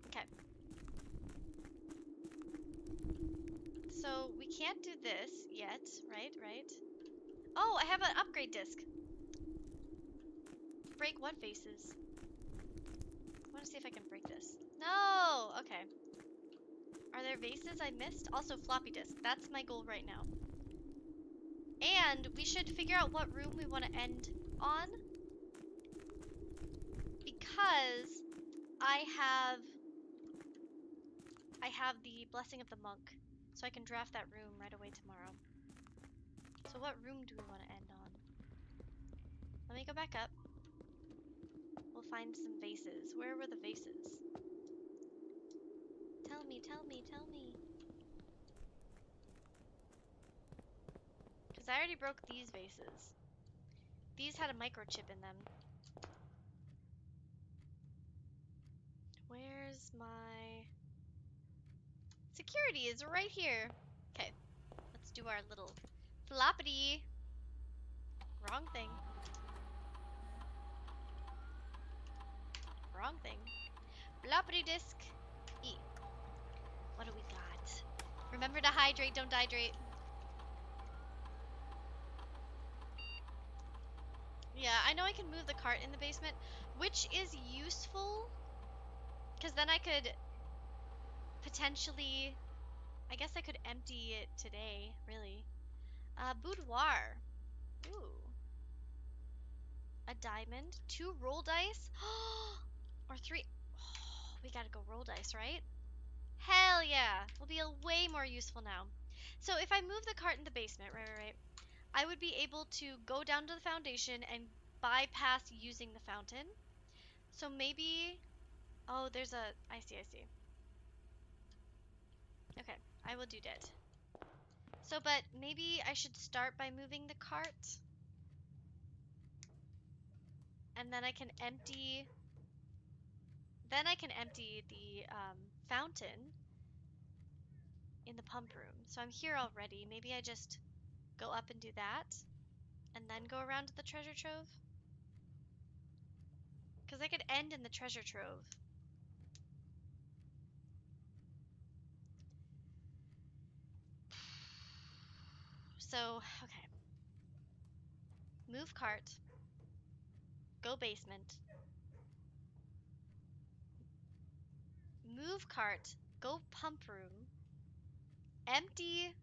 Okay. So we can't do this yet, right? Right? Oh, I have an upgrade disc. Break what vases? I want to see if I can break this. No! Okay. Are there vases I missed? Also, floppy disk. That's my goal right now. And we should figure out what room we want to end on. Because I have the Blessing of the Monk. So I can draft that room right away tomorrow. So what room do we want to end on? Let me go back up. We'll find some vases. Where were the vases? Tell me, tell me, tell me. Because I already broke these vases. These had a microchip in them. Where's my... Security is right here. Okay, let's do our little floppity. Wrong thing. Wrong thing. Floppity disk. E. What do we got? Remember to hydrate, don't dehydrate. Yeah, I know I can move the cart in the basement, which is useful, because then I could potentially, I guess I could empty it today, really. Boudoir. Ooh. A diamond. 2 roll dice. Or 3. Oh, we gotta go roll dice, right? Hell yeah. Will be way more useful now. So if I move the cart in the basement, right, I would be able to go down to the foundation and bypass using the fountain. So maybe, oh, there's a, I see. Okay, I will do that. So, but maybe I should start by moving the cart. And then I can empty the fountain in the pump room. So I'm here already. Maybe I just go up and do that, and then go around to the treasure trove. Because I could end in the treasure trove. So, okay. Move cart. Go basement. Move cart. Go pump room. Empty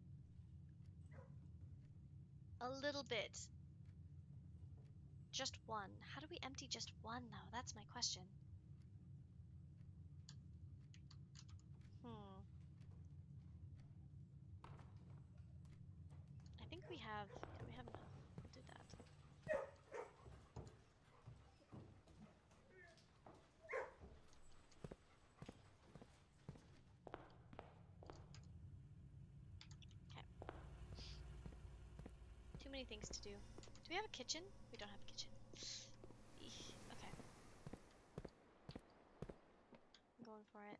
a little bit. Just one. How do we empty just one, though? That's my question. Hmm. I think we have... Yeah, we have enough. We'll do that. Okay. Too many things to do. Do we have a kitchen? We don't have a kitchen. Eesh. Okay. I'm going for it.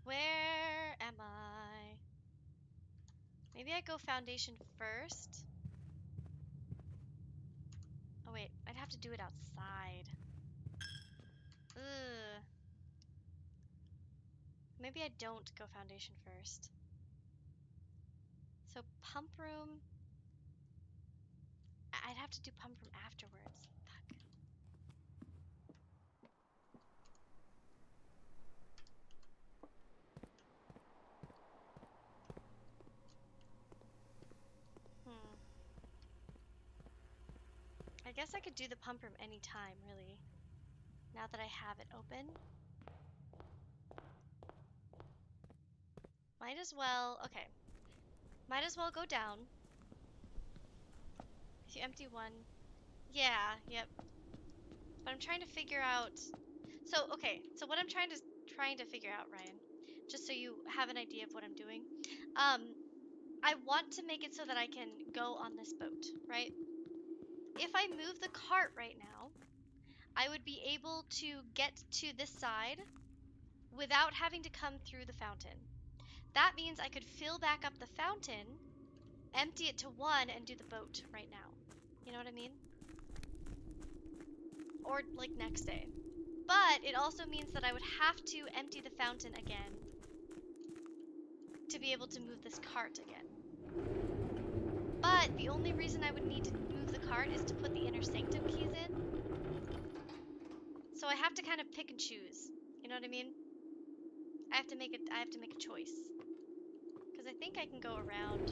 Where am I? Maybe I go foundation first. have to do it outside. Ugh. Maybe I don't go foundation first. So pump room. I'd have to do pump room afterwards. Fuck. Hmm. I guess I could do the pump room anytime, really. Now that I have it open. Might as well, okay. Might as well go down. If you empty one. Yeah, yep. But I'm trying to figure out. So, okay. So what I'm trying to figure out, Ryan, just so you have an idea of what I'm doing. I want to make it so that I can go on this boat, right? If I move the cart right now, I would be able to get to this side without having to come through the fountain. That means I could fill back up the fountain, empty it to one, and do the boat right now. You know what I mean? Or like next day. But it also means that I would have to empty the fountain again to be able to move this cart again. But the only reason I would need to move the cart is to put the inner sanctum keys in. So I have to kind of pick and choose. You know what I mean? I have to make a choice. Because I think I can go around.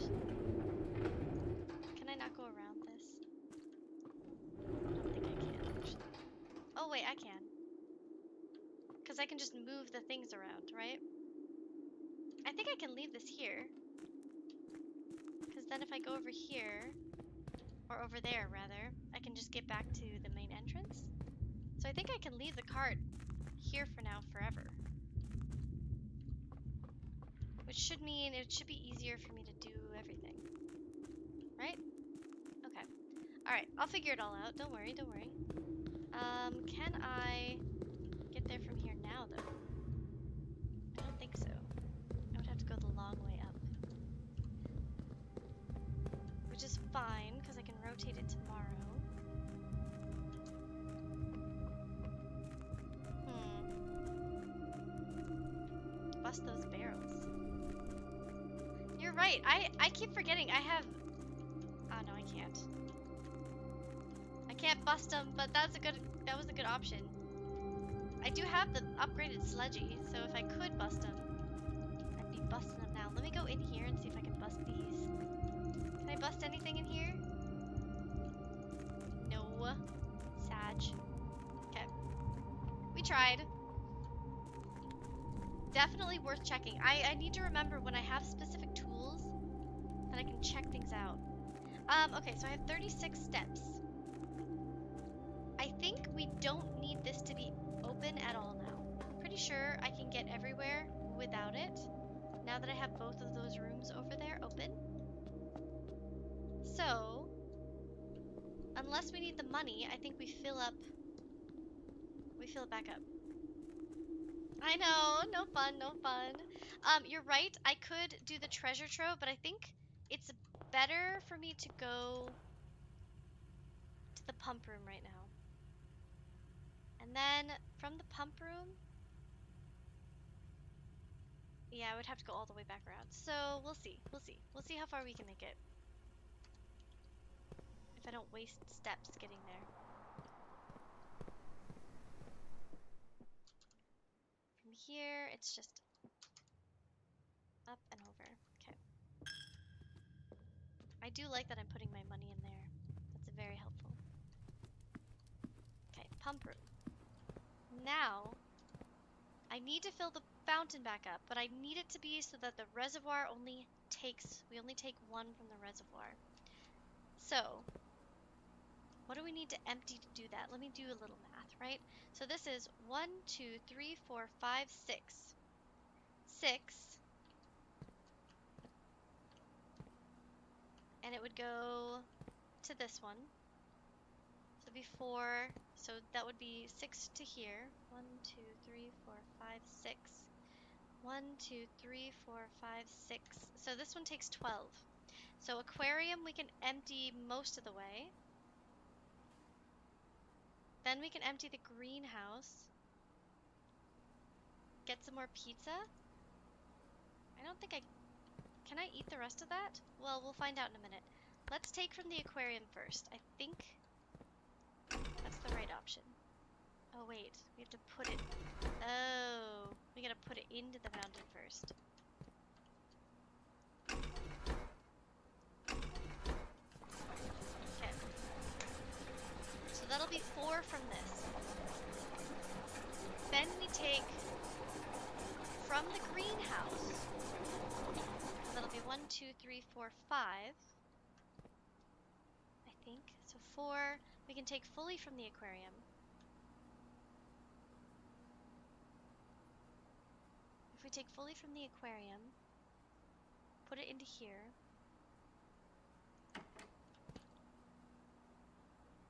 Can I not go around this? I don't think I can, actually. Oh, wait, I can. Because I can just move the things around, right? I think I can leave this here. Because then if I go over here, or over there, rather, I can just get back to the main entrance. So I think I can leave the cart here for now forever. Which should mean it should be easier for me to do everything. Right? Okay. Alright, I'll figure it all out. Don't worry, don't worry. Can I get there from here now, though? I don't think so. I would have to go the long way up. Which is fine, because I can rotate it tomorrow. Bust those barrels. You're right. I keep forgetting. I have... Oh, no, I can't. I can't bust them, but that was a good option. I do have the upgraded sledgy, so if I could bust them, I'd be busting them now. Let me go in here and see if I can bust these. Can I bust anything in here? No. Sag. Okay. We tried. Definitely worth checking. I need to remember when I have specific tools that I can check things out. Okay, so I have 36 steps. I think we don't need this to be open at all now. I'm pretty sure I can get everywhere without it, now that I have both of those rooms over there open. So, unless we need the money, I think we fill it back up. I know, no fun, no fun. You're right, I could do the treasure trove, but I think it's better for me to go to the pump room right now. And then from the pump room, yeah, I would have to go all the way back around. So we'll see, we'll see. We'll see how far we can make it. If I don't waste steps getting there. From here, it's just up and over. Okay. I do like that I'm putting my money in there. That's very helpful. Okay, pump room. Now, I need to fill the fountain back up, but I need it to be so that the reservoir we only take one from the reservoir. So, what do we need to empty to do that? Let me do a little math, right? So this is 1, 2, 3, 4, 5, 6. 6. And it would go to this one. So it'd be 4. So that would be 6 to here. 1, 2, 3, 4, 5, 6. 1, 2, 3, 4, 5, 6. So this one takes 12. So aquarium we can empty most of the way. Then we can empty the greenhouse. Get some more pizza. I don't think I... Can I eat the rest of that? Well, we'll find out in a minute. Let's take from the aquarium first. I think that's the right option. Oh, wait. We have to put it... Oh. We gotta put it into the fountain first. Okay. So that'll be 4 from this. Then we take from the greenhouse. That'll be 1, 2, 3, 4, 5. I think. So 4. We can take fully from the aquarium. If we take fully from the aquarium, put it into here.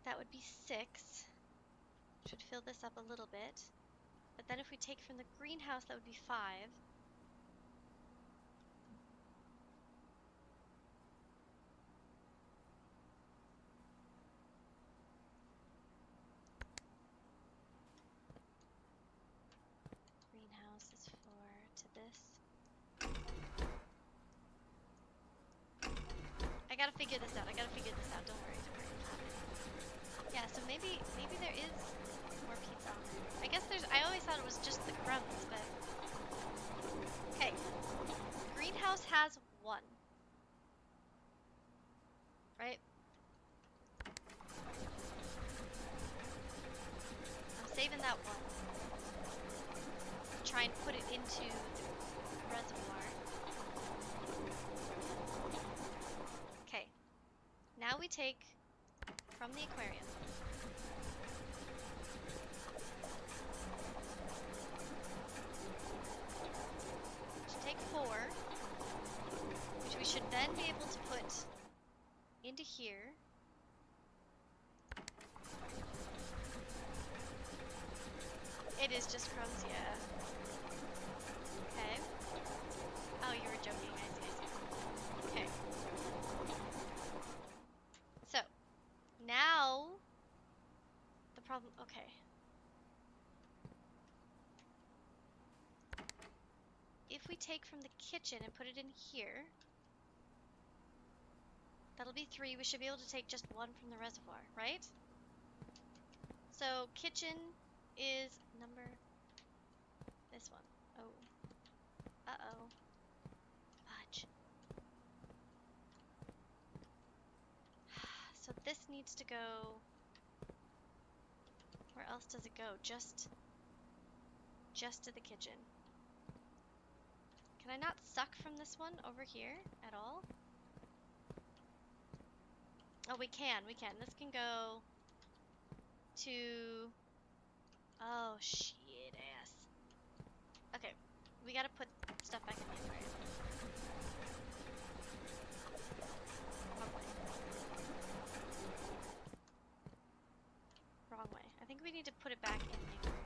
That would be 6. Should fill this up a little bit. But then if we take from the greenhouse, that would be 5. Greenhouse is 4 to this. I gotta figure this out. Don't worry. Yeah, so maybe there is more pizza on there. I guess there's... I always thought it was just the crumbs, but... Okay. Greenhouse has 1. Right? I'm saving that 1. Try and put it into the reservoir. Okay. Now we take from the aquarium. Take 4, which we should then be able to put into here. It is just crumbs, yeah. Okay. Oh, you were joking. I see. Okay. So, now the problem... Okay. If we take from the kitchen and put it in here, that'll be 3. We should be able to take just 1 from the reservoir, right? So kitchen is number... this one. Oh. Uh-oh. Fudge. So this needs to go... Where else does it go? Just to the kitchen. Can I not suck from this one over here at all? Oh, we can. This can go to... Oh, shit ass. Okay, we gotta put stuff back in the aquarium. Wrong way. I think we need to put it back in the aquarium.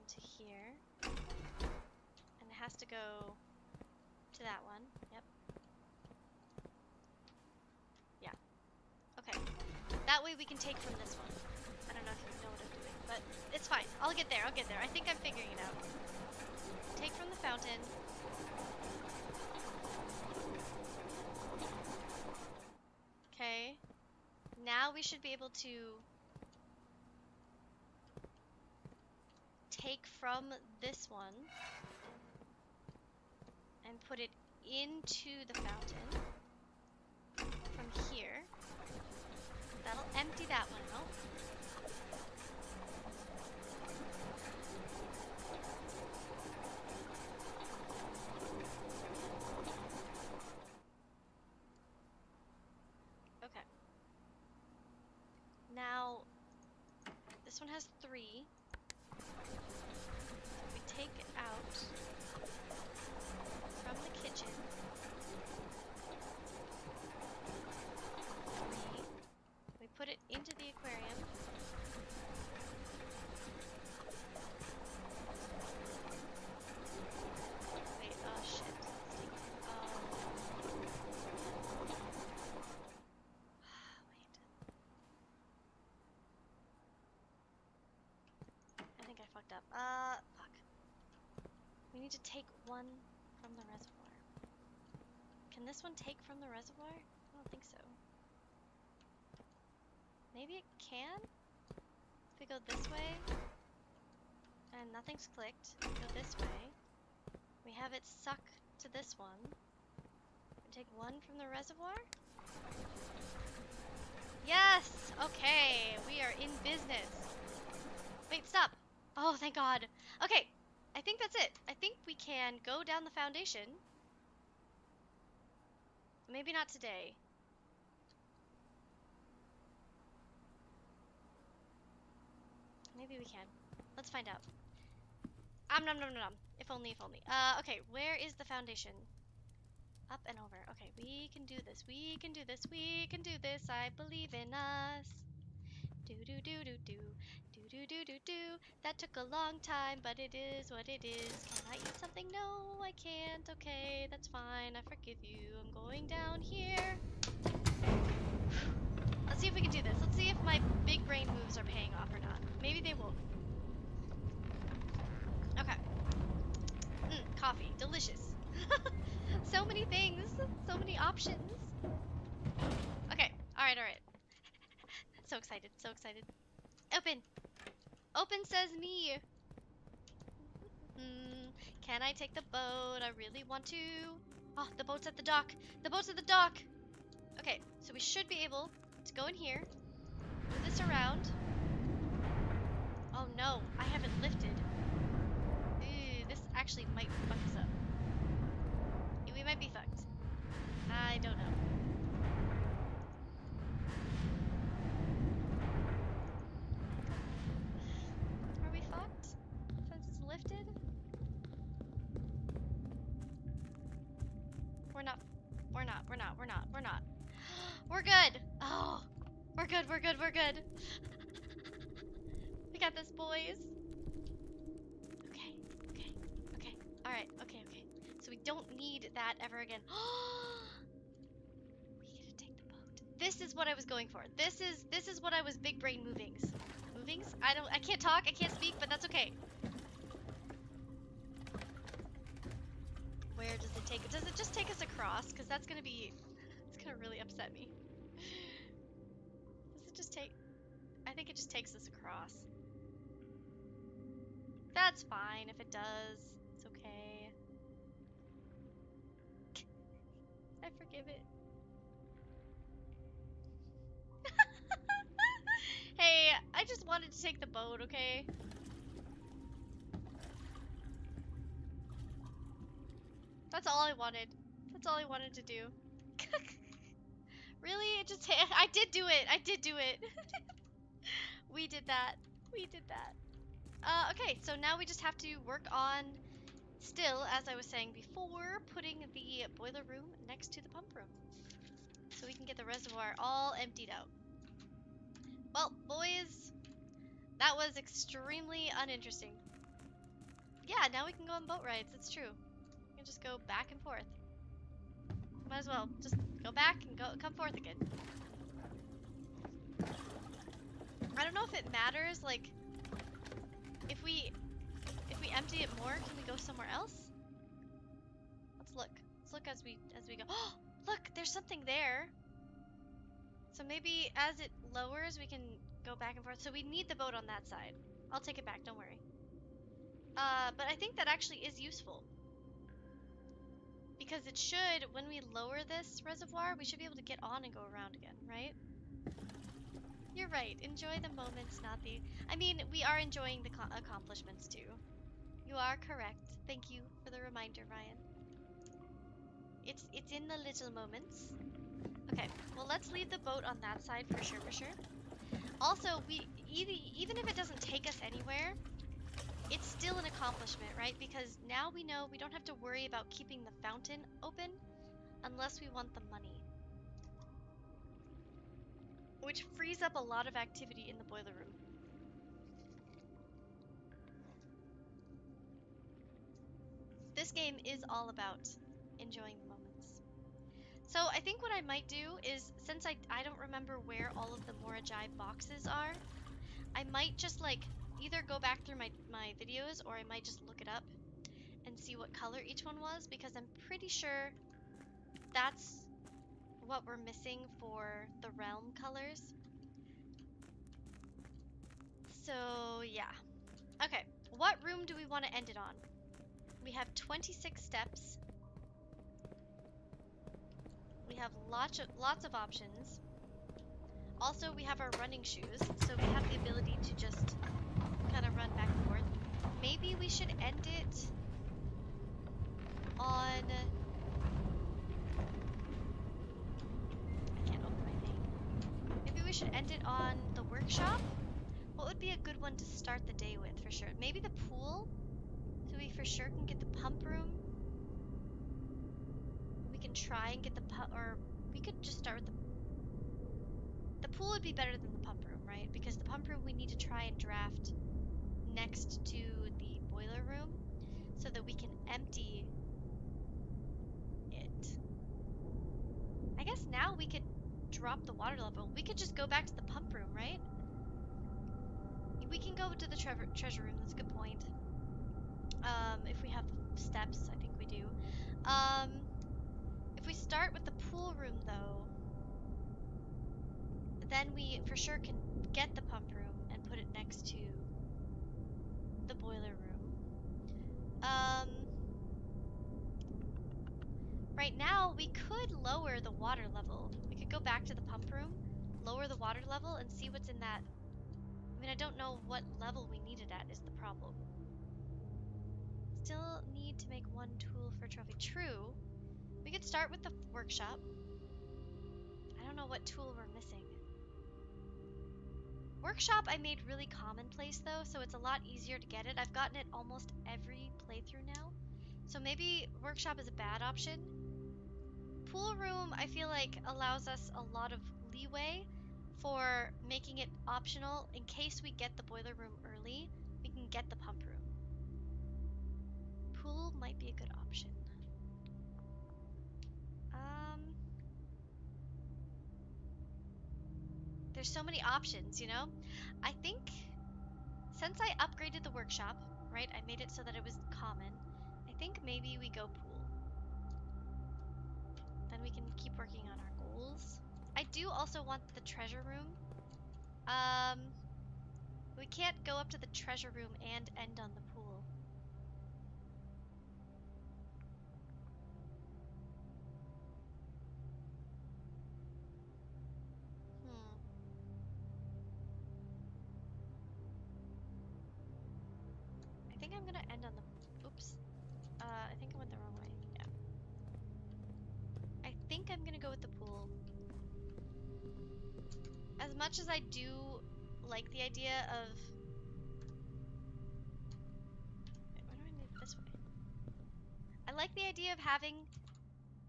To here, and it has to go to that one. Yep. Yeah. Okay. That way we can take from this one. I don't know if you know what I'm doing, but it's fine. I'll get there. I think I'm figuring it out. Take from the fountain. Okay. Now we should be able to take from this one and put it into the fountain from here. That'll empty that one out. Okay. Now, this one has 3. Take it out from the kitchen. 3. We put it into the aquarium. to take one from the reservoir. Can this one take from the reservoir? I don't think so. Maybe it can? If we go this way, and nothing's clicked, we go this way. We have it suck to this one. We take one from the reservoir? Yes! Okay, we are in business. Wait, stop! Oh, thank God. Okay, I think that's it. I think we can go down the foundation. Maybe not today. Maybe we can. Let's find out. Nom nom nom. If only, if only. Okay, where is the foundation? Up and over. Okay, we can do this. We can do this. We can do this. I believe in us. Do do do do do. Do do do do do. That took a long time, but it is what it is. Can I eat something? No, I can't. Okay, that's fine. I forgive you. I'm going down here. Let's see if we can do this. Let's see if my big brain moves are paying off or not. Maybe they won't. Okay. Coffee. Delicious. So many things. So many options. Okay. Alright, alright. So excited. So excited. Open. Open says me. Can I take the boat? I really want to. Oh, the boat's at the dock. The boat's at the dock. Okay, so we should be able to go in here. Move this around. Oh no, I haven't lifted. Ooh, this actually might fuck us up. We might be fucked. I don't know. Are we fucked? Since it's lifted? We're not. We're not. We're not. We're not. We're not. We're good. Oh, we're good. We're good. We're good. We got this, boys. Okay. Okay. Okay. All right. Okay. Okay. So we don't need that ever again. We get to take the boat. This is what I was going for. This is what I was big brain movings. Movings? I can't talk. I can't speak, but that's okay. Where does it take? Does it just take us across? Because that's gonna be. It's gonna really upset me. Does it just take? I think it just takes us across. That's fine if it does. It's okay. I forgive it. Hey, I just wanted to take the boat, okay? That's all I wanted. That's all I wanted to do. Really? It just I did do it. I did do it. We did that. We did that. Okay, so now we just have to work on, still, as I was saying before, putting the boiler room next to the pump room. So we can get the reservoir all emptied out. Well, boys, that was extremely uninteresting. Yeah, now we can go on boat rides. It's true. We can just go back and forth. Might as well just go back and come forth again. I don't know if it matters, like, if we empty it more, can we go somewhere else? Let's look. Let's look as we go. Oh, look, there's something there. So maybe as it lowers, we can go back and forth. So we need the boat on that side. I'll take it back, don't worry. But I think that actually is useful. Because it should, when we lower this reservoir, we should be able to get on and go around again, right? You're right. Enjoy the moments, not the... I mean, we are enjoying the accomplishments too. You are correct. Thank you for the reminder, Ryan. It's in the little moments. Okay, well, let's leave the boat on that side for sure, for sure. Also, even if it doesn't take us anywhere, it's still an accomplishment, right? Because now we know we don't have to worry about keeping the fountain open unless we want the money. Which frees up a lot of activity in the boiler room. This game is all about enjoying the moments. So I think what I might do is, since I don't remember where all of the Morajai boxes are, I might just like either go back through my videos, or I might just look it up and see what color each one was, because I'm pretty sure that's what we're missing for the realm colors. So yeah. Okay, what room do we want to end it on? We have 26 steps. We have lots of options. Also, we have our running shoes, so we have the ability to just kind of run back and forth. Maybe we should end it on... I can't open my thing. Maybe we should end it on the workshop? What would be a good one to start the day with for sure? Maybe the pool? So we for sure can get the pump room. We can try and get the or we could just start with the pool would be better than the pump room, right? Because the pump room we need to try and draft next to the boiler room so that we can empty it. I guess now we could drop the water level. We could just go back to the pump room, right? We can go to the treasure room. That's a good point. If we have steps, I think we do. If we start with the pool room, though, then we for sure can get the pump room and put it next to the boiler room. Right now, we could lower the water level. We could go back to the pump room, lower the water level, and see what's in that. I mean, I don't know what level we need it at is the problem. Still need to make one tool for trophy. True. We could start with the workshop. I don't know what tool we're missing. Workshop I made really commonplace though, so it's a lot easier to get it. I've gotten it almost every playthrough now. So maybe workshop is a bad option. Pool room I feel like allows us a lot of leeway for making it optional in case we get the boiler room early. We can get the pump room. Pool might be a good option. There's so many options, you know? I think since I upgraded the workshop, right, I made it so that it was common, I think maybe we go pool. Then we can keep working on our goals. I do also want the treasure room. We can't go up to the treasure room and end on the pool. I think I'm gonna end on the... Oops. I think I went the wrong way. Yeah. I think I'm gonna go with the pool. As much as I do like the idea of... Wait, why do I need this way? I like the idea of having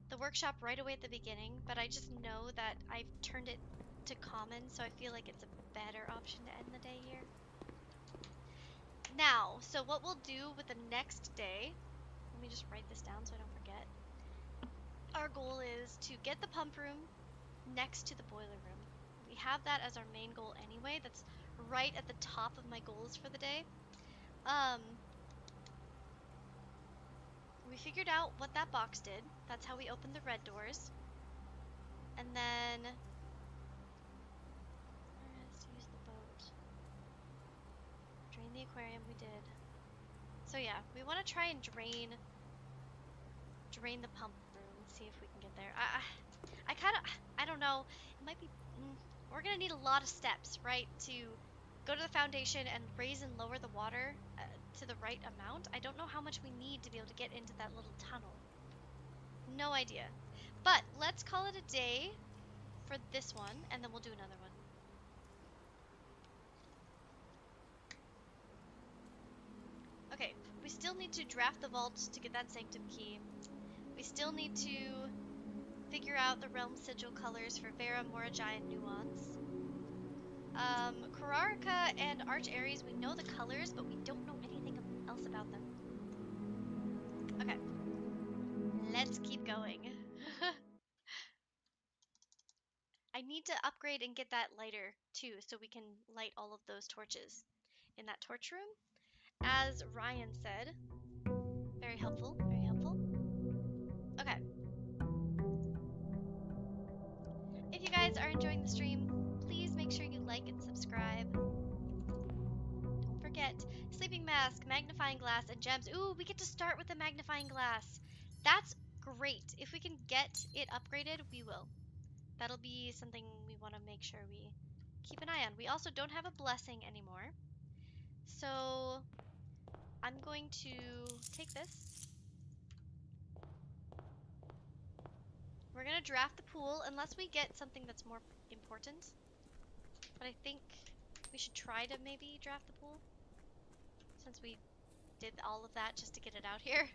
the workshop right away at the beginning, but I just know that I've turned it to common, so I feel like it's a better option to end the day here. Now, so what we'll do with the next day, let me just write this down so I don't forget. Our goal is to get the pump room next to the boiler room. We have that as our main goal anyway. That's right at the top of my goals for the day. We figured out what that box did. That's how we opened the red doors. And then... Let's use the boat. Drain the aquarium, we did. So yeah, we want to try and drain the pump room, see if we can get there. I don't know. It might be... we're going to need a lot of steps, right? To go to the foundation and raise and lower the water to the right amount. I don't know how much we need to be able to get into that little tunnel. No idea. But let's call it a day for this one, and then we'll do another one. Okay, we still need to draft the vault to get that Sanctum key. We still need to figure out the realm sigil colors for Vera, Morajai, and Nuance. Kararika and Arch Aries, we know the colors, but we don't know anything else about them. Okay, let's keep going. I need to upgrade and get that lighter too, so we can light all of those torches in that torch room. As Ryan said, Very helpful, very helpful. Okay. If you guys are enjoying the stream, please make sure you like and subscribe. Don't forget, sleeping mask, magnifying glass, and gems. Ooh, we get to start with the magnifying glass. That's great. If we can get it upgraded, we will. That'll be something we want to make sure we keep an eye on. We also don't have a blessing anymore. So I'm going to take this. We're going to draft the pool unless we get something that's more important. But I think we should try to maybe draft the pool. Since we did all of that just to get it out here.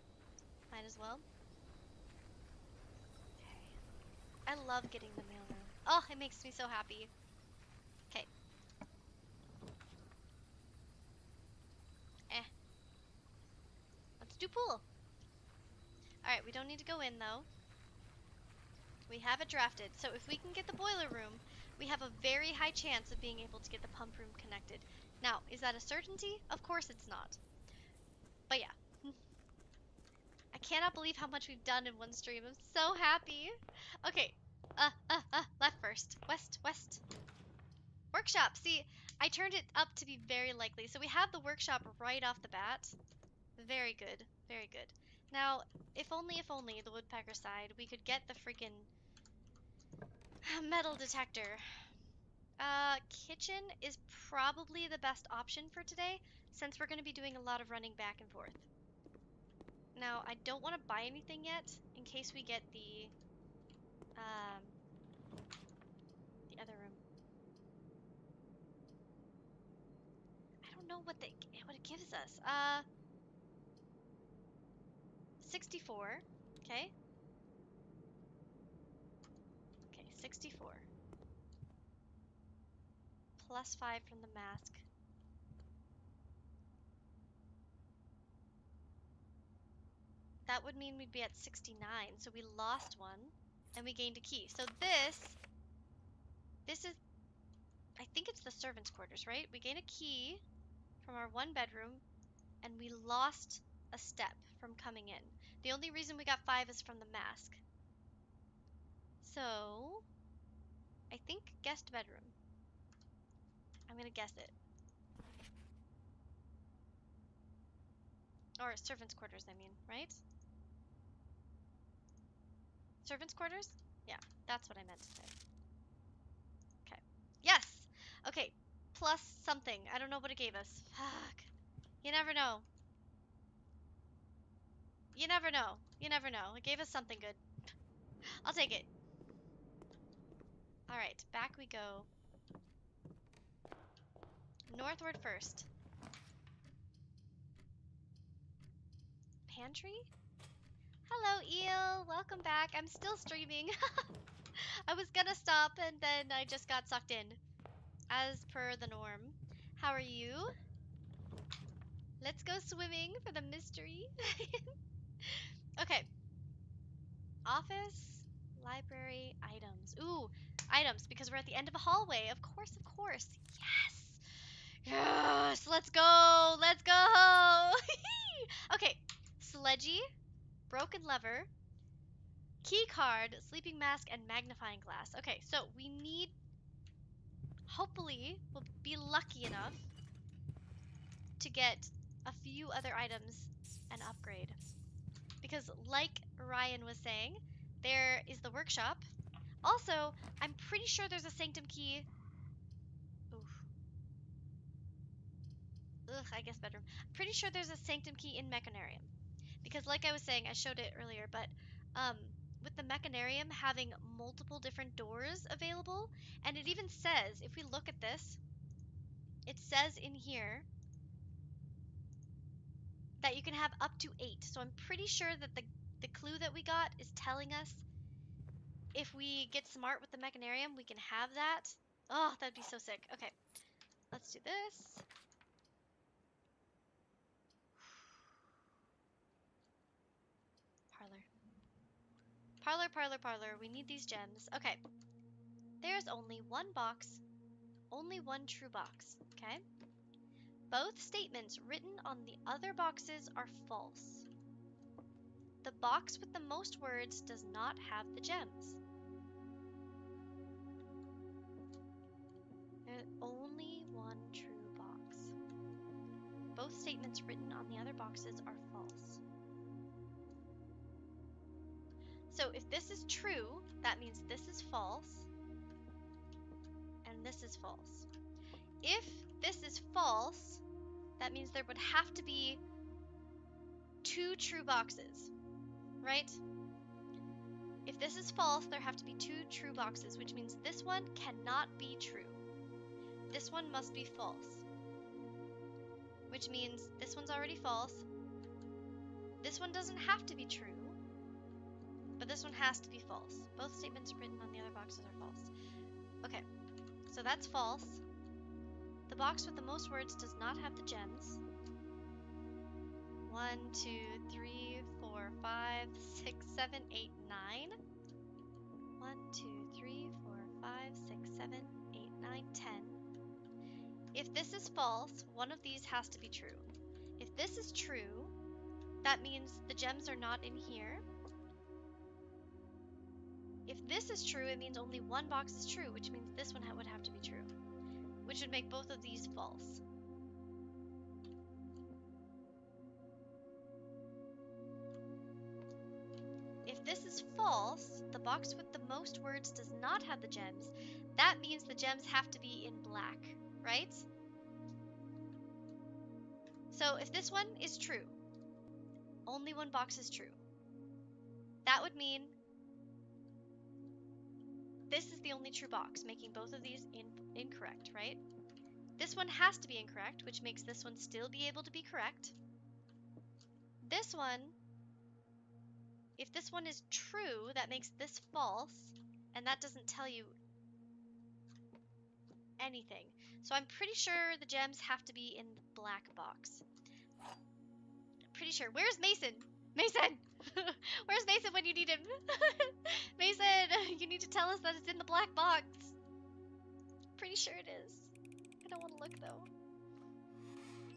Might as well. Okay. I love getting the mailroom. Oh, it makes me so happy. Okay. Eh. Let's do pool. Alright, we don't need to go in though. We have it drafted. So if we can get the boiler room, we have a very high chance of being able to get the pump room connected. Now, is that a certainty? Of course it's not. But yeah. I cannot believe how much we've done in one stream. I'm so happy. Okay. Left first. West, west. Workshop. See, I turned it up to be very likely. So we have the workshop right off the bat. Very good. Very good. Now, if only the woodpecker side, we could get the freaking metal detector. Kitchen is probably the best option for today, since we're going to be doing a lot of running back and forth. Now, I don't want to buy anything yet, in case we get the other room. I don't know what it gives us. 64. Okay. Okay, 64. Plus 5 from the mask. That would mean we'd be at 69, so we lost one, and we gained a key. So this is, I think it's the servants' quarters, right? We gain a key from our one bedroom, and we lost a step from coming in. The only reason we got 5 is from the mask. So, I think guest bedroom. I'm gonna guess it. Or servants' quarters, I mean, right? Servants' quarters? Yeah, that's what I meant to say. Okay. Yes! Okay, plus something. I don't know what it gave us. Fuck. You never know. You never know. You never know. It gave us something good. I'll take it. Alright, back we go. Northward first. Pantry? Hello, Eel. Welcome back. I'm still streaming. I was gonna stop and then I just got sucked in. As per the norm. How are you? Let's go swimming for the mystery. Okay. Office, library, items. Ooh, items, because we're at the end of a hallway. Of course, of course. Yes. Yes, let's go. Let's go. Okay. Sledgy, broken lever, key card, sleeping mask, and magnifying glass. Okay, so we need, hopefully, we'll be lucky enough to get a few other items and upgrade. Because like Ryan was saying, there is the workshop. Also, I'm pretty sure there's a Sanctum key. Oof. Ugh, I guess bedroom. Pretty sure there's a Sanctum key in Mechanarium. Because like I was saying, I showed it earlier, but um, with the Mechanarium having multiple different doors available, and it even says, if we look at this, it says in here that you can have up to 8. So I'm pretty sure that the clue that we got is telling us if we get smart with the Mechanarium, we can have that. Oh, that'd be so sick. Okay, let's do this. Parlor. Parlor, parlor, parlor. We need these gems. Okay. There's only one box. Only one true box. Okay? Both statements written on the other boxes are false. The box with the most words does not have the gems. There's only one true box. Both statements written on the other boxes are false. So if this is true, that means this is false, and this is false. If this is false, that means there would have to be two true boxes, right? If this is false, there have to be two true boxes, which means this one cannot be true. This one must be false, which means this one's already false. This one doesn't have to be true, but this one has to be false. Both statements written on the other boxes are false. Okay, so that's false. The box with the most words does not have the gems. 1, 2, 3, 4, 5, 6, 7, 8, 9. 1, 2, 3, 4, 5, 6, 7, 8, 9, 10. If this is false, one of these has to be true. If this is true, that means the gems are not in here. If this is true, it means only one box is true, which means this one would have to be true, which would make both of these false. If this is false, the box with the most words does not have the gems. That means the gems have to be in black, right? So if this one is true, only one box is true. That would mean this is the only true box, making both of these incorrect, right? This one has to be incorrect, which makes this one still be able to be correct. This one, if this one is true, that makes this false, and that doesn't tell you anything. So I'm pretty sure the gems have to be in the black box. Pretty sure. Where's Mason? Mason! Where's Mason when you need him? Mason, you need to tell us that it's in the black box. Pretty sure it is. I don't want to look though.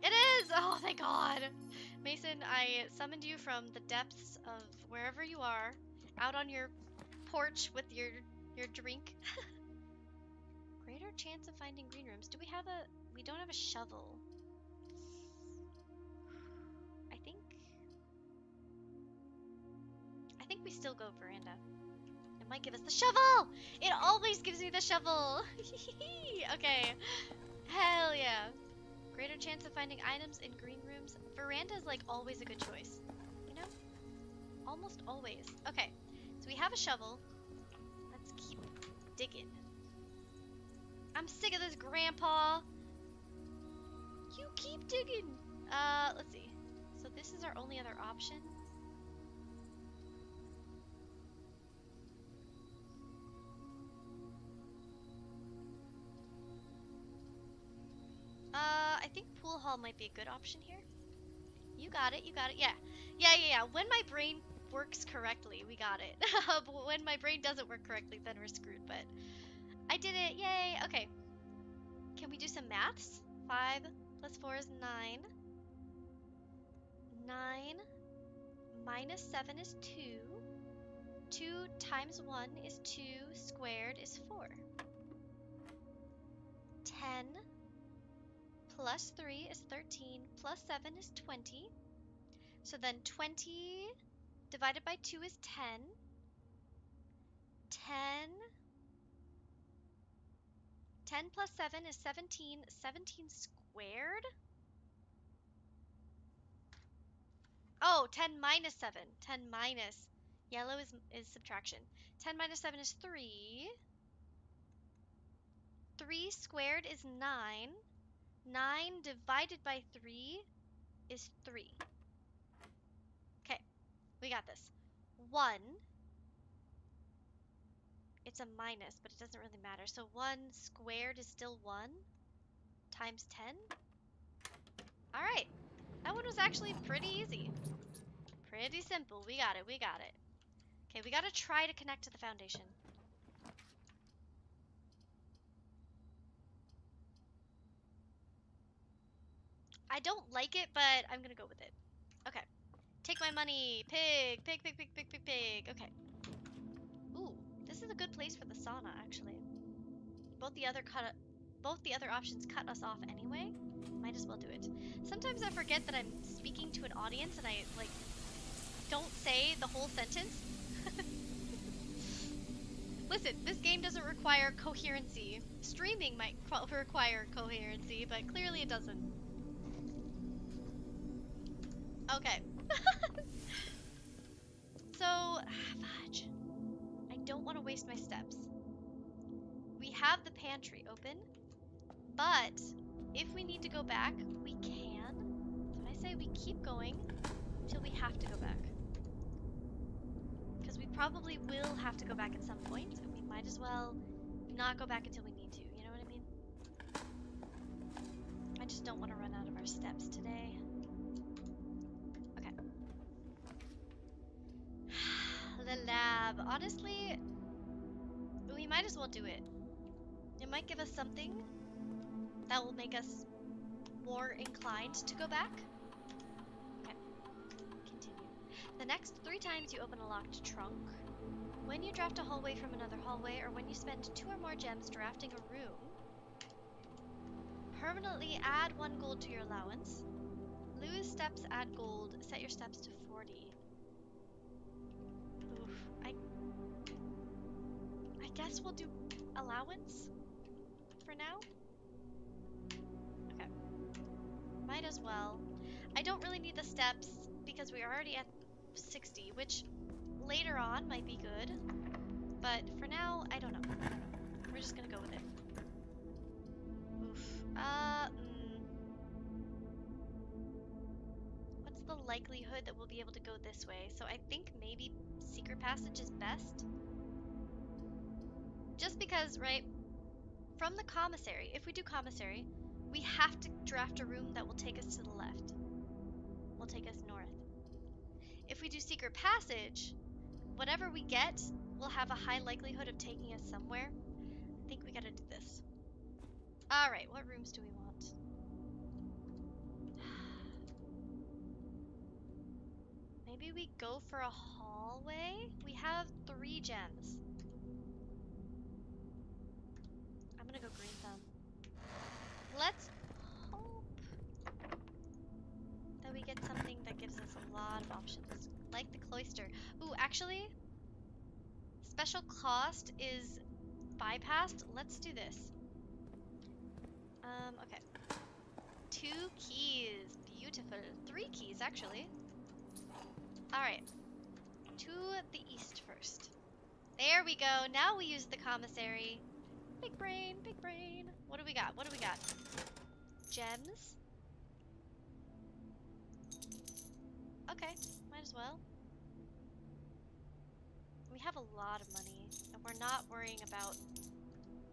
It is! Oh, thank God. Mason, I summoned you from the depths of wherever you are, out on your porch with your drink. Greater chance of finding green rooms. Do we have a... We don't have a shovel. I think we still go veranda. It might give us the shovel! It always gives me the shovel! Okay. Hell yeah. Greater chance of finding items in green rooms. Veranda is like always a good choice. You know? Almost always. Okay. So we have a shovel. Let's keep digging. I'm sick of this, Grandpa. You keep digging. Let's see. So this is our only other option. I think pool hall might be a good option here. You got it, yeah. Yeah. When my brain works correctly, we got it. But when my brain doesn't work correctly, then we're screwed, but I did it, yay! Okay. Can we do some maths? 5 plus 4 is 9. 9 minus 7 is 2. 2 times 1 is 2, squared is 4. 10 plus 3 is 13, plus 7 is 20. So then 20 divided by 2 is 10. 10 plus 7 is 17. 17 squared? Oh, 10 minus 7. 10 minus. Yellow is subtraction. 10 minus 7 is 3. 3 squared is 9. 9 divided by 3 is 3. Okay, we got this. 1. It's a minus, but it doesn't really matter. So 1 squared is still 1 times 10. All right. That one was actually pretty easy. Pretty simple. We got it. Okay, we got to try to connect to the foundation. I don't like it, but I'm going to go with it. Okay. Take my money! Pig! Pig, pig, pig, pig, pig, pig. Okay. Ooh, this is a good place for the sauna, actually. Both the other options cut us off anyway. Might as well do it. Sometimes I forget that I'm speaking to an audience and I, like, don't say the whole sentence. Listen, this game doesn't require coherency. Streaming might require coherency, but clearly it doesn't. Okay. So, fudge. I don't want to waste my steps. We have the pantry open, but if we need to go back, we can. So I say we keep going till we have to go back. Because we probably will have to go back at some point, and we might as well not go back until we need to, you know what I mean? I just don't want to run out of our steps today. Okay. The lab. Honestly, we might as well do it. It might give us something that will make us more inclined to go back. Okay. Continue. The next 3 times you open a locked trunk, when you draft a hallway from another hallway, or when you spend 2 or more gems drafting a room, permanently add 1 gold to your allowance. Lose steps, add gold. Set your steps to 40. Oof. I guess we'll do allowance for now. Okay. Might as well. I don't really need the steps because we're already at 60, which later on might be good. But for now, I don't know. We're just gonna go with it. Oof. What's the likelihood that we'll be able to go this way? So I think maybe secret passage is best. Just because, right, from the commissary, if we do commissary, we have to draft a room that will take us to the left. Will take us north. If we do secret passage, whatever we get will have a high likelihood of taking us somewhere. I think we gotta do this. Alright, what rooms do we want? Maybe we go for a hallway? We have 3 gems. I'm gonna go green thumb. Let's hope that we get something that gives us a lot of options. Like the cloister. Ooh, actually, special cost is bypassed. Let's do this. Okay. 2 keys. Beautiful. 3 keys, actually. Alright. To the east first. There we go. Now we use the commissary. Big brain, big brain. What do we got? What do we got? Gems. Okay, might as well. We have a lot of money, and we're not worrying about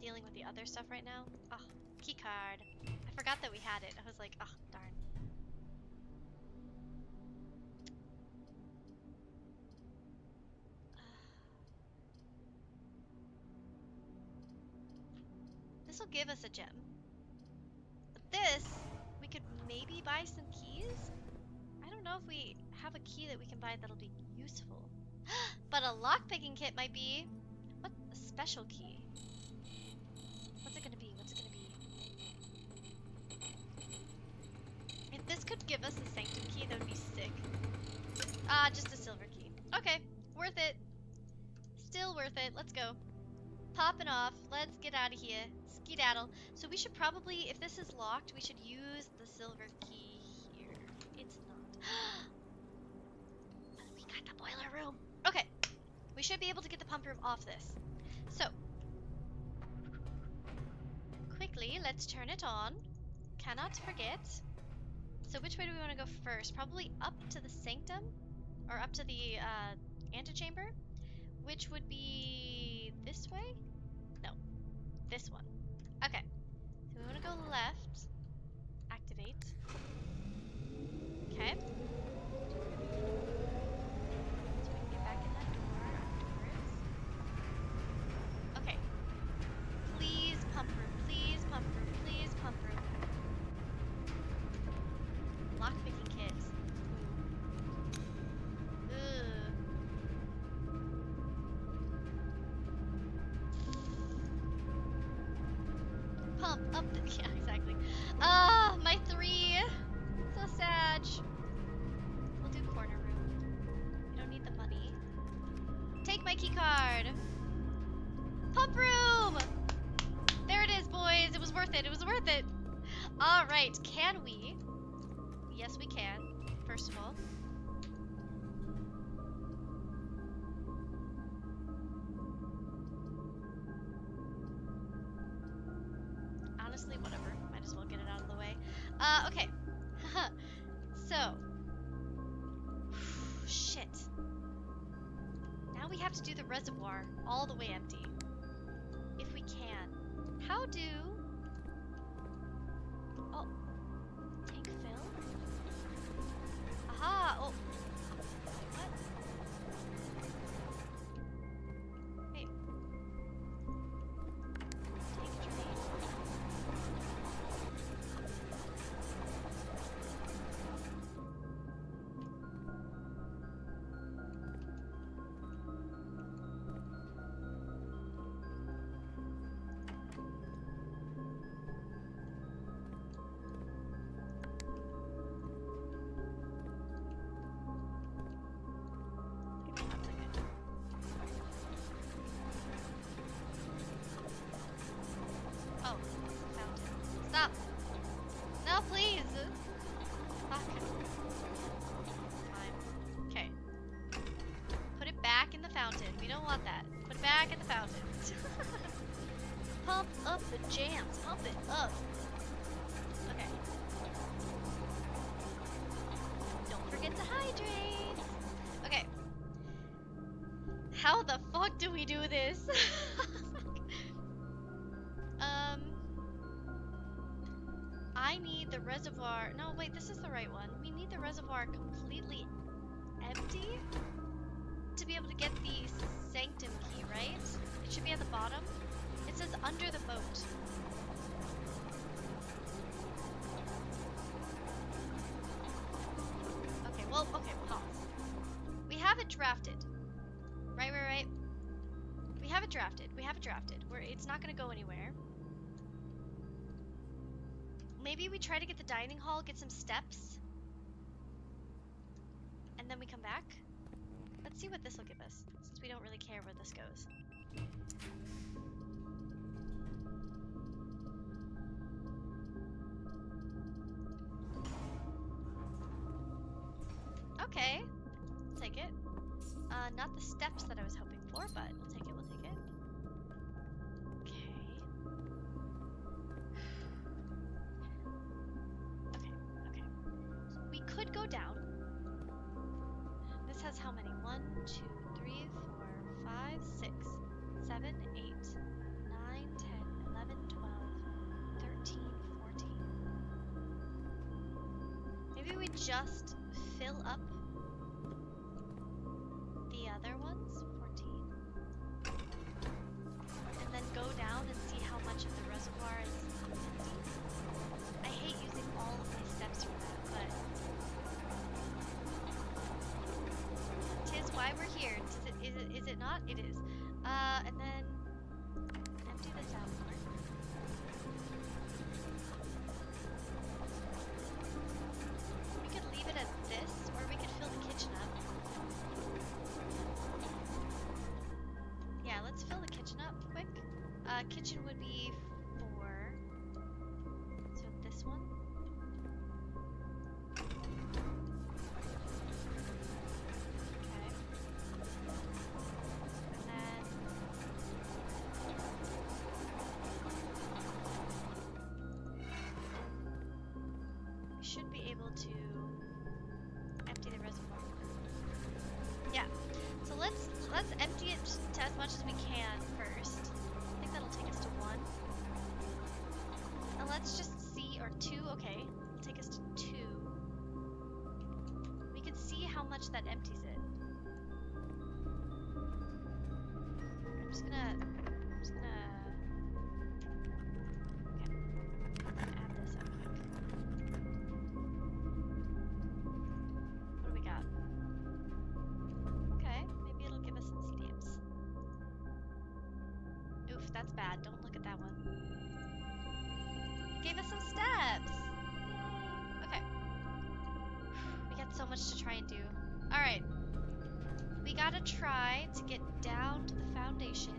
dealing with the other stuff right now. Oh, key card. I forgot that we had it. I was like, oh, darn. This will give us a gem. But this, we could maybe buy some keys? I don't know if we have a key that we can buy that'll be useful. But a lockpicking kit might be. What? A special key. What's it gonna be? What's it gonna be? If this could give us a Sanctum key, that would be sick. Ah, just a silver key. Okay, worth it. Still worth it. Let's go. Popping off. Let's get out of here. Skedaddle. So we should probably, if this is locked, we should use the silver key here. It's not. But we got the boiler room. Okay. We should be able to get the pump room off this. So, quickly, let's turn it on. Cannot forget. So which way do we want to go first? Probably up to the Sanctum? Or up to the antechamber? Which would be this way? No, this one. Okay, so we want to go left. Activate. Okay. So we can get back in that door afterwards. Okay. Please pump room, please pump room, please pump room. Lockpicking kit. up the, yeah, exactly. Ah, my 3. So sad. We'll do corner room. We don't need the money. Take my key card. Pump room. There it is, boys. It was worth it. It was worth it. All right. Can we? Yes, we can. First of all. Honestly, whatever. Might as well get it out of the way. Okay. So. Shit. Now we have to do the reservoir all the way empty. If we can. How do... Oh. Tank fill? Aha! Oh. What? Hey. Tank drain. Maybe not that good. Oh, fountain. Stop! No, please! Fuck. Fine. Okay. Put it back in the fountain. We don't want that. Put it back in the fountain. Pump up the jams. Pump it up. Okay. Don't forget to hydrate. Okay. How the fuck do we do this? I need the reservoir. No, wait, this is the right one. We need the reservoir completely empty to be able to get the Sanctum key, right? It should be at the bottom. It says under the boat. Okay, well, okay, pause. We have it drafted. Right. We have it drafted. It's not gonna go anywhere. Maybe we try to get the dining hall, get some steps, and then we come back. Let's see what this will give us, since we don't really care where this goes. Okay, we'll take it. Not the steps that I was hoping for, but we'll take it. Okay. We could go down. This has how many? 1, 2, 3, 4, 5, 6, 7, 8, 9, 10, 11, 12, 13, 14. Maybe we just fill up the other ones, 14, and then go down and see how much of the reservoir is empty. I hate using all of my steps for that, but tis why we're here. Is it not? It is. And then empty this out more. We could leave it as this, or we could fill the kitchen up. Yeah, let's fill the kitchen up quick. Kitchen would be 4. So this one. Okay. And then we should be able to empty the reservoir. Yeah. So let's empty it to as much as we can first. I think that'll take us to 1. And let's just see, or 2, okay. Take us to 2. We can see how much that empties it. I'm just gonna okay. Add this up quick. What do we got? Okay, maybe it'll give us some stamps. Oof, that's bad. Don't look at that one. Gave us some steps. Yay. Okay. We got so much to try and do. Alright. We gotta try to get down to the foundation.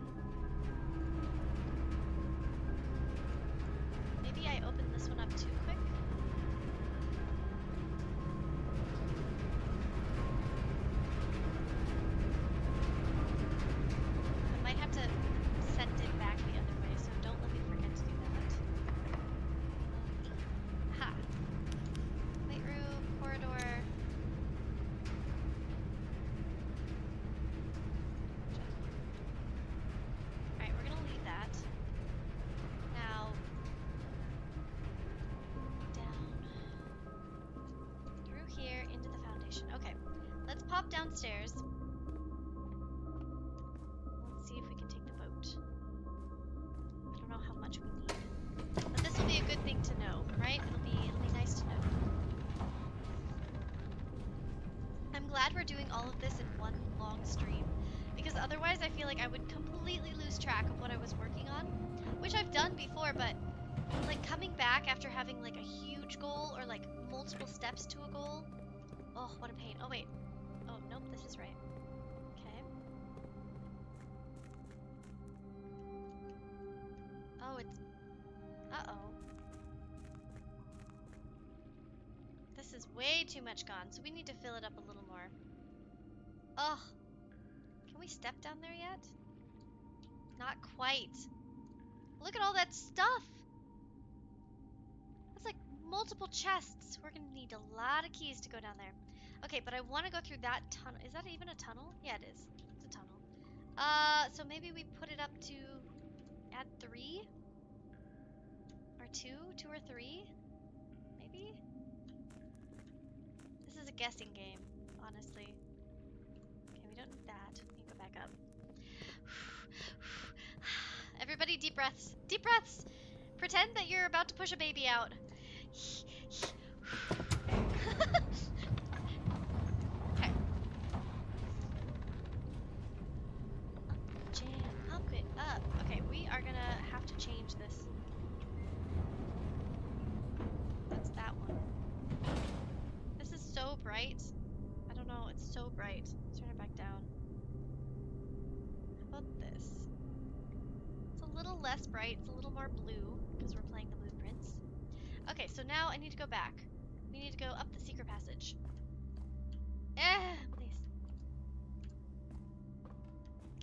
Maybe I opened this one up too quick. I might have to send it back the other way, so don't let me forget to do that. Ha! Weight room, corridor. Alright, we're gonna leave that. Now, down. Through here, into the foundation. Okay, let's pop downstairs. Let's see if we can take the boat. I don't know how much we need. But this will be a good thing to know, right? It'll be nice to know. I'm glad we're doing all of this in one long stream, because otherwise I feel like I would completely lose track of what I was working on, which I've done before, but like coming back after having like a huge goal or like multiple steps to a goal. Oh, what a pain. Oh wait. Oh, nope, this is right. Okay. Oh, it's... Uh-oh. This is way too much gone, so we need to fill it up a little more. Oh. Can we step down there yet? Not quite. Look at all that stuff! That's like multiple chests. We're gonna need a lot of keys to go down there. Okay, but I want to go through that tunnel. Is that even a tunnel? Yeah, it is. It's a tunnel. So maybe we put it up to add 3? Or 2? 2 or 3? Maybe? This is a guessing game, honestly. Okay, we don't need that. We can go back up. Everybody, deep breaths. Deep breaths! Pretend that you're about to push a baby out. Okay. Jam, pump it up. Okay, we are gonna have to change this. That's that one. This is so bright. I don't know, it's so bright. Let's turn it back down. How about this? It's a little less bright, it's a little more blue, because we're playing the blueprints. Okay, so now I need to go back. We need to go up the secret passage. Please.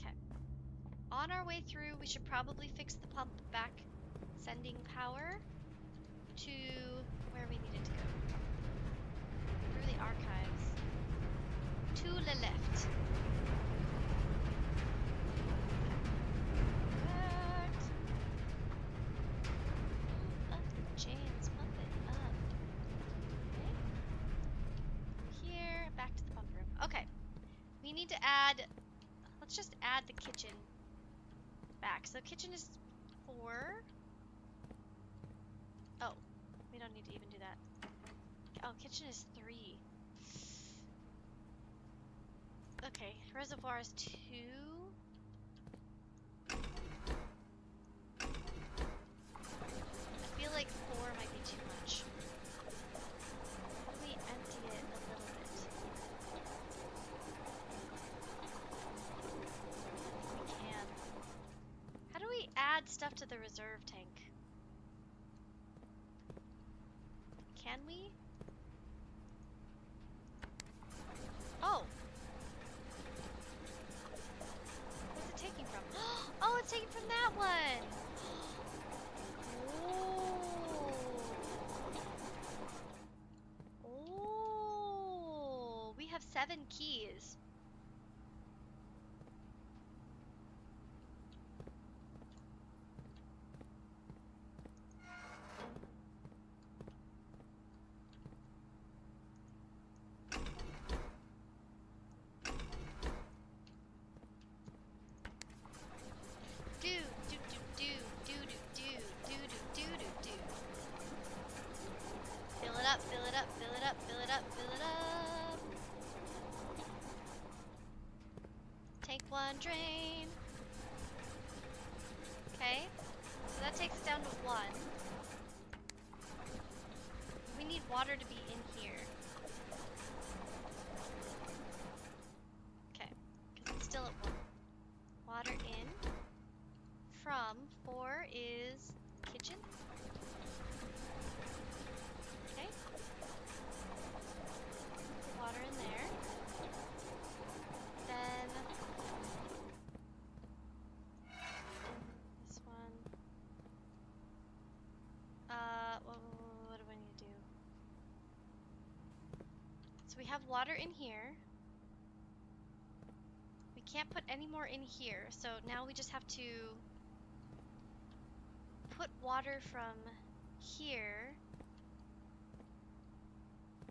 Okay. On our way through, we should probably fix the pump back, sending power to where we needed to go. Through the archives. To the left. Correct. Up the jams, pump it up. Okay. Through here, back to the pump room. Okay. We need to add, let's just add the kitchen back. So kitchen is 4. Oh, we don't need to even do that. Oh, kitchen is 3. Okay, reservoir is 2. I feel like 4 might be too much. How do we empty it a little bit? We can. How do we add stuff to the reserve tank? Can we? Oh! What's it taking from? Oh, it's taking from that one! Oh! Oh! We have 7 keys. Fill it up, fill it up, fill it up, fill it up, fill it up. Tank 1 drain. Okay, so that takes it down to 1. We need water to be in here. Okay, because it's still at 1. Water in. From 4 is kitchen. Okay. Put the water in there. Then this one. What do I need to do? So we have water in here. We can't put any more in here, so now we just have to put water from here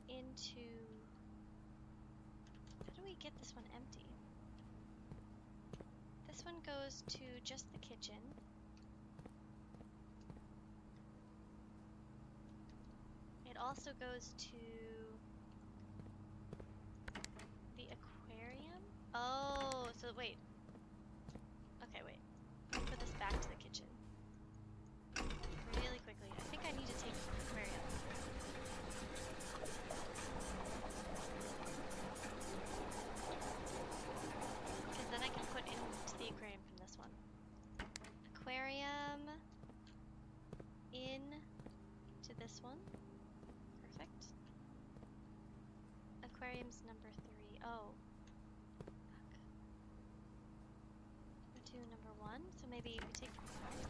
into... How do we get this one empty? This one goes to just the kitchen. It also goes to the aquarium. Oh, so wait. Okay, wait. Put this back to the kitchen. Really quickly. I think I need to take the aquarium. Because then I can put into the aquarium from this one. Aquarium in to this one. Perfect. Aquarium's number 3. Oh. Fuck. Go to number 1. So maybe we take from the fountain.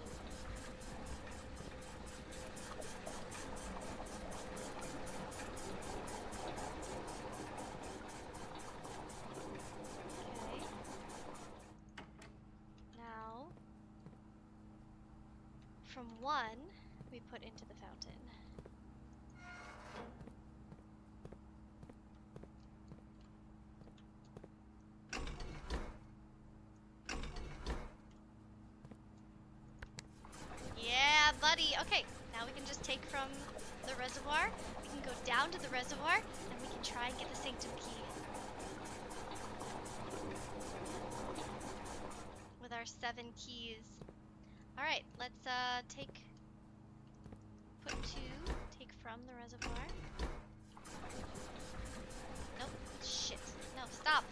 Okay. Now, from 1, we put into the fountain. Yeah, buddy. Okay, now we can just take from the reservoir. We can go down to the reservoir, and we can try and get the Sanctum key. With our 7 keys. Alright, let's put 2, take from the reservoir. Nope, shit. No, stop.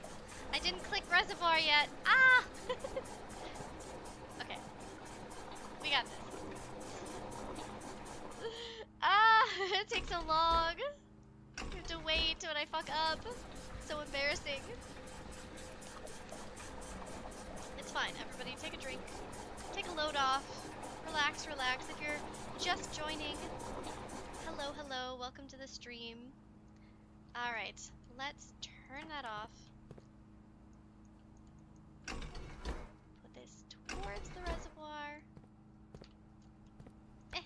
I didn't click reservoir yet. Ah! Okay. We got this. Ah, it takes so long. We have to wait when I fuck up. So embarrassing. It's fine, everybody. Take a drink. Take a load off. Relax, relax. If you're just joining, hello, hello. Welcome to the stream. Alright, let's turn that off. Put this towards the reservoir. Okay.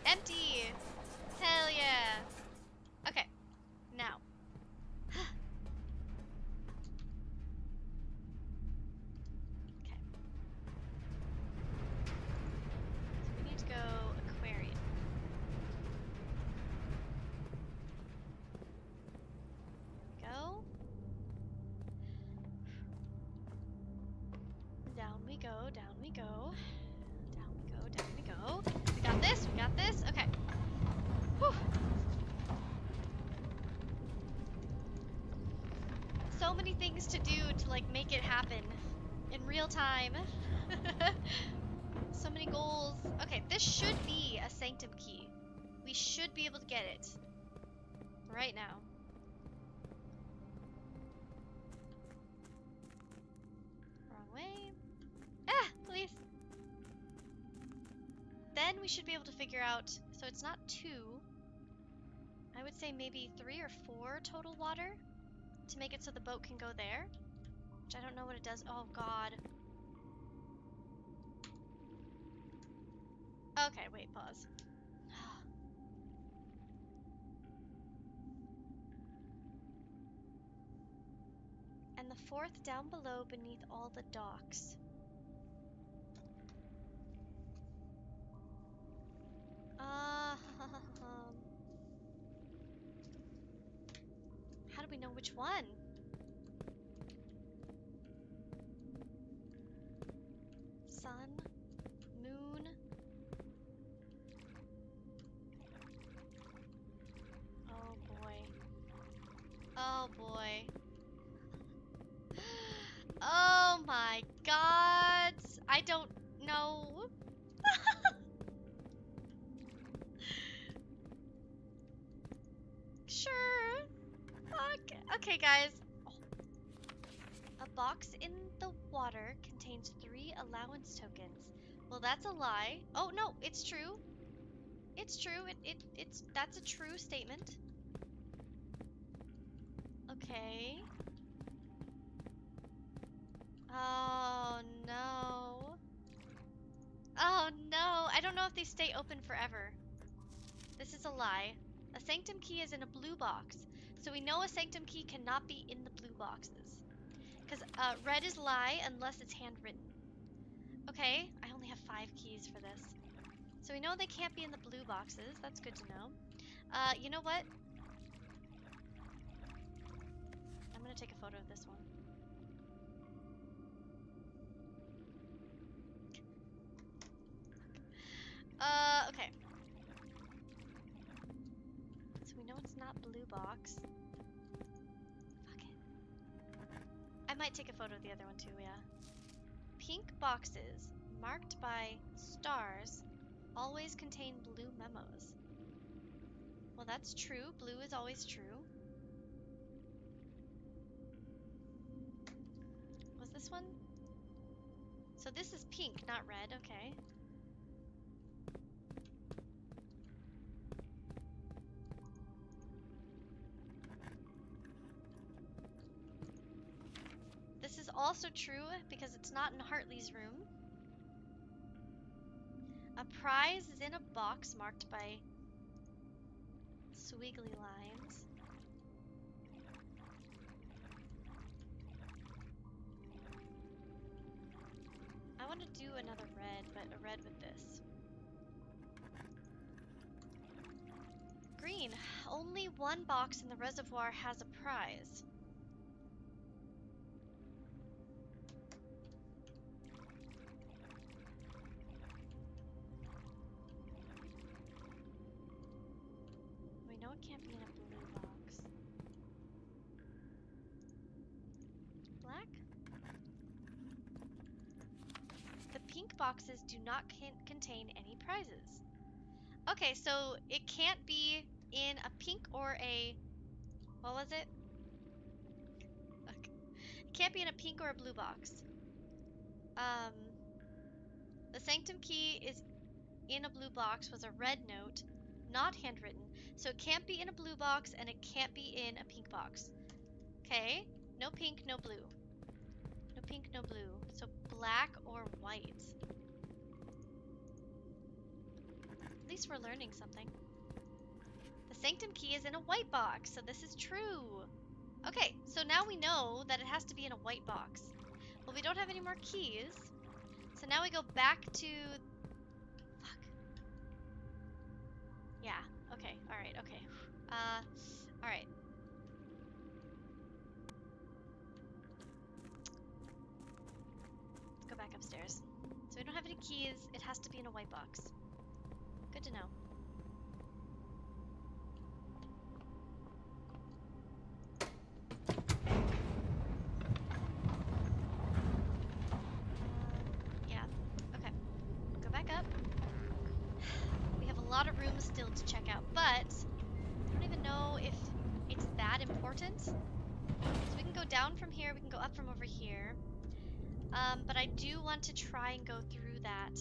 Empty! Hell yeah! Okay, now. Okay. So we need to go aquarium. Go. Down we go, down we go. Down we go, down we go. We got this, we got this. Okay. Whew. So many things to do to like make it happen in real time. So many goals. Okay, this should be a Sanctum key. We should be able to get it right now. Wrong way. Ah, please. Then we should be able to figure out, so it's not 2. I would say maybe 3 or 4 total water to make it so the boat can go there. Which I don't know what it does. Oh god. Okay, wait, pause. And the 4th down below beneath all the docks. How do we know which one? Sun, moon, don't know. Sure. Okay, guys. Oh. A box in the water contains 3 allowance tokens. Well, that's a lie. Oh, no, it's true. It's true. That's a true statement. Okay. Oh, no. Oh, no. I don't know if they stay open forever. This is a lie. A sanctum key is in a blue box. So we know a sanctum key cannot be in the blue boxes. Because red is lie unless it's handwritten. Okay, I only have 5 keys for this. So we know they can't be in the blue boxes. That's good to know. You know what? I'm gonna take a photo of this one. Okay. So we know it's not blue box. Fuck it. I might take a photo of the other one too, yeah. Pink boxes marked by stars always contain blue memos. Well, that's true. Blue is always true. Was this one? So this is pink, not red. Okay. This is also true because it's not in Hartley's room. A prize is in a box marked by squiggly lines. I want to do another red, but a red with this. Green. Only one box in the reservoir has a prize. We know it can't be in a blue box. Black? The pink boxes do not contain any prizes. Okay, so it can't be in a pink or a... What was it? Okay. It can't be in a pink or a blue box. The Sanctum key is in a blue box was a red note, not handwritten. So it can't be in a blue box and it can't be in a pink box. Okay, no pink, no blue. No pink, no blue. So black or white. At least we're learning something. The Sanctum key is in a white box, so this is true. Okay, so now we know that it has to be in a white box. Well, we don't have any more keys. So now we go back to... Fuck. Yeah, okay, alright, okay. Alright. Let's go back upstairs. So we don't have any keys. It has to be in a white box. Good to know. Yeah, okay. Go back up. We have a lot of rooms still to check out, but I don't even know if it's that important. So we can go down from here, we can go up from over here. But I do want to try and go through that.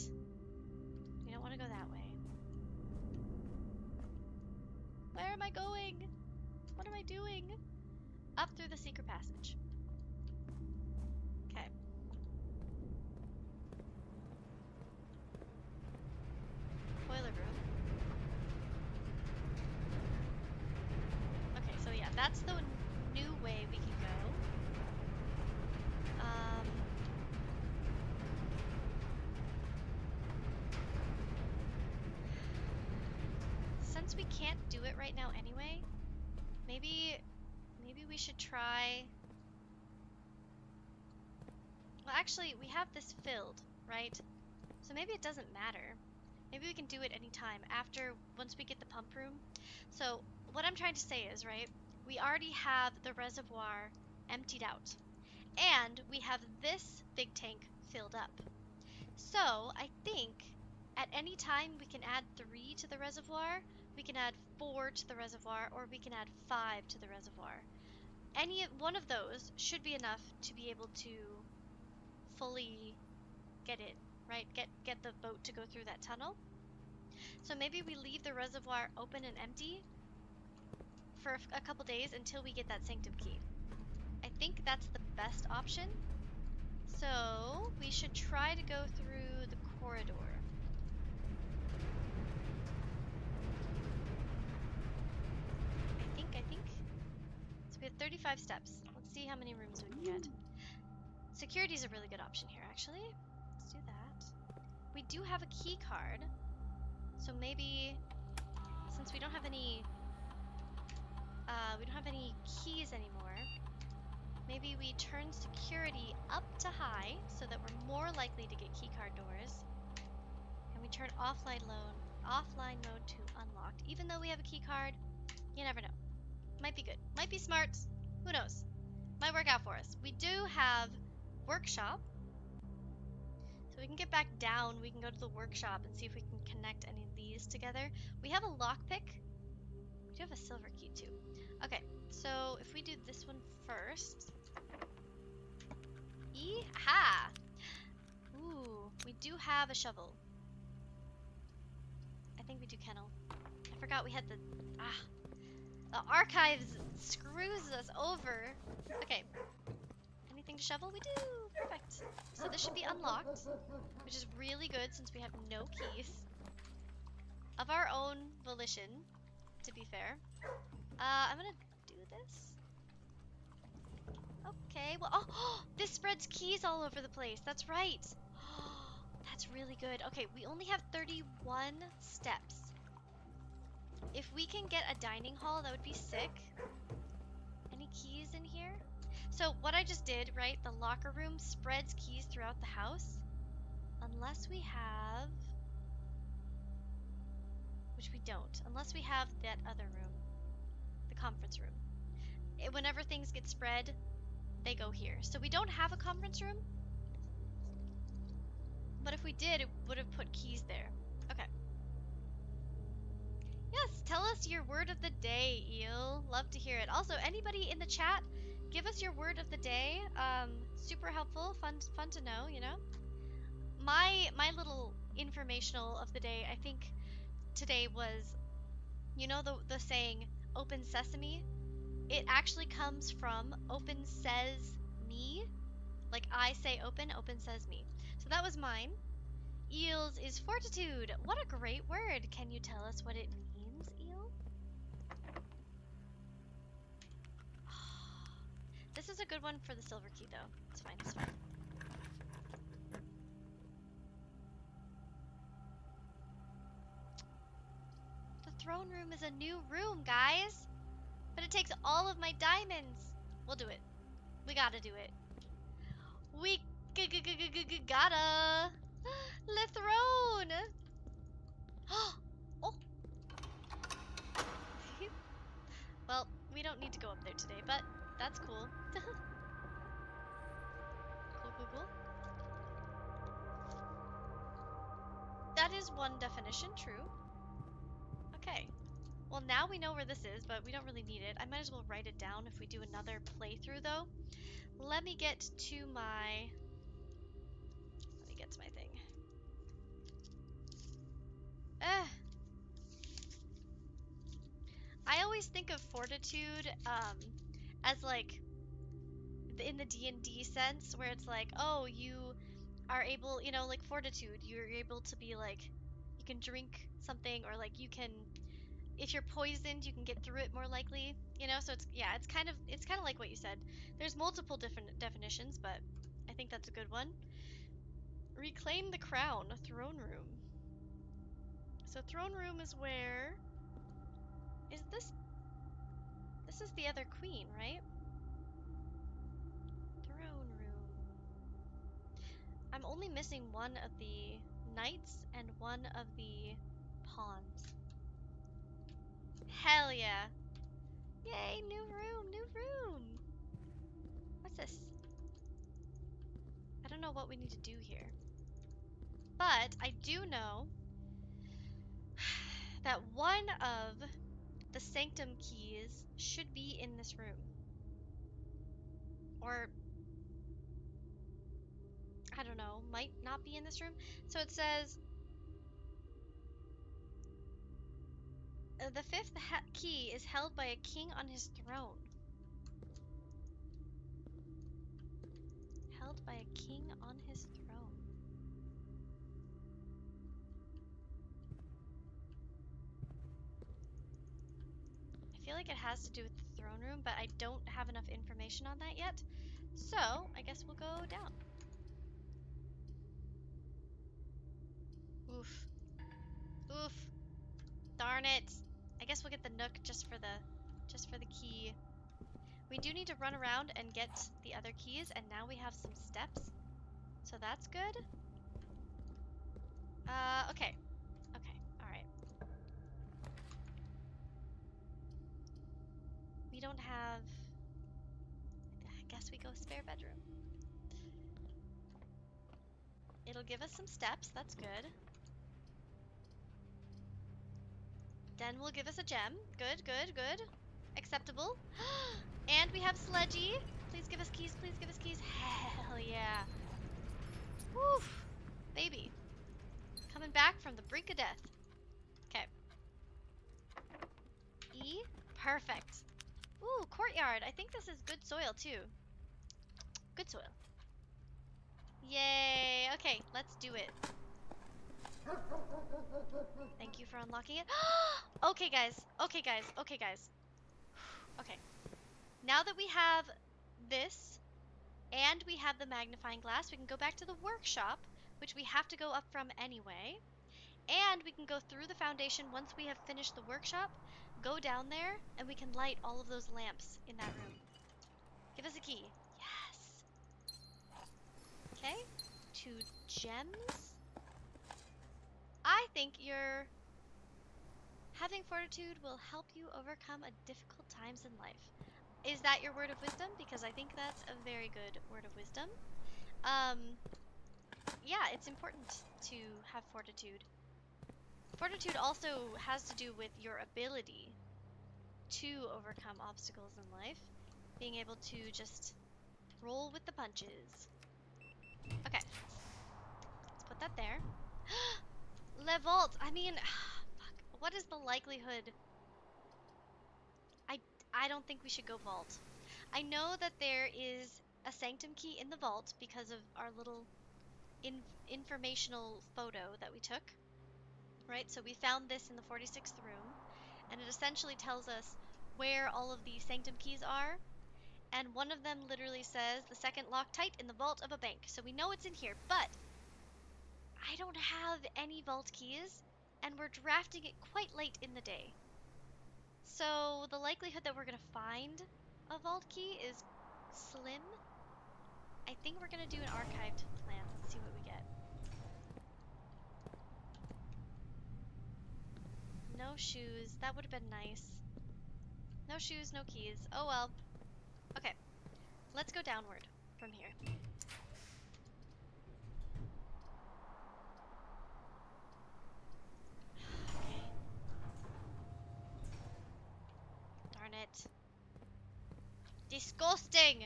We don't want to go that way. Where am I going? What am I doing? Up through the secret passage. Okay. Boiler room. Okay, so yeah, that's the new way we can go. Since we can't do it right now anyway, maybe we should try... Well, actually, we have this filled, right? So maybe it doesn't matter. Maybe we can do it anytime once we get the pump room. So what I'm trying to say is, right, we already have the reservoir emptied out. And we have this big tank filled up. So I think at any time we can add 3 to the reservoir, we can add 4 to the reservoir, or we can add 5 to the reservoir. Any one of those should be enough to be able to fully get in, right? Get the boat to go through that tunnel. So maybe we leave the reservoir open and empty for a couple days until we get that Sanctum key. I think that's the best option. So we should try to go through the corridor. I think. So we have 35 steps. Let's see how many rooms we can get. Security is a really good option here, actually. Let's do that. We do have a key card. So maybe, since we don't have any keys anymore, maybe we turn security up to high so that we're more likely to get keycard doors. And we turn offline mode to unlocked. Even though we have a key card, you never know. Might be good. Might be smart. Who knows? Might work out for us. We do have workshop. So we can get back down. We can go to the workshop and see if we can connect any of these together. We have a lockpick. We do have a silver key too. Okay, so if we do this one first. Yeehaw! Ooh, we do have a shovel. I think we do kennel. I forgot we had the archives screws us over. Okay. Anything to shovel? We do. Perfect. So this should be unlocked, which is really good since we have no keys. Of our own volition, to be fair. I'm gonna do this. Okay, well, oh, this spreads keys all over the place. That's right. That's really good. Okay, we only have 31 steps. If we can get a dining hall, that would be sick. Any keys in here? So what I just did, right, the locker room spreads keys throughout the house. Unless we have, which we don't, unless we have that other room, the conference room. Whenever things get spread, they go here. So we don't have a conference room, but if we did, it would have put keys there. Okay. Yes, tell us your word of the day, Eel. Love to hear it. Also, anybody in the chat, give us your word of the day. Super helpful, fun to know, you know? My little informational of the day, I think today was, you know the saying, open sesame? It actually comes from open says me. Like I say open, open says me. So that was mine. Eels is fortitude. What a great word. Can you tell us what it means, Eel? This is a good one for the silver key, though. It's fine, it's fine. The throne room is a new room, guys. But it takes all of my diamonds. We'll do it. We gotta do it. We gotta. Le throne. Oh. Well, we don't need to go up there today, but that's cool. Cool. That is one definition, true. Okay. Well, now we know where this is, but we don't really need it. I might as well write it down if we do another playthrough, though. Let me get to my thing. I always think of fortitude as like in the D&D sense, where it's like, oh, you are able, you know, like fortitude, you're able to be like, you can drink something, or like you can, if you're poisoned, you can get through it more likely, you know. So it's, yeah, it's kind of like what you said. There's multiple different definitions, but I think that's a good one. Reclaim the crown, throne room. So throne room is where is this? This is the other queen, right? Throne room. I'm only missing one of the knights and one of the pawns. Hell yeah. Yay, new room. What's this? I don't know what we need to do here. But I do know that one of the Sanctum keys should be in this room. Or, I don't know, might not be in this room. So it says, the fifth key is held by a king on his throne. Held by a king on his throne. I feel like it has to do with the throne room, but I don't have enough information on that yet. So, I guess we'll go down. Oof. Oof. Darn it. I guess we'll get the nook just for the key. We do need to run around and get the other keys, and now we have some steps. So that's good. Okay. Okay, alright. We don't have... I guess we go spare bedroom. It'll give us some steps, that's good. Den will give us a gem. Good, good, good. Acceptable. And we have Sledgy. Please give us keys, please give us keys. Hell yeah. Woo! Baby. Coming back from the brink of death. Okay. E. Perfect. Ooh, courtyard. I think this is good soil too. Good soil. Yay. Okay, let's do it. Thank you for unlocking it. Okay, guys. Okay, guys. Okay, guys. Okay. Now that we have this and we have the magnifying glass, we can go back to the workshop, which we have to go up from anyway. And we can go through the foundation once we have finished the workshop, go down there, and we can light all of those lamps in that room. Give us a key. Yes. Okay. 2 gems. I think having fortitude will help you overcome difficult times in life. Is that your word of wisdom? Because I think that's a very good word of wisdom. Yeah, it's important to have fortitude. Fortitude also has to do with your ability to overcome obstacles in life. Being able to just roll with the punches. Okay. Let's put that there. Le vault! I mean, fuck. What is the likelihood? I don't think we should go vault. I know that there is a sanctum key in the vault because of our little informational photo that we took. Right? So we found this in the 46th room, and it essentially tells us where all of the sanctum keys are. And one of them literally says the second loctite in the vault of a bank. So we know it's in here, but I don't have any vault keys, and we're drafting it quite late in the day. So the likelihood that we're going to find a vault key is slim. I think we're going to do an archived plan. Let's see what we get. No shoes. That would have been nice. No shoes, no keys. Oh well. Okay. Let's go downward from here. Okay. Darn it. Disgusting!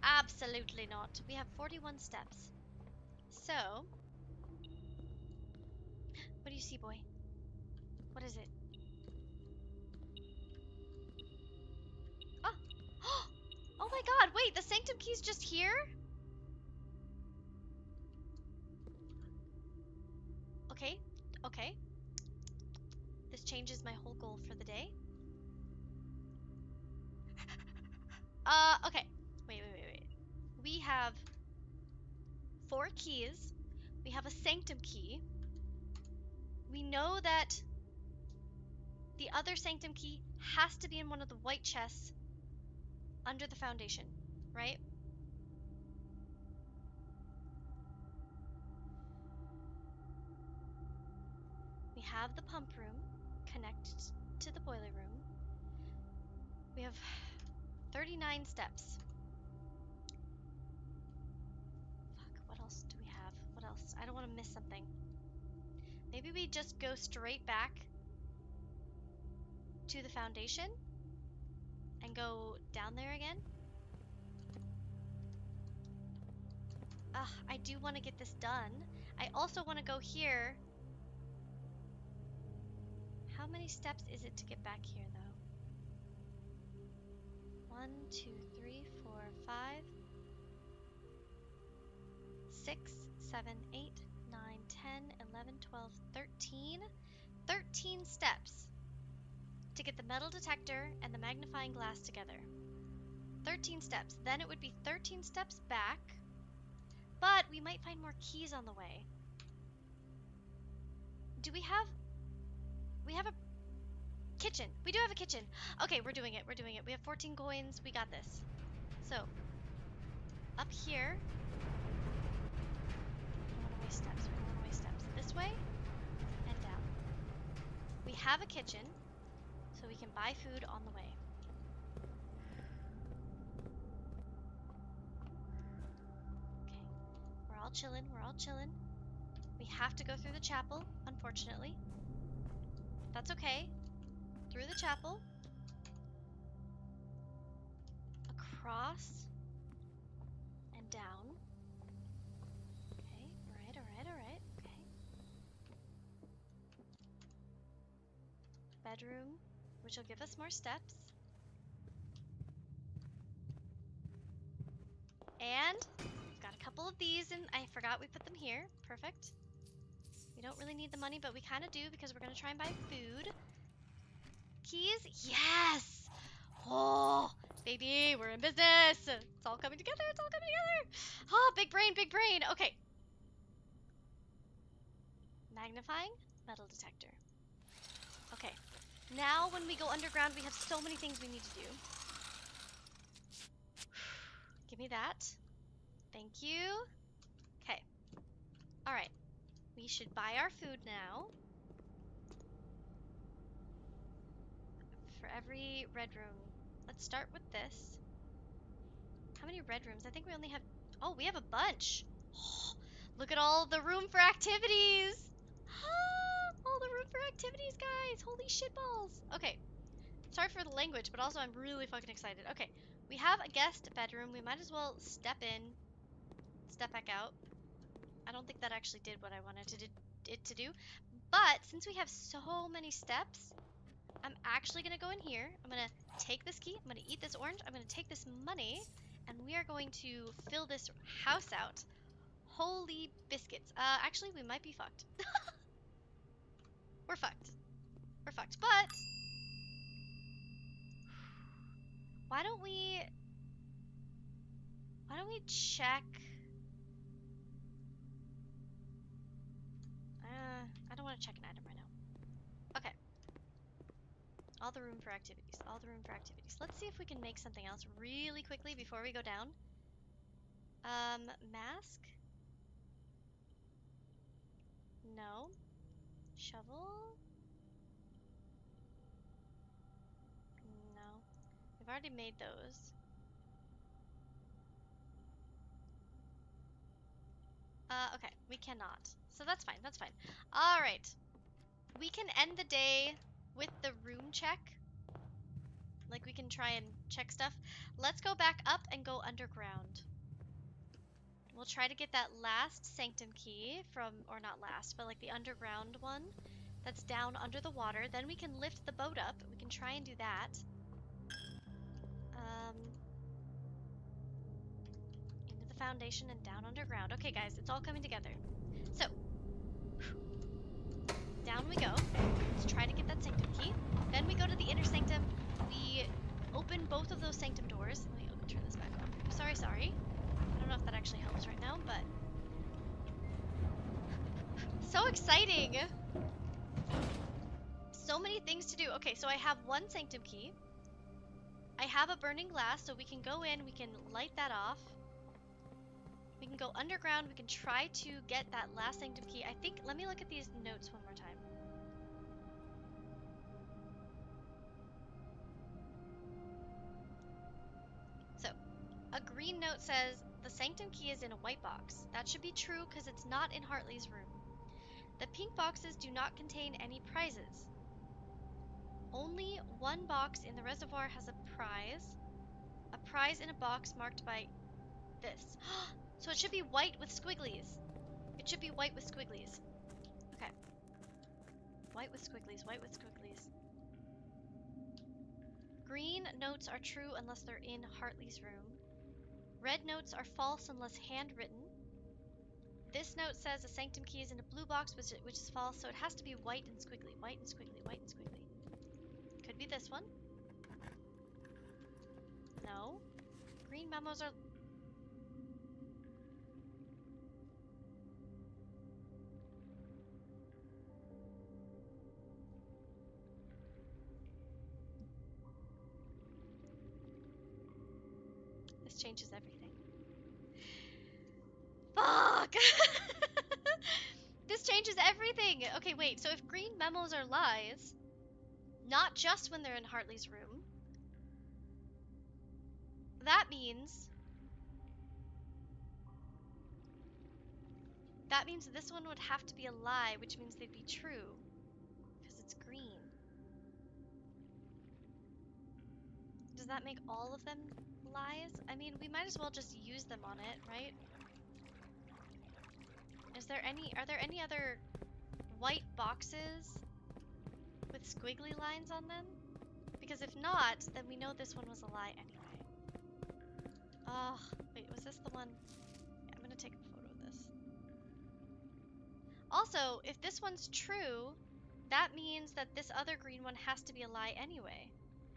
Absolutely not. We have 41 steps. So, what do you see, boy? What is it? Oh! Oh my god, wait, the sanctum key's just here? Okay, okay. This changes my whole goal for the day. Okay. Wait. We have 4 keys. We have a sanctum key. We know that the other sanctum key has to be in one of the white chests under the foundation, right? We have the pump room connected to the boiler room. We have 39 steps. Fuck, what else do we have? What else? I don't want to missed something. Maybe we just go straight back to the foundation and go down there again. Ugh, I do want to get this done. I also want to go here. How many steps is it to get back here, though? 1, 2, 3, 4, 5, 6, 7, 8, 9, 10, 11, 12, 13. 13 steps to get the metal detector and the magnifying glass together. 13 steps. Then it would be 13 steps back, but we might find more keys on the way. Do we have... We have a kitchen. We do have a kitchen. Okay, we're doing it. We're doing it. We have 14 coins. We got this. So, up here... We don't want to waste steps. We don't want to waste steps. This way and down. We have a kitchen, so we can buy food on the way. Okay, we're all chilling. We're all chilling. We have to go through the chapel, unfortunately. That's okay. Through the chapel. Across. And down. Okay, alright, alright, alright. Okay. Bedroom, which will give us more steps. And we've got a couple of these, and I forgot we put them here. Perfect. We don't really need the money, but we kind of do because we're going to try and buy food. Keys? Yes! Oh, baby, we're in business. It's all coming together. It's all coming together. Oh, big brain, big brain. Okay. Magnifying metal detector. Okay. Now when we go underground, we have so many things we need to do. Give me that. Thank you. Okay. All right. We should buy our food now. For every red room. Let's start with this. How many red rooms? I think we only have... Oh, we have a bunch. Oh, look at all the room for activities. All the room for activities, guys. Holy shitballs. Okay. Sorry for the language, but also I'm really fucking excited. Okay. We have a guest bedroom. We might as well step in, step back out. I don't think that actually did what I wanted it to do. But since we have so many steps, I'm actually going to go in here. I'm going to take this key. I'm going to eat this orange. I'm going to take this money. And we are going to fill this house out. Holy biscuits. Actually, we might be fucked. We're fucked. We're fucked. But why don't we check... I don't want to check an item right now. Okay. All the room for activities. All the room for activities. Let's see if we can make something else really quickly before we go down. Mask? No. Shovel? No. We've already made those. Okay. We cannot. So that's fine. That's fine. Alright. We can end the day with the room check. Like, we can try and check stuff. Let's go back up and go underground. We'll try to get that last Sanctum key from, or not last, but like the underground one that's down under the water. Then we can lift the boat up. We can try and do that. Into the foundation and down underground. Okay, guys, it's all coming together. So, down we go. Let's try to get that Sanctum key. Then we go to the inner sanctum. We open both of those sanctum doors. Let me turn this back on. Sorry, sorry. I don't know if that actually helps right now, but... So exciting! So many things to do. Okay, so I have one sanctum key. I have a burning glass, so we can go in, we can light that off. We can go underground, we can try to get that last sanctum key. I think, let me look at these notes one more time. So, a green note says, the Sanctum key is in a white box. That should be true because it's not in Hartley's room. The pink boxes do not contain any prizes. Only one box in the reservoir has a prize. A prize in a box marked by this. So it should be white with squigglies. It should be white with squigglies. Okay. White with squigglies, white with squigglies. Green notes are true unless they're in Hartley's room. Red notes are false unless handwritten. This note says a Sanctum key is in a blue box, which is false, so it has to be white and squiggly. White and squiggly, white and squiggly. Could be this one. No. Green memos are... This changes everything. Fuck! This changes everything! Okay, wait, so if green memos are lies, not just when they're in Hartley's room, that means this one would have to be a lie, which means they'd be true, because it's green. Does that make all of them lies? I mean, we might as well just use them on it, right? Are there any other white boxes with squiggly lines on them? Because if not, then we know this one was a lie anyway. Oh, wait, was this the one? Yeah, I'm gonna take a photo of this. Also, if this one's true, that means that this other green one has to be a lie anyway.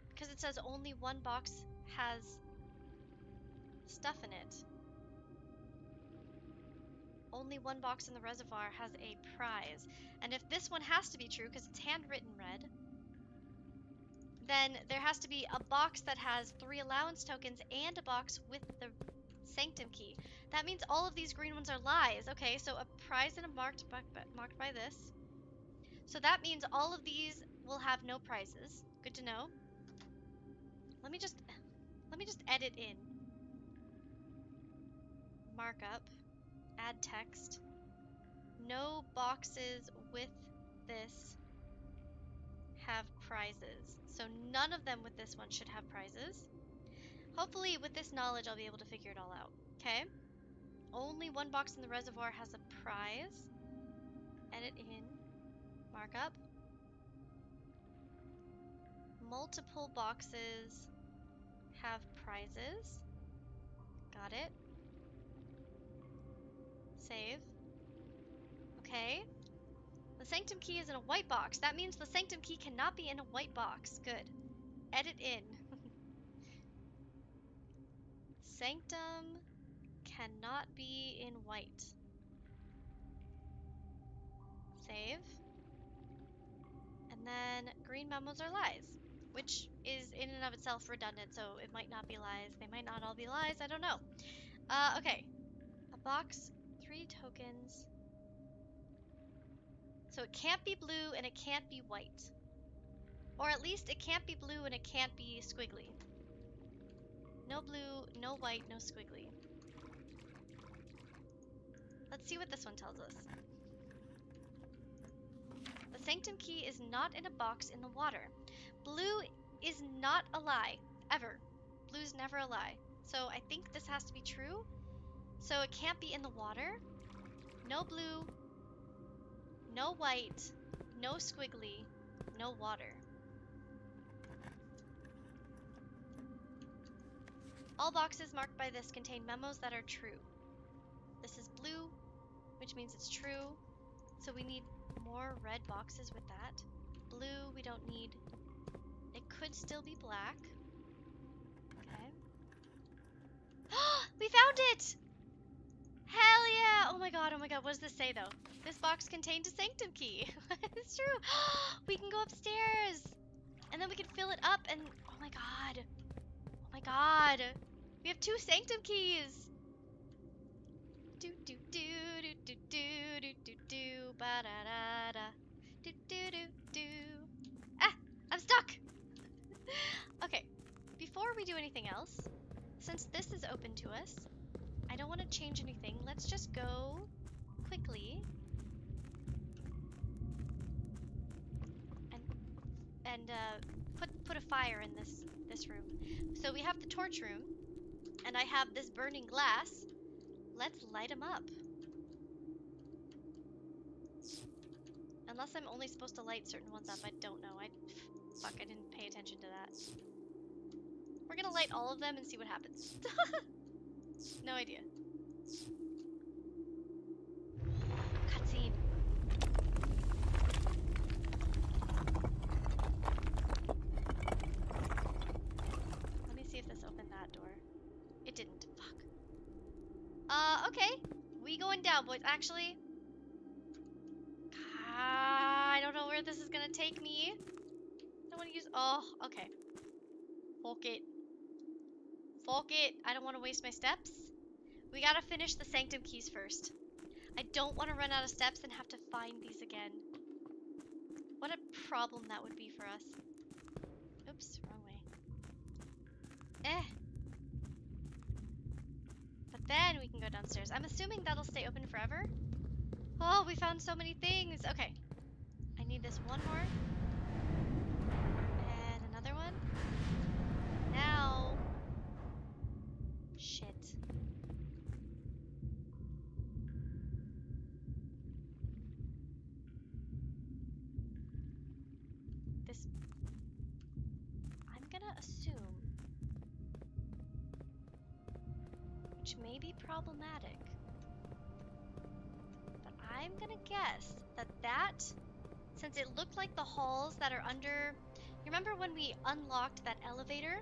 Because it says only one box has stuff in it. Only one box in the reservoir has a prize. And if this one has to be true, because it's handwritten red, then there has to be a box that has 3 allowance tokens and a box with the Sanctum key. That means all of these green ones are lies. Okay, so a prize and a marked by this. So that means all of these will have no prizes. Good to know. Let me just edit in. Markup. Add text. No boxes with this have prizes. So none of them with this one should have prizes. Hopefully with this knowledge I'll be able to figure it all out. Okay? Only one box in the reservoir has a prize. Edit in. Markup. Multiple boxes have prizes. Got it. Save. Okay. The Sanctum key is in a white box. That means the Sanctum key cannot be in a white box. Good. Edit in. Sanctum cannot be in white. Save. And then green memos are lies, which is in and of itself redundant, so it might not be lies. They might not all be lies. I don't know. Okay. A box, 3 tokens. So it can't be blue and it can't be white. Or at least it can't be blue and it can't be squiggly. No blue, no white, no squiggly. Let's see what this one tells us. The Sanctum key is not in a box in the water. Blue is not a lie, ever. Blue's never a lie. So I think this has to be true. So it can't be in the water. No blue, no white, no squiggly, no water. All boxes marked by this contain memos that are true. This is blue, which means it's true. So we need more red boxes with that. Blue, we don't need. It could still be black. Okay. We found it! Hell yeah! Oh my god, oh my god, what does this say though? This box contained a Sanctum key. It's true. We can go upstairs! And then we can fill it up and... Oh my god. Oh my god. We have 2 Sanctum keys! Do do do do do do do do do ba da da da do do do do. Ah! I'm stuck! Okay. Before we do anything else, since this is open to us, I don't don't want to change anything. Let's just go quickly and put a fire in this room. So we have the torch room, and I have this burning glass. Let's light them up. Unless I'm only supposed to light certain ones up, I don't know. Fuck, I didn't pay attention to that. We're gonna light all of them and see what happens. No idea. Cutscene. Let me see if this opened that door. It didn't. Fuck. Okay. We going down, boys. Actually, I don't know where this is gonna take me. I don't want to use. Oh, okay. Fuck it. Fuck it. I don't want to waste my steps. We gotta finish the Sanctum keys first. I don't want to run out of steps and have to find these again. What a problem that would be for us. Oops, wrong way. But then we can go downstairs. I'm assuming that'll stay open forever. Oh, we found so many things. Okay. I need this one more. And another one. Now. Shit. This. I'm gonna assume. Which may be problematic. But I'm gonna guess that, since it looked like the halls that are under. You remember when we unlocked that elevator?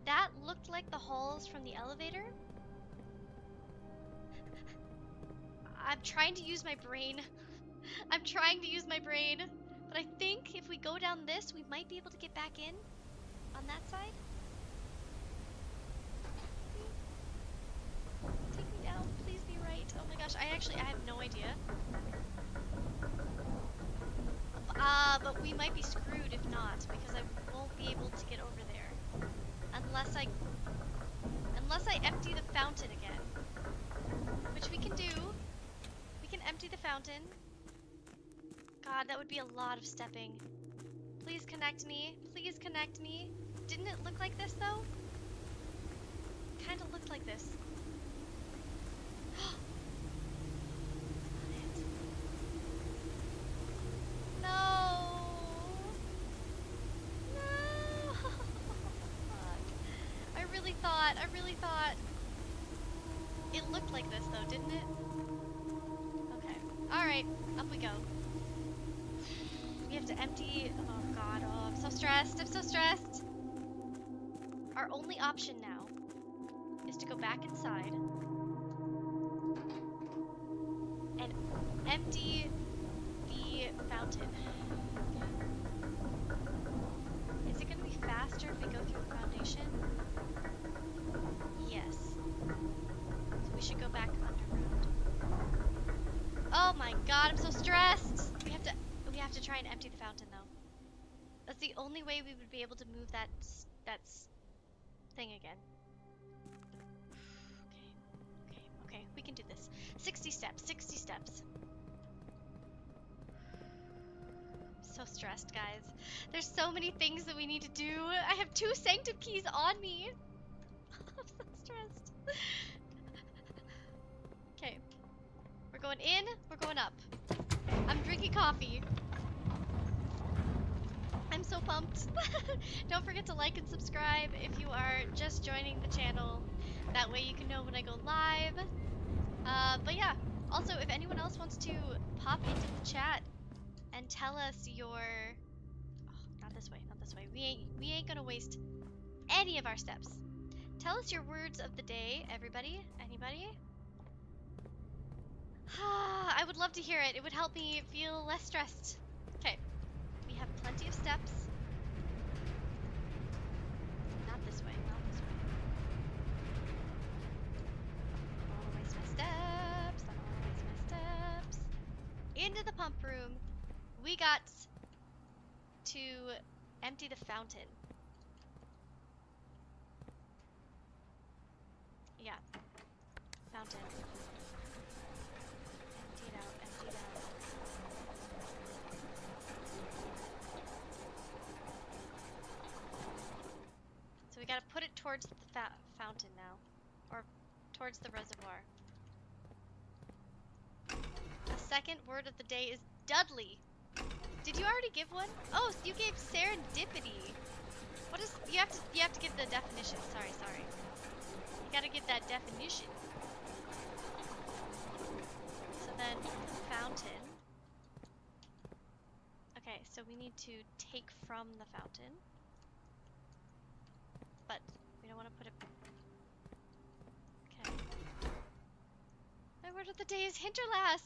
That looked like the halls from the elevator. I'm trying to use my brain. I'm trying to use my brain. But I think if we go down this, we might be able to get back in on that side. Take me down. Please be right. Oh my gosh. I have no idea. But we might be screwed if not, because I won't be able to get over there. Unless I empty the fountain again. Which we can do. We can empty the fountain. God, that would be a lot of stepping. Please connect me. Please connect me. Didn't it look like this, though? Kind of looked like this. No! No! Fuck. I really thought. It looked like this, though, didn't it? Okay. Alright, up we go. We have to empty. Oh god, oh, I'm so stressed. I'm so stressed. Our only option now is to go back inside and empty the fountain. Is it going to be faster if we go through the foundation? Yes. So we should go back underground. Oh my god, I'm so stressed. We have to try and empty the fountain, though. That's the only way we would be able to move that thing again. Okay, we can do this. 60 steps, 60 steps. So stressed, guys. There's so many things that we need to do. I have 2 Sanctum keys on me. I'm so stressed. Okay. We're going in, we're going up. I'm drinking coffee. I'm so pumped. Don't forget to like and subscribe if you are just joining the channel. That way you can know when I go live. But yeah, also if anyone else wants to pop into the chat and tell us your... Oh, not this way, not this way. We ain't gonna waste any of our steps. Tell us your words of the day, everybody. Anybody? I would love to hear it. It would help me feel less stressed. Okay. We have plenty of steps. Not this way, not this way. I don't want to waste my steps. I don't want to waste my steps. Into the pump room. We got to empty the fountain. Yeah. Fountain. Empty it out, empty it out. So we gotta put it towards the fountain now. Or towards the reservoir. The second word of the day is Dudley. Did you already give one? Oh, you gave serendipity. What is you have to give the definition. Sorry. You gotta give that definition. So then fountain. Okay, so we need to take from the fountain. But we don't want to put it. Okay. My word of the day is hinterlass.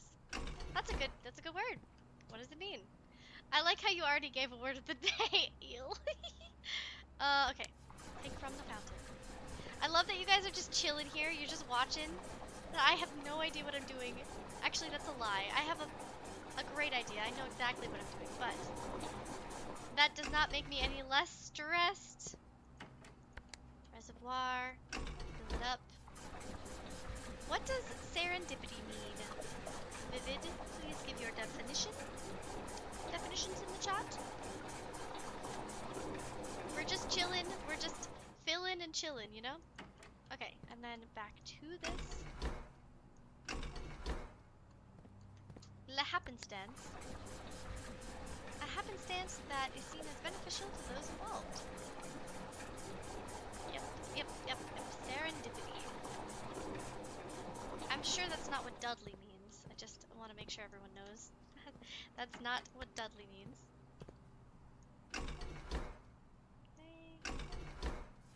That's a good word. What does it mean? I like how you already gave a word of the day. Ew. Okay. Take from the fountain. I love that you guys are just chilling here. You're just watching. I have no idea what I'm doing. Actually, that's a lie. I have a great idea. I know exactly what I'm doing, but that does not make me any less stressed. Reservoir. Fill it up. What does serendipity mean? Vivid, please give your definition. Definitions in the chat. We're just chilling. We're just filling and chilling, you know? Okay, and then back to this. La happenstance. A happenstance that is seen as beneficial to those involved. Yep. Serendipity. I'm sure that's not what Dudley means. I just want to make sure everyone knows. That's not what Dudley means. Okay.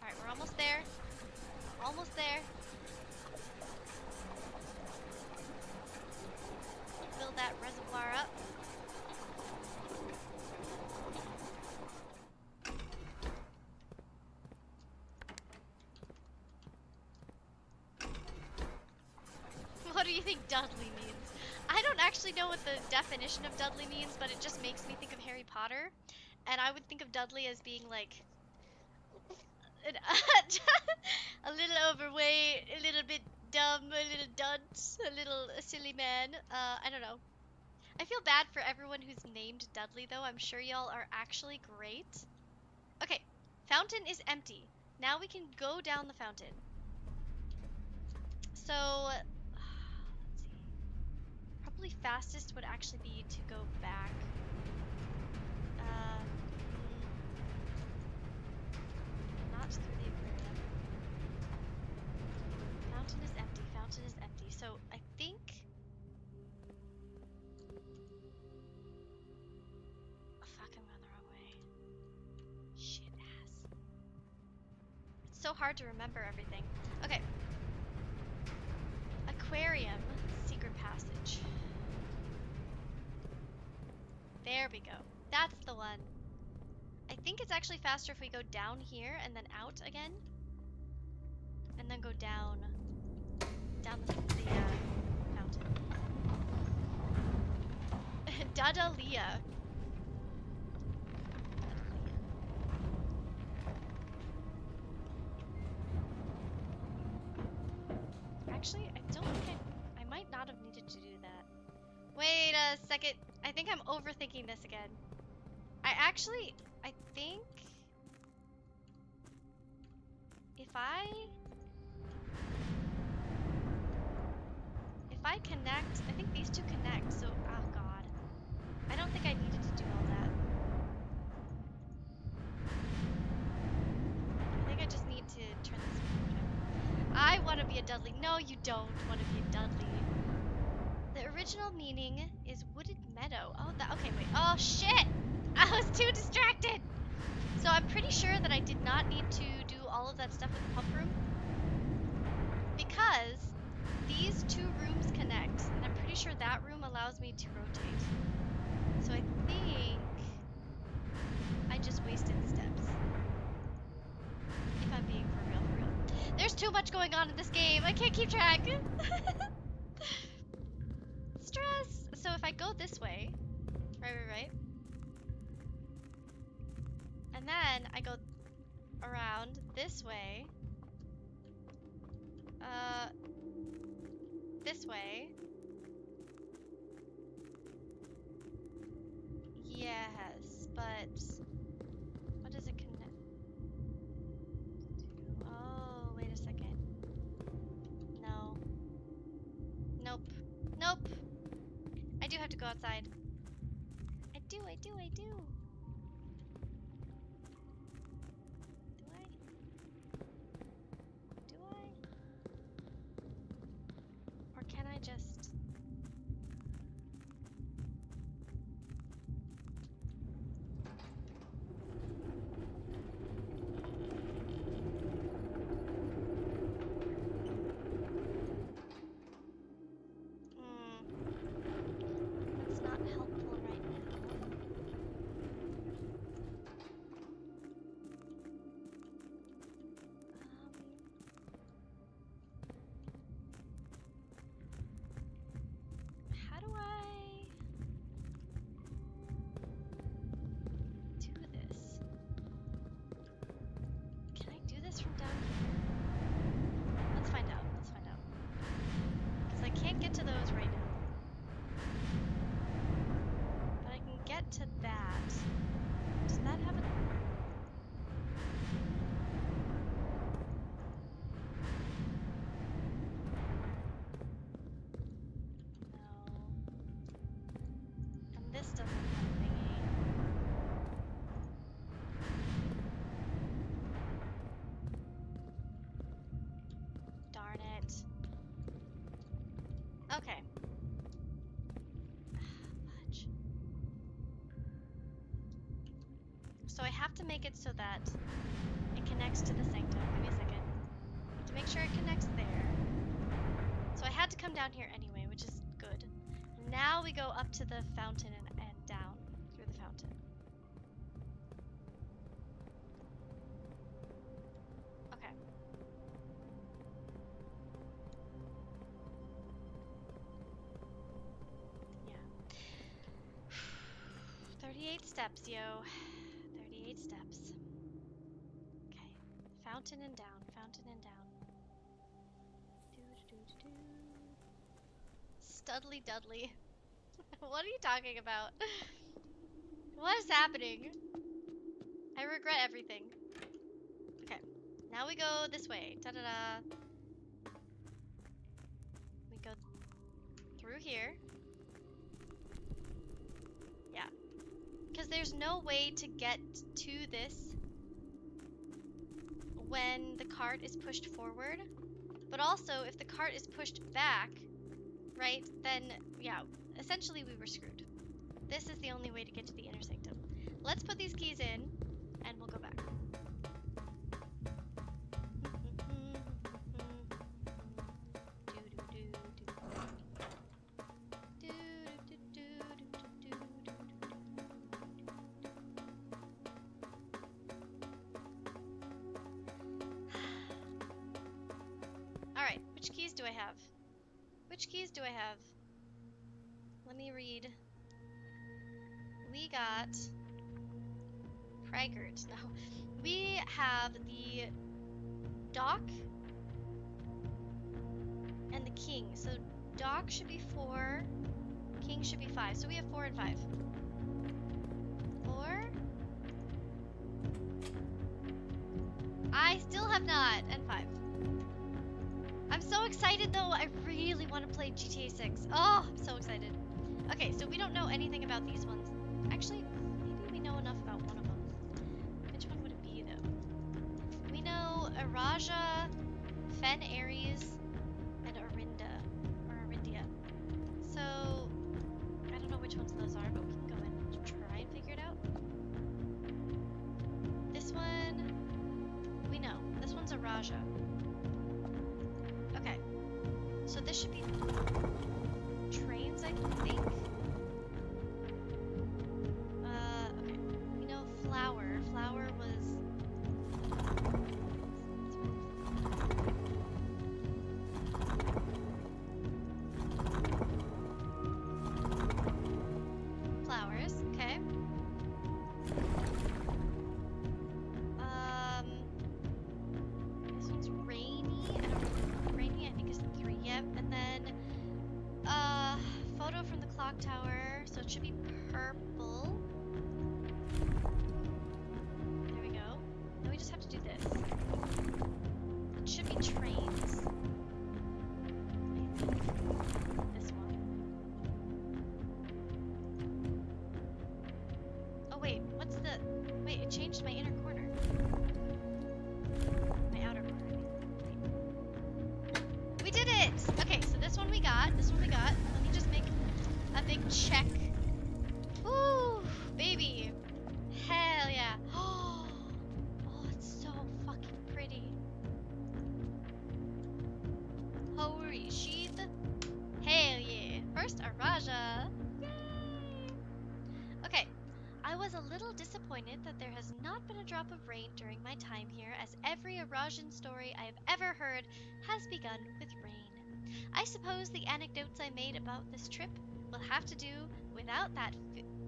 Alright, we're almost there. Almost there. Fill that reservoir up. What do you think Dudley means? I don't actually know what the definition of Dudley means, but it just makes me think of Harry Potter. And I would think of Dudley as being like a little overweight, a little bit dumb, a little dunce, a little silly man. I don't know. I feel bad for everyone who's named Dudley, though. I'm sure y'all are actually great. Okay, fountain is empty. Now we can go down the fountain. So, let's see. Probably fastest would actually be to go back. Not through the aquarium. Fountain is empty. Fountain is empty. So I think. Oh, fuck! I'm going the wrong way. Shit ass. It's so hard to remember everything. Okay. Aquarium, secret passage. There we go. That's the one. I think it's actually faster if we go down here and then out again. And then go down the fountain. Dadalia. Actually, I don't think I might not have needed to do that. Wait a second. I think I'm overthinking this again. I think if I connect, I think these two connect, so, oh god. I don't think I needed to do all that. I think I just need to turn this on. I want to be a Dudley. No, you don't want to be a Dudley. The original meaning is wooded meadow. Oh, okay, wait. Oh, shit! I was too distracted! So I'm pretty sure that I did not need to do all of that stuff with the pump room. Because these two rooms connect. And I'm pretty sure that room allows me to rotate. So I think I just wasted steps. If I'm being for real. There's too much going on in this game. I can't keep track. Stress. So if I go this way, right. And then I go around this way. this way. Yes, but what does it connect to? Oh, wait a second. No. Nope. Nope. I do have to go outside. I do. Do I? Do I? Do I? Or can I just... That's not helpful right now. How do I do this? Can I do this from down here? Let's find out. Let's find out. Because I can't get to those right now. But I can get to that. Does that have a... No. And this doesn't have a thingy. Darn it. Okay. Fudge. So I have to make it so that it connects to the sanctum. Give me a second. I have to make sure it connects there. So I had to come down here anyway, which is good. Now we go up to the fountain and down through the fountain. Okay. Yeah. 38 steps, yo. 38 steps. Okay. Fountain and down, fountain and down. Doo-doo-doo-doo-doo. Studley Dudley. What are you talking about? What is happening? I regret everything. Okay. Now we go this way. Da-da-da. We go through here. Yeah. Because there's no way to get to this when the cart is pushed forward. But also, if the cart is pushed back, right, then, yeah, essentially we were screwed. This is the only way to get to the inner sanctum. Let's put these keys in, and we'll go back. Alright, which keys do I have? Which keys do I have? Let me read. We got Praggart. No. We have the dock and the king. So dock should be 4, king should be 5. So we have 4 and 5. 4. I still have not, and 5. I'm so excited though. I really want to play GTA 6. Oh, I'm so excited. Okay, so we don't know anything about these ones. Actually, maybe we know enough about one of them. Which one would it be though? We know Araja, Fen Ares, and Arinda, or Arindia. So, I don't know which ones those are, but we can go and try and figure it out. This one, we know. This one's Araja. Okay, so this should be trains, I think. Okay. We know flower. Flower was... Flowers, okay. This one's rainy. I don't know. Rainy, I think, is 3. Yep. And then purple. There we go. Now we just have to do this. It should be trains. This one. Oh wait, what's the... Wait, it changed my inner corner. My outer corner, I mean. Wait. We did it! Okay, so this one we got. This one we got. Let me just make a big check. Woo! Baby! Hell yeah! Oh, it's so fucking pretty. Holy sheath! Hell yeah! First Araja! Yay! Okay, I was a little disappointed that there has not been a drop of rain during my time here, as every Arajan story I have ever heard has begun with rain. I suppose the anecdotes I made about this trip will have to do without that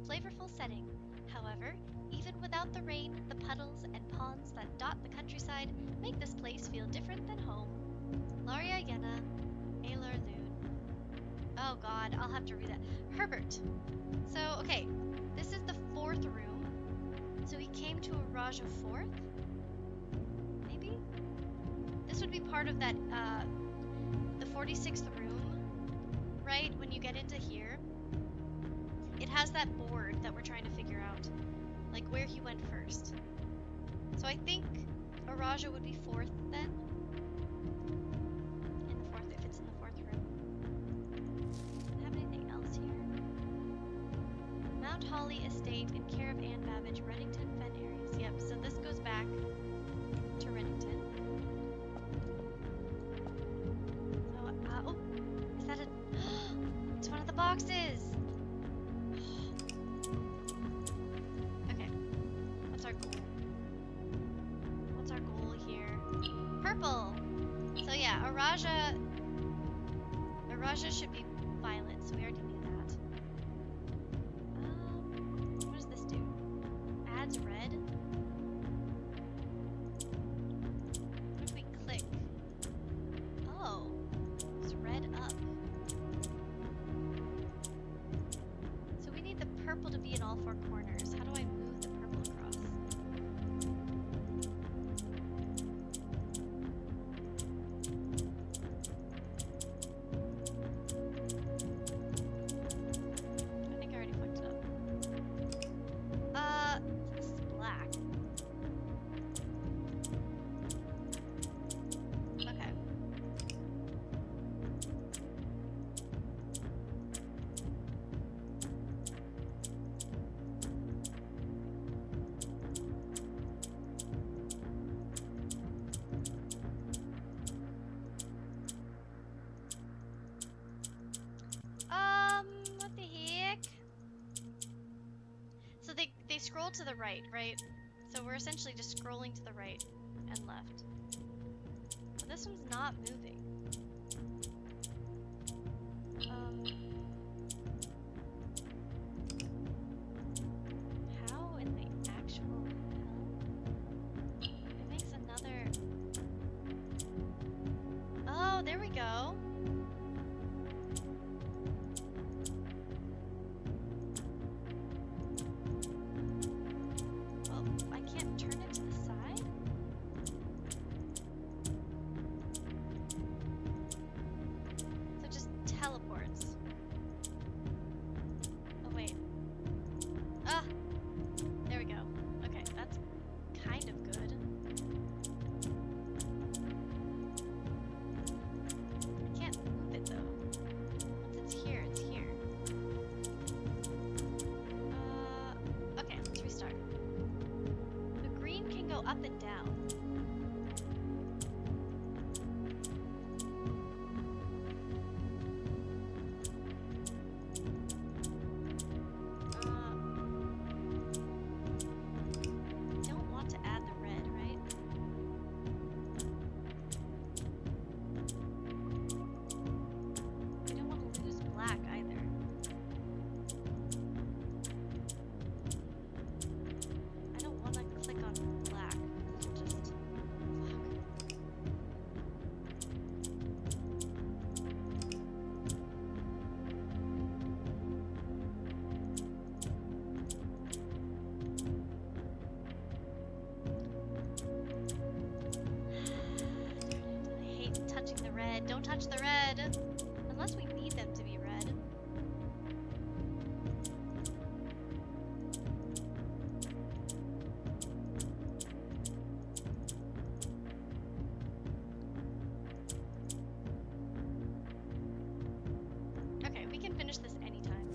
flavorful setting. However, even without the rain, the puddles and ponds that dot the countryside make this place feel different than home. Laria Yena, Alar Loon. Oh god, I'll have to read that. Herbert. So, okay, this is the 4th room. So he came to a Raja 4th? Maybe? This would be part of that, the 46th room, right? When you get into here. It has that board that we're trying to figure out, like where he went first. So I think Araja would be 4th then. In the 4th, if it's in the 4th room. Don't have anything else here. Mount Holly Estate in care of Anne Babbage, Reddington, Fen Aries. Yep, so this goes back to Reddington. So, oh, is that a... It's one of the boxes! Okay, what's our goal? What's our goal here? Purple! So yeah, Araja should be violet, so we already knew that. What does this do? Adds red? What if we click? Oh, it's red up. So we need the purple to be in all 4 corners. How do I move the purple across? I think I already fucked it up. This is black. Okay. What the heck? So they scroll to the right, right? So we're essentially just scrolling to the right and left. But this one's not moving. How in the actual hell? It makes another... Oh, there we go. Well, I can't turn it to the side? Don't touch the red. Unless we need them to be red. Okay, we can finish this anytime.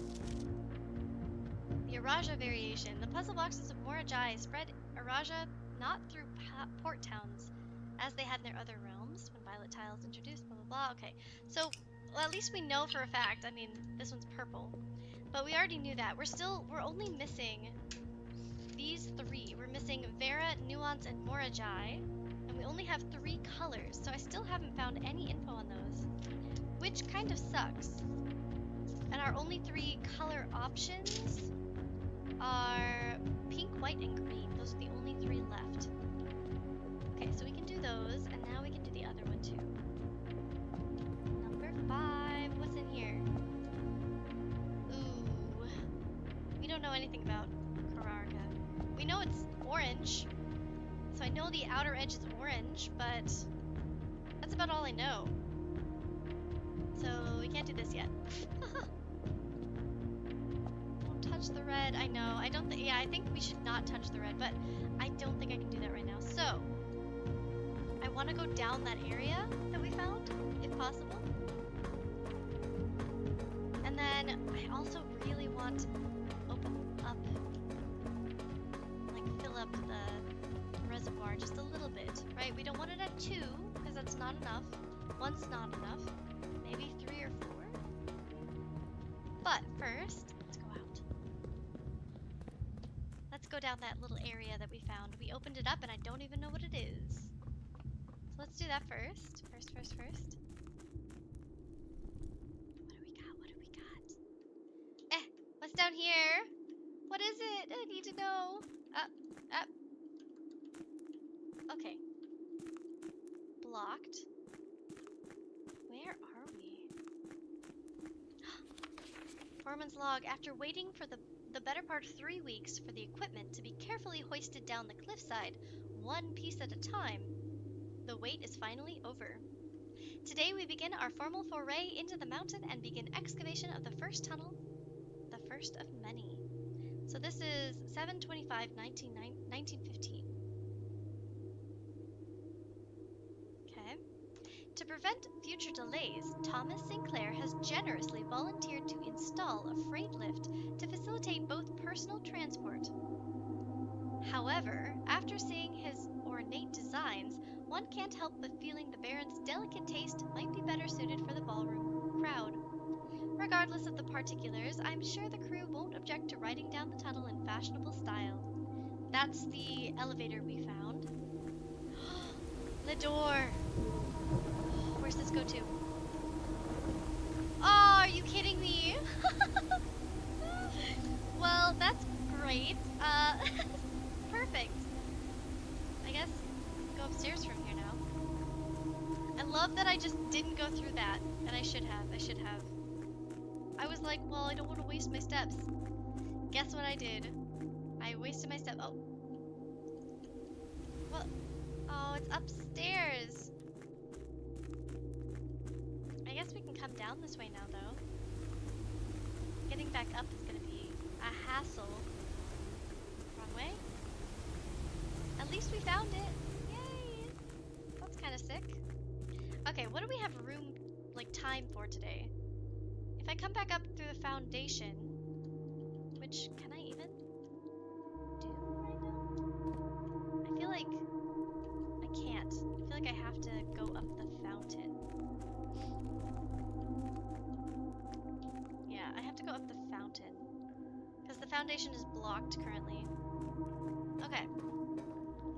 The Araja variation. The puzzle boxes of Morajai spread Araja not through port towns, as they had in their other realms, when violet tiles introduced, blah blah blah. Okay, so well, at least we know for a fact. I mean, this one's purple, but we already knew that. We're only missing these three. We're missing Vera, Nuance, and Morajai, and we only have 3 colors, so I still haven't found any info on those, which kind of sucks. And our only 3 color options are pink, white, and green. Those are the only 3 left. Okay, so we can do those, and now we can do the other one too. Number 5. What's in here? Ooh. We don't know anything about Kararga. We know it's orange, so I know the outer edge is orange, but that's about all I know. So we can't do this yet. Don't touch the red. I know. I don't think. Yeah, I think we should not touch the red, but I don't think I can do that right now. So I want to go down that area that we found, if possible. And then I also really want to open up, like fill up the reservoir just a little bit, right? We don't want it at 2, because that's not enough. 1's not enough. Maybe 3 or 4. But first, let's go out. Let's go down that little area that we found. We opened it up and I don't even know what it is. So let's do that first. First. What do we got? What's down here? What is it? I need to know. Up. Okay. Blocked. Where are we? Foreman's log. After waiting for the better part of 3 weeks for the equipment to be carefully hoisted down the cliffside, 1 piece at a time, the wait is finally over. Today we begin our formal foray into the mountain and begin excavation of the first tunnel, the first of many. So this is 7/25/1915. Okay. To prevent future delays, Thomas Sinclair has generously volunteered to install a freight lift to facilitate both personal transport. However, after seeing his ornate designs, one can't help but feeling the Baron's delicate taste might be better suited for the ballroom crowd. Regardless of the particulars, I'm sure the crew won't object to riding down the tunnel in fashionable style. That's the elevator we found. The door! Where's this go to? Oh, are you kidding me? Well, that's great. Perfect. I guess go upstairs from here now. I love that I just didn't go through that, and I should have. I was like, well, I don't want to waste my steps. Guess what I did? I wasted my step. Oh. Well, oh, it's upstairs. I guess we can come down this way now, though. Getting back up is going to be a hassle. Wrong way? At least we found it. Yay! That's kind of sick. Okay, what do we have room, like, time for today? If I come back up through the foundation, which, can I even do right now? I feel like I can't. I feel like I have to go up the fountain. Yeah, I have to go up the fountain. Because the foundation is blocked currently. Okay.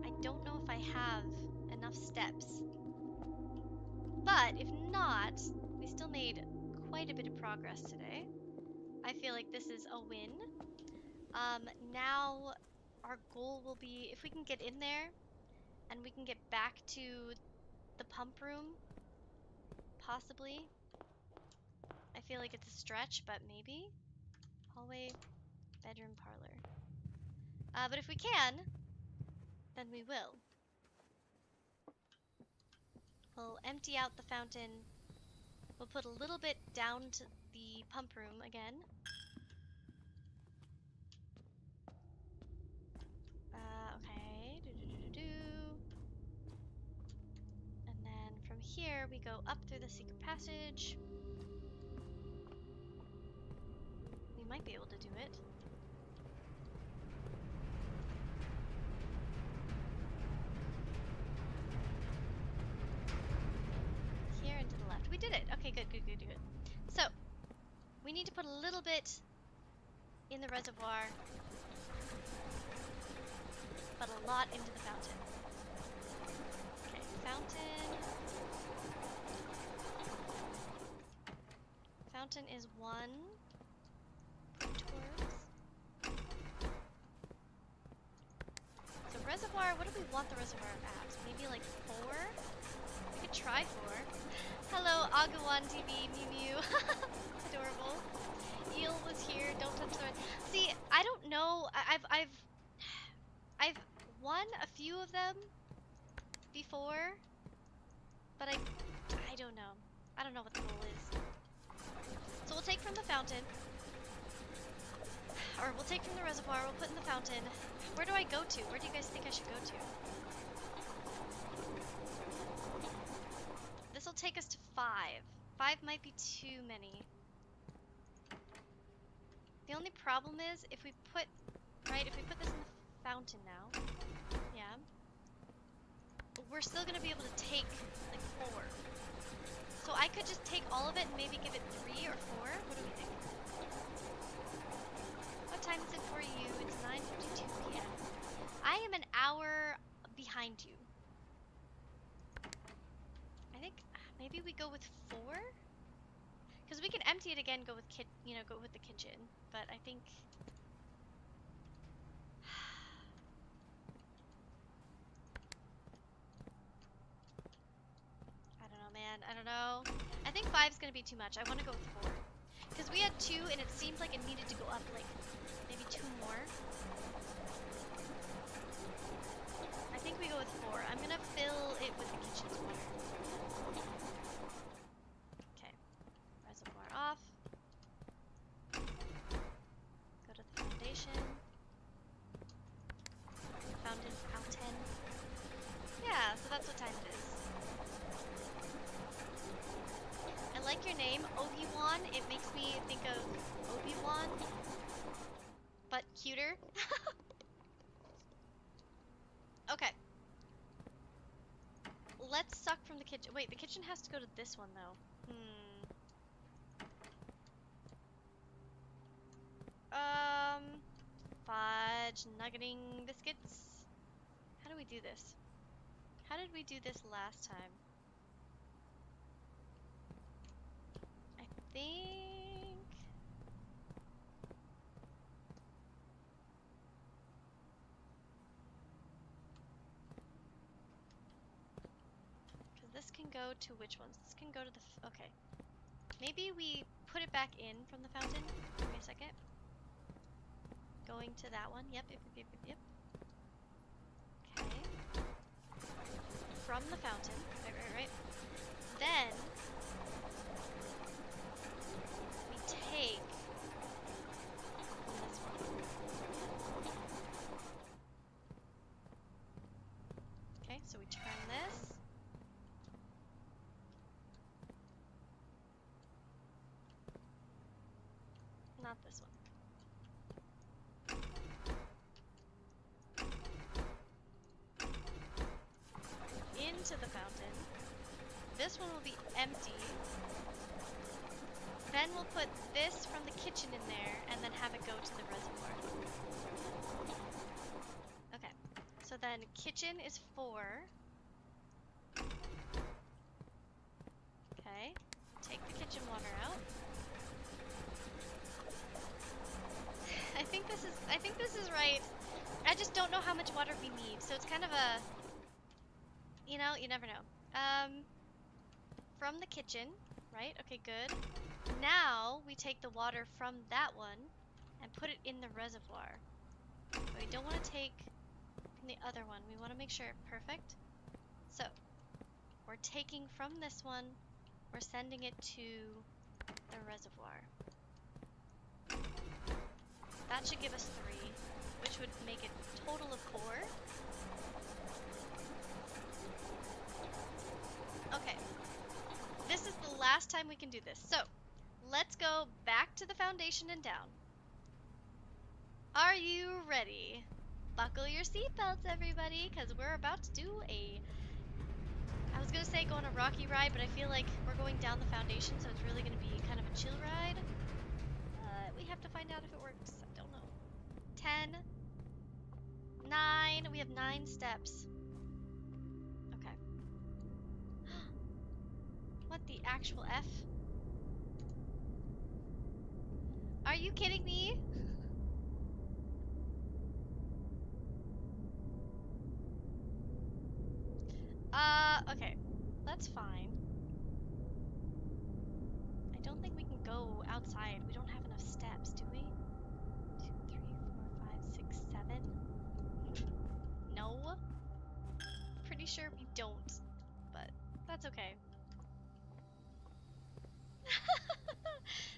I don't know if I have enough steps. But if not, we still made quite a bit of progress today. I feel like this is a win. Now our goal will be if we can get in there and we can get back to the pump room, possibly. I feel like it's a stretch, but maybe. Hallway, bedroom, parlor. But if we can, then we will. We'll empty out the fountain We'll put a little bit down to the pump room again. Okay. And then from here, we go up through the secret passage. We might be able to do it. Here and to the left. We did it! Okay, good. So, we need to put a little bit in the reservoir, but a lot into the fountain. Okay, fountain. Fountain is 1. Put towards. So reservoir, what do we want the reservoir at? Maybe like 4? We could try 4. Hello, Agawan TV, Mew Mew. Adorable. Eel was here, don't touch the red. See, I don't know. I've won a few of them before, but I don't know. I don't know what the goal is. So we'll take from the fountain, or we'll take from the reservoir, we'll put in the fountain. Where do I go to? Where do you guys think I should go to? This will take us to 5. 5 might be too many. The only problem is if we put this in the fountain now, yeah, we're still gonna be able to take like 4. So I could just take all of it and maybe give it 3 or 4. What do we think? What time is it for you? It's 9:52 p.m. I am an hour behind you. I think maybe we go with 4, because we can empty it again. Go with go with the kitchen. But I think I don't know, man. I don't know. I think 5 is gonna be too much. I want to go with 4, because we had 2 and it seemed like it needed to go up like maybe 2 more. I think we go with 4. I'm gonna fill it with the kitchen's water. Okay. Reservoir off. Go to the foundation. Fountain fountain. Yeah, so that's what time it is. I like your name, Obi-Wan. It makes me think of Obi-Wan, but cuter. Okay. Let's suck from the kitchen. Wait, the kitchen has to go to this one, though. Fudge nuggeting biscuits. How do we do this? How did we do this last time? I think... because this can go to which ones? This can go to the... okay. Maybe we put it back in from the fountain. Give me a second. Going to that one. Yep. Okay. From the fountain. Right. Then we take this one. Okay, so we turn this. Not this one. Into the fountain. This one will be empty. Then we'll put this from the kitchen in there and then have it go to the reservoir. Okay, so then kitchen is 4. Okay, take the kitchen water out. I think this is right. I just don't know how much water we need, so it's kind of a, you know, you never know. From the kitchen, right? Okay, good. Now we take the water from that one and put it in the reservoir. But we don't want to take from the other one. We want to make sure it's perfect. So we're taking from this one we're sending it to the reservoir. That should give us 3, which would make it a total of 4. Okay. This is the last time we can do this. So, let's go back to the foundation and down. Are you ready? Buckle your seatbelts, everybody, because we're about to do I was going to say go on a rocky ride, but I feel like we're going down the foundation, so it's really going to be kind of a chill ride. We have to find out if it works. I don't know. 10, 9. We have 9 steps. Okay. What the actual F? Are you kidding me? Okay. That's fine. I don't think we can go outside. We don't have enough steps, do we? 2, 3, 4, 5, 6, 7. No. Pretty sure we don't, but that's okay.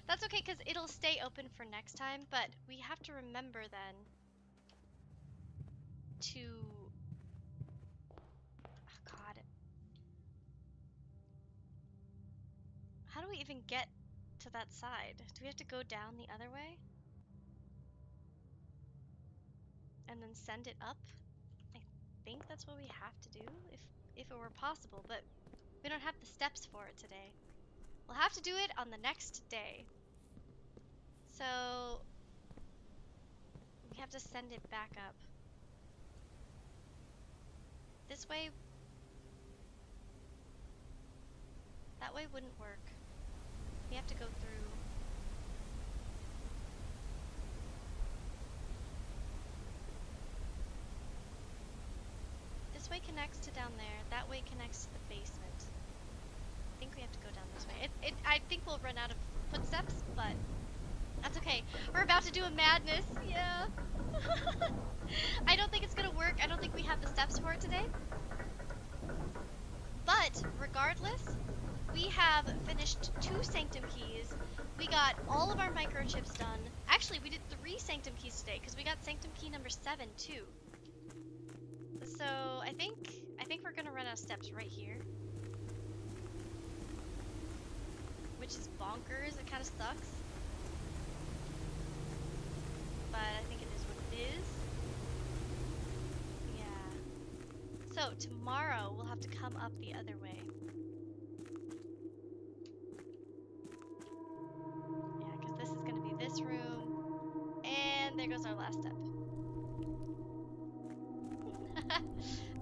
That's okay, because it'll stay open for next time, but we have to remember then to... Oh, God. How do we even get to that side? Do we have to go down the other way? And then send it up? I think that's what we have to do, if it were possible, but we don't have the steps for it today. We'll have to do it on the next day. So... we have to send it back up. This way... that way wouldn't work. We have to go through... this way connects to down there. That way connects to the basement. I think we have to go down this way. I think we'll run out of footsteps, but that's okay. We're about to do a madness. Yeah. I don't think it's gonna work. I don't think we have the steps for it today. But regardless, we have finished 2 Sanctum keys. We got all of our microchips done. Actually, we did 3 Sanctum keys today because we got Sanctum key number 7 too. So I think we're gonna run out of steps right here, which is bonkers. It kind of sucks, but I think it is what it is. Yeah. So tomorrow we'll have to come up the other way. Yeah, because this is gonna be this room, and there goes our last step.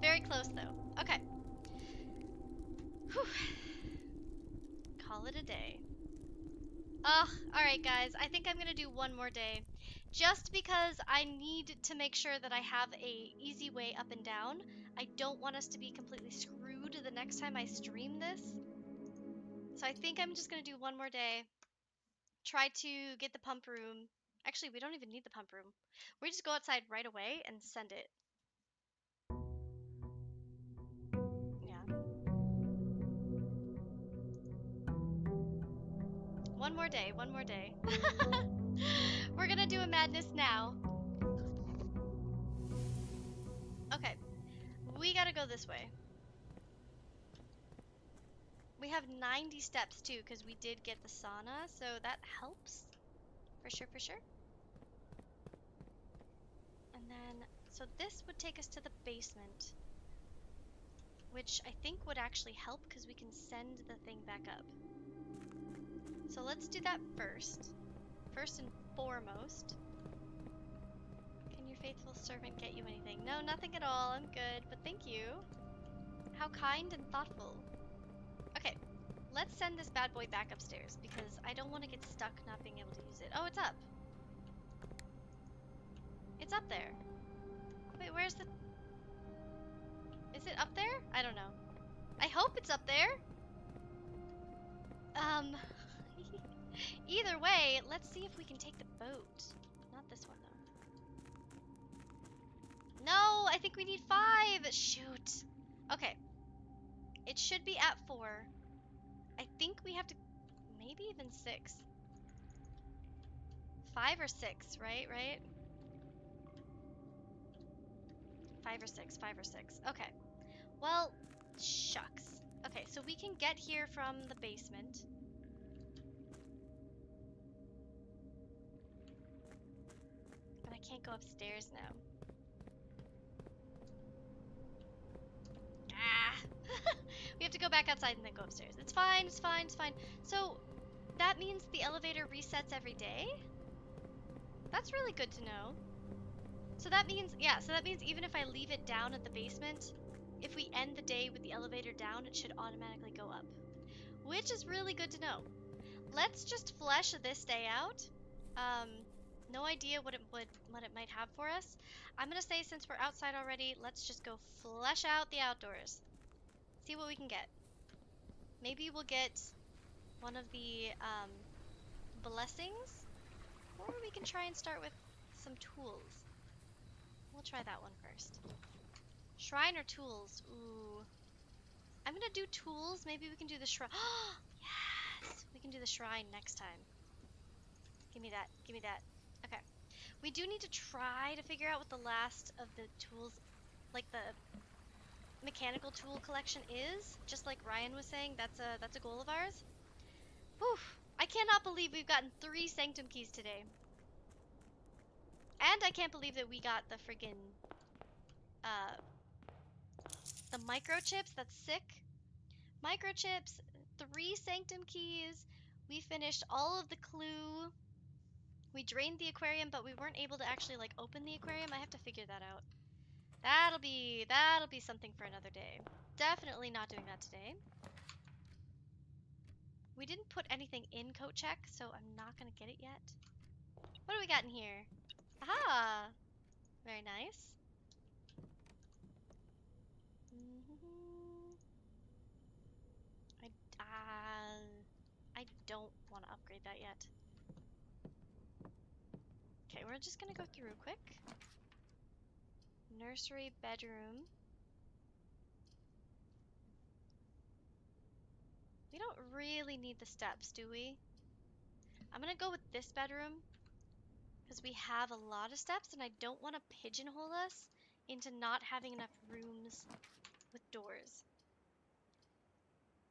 Very close though. Okay. Whew. Call it a day. Alright guys, I think I'm gonna do one more day. Just because I need to make sure that I have a easy way up and down. I don't want us to be completely screwed the next time I stream this. So I think I'm just gonna do one more day. Try to get the pump room. Actually, we don't even need the pump room. We just go outside right away and send it. Yeah. One more day, one more day. We're gonna do a madness now. Okay, we gotta go this way. We have 90 steps too, because we did get the sauna, so that helps. For sure, for sure. And then, so this would take us to the basement, which I think would actually help because we can send the thing back up. So let's do that first. First and foremost. Can your faithful servant get you anything? No, nothing at all. I'm good, but thank you. How kind and thoughtful. Okay, let's send this bad boy back upstairs because I don't want to get stuck not being able to use it. Oh, it's up. It's up there. Wait, where's the... is it up there? I don't know. I hope it's up there. Either way, let's see if we can take the boat. Not this one, though. No, I think we need 5. Shoot. Okay. It should be at 4. I think we have to, maybe even 6. 5 or 6, right? Right? 5 or 6, 5 or 6. Okay. Well, shucks. Okay, so we can get here from the basement. But I can't go upstairs now. Ah! We have to go back outside and then go upstairs. It's fine, it's fine, it's fine. So, that means the elevator resets every day? That's really good to know. So that means, yeah, so that means even if I leave it down at the basement, if we end the day with the elevator down, it should automatically go up. Which is really good to know. Let's just flesh this day out. No idea what it might have for us. I'm gonna say since we're outside already, let's just go flesh out the outdoors. See what we can get. Maybe we'll get one of the blessings, or we can try and start with some tools. We'll try that one first. Shrine or tools? Ooh. I'm gonna do tools. Maybe we can do the shrine. Yes! We can do the shrine next time. Give me that. Give me that. Okay. We do need to try to figure out what the last of the tools, like the mechanical tool collection is. Just like Ryan was saying, that's a goal of ours. Whew. I cannot believe we've gotten 3 Sanctum keys today. And I can't believe that we got the friggin' uh, the microchips. That's sick. Microchips, 3 Sanctum keys. We finished all of the clue. We drained the aquarium, but we weren't able to actually like open the aquarium. I have to figure that out. That'll be something for another day. Definitely not doing that today. We didn't put anything in coat check, so I'm not gonna get it yet. What do we got in here? Aha! Very nice. I don't want to upgrade that yet. Okay, we're just gonna go through quick. Nursery, bedroom. We don't really need the steps, do we? I'm gonna go with this bedroom because we have a lot of steps and I don't want to pigeonhole us into not having enough rooms with doors.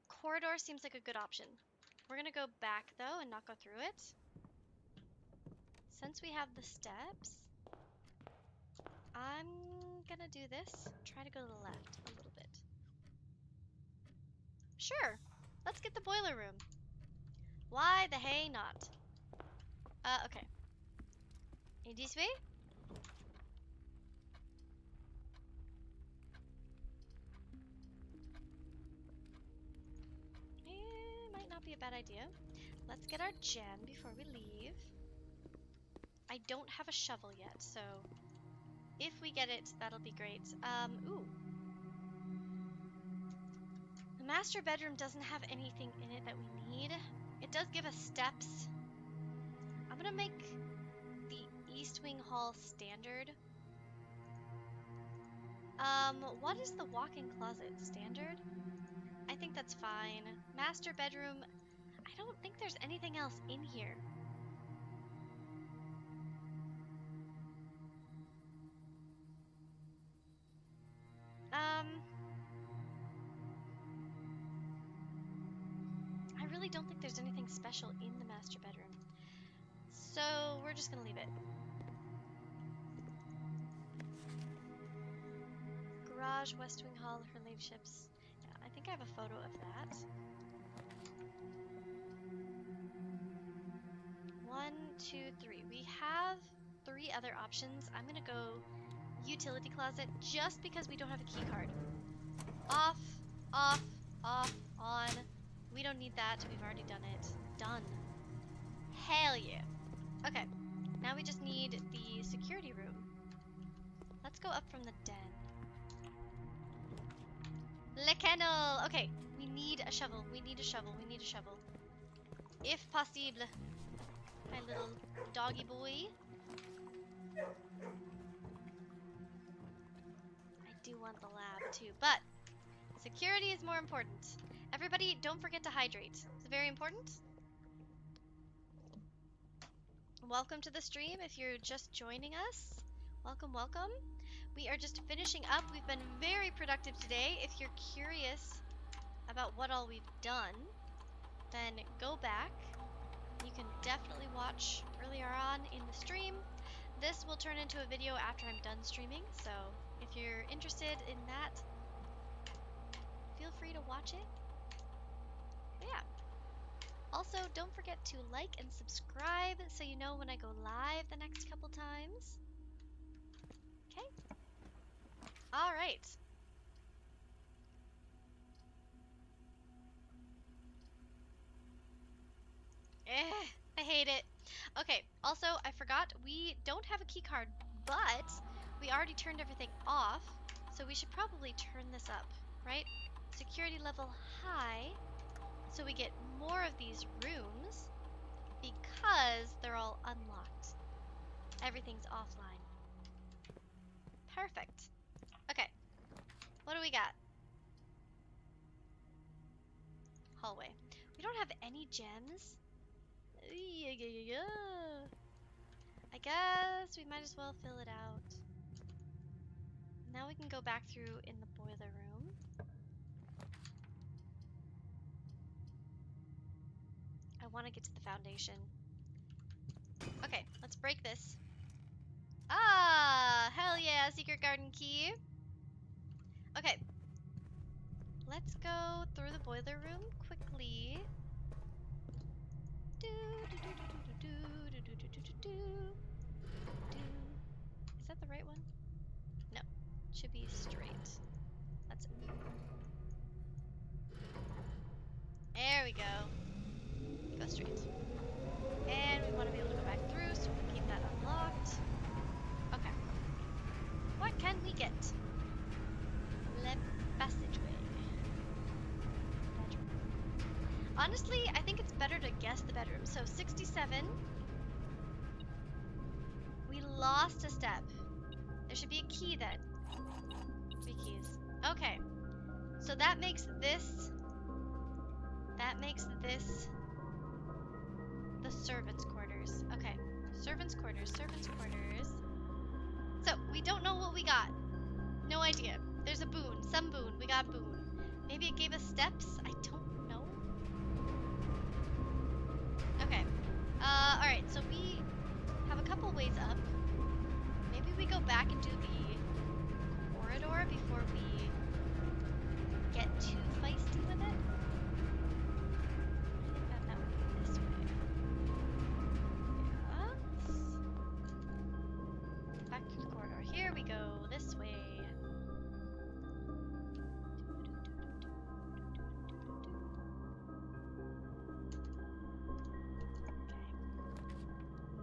Corridor seems like a good option. We're gonna go back though and not go through it. Since we have the steps, I'm gonna do this. Try to go to the left a little bit. Sure, let's get the boiler room. Why the hey not? Okay. In this way? Might not be a bad idea. Let's get our gem before we leave. I don't have a shovel yet, so if we get it, that'll be great. Ooh. The master bedroom doesn't have anything in it that we need. It does give us steps. I'm gonna make the East Wing Hall standard. What is the walk-in closet? Standard? I think that's fine. Master bedroom, I don't think there's anything else in here. I really don't think there's anything special in the master bedroom. So we're just gonna leave it. Garage, West Wing Hall, her ladyships. Yeah, I think I have a photo of that. 1, 2, 3. We have 3 other options. I'm gonna go utility closet just because we don't have a key card. Off, off, off, on. We don't need that. We've already done it. Done. Hell yeah. Okay. Now we just need the security room. Let's go up from the den. Le kennel! Okay, we need a shovel. We need a shovel. We need a shovel. If possible. My little doggy boy. I do want the lab too, but security is more important. Everybody, don't forget to hydrate. It's very important. Welcome to the stream if you're just joining us. Welcome, welcome. We are just finishing up. We've been very productive today. If you're curious about what all we've done, then go back. You can definitely watch earlier on in the stream. This will turn into a video after I'm done streaming, so if you're interested in that, feel free to watch it. But yeah. Also, don't forget to like and subscribe so you know when I go live the next couple times. Okay? Alright. I hate it. Okay, also, I forgot, we don't have a key card, but we already turned everything off, so we should probably turn this up, right? Security level high, so we get more of these rooms, because they're all unlocked. Everything's offline. Perfect. Okay, what do we got? Hallway. We don't have any gems. I guess we might as well fill it out. Now we can go back through in the boiler room. I want to get to the foundation. Okay, let's break this. Ah, hell yeah, secret garden key. Okay, let's go through the boiler room quickly. Is that the right one? No, it should be straight. That's it. There we go. Go straight. And we want to be able to go back through, so we keep that unlocked. Okay. What can we get? Le passageway. Bedroom. Honestly, I think it's better to guess the bedroom. So 67. We lost a step. There should be a key then. 3 keys. Okay. So that makes this... the servants' quarters. Okay. Servants' quarters, servants' quarters. So, we don't know what we got. No idea. There's a boon. Some boon. We got a boon. Maybe it gave us steps? I don't know. Okay. Alright, so we have a couple ways up. Maybe we go back and do the corridor before we get too feisty with it. I think that would be this way. Yes. Back to the corridor. Here we go. This way.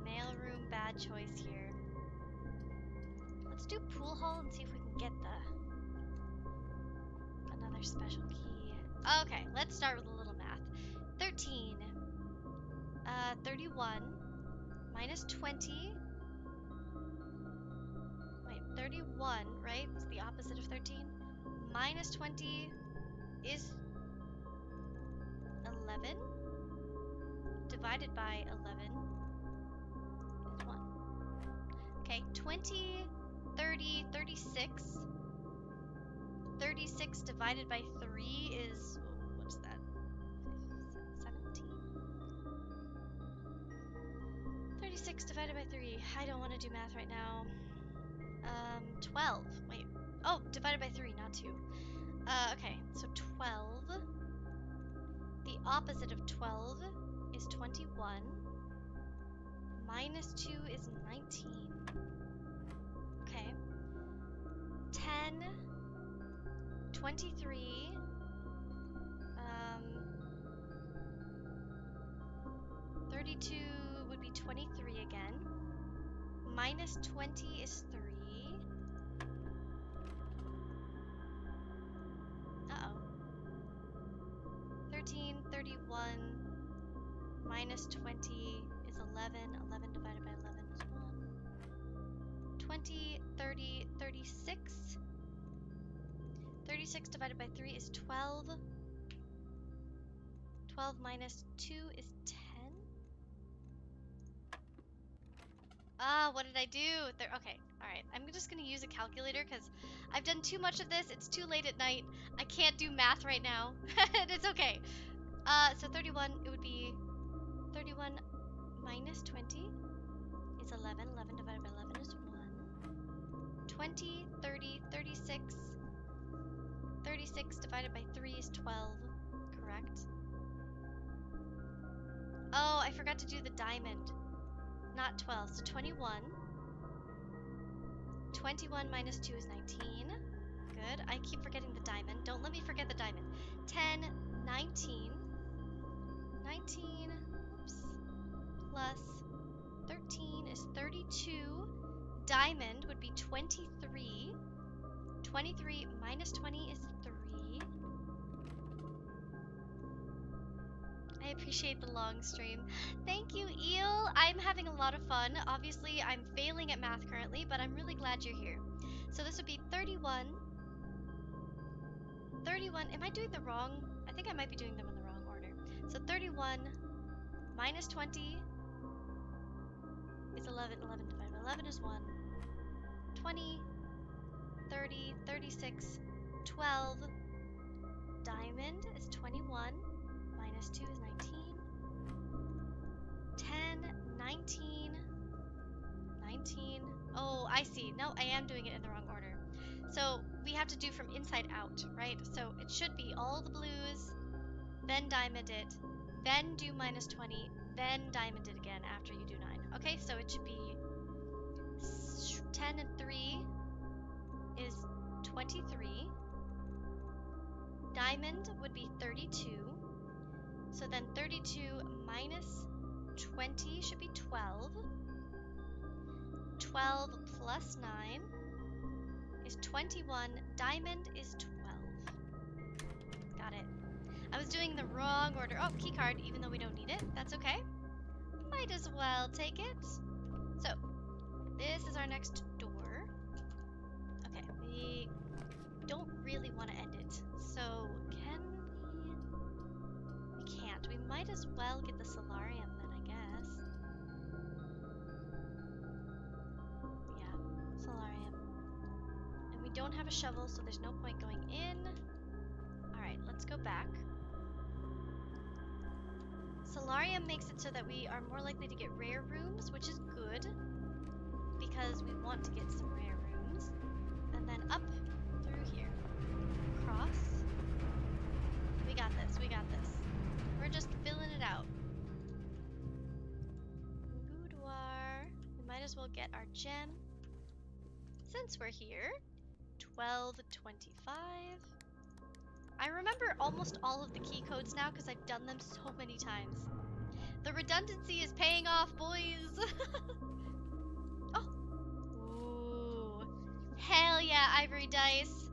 Mailroom, bad choice here. Let's do pool hall and see if we can get another special key. Okay, let's start with a little math. 13, 31, minus 20. Wait, 31, right? It's the opposite of 13. Minus 20 is 11. Divided by 11 is 1. Okay, 20, 30, 36. 36 divided by 3 is, what's that? 17? 36 divided by 3. I don't want to do math right now. 12. Wait. Oh, divided by 3, not 2. Okay, so 12. The opposite of 12 is 21. Minus 2 is 19. Okay. 10. 23. 32 would be 23 again. Minus 20 is 3. Uh-oh. 13, 31, minus 20 is 11. 11 divided by 11 is 1. 20, 30, 36. 36 divided by 3 is 12. 12 minus 2 is 10. Ah, what did I do? There, okay, alright. I'm just gonna use a calculator because I've done too much of this. It's too late at night. I can't do math right now. It's okay. So 31, it would be 31 minus 20 is 11. 11 divided by 11 is 1. 20, 30, 36. 36 divided by 3 is 12. Correct. Oh, I forgot to do the diamond. Not 12, so 21. 21 minus 2 is 19. Good. I keep forgetting the diamond. Don't let me forget the diamond. 10, 19. 19, oops, plus 13 is 32. Diamond would be 23. 23 minus 20 is 3. I appreciate the long stream. Thank you, Eel. I'm having a lot of fun. Obviously, I'm failing at math currently, but I'm really glad you're here. So this would be 31. 31. Am I doing the wrong? I think I might be doing them in the wrong order. So 31 minus 20 is 11. 11 divided by 11 is 1. 20, 30, 36, 12. Diamond is 21. Minus 2 is 19. 10, 19. 19. Oh, I see. No, I am doing it in the wrong order. So we have to do from inside out, right? So it should be all the blues, then diamond it, then do minus 20, then diamond it again after you do 9. Okay, so it should be 10 and 3 is 23. Diamond would be 32. So then 32 minus 20 should be 12. 12 plus 9 is 21. Diamond is 12. Got it. I was doing the wrong order. Oh, key card, even though we don't need it. That's okay. Might as well take it. So, this is our next door. Okay, we don't really want to end it. So, can we? We can't. We might as well get the solarium then, I guess. Yeah, solarium. And we don't have a shovel, so there's no point going in. Alright, let's go back. Solarium makes it so that we are more likely to get rare rooms, which is good, because we want to get some rare rooms. And then up through here. Cross. We got this, we got this. We're just filling it out. Boudoir. We might as well get our gem. Since we're here. 1225. I remember almost all of the key codes now because I've done them so many times. The redundancy is paying off, boys! Oh! Ooh. Hell yeah, ivory dice!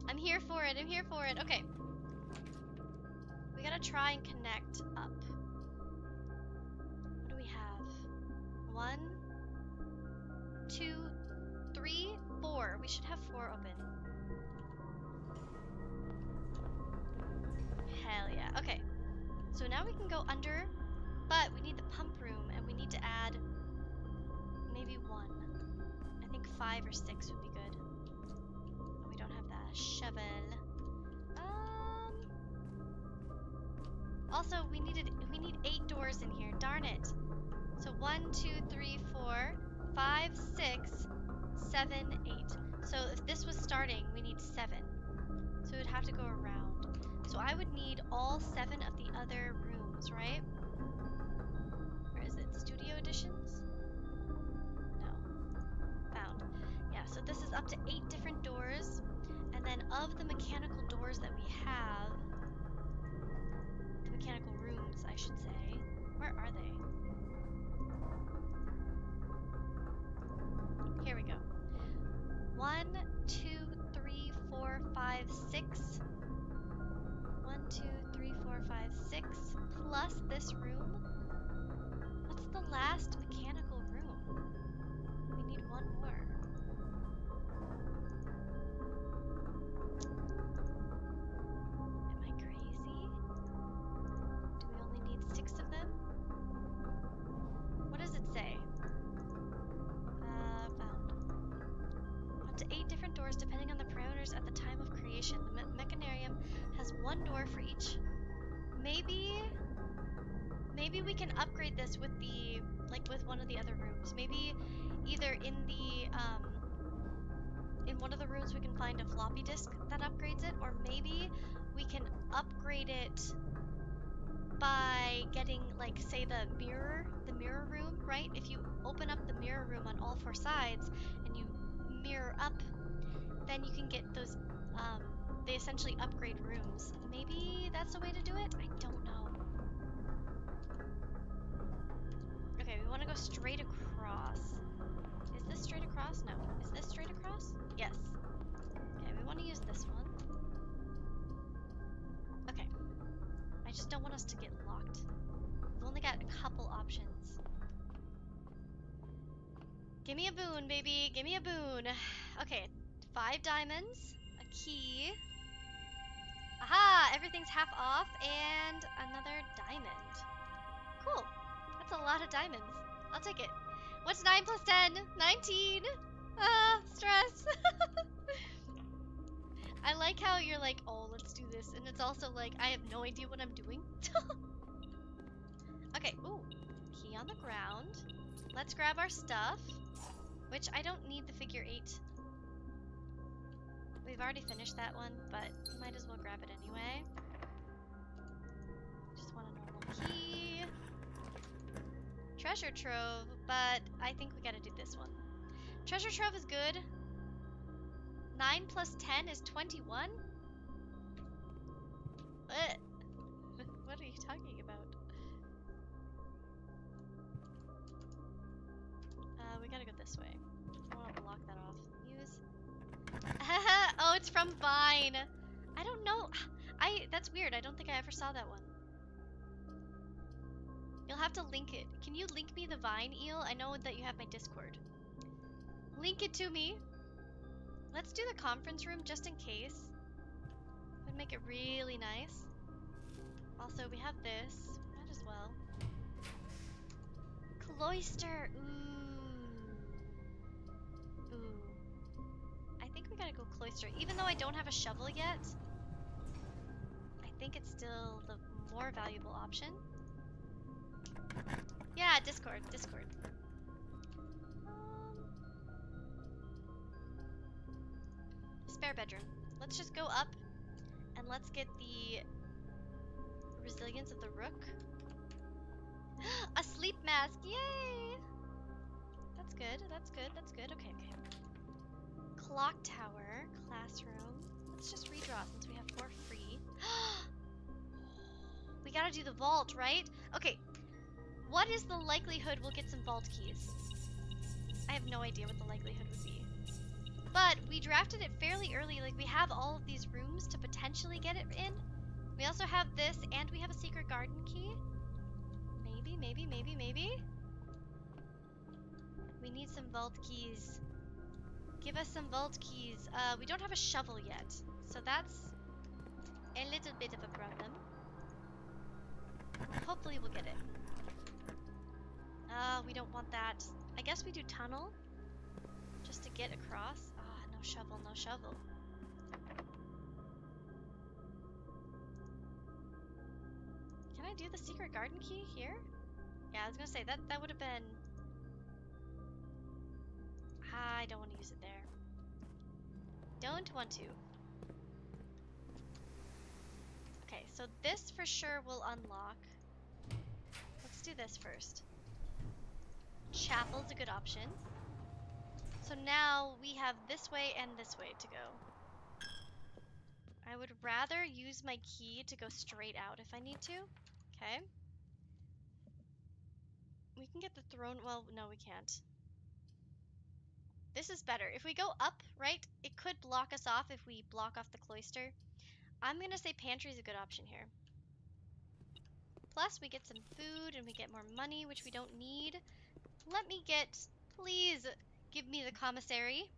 I'm here for it, I'm here for it. Okay. We gotta try and connect up. What do we have? 1, 2, 3, 4. We should have 4 open. Hell yeah. Okay. So now we can go under, but we need the pump room, and we need to add maybe 1. I think 5 or 6 would be good. Oh, we don't have the shovel. Also, we need 8 doors in here. Darn it. So 1, 2, 3, 4, 5, 6, 7, 8. So if this was starting, we need 7. So it would have to go around. So I would need all 7 of the other rooms, right? Where is it? Studio editions? No. Found. Yeah, so this is up to 8 different doors. And then of the mechanical doors that we have, the mechanical rooms, I should say, where are they? Here we go. 1, 2, 3, 4, 5, 6. 1, 2, 3, 4, 5, 6. Plus this room. What's the last mechanical room? We need 1 more. Am I crazy? Do we to 8 different doors depending on the parameters at the time of creation. The mechanarium has 1 door for each. Maybe we can upgrade this with the, like, with one of the other rooms. Maybe either in the, in one of the rooms we can find a floppy disk that upgrades it, or maybe we can upgrade it by getting, like, say the mirror room, right? If you open up the mirror room on all 4 sides and you mirror up, then you can get those, they essentially upgrade rooms. Maybe that's the way to do it? I don't know. Okay, we want to go straight across. Is this straight across? No. Is this straight across? Yes. Okay, we want to use this one. Okay. I just don't want us to get locked. We've only got a couple options. Give me a boon, baby. Give me a boon. Okay, 5 diamonds, a key. Aha! Everything's half off, and another diamond. Cool. That's a lot of diamonds. I'll take it. What's 9 plus 10? 19! Ah, stress. I like how you're like, oh, let's do this. And it's also like, I have no idea what I'm doing. Okay, ooh. Key on the ground. Let's grab our stuff. Which I don't need the figure 8. We've already finished that one, but might as well grab it anyway. Just want a normal key. Treasure trove, but I think we gotta do this one. Treasure trove is good. 9 plus 10 is 21? What are you talking about? We gotta go this way. I wanna block that off. Use. Oh, it's from Vine. I don't know. That's weird. I don't think I ever saw that one. You'll have to link it. Can you link me the Vine, Eel? I know that you have my Discord. Link it to me. Let's do the conference room just in case. Would make it really nice. Also, we have this. Might as well. Cloister. Ooh. I think we gotta go cloister. Even though I don't have a shovel yet, I think it's still the more valuable option. Yeah, Discord. Spare bedroom. Let's just go up and let's get the resilience of the rook. A sleep mask, yay! That's good. Okay. Clock tower, classroom. Let's just redraw since we have 4 free. We gotta do the vault, right? Okay, what is the likelihood we'll get some vault keys? I have no idea what the likelihood would be. But we drafted it fairly early, like we have all of these rooms to potentially get it in. We also have this, and we have a secret garden key. Maybe. We need some vault keys. Give us some vault keys. We don't have a shovel yet, so that's a little bit of a problem. Hopefully we'll get it. We don't want that. I guess we do tunnel, just to get across. No shovel. Can I do the secret garden key here? Yeah, I was gonna say, that would have been... I don't want to use it there. Don't want to. Okay, so this for sure will unlock. Let's do this first. Chapel's a good option. So now we have this way and this way to go. I would rather use my key to go straight out if I need to. Okay. We can get the throne. Well, no, we can't. This is better. If we go up, right, it could block us off if we block off the cloister. I'm gonna say pantry is a good option here. Plus, we get some food and we get more money, which we don't need. Let me get, please, give me the commissary.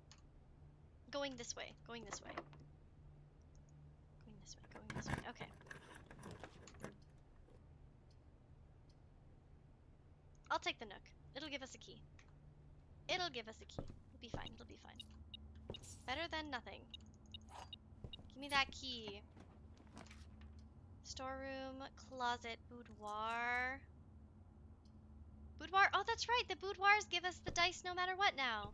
Going this way. Okay. I'll take the nook. It'll give us a key. It'll be fine. Better than nothing. Give me that key. Storeroom, closet, boudoir. Boudoir. Oh, that's right. The boudoirs give us the dice no matter what now.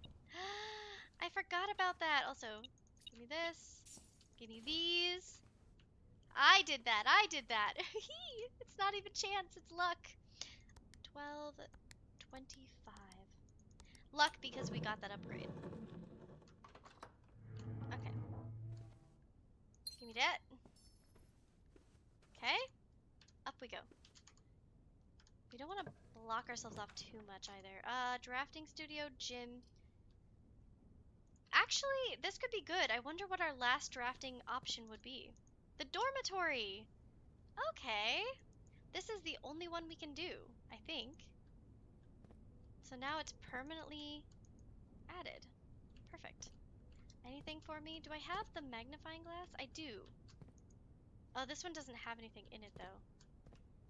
I forgot about that. Also, give me this. Give me these. I did that. I did that. It's not even chance. It's luck. 12, 25. Luck because we got that upgrade. Okay. Give me that. Okay. Up we go. We don't want to block ourselves off too much either. Drafting studio, gym. Actually, this could be good. I wonder what our last drafting option would be. The dormitory! Okay. This is the only one we can do, I think. So now it's permanently added. Perfect. Anything for me? Do I have the magnifying glass? I do. Oh, this one doesn't have anything in it, though.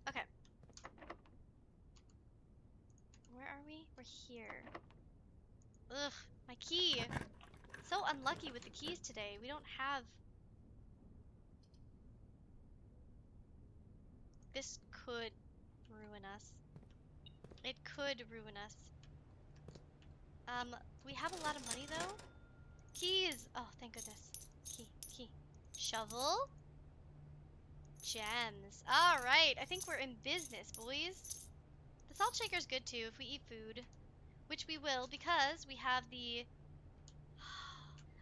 Okay. Where are we? We're here. Ugh, my key! So unlucky with the keys today. We don't have... This could ruin us. It could ruin us. We have a lot of money, though. Keys! Oh, thank goodness. Key. Shovel. Gems. Alright, I think we're in business, boys. The salt shaker's good, too, if we eat food. Which we will, because we have the...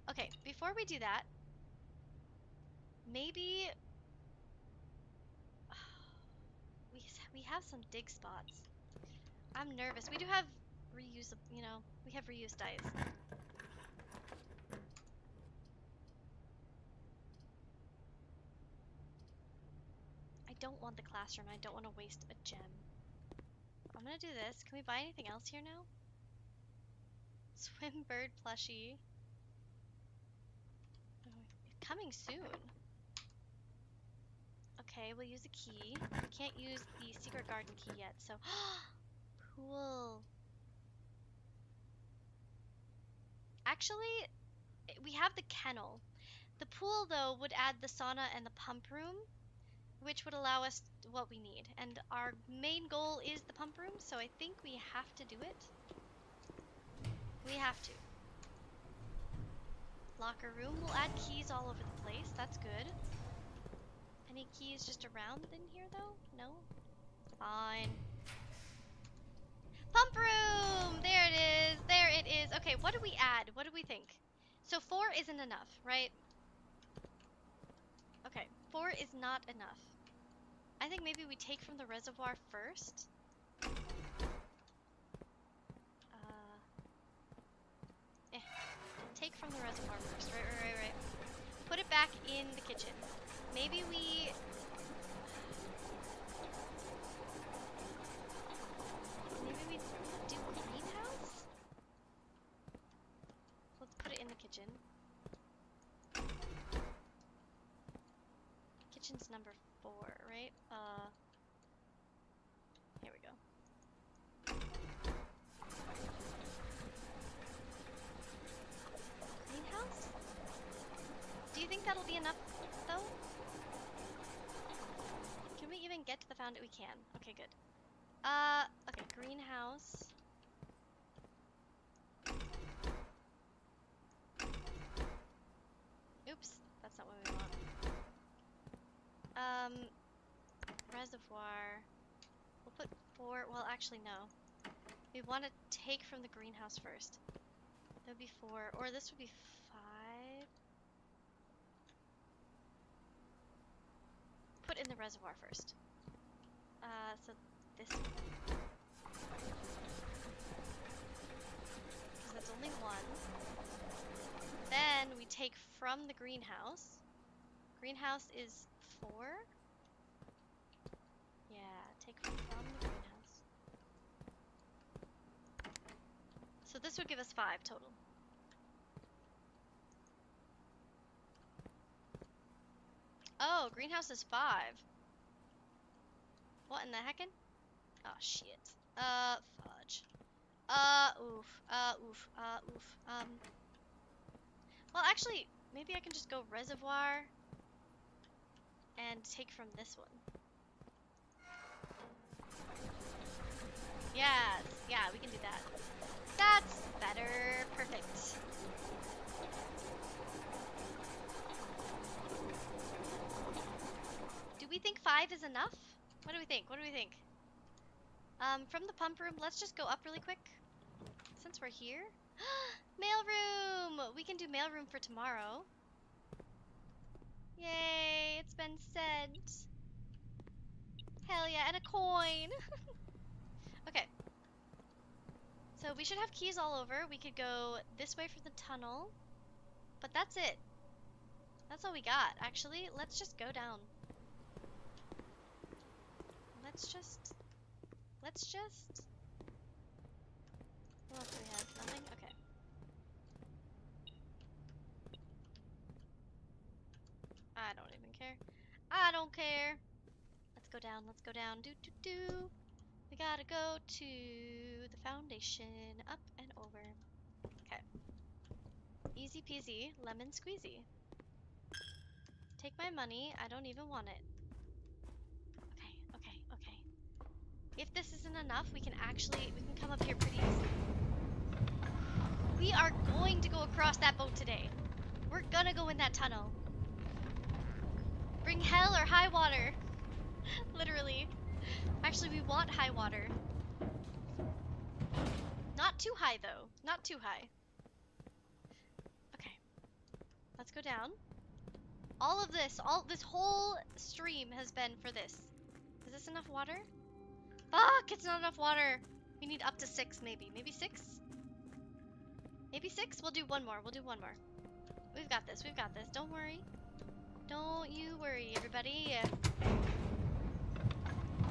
Okay, before we do that, maybe... We have some dig spots. I'm nervous. We do have reuse, we have reuse dice. I don't want the classroom. I don't want to waste a gem. I'm gonna do this. Can we buy anything else here now? Swim bird plushie. Oh, coming soon. Okay, we'll use a key. We can't use the secret garden key yet, so... Pool. Actually, we have the kennel. The pool, though, would add the sauna and the pump room, which would allow us what we need. And our main goal is the pump room, so I think we have to do it. We have to. Locker room. We'll add keys all over the place. That's good. Any keys just around in here, though? No? Fine. Pump room! There it is. There it is. Okay, what do we add? What do we think? So 4 isn't enough, right? Okay, 4 is not enough. I think maybe we take from the reservoir first. Take from the reservoir first. Right. Put it back in the kitchen. Maybe we... Maybe we do greenhouse? Let's put it in the kitchen. Kitchen's number 4, right? Here we go. Greenhouse? Do you think that'll be enough, though? Can we even get to the fountain? We can. Okay, good. Okay, greenhouse. Oops, that's not what we want. Reservoir. We'll put 4, well, actually, no. We want to take from the greenhouse first. That would be 4, or this would be 5. Put in the reservoir first. So this one. Because that's only 1. Then we take from the greenhouse. Greenhouse is 4. Yeah, take from the greenhouse. So this would give us 5 total. Oh, greenhouse is 5. What in the heckin'? Oh, shit. Fudge. Oof. Well, actually, maybe I can just go reservoir and take from this one. Yes, yeah, we can do that. That's better. Perfect. Do we think 5 is enough? What do we think? What do we think? From the pump room, let's just go up really quick. Since we're here. Mailroom! We can do mailroom for tomorrow. Yay, it's been sent. Hell yeah, and a coin. Okay. So we should have keys all over. We could go this way for the tunnel. But that's it. That's all we got. Actually, let's just go down. Let's just... What else do we have? Nothing? Okay. I don't even care. I don't care. Let's go down. Let's go down. Do do do. We gotta go to the foundation. Up and over. Okay. Easy peasy. Lemon squeezy. Take my money. I don't even want it. Okay. Okay. Okay. If this isn't enough, we can come up here pretty easily. We are going to go across that boat today. We're gonna go in that tunnel. Bring hell or high water. Literally. Actually, we want high water. Not too high, though. Not too high. Okay. Let's go down. All this whole stream has been for this. Is this enough water? Fuck, it's not enough water. We need up to 6, maybe. Maybe 6? Maybe 6? We'll do one more. We'll do one more. We've got this. We've got this. Don't worry. Don't you worry, everybody.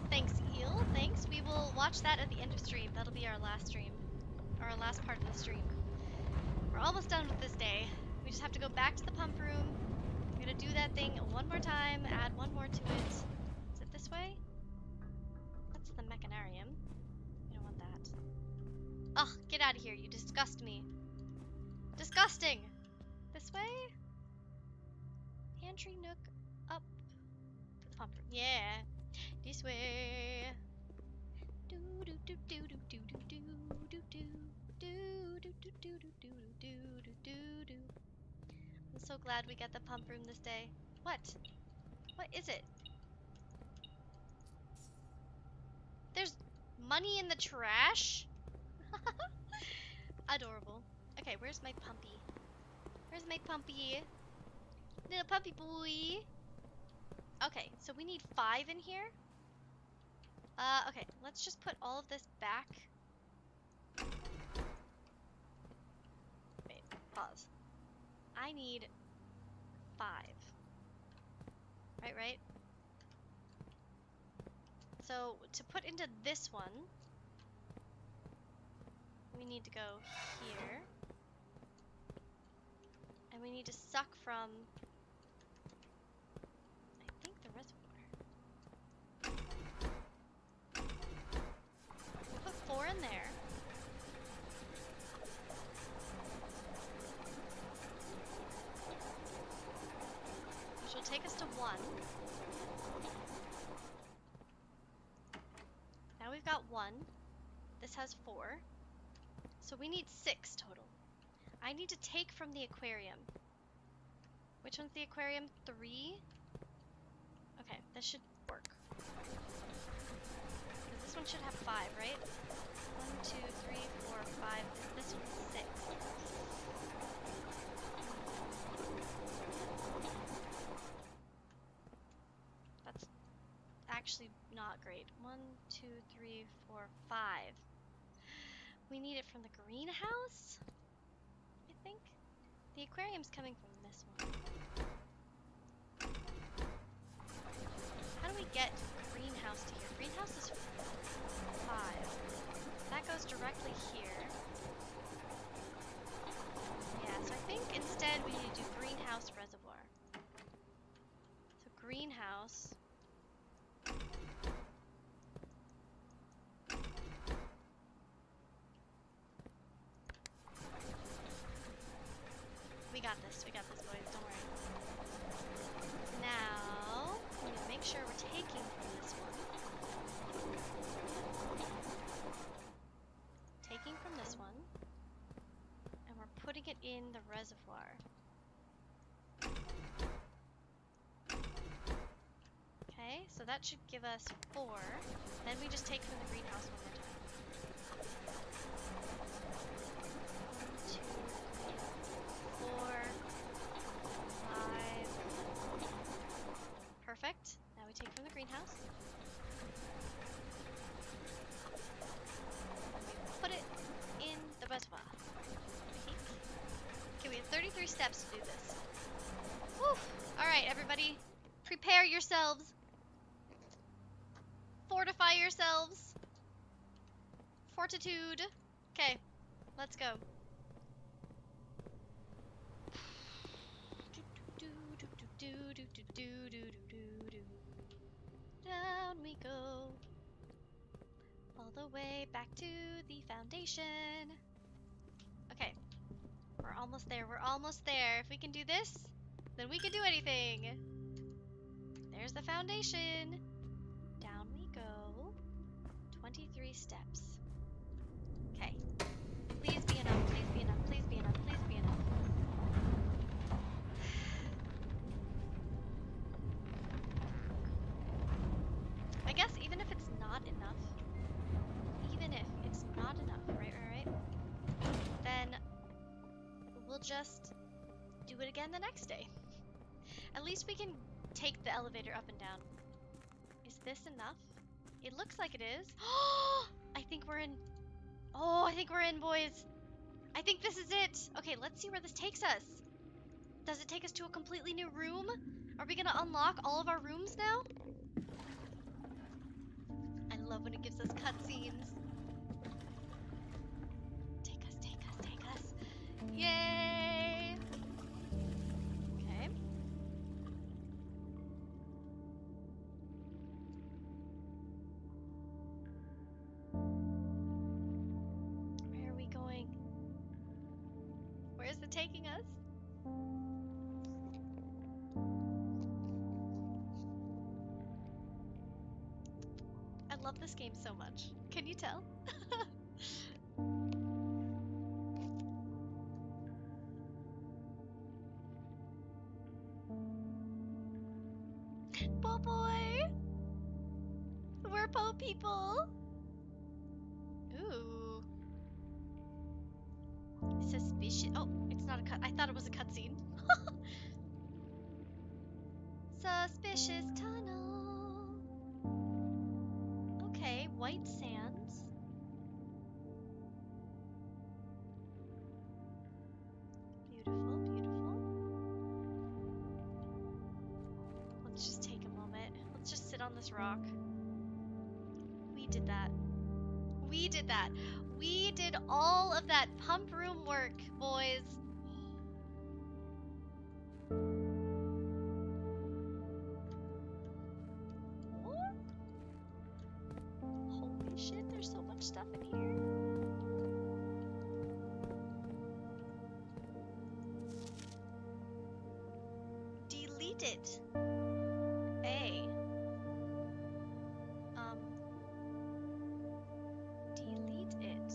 Thanks, Eel. Thanks. We will watch that at the end of stream. That'll be our last stream. Or our last part of the stream. We're almost done with this day. We just have to go back to the pump room. We're gonna do that thing one more time. Add one more to it. Is it this way? That's the mechanarium. We don't want that. Ugh, get out of here. You disgust me. Disgusting! This way? Pantry nook up to the pump room. Yeah. This way. Do do do do do do do do do do do do do do do do do do. I'm so glad we got the pump room this day. What? What is it? There's money in the trash? Adorable. Okay, where's my pumpy? Where's my pumpy? Little puppy boy. Okay, so we need 5 in here. Okay, let's just put all of this back. Wait, pause. I need 5. Right? So, to put into this one, we need to go here. And we need to suck from, I think, the reservoir. We'll put 4 in there. Which will take us to 1. Now we've got 1. This has 4. So we need 6 total. I need to take from the aquarium. Which one's the aquarium? 3? Okay, this should work. Because this one should have 5, right? 1, 2, 3, 4, 5. This one's 6. That's actually not great. 1, 2, 3, 4, 5. We need it from the greenhouse, I think. The aquarium's coming from this one. How do we get greenhouse to here? Greenhouse is 5. That goes directly here. Yeah, so I think instead we need to do greenhouse reservoir. So greenhouse. We We got this, boys. Don't worry. Now, we need to make sure we're taking from this one. Taking from this one. And we're putting it in the reservoir. Okay, so that should give us 4. Then we just take from the greenhouse one more time. 1, 2, 3, 4, 5. Perfect. Now we take from the greenhouse. And we put it in the reservoir. Okay, we have 33 steps to do this. Woo! Alright, everybody. Prepare yourselves. Fortify yourselves. Fortitude. Okay, let's go. Down we go. All the way back to the foundation. Okay, we're almost there. We're almost there. If we can do this, then we can do anything. There's the foundation. Down we go. 23 steps. Okay. Please be enough. Please be enough. Please be enough. Please be enough. I guess even if it's not enough, right? Then we'll just do it again the next day. At least we can take the elevator up and down. Is this enough? It looks like it is. I think we're in. Oh, I think we're in, boys. I think this is it. Okay, let's see where this takes us. Does it take us to a completely new room? Are we gonna unlock all of our rooms now? I love when it gives us cutscenes. Take us, take us, take us. Yay! Okay. Where are we going? Where's it taking us? I love this game so much. Can you tell? Po boy! We're po people! Ooh. Suspicious. Oh, it's not a cut. I thought it was a cutscene. Suspicious tunnel. Okay, white sands. Beautiful, beautiful. Let's just take a moment. Let's just sit on this rock. We did that. We did that. We did all of that pump room work, boys. Holy shit, there's so much stuff in here. Delete it. Delete it.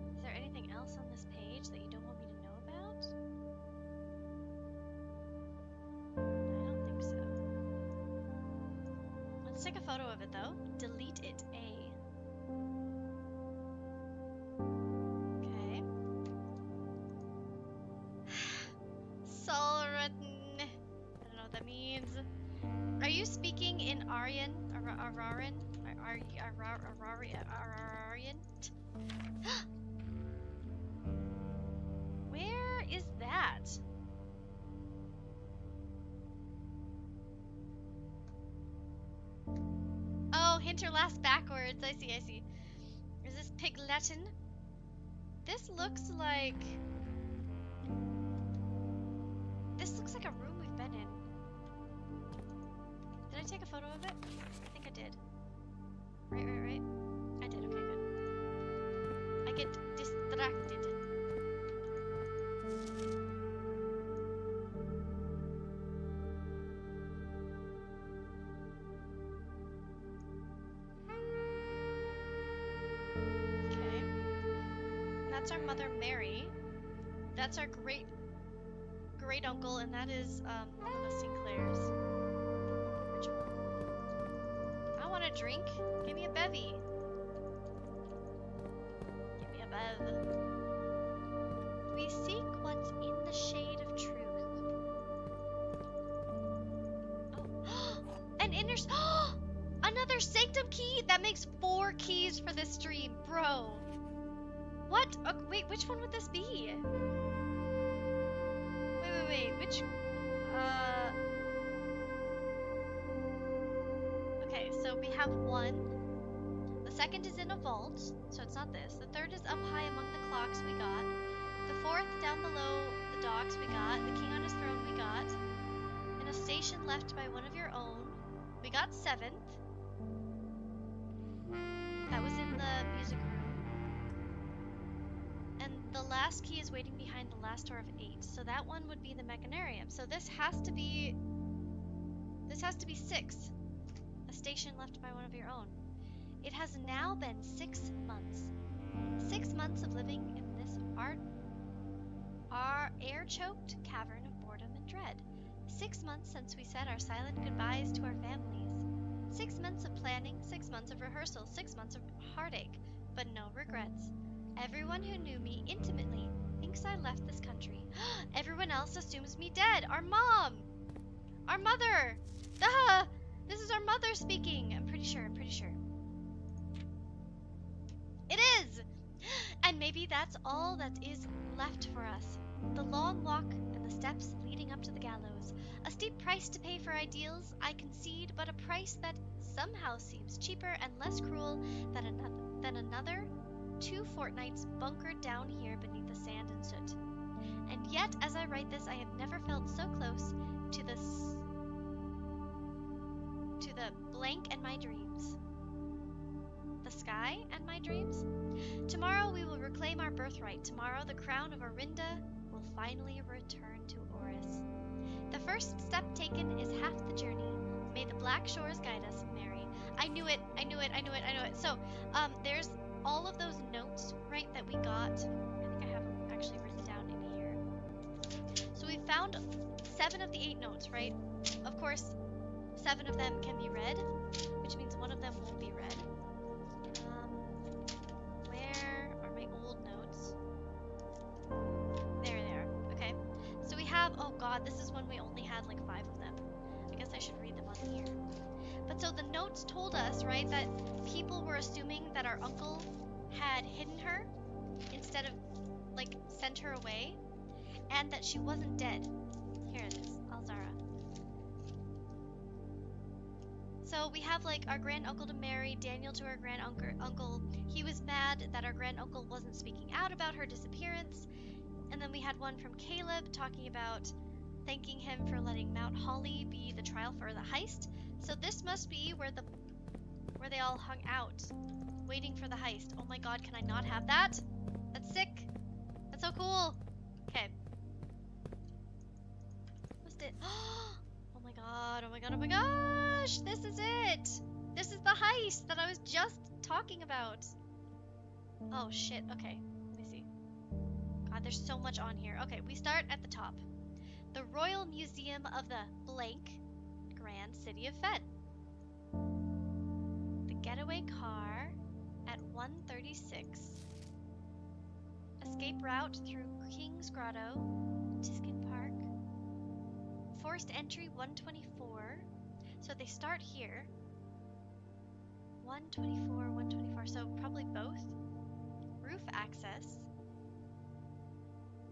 Is there anything else on this page that you don't want me to know about? I don't think so. Let's take a photo of it though. Delete it. Okay. Solratin. I don't know what that means. Are you speaking in Aryan? Ararian? Ararian? Where is that? Oh, Hinterlast backwards. I see, I see. Is this Pigleton? This looks like a room we've been in. Did I take a photo of it? I think I did. Right. I did, okay, good. I get distracted. that's our mother Mary. That's our great uncle, and that is one of the Sinclairs. I want a drink. Give me a bevy. Give me a bev. We seek what's in the shade of truth. Oh, an inner. Another Sanctum key. That makes 4 keys for this stream, bro. What? Wait, which one would this be? Wait, which, okay, so we have 1. The second is in a vault, so it's not this. The third is up high among the clocks we got. The fourth down below the docks we got. The king on his throne we got. In a station left by one of your own. We got 7th. That was in the music room. And the last key is waiting behind the last door of 8. So that one would be the mechanarium. So this has to be 6. A station left by one of your own. It has now been 6 months. 6 months of living in this air-choked cavern of boredom and dread. 6 months since we said our silent goodbyes to our families. 6 months of planning, 6 months of rehearsal, 6 months of heartache, but no regrets. Everyone who knew me intimately thinks I left this country. Everyone else assumes me dead. Our mom! Our mother! Duh! This is our mother speaking! I'm pretty sure. It is! And maybe that's all that is left for us. The long walk and the steps leading up to the gallows. A steep price to pay for ideals, I concede, but a price that somehow seems cheaper and less cruel than another 2 fortnights bunkered down here beneath the sand and soot. And yet, as I write this, I have never felt so close to the blank and my dreams. The sky and my dreams? Tomorrow we will reclaim our birthright. Tomorrow the crown of Orinda will finally return to Oris. The first step taken is half the journey. May the black shores guide us, Mary. I knew it. So, there's all of those notes, right, that we got. I think I have them actually written down in here. So we found 7 of the 8 notes, right? Of course, 7 of them can be read, which means one of them won't be read. Where are my old notes? There they are. Okay. So we have, oh god, this is when we only had like 5 of them. I guess I should read them on here. But so the notes told us, right, that people were assuming that our uncle had hidden her instead of, like, sent her away, and that she wasn't dead. Here it is, Alzara. So we have, like, our grand uncle to Mary, Daniel to our grand uncle. He was mad that our grand uncle wasn't speaking out about her disappearance. And then we had one from Caleb talking about thanking him for letting Mount Holly be the trial for the heist. So this must be where they all hung out, waiting for the heist. Oh my god, can I not have that? That's sick. That's so cool. Okay. What's it? Oh my god, oh my god, oh my gosh! This is it! This is the heist that I was just talking about. Oh shit, okay. Let me see. God, there's so much on here. Okay, we start at the top. The Royal Museum of the blank Grand City of Fen. The getaway car at 1:36. Escape route through King's Grotto, Tiskin Park. Forced entry 124. So they start here. 124, so probably both. Roof access.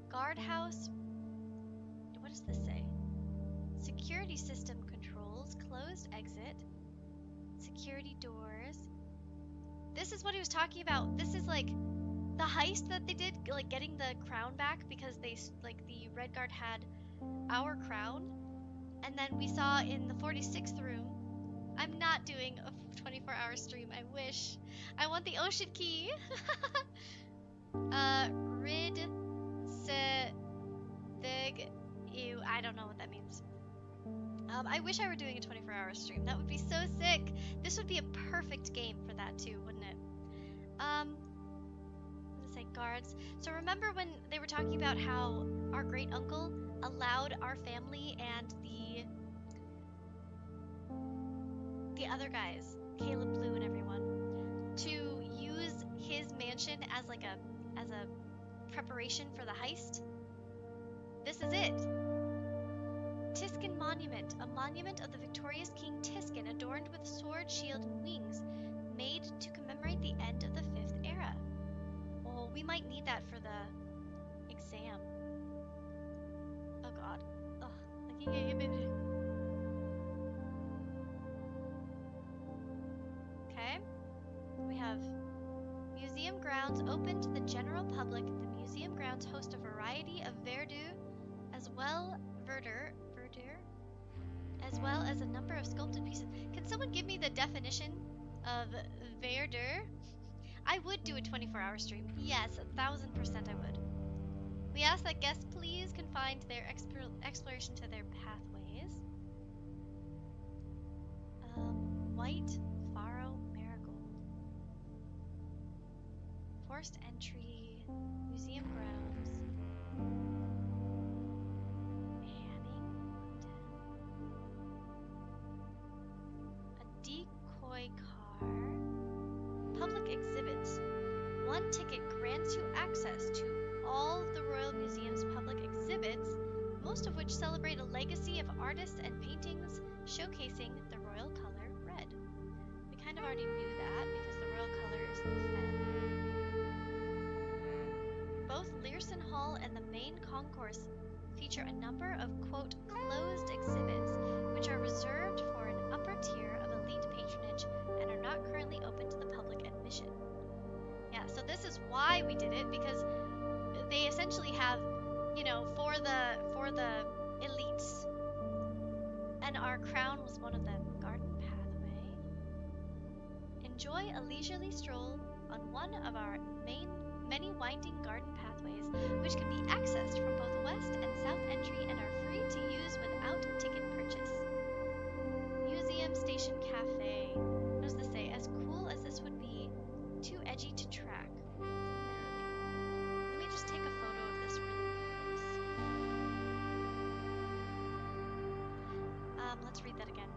Guardhouse. What does this say? Security system controls, closed exit, security doors. This is what he was talking about. This is like the heist that they did, like getting the crown back because they, like, the Red Guard had our crown. And then we saw in the 46th room, I'm not doing a 24-hour stream, I wish. I want the ocean key. Rid, se, dig, ew, I don't know what that means. I wish I were doing a 24-hour stream. That would be so sick. This would be a perfect game for that too, wouldn't it? What does it say? guards. So remember when they were talking about how our great uncle allowed our family and the other guys, Caleb Blue and everyone, to use his mansion as like a preparation for the heist? This is it. Tiskin Monument, a monument of the victorious King Tiskin adorned with sword, shield, and wings, made to commemorate the end of the 5th era. Oh, we might need that for the exam. Oh god. Ugh. Okay. We have museum grounds open to the general public. The museum grounds host a variety of verdure, as well as a number of sculpted pieces. Can someone give me the definition of verdure? I would do a 24-hour stream. Yes, 1000% I would. We ask that guests please confine their exploration to their pathways. White Faro Marigold. Forced entry. Museum grounds. Decoy car. Public exhibits. One ticket grants you access to all of the Royal Museum's public exhibits, most of which celebrate a legacy of artists and paintings showcasing the royal color red. We kind of already knew that because the royal color is the fen. Both Learson Hall and the main concourse feature a number of, quote, closed exhibits, which are reserved for an upper tier of elite patronage and are not currently open to the public admission. Yeah, so this is why we did it, because they essentially have, you know, for the elites, and our crown was one of them. Garden pathway. Enjoy a leisurely stroll on one of our many winding garden pathways, which can be accessed from both west and south entry and are free to use without ticket purchase. Museum Station Cafe. What does this say? As cool as this would be, too edgy to track. Literally. Let me just take a photo of this really close. Let's read that again.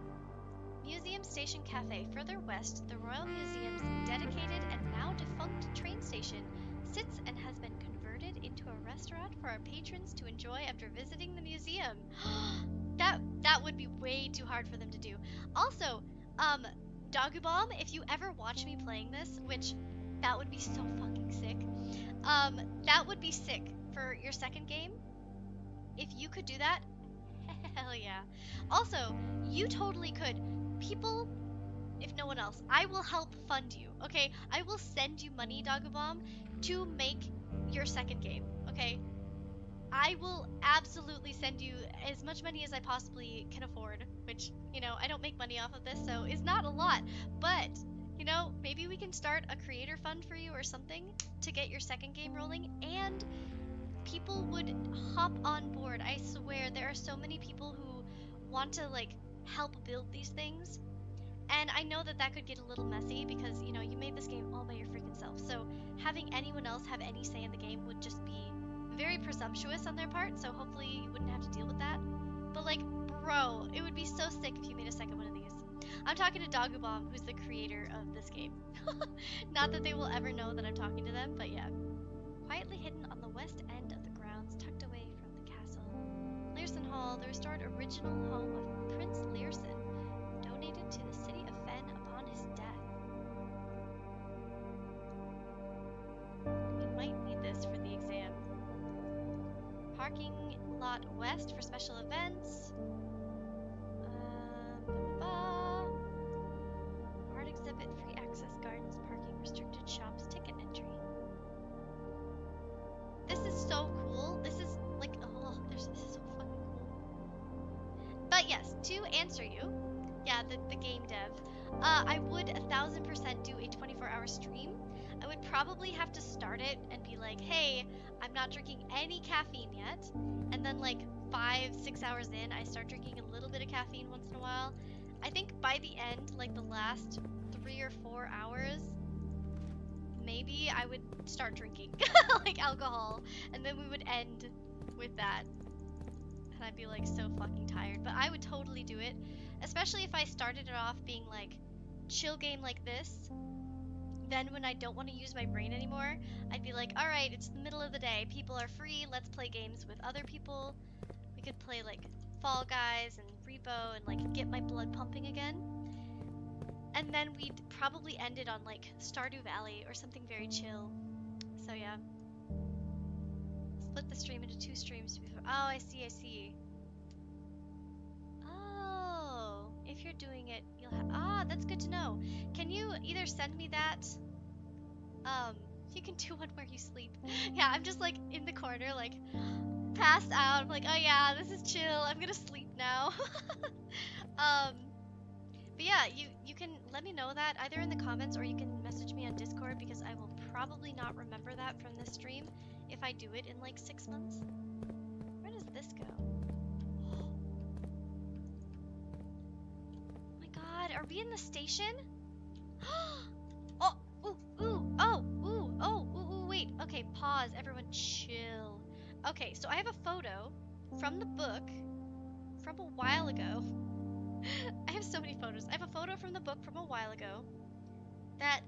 Museum Station Cafe. Further west, the Royal Museum's dedicated and now defunct train station sits and has been converted into a restaurant for our patrons to enjoy after visiting the museum. That would be way too hard for them to do. Also, Doggy Bomb, if you ever watch me playing this, which that would be so fucking sick. That would be sick for your second game. If you could do that, hell yeah. Also, you totally could. People, if no one else, I will help fund you, okay? I will send you money, Doggy Bomb, to make your second game, okay? I will absolutely send you as much money as I possibly can afford, which, you know, I don't make money off of this, so is not a lot. But, you know, maybe we can start a creator fund for you or something to get your second game rolling, and people would hop on board. I swear, there are so many people who want to, like, help build these things. And I know that that could get a little messy because, you know, you made this game all by your freaking self. So having anyone else have any say in the game would just be very presumptuous on their part, so hopefully you wouldn't have to deal with that. But like, bro, it would be so sick if you made a second one of these. I'm talking to Doggy Bomb, who's the creator of this game. Not that they will ever know that I'm talking to them, but yeah. Quietly hidden on the west end of the grounds, tucked away from the castle. Learson Hall, the restored original home of Prince Learson, donated to the city of Fen upon his death. We might need this for the exam. Parking lot west for special events. Art exhibit, free access, gardens, parking, restricted shops, ticket entry. This is so cool. This is like, oh, this is so fucking cool. But yes, to answer you, yeah, the game dev, I would 1000% do a 24-hour stream. I would probably have to start it and be like, hey, I'm not drinking any caffeine yet. And then like 5-6 hours in, I start drinking a little bit of caffeine once in a while. I think by the end, like the last 3 or 4 hours, maybe I would start drinking like alcohol, and then we would end with that. And I'd be like so fucking tired, but I would totally do it, especially if I started it off being like chill game like this. Then when I don't want to use my brain anymore, I'd be like, all right, it's the middle of the day, people are free, let's play games with other people. We could play like Fall Guys and Repo and like get my blood pumping again. And then we'd probably end it on like Stardew Valley or something very chill. So yeah. Split the stream into 2 streams before. Oh, I see. Oh, if you're doing it, you'll have. Ah, that's good to know. Can you either send me that? You can do one where you sleep. Yeah, I'm just like in the corner, like passed out. I'm like, oh yeah, this is chill. I'm gonna sleep now. But yeah, you can let me know that either in the comments or you can message me on Discord, because I will probably not remember that from this stream if I do it in like 6 months. Where does this go? Oh my god, are we in the station? Wait. Okay, pause. Everyone chill. Okay, so I have a photo from the book from a while ago. I have so many photos. I have a photo from the book from a while ago that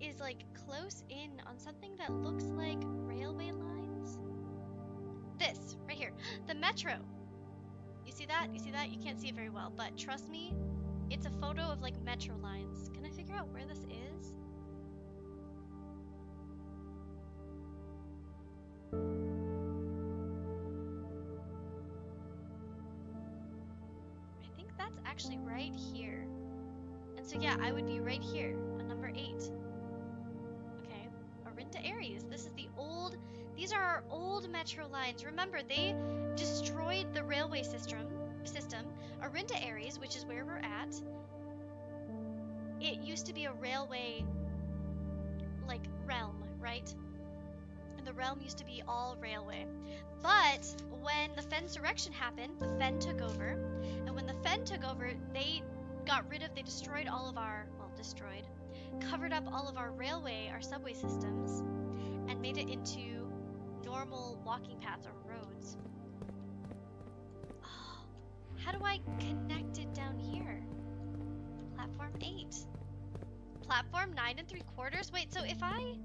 is like close in on something that looks like railway lines. This, right here. The metro. You see that? You can't see it very well, but trust me, it's a photo of like metro lines. Can I figure out where this is? I think that's actually right here. And so yeah, I would be right here on number 8. Okay, Orinta Aries. This is the old, these are our old metro lines. Remember, they destroyed the railway system. Orinta Aries, which is where we're at, it used to be a railway, like, realm, right? And the realm used to be all railway. But when the Fensurrection happened, the Fen took over. And when the Fen took over, they destroyed all of our, covered up all of our railway, our subway systems, and made it into normal walking paths or roads. Oh, how do I connect it down here? Platform 8. Platform 9 3/4? Wait, so if I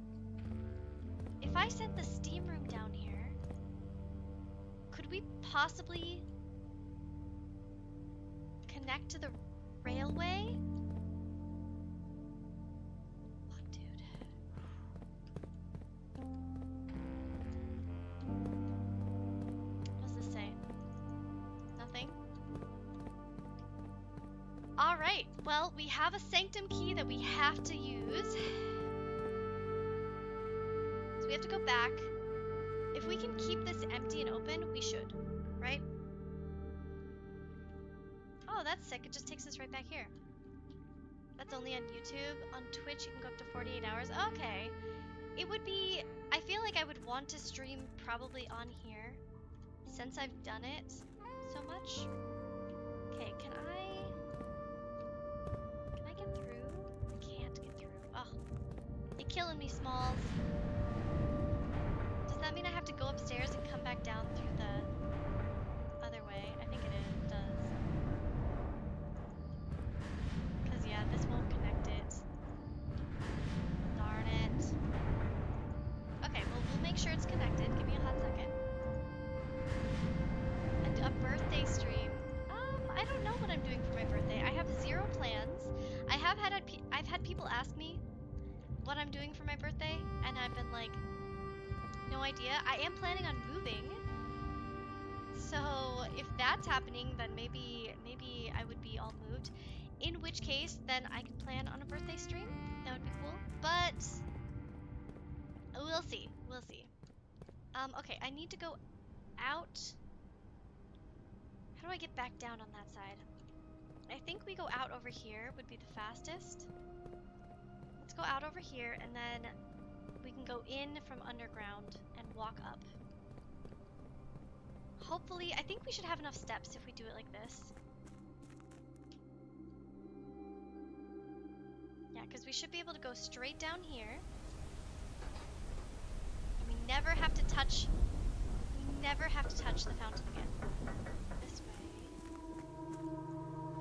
sent the steam room down here, could we possibly connect to the railway? Fuck, dude. What does this say? Nothing? Alright, well, we have a Sanctum key that we have to use. We have to go back. If we can keep this empty and open, we should, right? Oh, that's sick. It just takes us right back here. That's only on YouTube. On Twitch, you can go up to 48 hours. Okay. It would be, I feel like I would want to stream probably on here since I've done it so much. Okay, can I get through? I can't get through. Oh, you're killing me, Smalls. Does that mean I have to go upstairs and come back down through the other way? I think it does. Because, yeah, this won't connect it. Darn it. Okay, well, we'll make sure it's connected. Give me a hot second. And a birthday stream. I don't know what I'm doing for my birthday. I have 0 plans. I've had people ask me what I'm doing for my birthday, and I've been like, no idea. I am planning on moving, so if that's happening, then maybe I would be all moved. In which case, then I could plan on a birthday stream. That would be cool. But we'll see. We'll see. Okay, I need to go out. How do I get back down on that side? I think we go out over here would be the fastest. Let's go out over here, and then we can go in from underground and walk up. Hopefully, I think we should have enough steps if we do it like this. Yeah, because we should be able to go straight down here. never have to touch the fountain again. This way.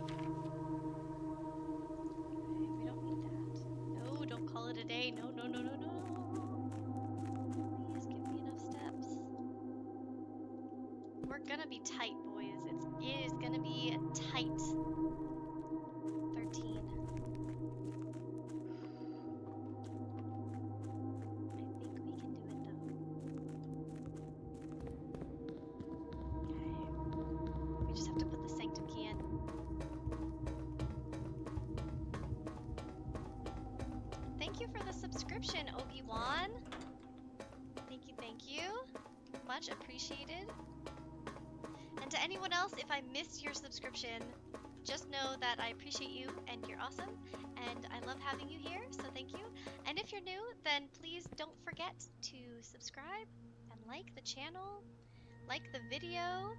Okay, we don't need that. No, don't call it a day. No, no, no, no, no. Please give me enough steps. We're gonna be tight, boys. It is gonna be tight. 13. I think we can do it though. Okay. We just have to put the Sanctum key in. Thank you for the subscription, Obi-Wan. Thank you, thank you. Much appreciated. And to anyone else, if I miss your subscription, just know that I appreciate you and you're awesome and I love having you here, so thank you. And if you're new, then please don't forget to subscribe and like the channel, like the video.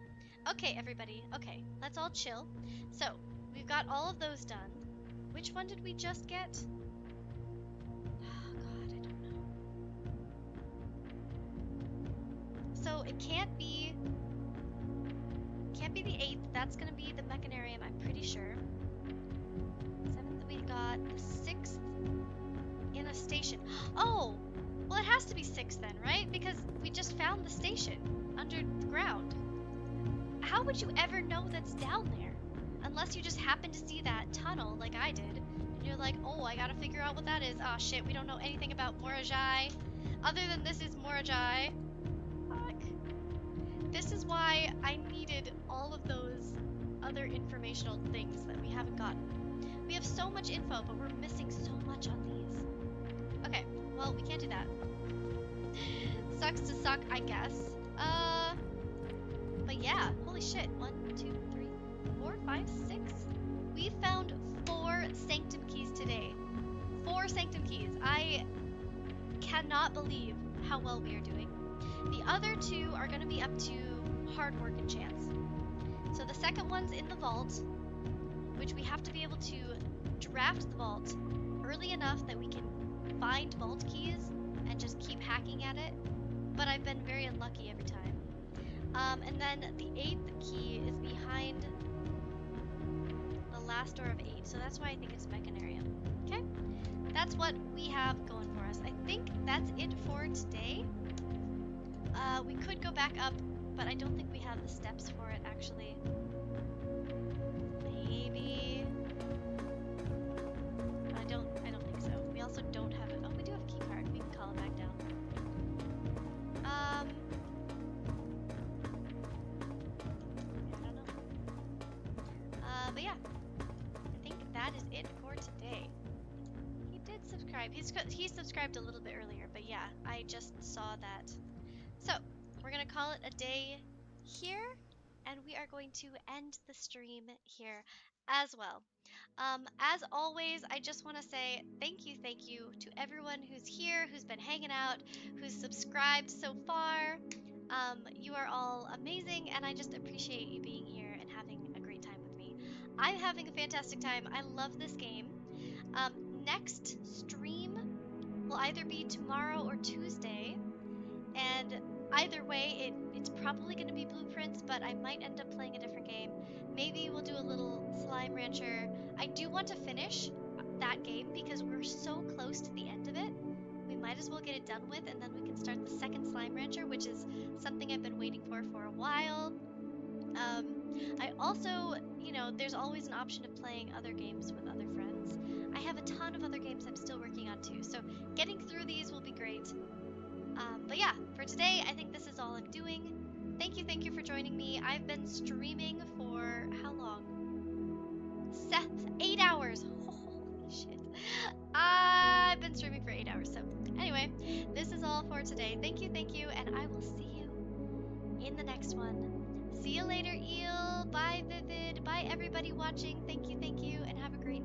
Okay, everybody, okay, let's all chill. So, we've got all of those done. Which one did we just get? Oh god, I don't know. So, it can't be the 8th, that's gonna be the Mechanarium, I'm pretty sure. 7th, we got the 6th in a station. Oh! Well, it has to be 6th then, right? Because we just found the station underground. How would you ever know that's down there? Unless you just happen to see that tunnel like I did. And you're like, oh, I gotta figure out what that is. Ah, shit, we don't know anything about Morajai. Other than this is Morajai. Fuck. This is why I needed all of those other informational things that we haven't gotten. We have so much info, but we're missing so much on these. Okay, well, we can't do that. Sucks to suck, I guess. But yeah, holy shit. 1, 2, 3, 4, 5, 6. We found 4 Sanctum keys today. 4 Sanctum keys. I cannot believe how well we are doing. The other 2 are going to be up to hard work and chance. So the second one's in the vault, which we have to be able to draft the vault early enough that we can find vault keys and just keep hacking at it. But I've been very unlucky every time. And then the 8th key is behind the last door of 8, so that's why I think it's Mechanarium. Okay? That's what we have going for us. I think that's it for today. We could go back up, but I don't think we have the steps for it, actually. Maybe. I don't think so. We also don't have it. Oh, we do have a key card. We can call it back down. I don't know. But yeah, I think that is it for today. He did subscribe. He subscribed a little bit earlier, but yeah, I just saw that. So, we're gonna call it a day here, and we are going to end the stream here as well. As always, I just want to say thank you to everyone who's here, who's been hanging out, who's subscribed so far. You are all amazing, and I just appreciate you being here and having a great time with me. I'm having a fantastic time. I love this game. Next stream will either be tomorrow or Tuesday, and either way, it's probably going to be Blueprints, but I might end up playing a different game. Maybe we'll do a little Slime Rancher. I do want to finish that game because we're so close to the end of it. We might as well get it done with, and then we can start the second Slime Rancher, which is something I've been waiting for a while. I also, there's always an option of playing other games with other friends. I have a ton of other games I'm still working on too, so getting through these will be great. But yeah, for today, I think this is all I'm doing. Thank you for joining me. I've been streaming for how long? 8 hours. Holy shit. I've been streaming for 8 hours. So anyway, this is all for today. Thank you, and I will see you in the next one. See you later, Eel. Bye, Vivid. Bye, everybody watching. Thank you.